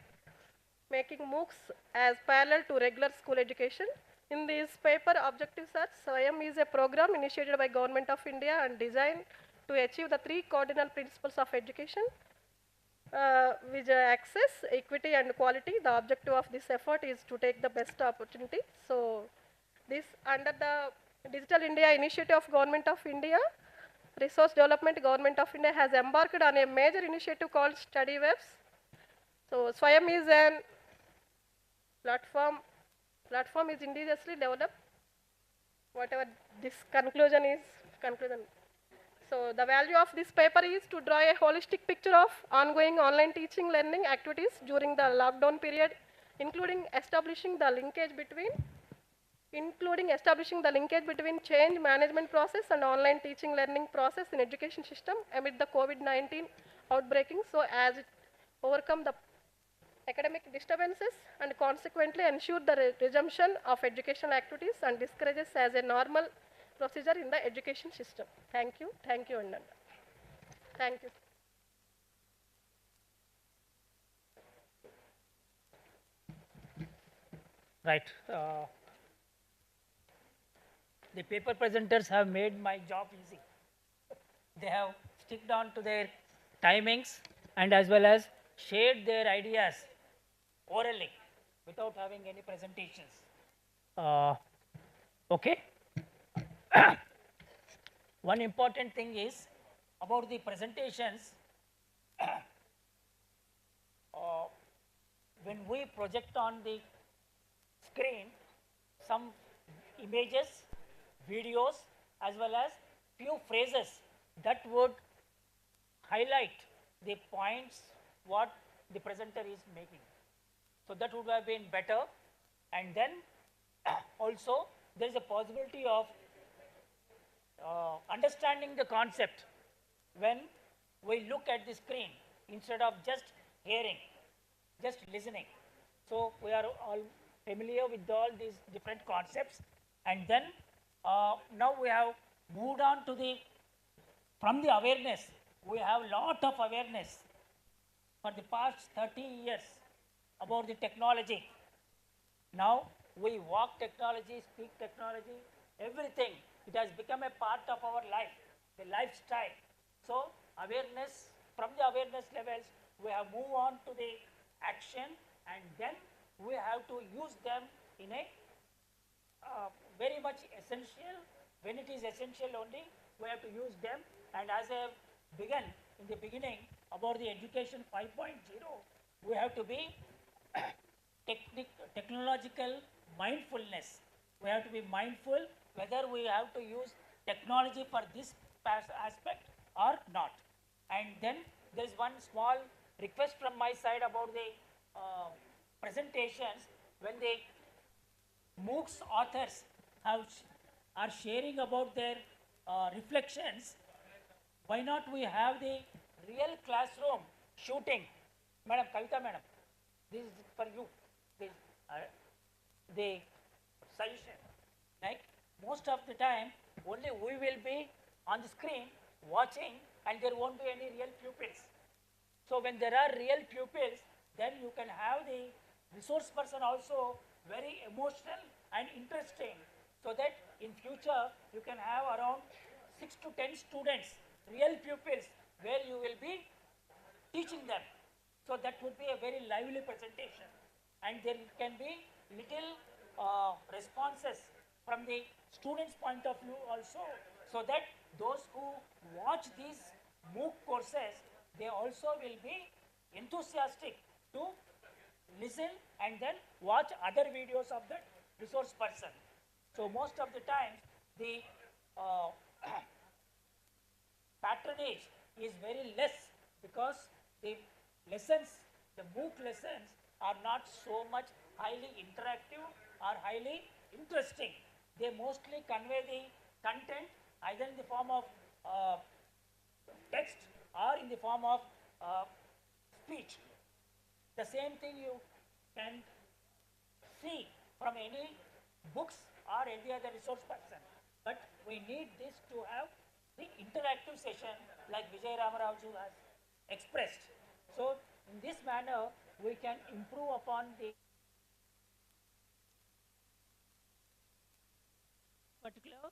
making MOOCs as parallel to regular school education. In this paper, objectives are SWAYAM is a program initiated by Government of India and designed to achieve the three cardinal principles of education, which are access, equity and quality. The objective of this effort is to take the best opportunity. So this under the Digital India Initiative of Government of India, Resource Development Government of India has embarked on a major initiative called Study Webs. So SWAYAM is an platform is indigenously developed. Whatever this conclusion is, So the value of this paper is to draw a holistic picture of ongoing online teaching learning activities during the lockdown period, including establishing the linkage between change management process and online teaching learning process in education system amid the COVID-19 outbreaking, so as it overcome the academic disturbances and consequently ensure the resumption of educational activities and discourages as a normal procedure in the education system. Thank you, Ananda. Thank you. Right. The paper presenters have made my job easy. They have sticked on to their timings and as well as shared their ideas orally without having any presentations. Okay. One important thing is about the presentations. When we project on the screen some images, videos, as well as few phrases that would highlight the points what the presenter is making. So that would have been better. And then also there is a possibility of understanding the concept when we look at the screen instead of just hearing, just listening. So we are all familiar with all these different concepts, and then now we have moved on to the from the awareness, we have lot of awareness for the past 30 years about the technology. Now we walk technology, speak technology, everything. It has become a part of our life, the lifestyle. So awareness, from the awareness levels, we have moved on to the action, and then we have to use them in a very much essential. When it is essential only, we have to use them. And as I have begun in the beginning about the education 5.0, we have to be technological mindfulness. We have to be mindful whether we have to use technology for this aspect or not. And then there is one small request from my side about the presentations. When the MOOCs authors are sharing about their reflections, why not we have the real classroom shooting? Madam, Kavita Madam, this is for you. This, the suggestion, like most of the time only we will be on the screen watching, and there won't be any real pupils. So when there are real pupils, then you can have the resource person also very emotional and interesting, so that in future you can have around 6 to 10 students, real pupils, where you will be teaching them. So that would be a very lively presentation, and there can be little responses from the students' point of view also, so that those who watch these MOOC courses, they also will be enthusiastic to listen and then watch other videos of that resource person. So most of the times the patronage is very less, because the lessons, the MOOC lessons are not so much highly interactive or highly interesting. They mostly convey the content either in the form of text or in the form of speech. The same thing you can see from any books or any other resource person. But we need this to have the interactive session like Vijay Ramaraju has expressed. So in this manner, we can improve upon the particular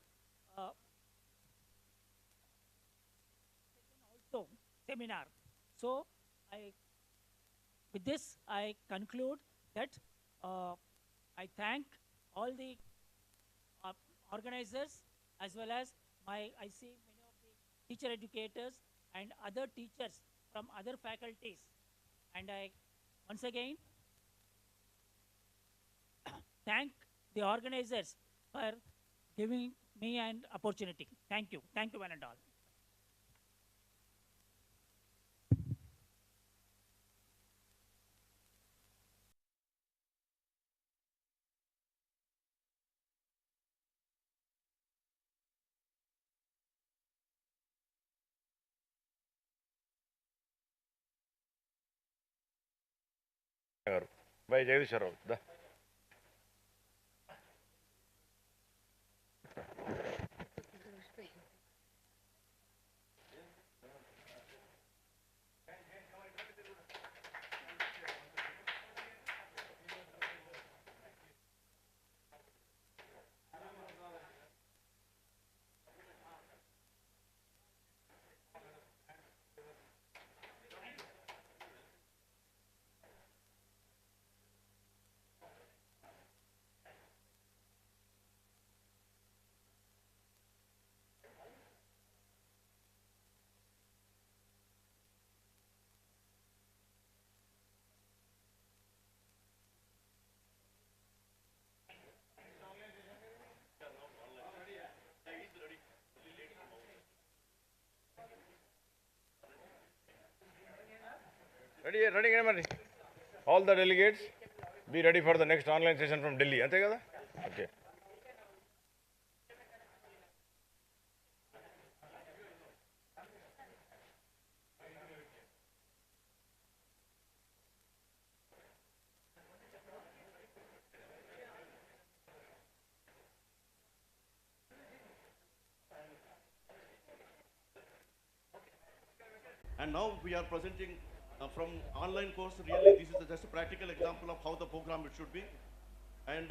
also seminar. So with this I conclude that I thank all the organizers, as well as I see many of the teacher educators and other teachers from other faculties, and I once again thank the organizers for giving me an opportunity. Thank you one and all. గారు by Jagadeeswara Rao the ready మరి all the delegates be ready for the next online session from Delhi అంతే కదా okay And now we are presenting from online course. Really, this is just a practical example of how the program it should be. And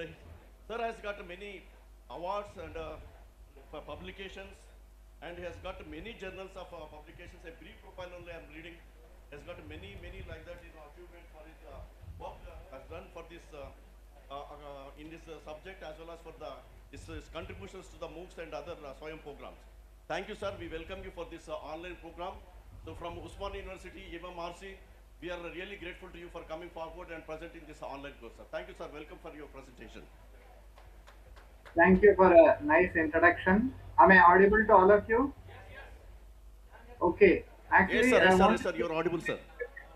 sir has got many awards and for publications, and he has got many journals of publications. A brief profile only I am reading. Has got many like that, achievements for his work has done for this in this subject, as well as for his contributions to the MOOCs and other SWAYAM programs. Thank you, sir. We welcome you for this online program. So from Usmania University, MMRC, we are really grateful to you for coming forward and presenting this online course, sir. Thank you, sir. Welcome for your presentation. Thank you for a nice introduction. Am I audible to all of you? Okay. Actually, yes, sir. You're audible, sir.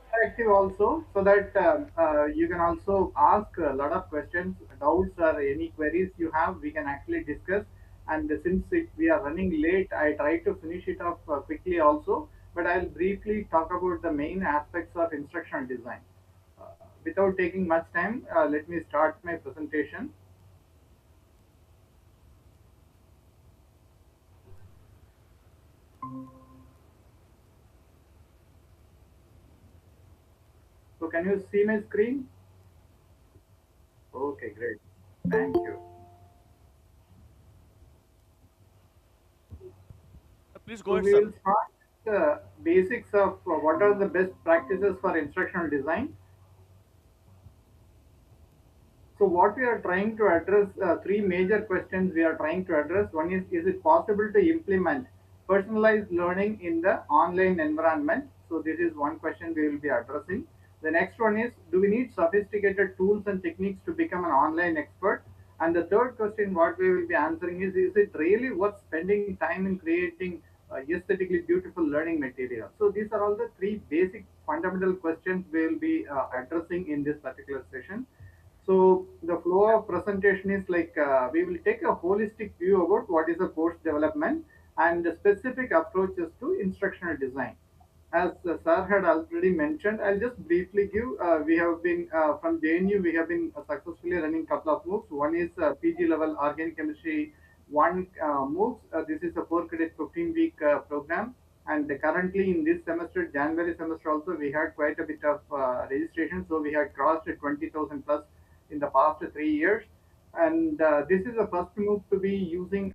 Interactive also, so that you can also ask a lot of questions, doubts, or any queries you have. We can actually discuss. And since we are running late, I try to finish it off quickly also. But I'll briefly talk about the main aspects of instructional design. Without taking much time, let me start my presentation. So can you see my screen? Okay, great. Thank you. Please go ahead, we sir. will start the basics of what are the best practices for instructional design. So what we are trying to address, three major questions we are trying to address. One is it possible to implement personalized learning in the online environment? So this is one question we will be addressing. The next one is, do we need sophisticated tools and techniques to become an online expert? And the third question what we will be answering is it really worth spending time in creating aesthetically beautiful learning material? So these are all the three basic fundamental questions we will be addressing in this particular session. So the flow of presentation is like we will take a holistic view about what is the course development and the specific approaches to instructional design. As Sir had already mentioned, I'll just briefly give. We have been from JNU. We have been successfully running a couple of MOOCs. One is PG level organic chemistry one MOOCs. This is a 4-credit 15-week program. And currently in this semester, January semester also, we had quite a bit of registration. So we had crossed 20,000 plus in the past 3 years. And this is the first MOOC to be using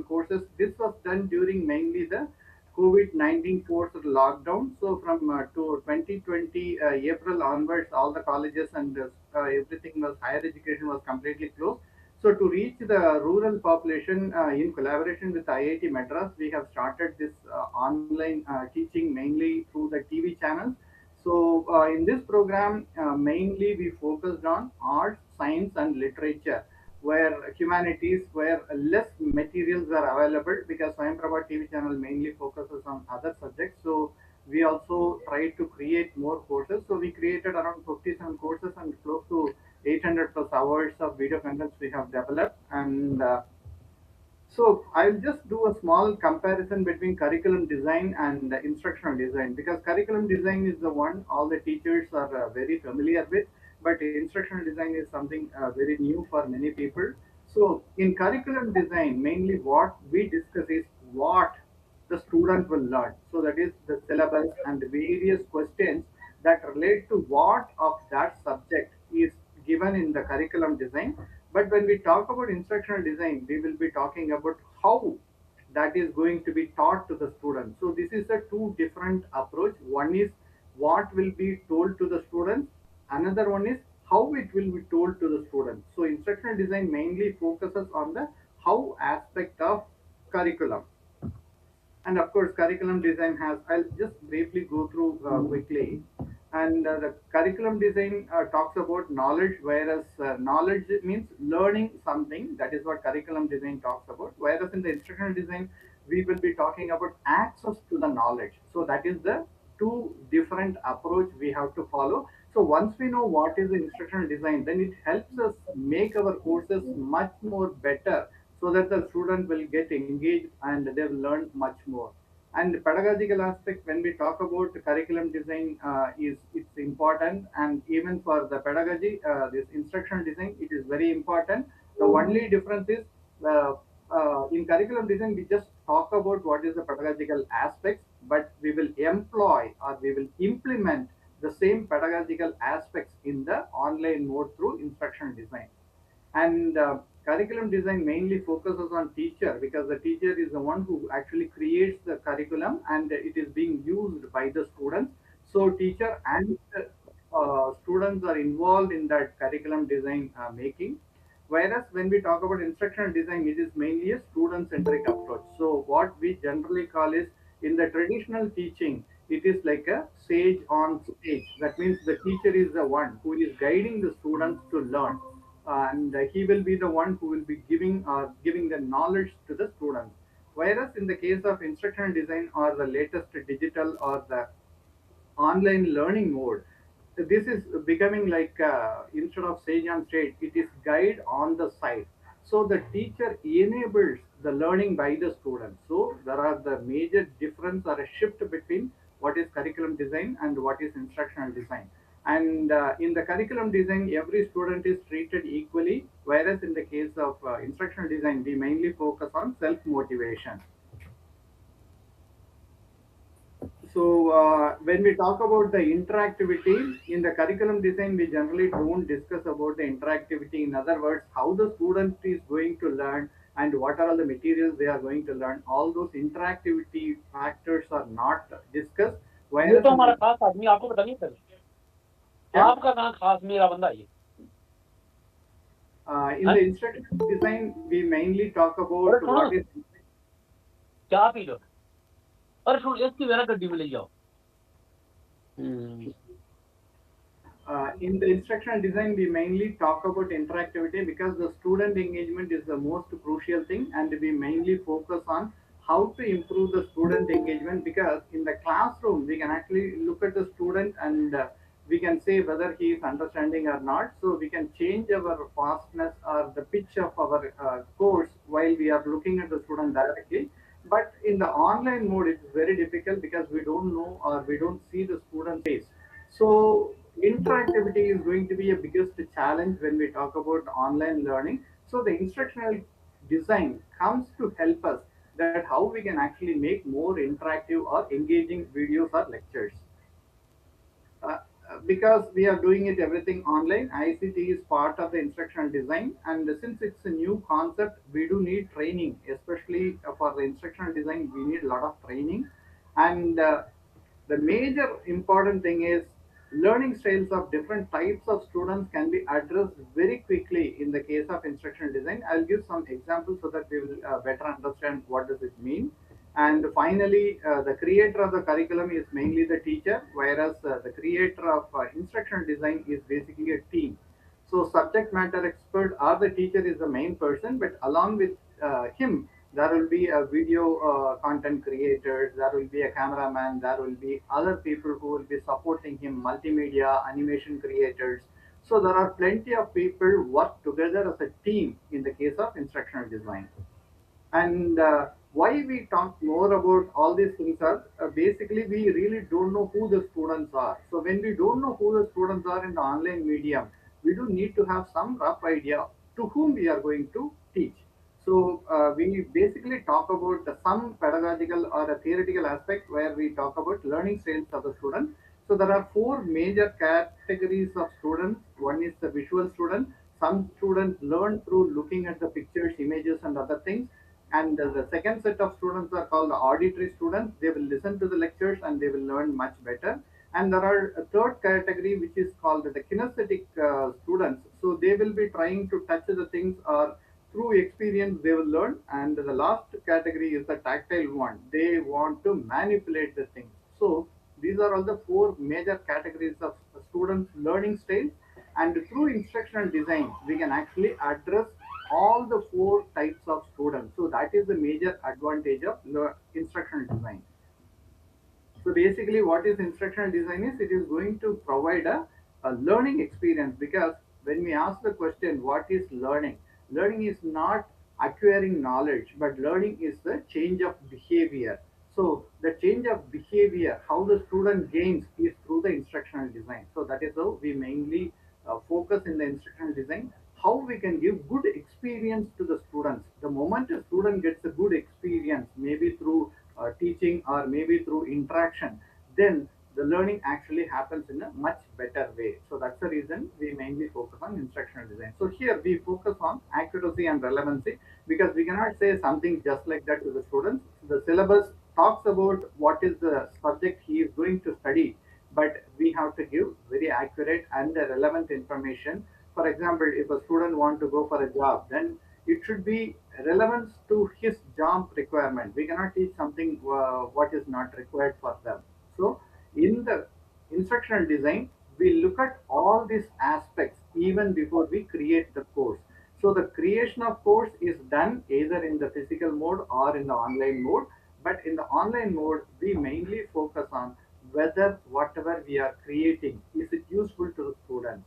courses. This was done during mainly the COVID-19 forced lockdown. So from to 2020 April onwards, all the colleges and everything was higher education was completely closed. So to reach the rural population in collaboration with IIT Madras, we have started this online teaching mainly through the TV channels. So in this program, mainly we focused on arts, science, and literature, where humanities, where less materials are available, because Swayamprabha TV channel mainly focuses on other subjects. So we also try to create more courses. So we created around 57 courses and close to 800 plus hours of video contents we have developed. And so I'll just do a small comparison between curriculum design and instructional design, because curriculum design is the one all the teachers are very familiar with, but instructional design is something very new for many people. So in curriculum design, mainly what we discuss is what the student will learn. So that is the syllabus and the various questions that relate to what of that subject is given in the curriculum design. But when we talk about instructional design, we will be talking about how that is going to be taught to the student. So this is a two different approach. One is what will be told to the students. Another one is how it will be told to the students. So instructional design mainly focuses on the how aspect of curriculum. And of course, curriculum design has, I'll just briefly go through quickly. And the curriculum design talks about knowledge, whereas knowledge means learning something. That is what curriculum design talks about. Whereas in the instructional design, we will be talking about access to the knowledge. So that is the two different approach we have to follow. So once we know what is the instructional design, then it helps us make our courses much more better so that the student will get engaged and they will learn much more. And the pedagogical aspect, when we talk about the curriculum design, is it's important, and even for the pedagogy, this instructional design, it is very important. The only difference is in curriculum design, we just talk about what is the pedagogical aspects, but we will employ or we will implement the same pedagogical aspects in the online mode through instructional design. And curriculum design mainly focuses on teacher, because the teacher is the one who actually creates the curriculum and it is being used by the students. So teacher and students are involved in that curriculum design making. Whereas when we talk about instructional design, it is mainly a student centric approach. So what we generally call is, in the traditional teaching, it is like a sage on stage. That means the teacher is the one who is guiding the students to learn, and he will be the one who will be giving the knowledge to the students. Whereas in the case of instructional design or the latest digital or the online learning mode, this is becoming like instead of sage on stage, it is guide on the side. So the teacher enables the learning by the student. So there are the major difference or a shift between what is curriculum design and what is instructional design. And in the curriculum design, every student is treated equally, whereas in the case of instructional design, we mainly focus on self motivation. So when we talk about the interactivity in the curriculum design, we generally don't discuss about the interactivity. In other words, how the student is going to learn and what are all the materials they are going to learn. All those interactivity factors are not discussed. ये Whereas तो in हमारा the, खास आदमी आपको पता नहीं sir yeah, आपका कहाँ खास मेरा बंदा ये in the instructional design, we mainly talk about अरे कहाँ what is चाय पी लो अरे सुन इसकी मेरा गड्डी में ले जाओ in the instructional design, we mainly talk about interactivity because the student engagement is the most crucial thing, and we mainly focus on how to improve the student engagement, because in the classroom we can actually look at the student and we can say whether he is understanding or not. So we can change our fastness or the pitch of our course while we are looking at the student directly. But in the online mode, it's very difficult because we don't know or we don't see the student face. So interactivity is going to be a biggest challenge when we talk about online learning. So the instructional design comes to help us that how we can actually make more interactive or engaging videos or lectures. Because we are doing it everything online, ICT is part of the instructional design, and since it's a new concept, we do need training, especially for the instructional design. We need a lot of training, and the major important thing is learning styles of different types of students can be addressed very quickly in the case of instructional design. I'll give some examples so that we will better understand what does it mean. And finally, the creator of the curriculum is mainly the teacher, whereas the creator of instructional design is basically a team. So subject matter expert or the teacher is the main person, but along with him, there will be a video content creators, there will be a cameraman, there will be other people who will be supporting him, multimedia, animation creators. So there are plenty of people work together as a team in the case of instructional design. And why we talk more about all these things are basically we really don't know who the students are. So when we don't know who the students are in the online medium, we do need to have some rough idea to whom we are going to teach. So we basically talk about some pedagogical or a theoretical aspect where we talk about learning styles of the student. So there are four major categories of students. One is the visual student. Some students learn through looking at the pictures, images, and other things. And the second set of students are called the auditory students. They will listen to the lectures and they will learn much better. And there are a third category which is called the kinesthetic students. So they will be trying to touch the things or through experience they will learn. And the last category is the tactile one. They want to manipulate the things. So these are all the four major categories of students learning styles, and through instructional design we can actually address all the four types of students. So that is the major advantage of instructional design. So basically what is instructional design is, it is going to provide a learning experience, because when we ask the question what is learning, learning is not acquiring knowledge, but learning is the change of behavior. So the change of behavior, how the student gains, is through the instructional design. So that is how we mainly focus in the instructional design, how we can give good experience to the students. The moment a student gets a good experience, maybe through teaching or maybe through interaction, then the learning actually happens in a much better way. So that's the reason we mainly focus on instructional design. So here we focus on accuracy and relevancy, because we cannot say something just like that to the students. The syllabus talks about what is the subject he is going to study, but we have to give very accurate and relevant information. For example, if a student wants to go for a job, then it should be relevant to his job requirement. We cannot teach something what is not required for them. So in the instructional design, we look at all these aspects even before we create the course. So the creation of course is done either in the physical mode or in the online mode. But in the online mode, we mainly focus on whether whatever we are creating, is it useful to the students.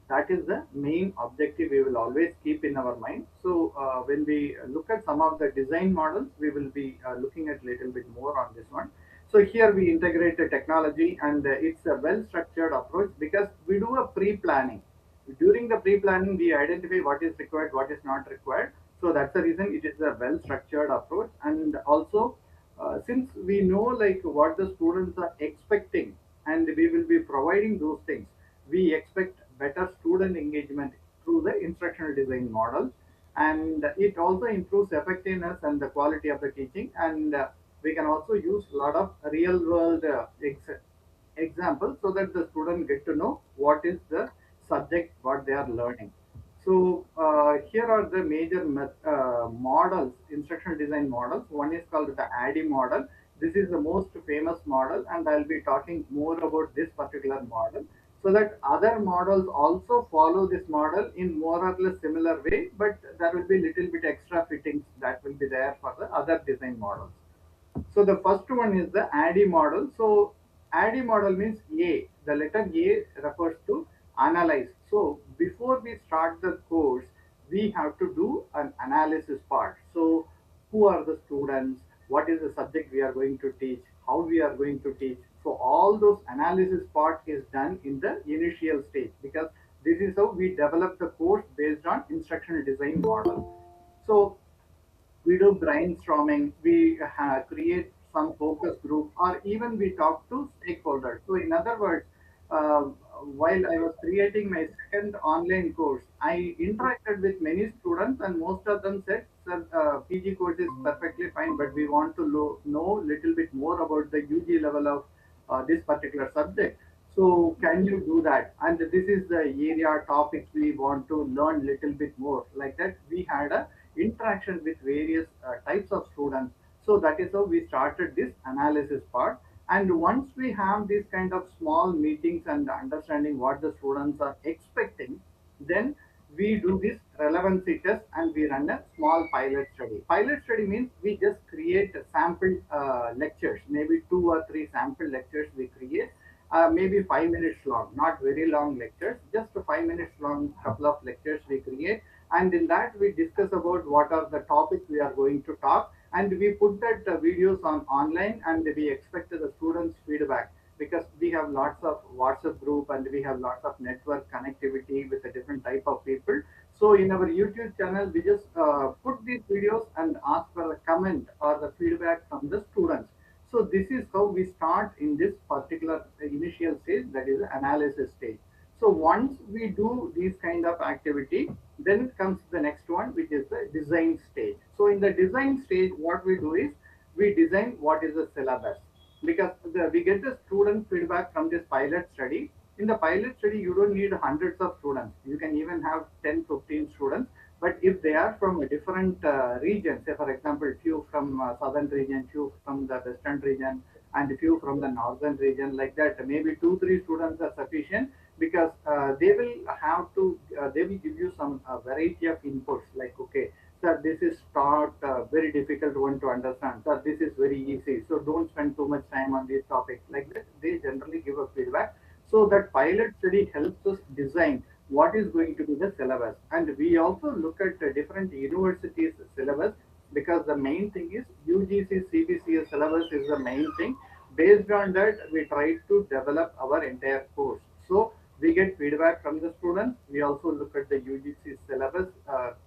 That is the main objective we will always keep in our mind. So when we look at some of the design models, we will be looking at little bit more on this one. So here we integrate the technology, and it's a well structured approach, because we do a pre-planning. During the pre-planning, we identify what is required, what is not required. So that's the reason it is a well structured approach. And also since we know like what the students are expecting, and we will be providing those things, we expect better student engagement through the instructional design model. And it also improves effectiveness and the quality of the teaching. And we can also use a lot of real world examples, so that the student get to know what is the subject what they are learning. So here are the major models, instructional design models. One is called the ADDIE model. This is the most famous model, and I'll be talking more about this particular model, so that other models also follow this model in more or less similar way, but there will be little bit extra fittings that will be there for the other design models. So the first one is the ADDIE model. So ADDIE model means A. The letter A refers to analyze. So before we start the course, we have to do an analysis part. So who are the students? What is the subject we are going to teach? How we are going to teach? So all those analysis part is done in the initial stage, because this is how we develop the course based on instructional design model. So we do brainstorming, we create some focus group, or even we talk to stakeholders. So in other words, uh, while I was creating my second online course, I interacted with many students, and most of them said, sir, PG course is perfectly fine, but we want to know little bit more about the UG level of this particular subject. So can you do that? And this is the area topics we want to learn little bit more. Like that, we had a interaction with various types of students. So that is how we started this analysis part. And once we have these kind of small meetings and understanding what the students are expecting, then we do this relevancy test and we run a small pilot study. Pilot study means we just create sample lectures, maybe 2 or 3 sample lectures we create, maybe 5 minutes long, not very long lectures, just 5 minutes long couple of lectures we create. And in that we discuss about what are the topics we are going to talk, and we put that videos on online, and we expect the students feedback, because we have lots of WhatsApp group and we have lots of network connectivity with a different type of people. So in our YouTube channel, we just put these videos and ask for the comment or the feedback from the students. So this is how we start in this particular initial stage, that is the analysis stage. So once we do this kind of activity, then comes the next one, which is the design stage. So in the design stage, what we do is we design what is the syllabus, because we get the student feedback from this pilot study. In the pilot study, you don't need hundreds of students. You can even have 10, 15 students. But if they are from a different region, say for example, few from southern region, few from the western region, and a few from the northern region, like that, maybe 2, 3 students are sufficient, because they will give you some variety of inputs, like, okay, sir, this is not very difficult one to understand. Sir, this is very easy. So don't spend too much time on these topics. Like that, they generally give a feedback. So that pilot study helps us design what is going to be the syllabus. And we also look at different universities' syllabus, because the main thing is UGC CBCS syllabus is the main thing. Based on that, we try to develop our entire course. So we get feedback from the students. We also look at the UGC syllabus,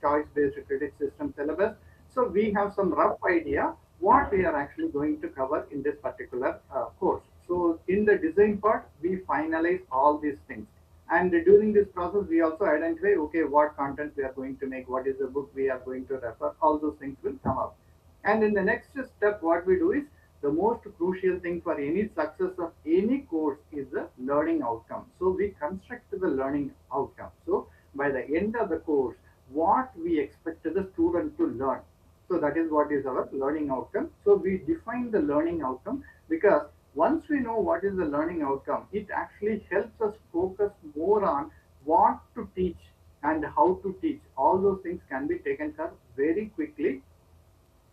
choice-based credit system syllabus. So we have some rough idea what we are actually going to cover in this particular course. So in the design part, we finalize all these things. And during this process, we also identify, okay, what content we are going to make, what is the book we are going to refer, all those things will come up. And in the next step, what we do is, the most crucial thing for any success of any course is the learning outcome. So we construct the learning outcome. So by the end of the course, what we expect the student to learn. So that is what is our learning outcome. So we define the learning outcome, because once we know what is the learning outcome, it actually helps us focus more on what to teach and how to teach. All those things can be taken care of very quickly.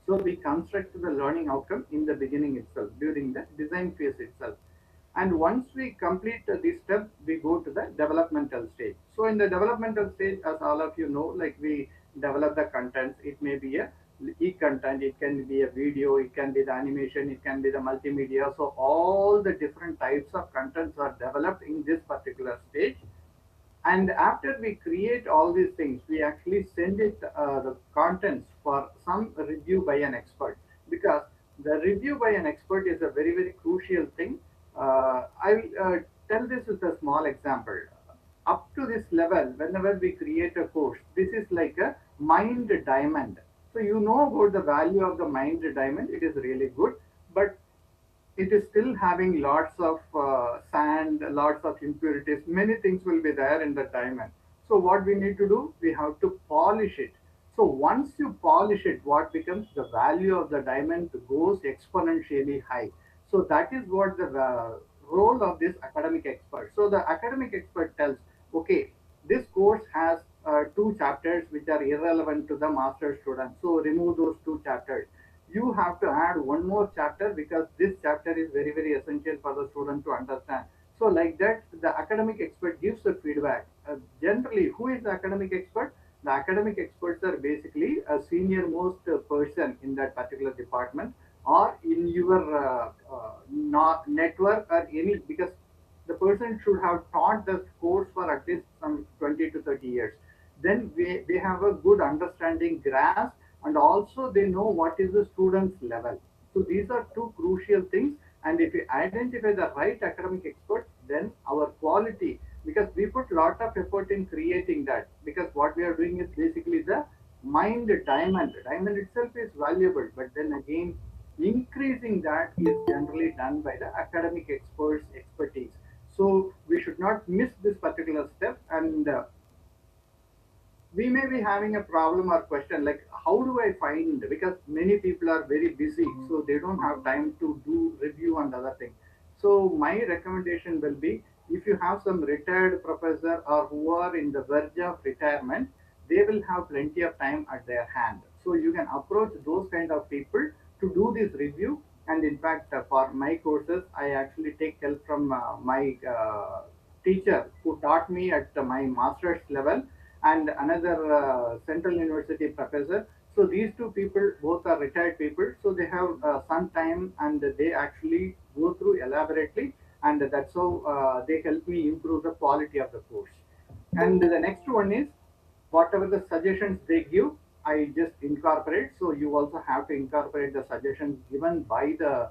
So we construct the learning outcome in the beginning itself, during the design phase itself. And once we complete this step, we go to the developmental stage. So in the developmental stage, as all of you know, like we develop the contents. It may be a e-content, it can be a video, it can be the animation, it can be the multimedia. So all the different types of contents are developed in this particular stage. And after we create all these things, we actually send it the contents for some review by an expert, because the review by an expert is a very, very crucial thing. I will tell this with a small example. Up to this level, whenever we create a course, this is like a mined diamond. So you know about the value of the mined diamond, it is really good, but it is still having lots of sand, lots of impurities, many things will be there in the diamond. So what we need to do, we have to polish it. So once you polish it, what becomes the value of the diamond goes exponentially high. So that is what the role of this academic expert. So the academic expert tells, okay, this course has 2 chapters which are irrelevant to the master student. So remove those 2 chapters. You have to add one more chapter, because this chapter is very, very essential for the student to understand. So like that, the academic expert gives the feedback. Generally, who is the academic expert? The academic experts are basically a senior most person in that particular department, or in your network, or any, because the person should have taught the course for at least some 20 to 30 years. Then they have a good understanding, grasp, and also they know what is the student's level. So these are 2 crucial things. And if you identify the right academic expert, then our quality, because we put a lot of effort in creating that, because what we are doing is basically the mined diamond. Diamond itself is valuable, but then again, increasing that is generally done by the academic experts' expertise. So we should not miss this particular step. And we may be having a problem or question like, how do I find, because many people are very busy, so they don't have time to do review and other things. So my recommendation will be, if you have some retired professor or who are in the verge of retirement, they will have plenty of time at their hand. So you can approach those kind of people to do this review. And in fact, for my courses, I actually take help from my teacher who taught me at my master's level, and another Central University professor. So these 2 people both are retired people. So they have some time, and they actually go through elaborately, and that's how they help me improve the quality of the course. And the next one is, whatever the suggestions they give, I just incorporate. So you also have to incorporate the suggestions given by the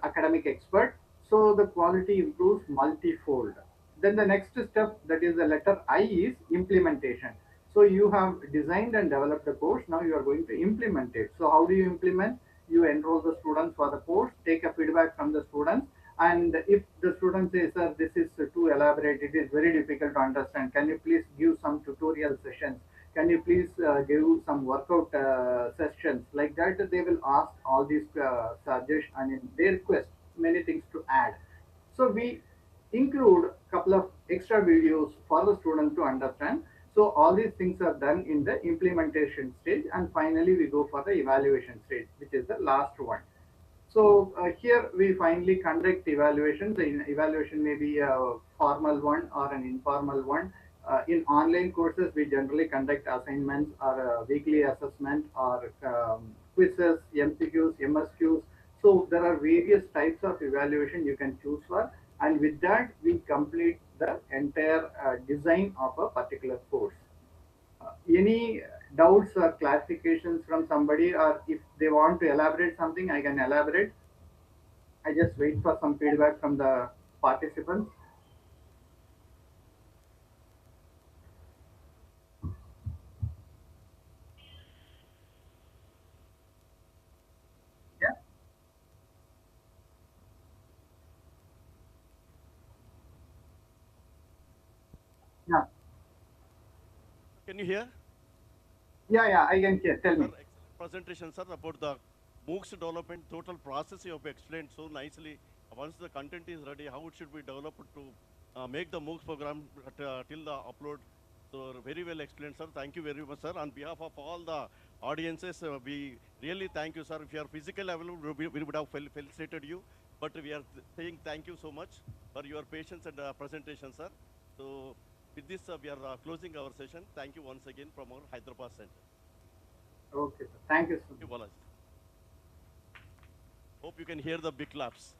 academic expert. So the quality improves multifold. Then the next step, that is the letter I, is implementation. So you have designed and developed the course. Now you are going to implement it. So how do you implement? You enroll the students for the course, take a feedback from the students, and if the student says, sir, this is too elaborate, it is very difficult to understand, can you please give some tutorial sessions? Can you please give some workout sessions? Like that, they will ask all these suggestions, and in their request, many things to add. So we include a couple of extra videos for the student to understand. So all these things are done in the implementation stage, and finally we go for the evaluation stage, which is the last one. So here we finally conduct evaluation. The evaluation may be a formal one or an informal one. In online courses, we generally conduct assignments or a weekly assessment or quizzes, MCQs, MSQs. So there are various types of evaluation you can choose for, and with that we complete the entire design of a particular course. Any doubts or clarifications from somebody, or if they want to elaborate something, I can elaborate. I just wait for some feedback from the participants. Yeah. Yeah. Can you hear? Yeah, I can hear. Tell me. Sir, excellent presentation, sir, about the MOOCs development, total process you have explained so nicely. Once the content is ready, how it should be developed to make the MOOCs program till the upload. So very well explained, sir. Thank you very much, sir. On behalf of all the audiences, we really thank you, sir. If you are physically available, we would have felicitated you. But we are saying thank you so much for your patience and presentation, sir. So with this, we are closing our session. Thank you once again from our Hyderabad Center. Okay, sir. Thank you so much. Thank you, Balaji. Hope you can hear the big claps.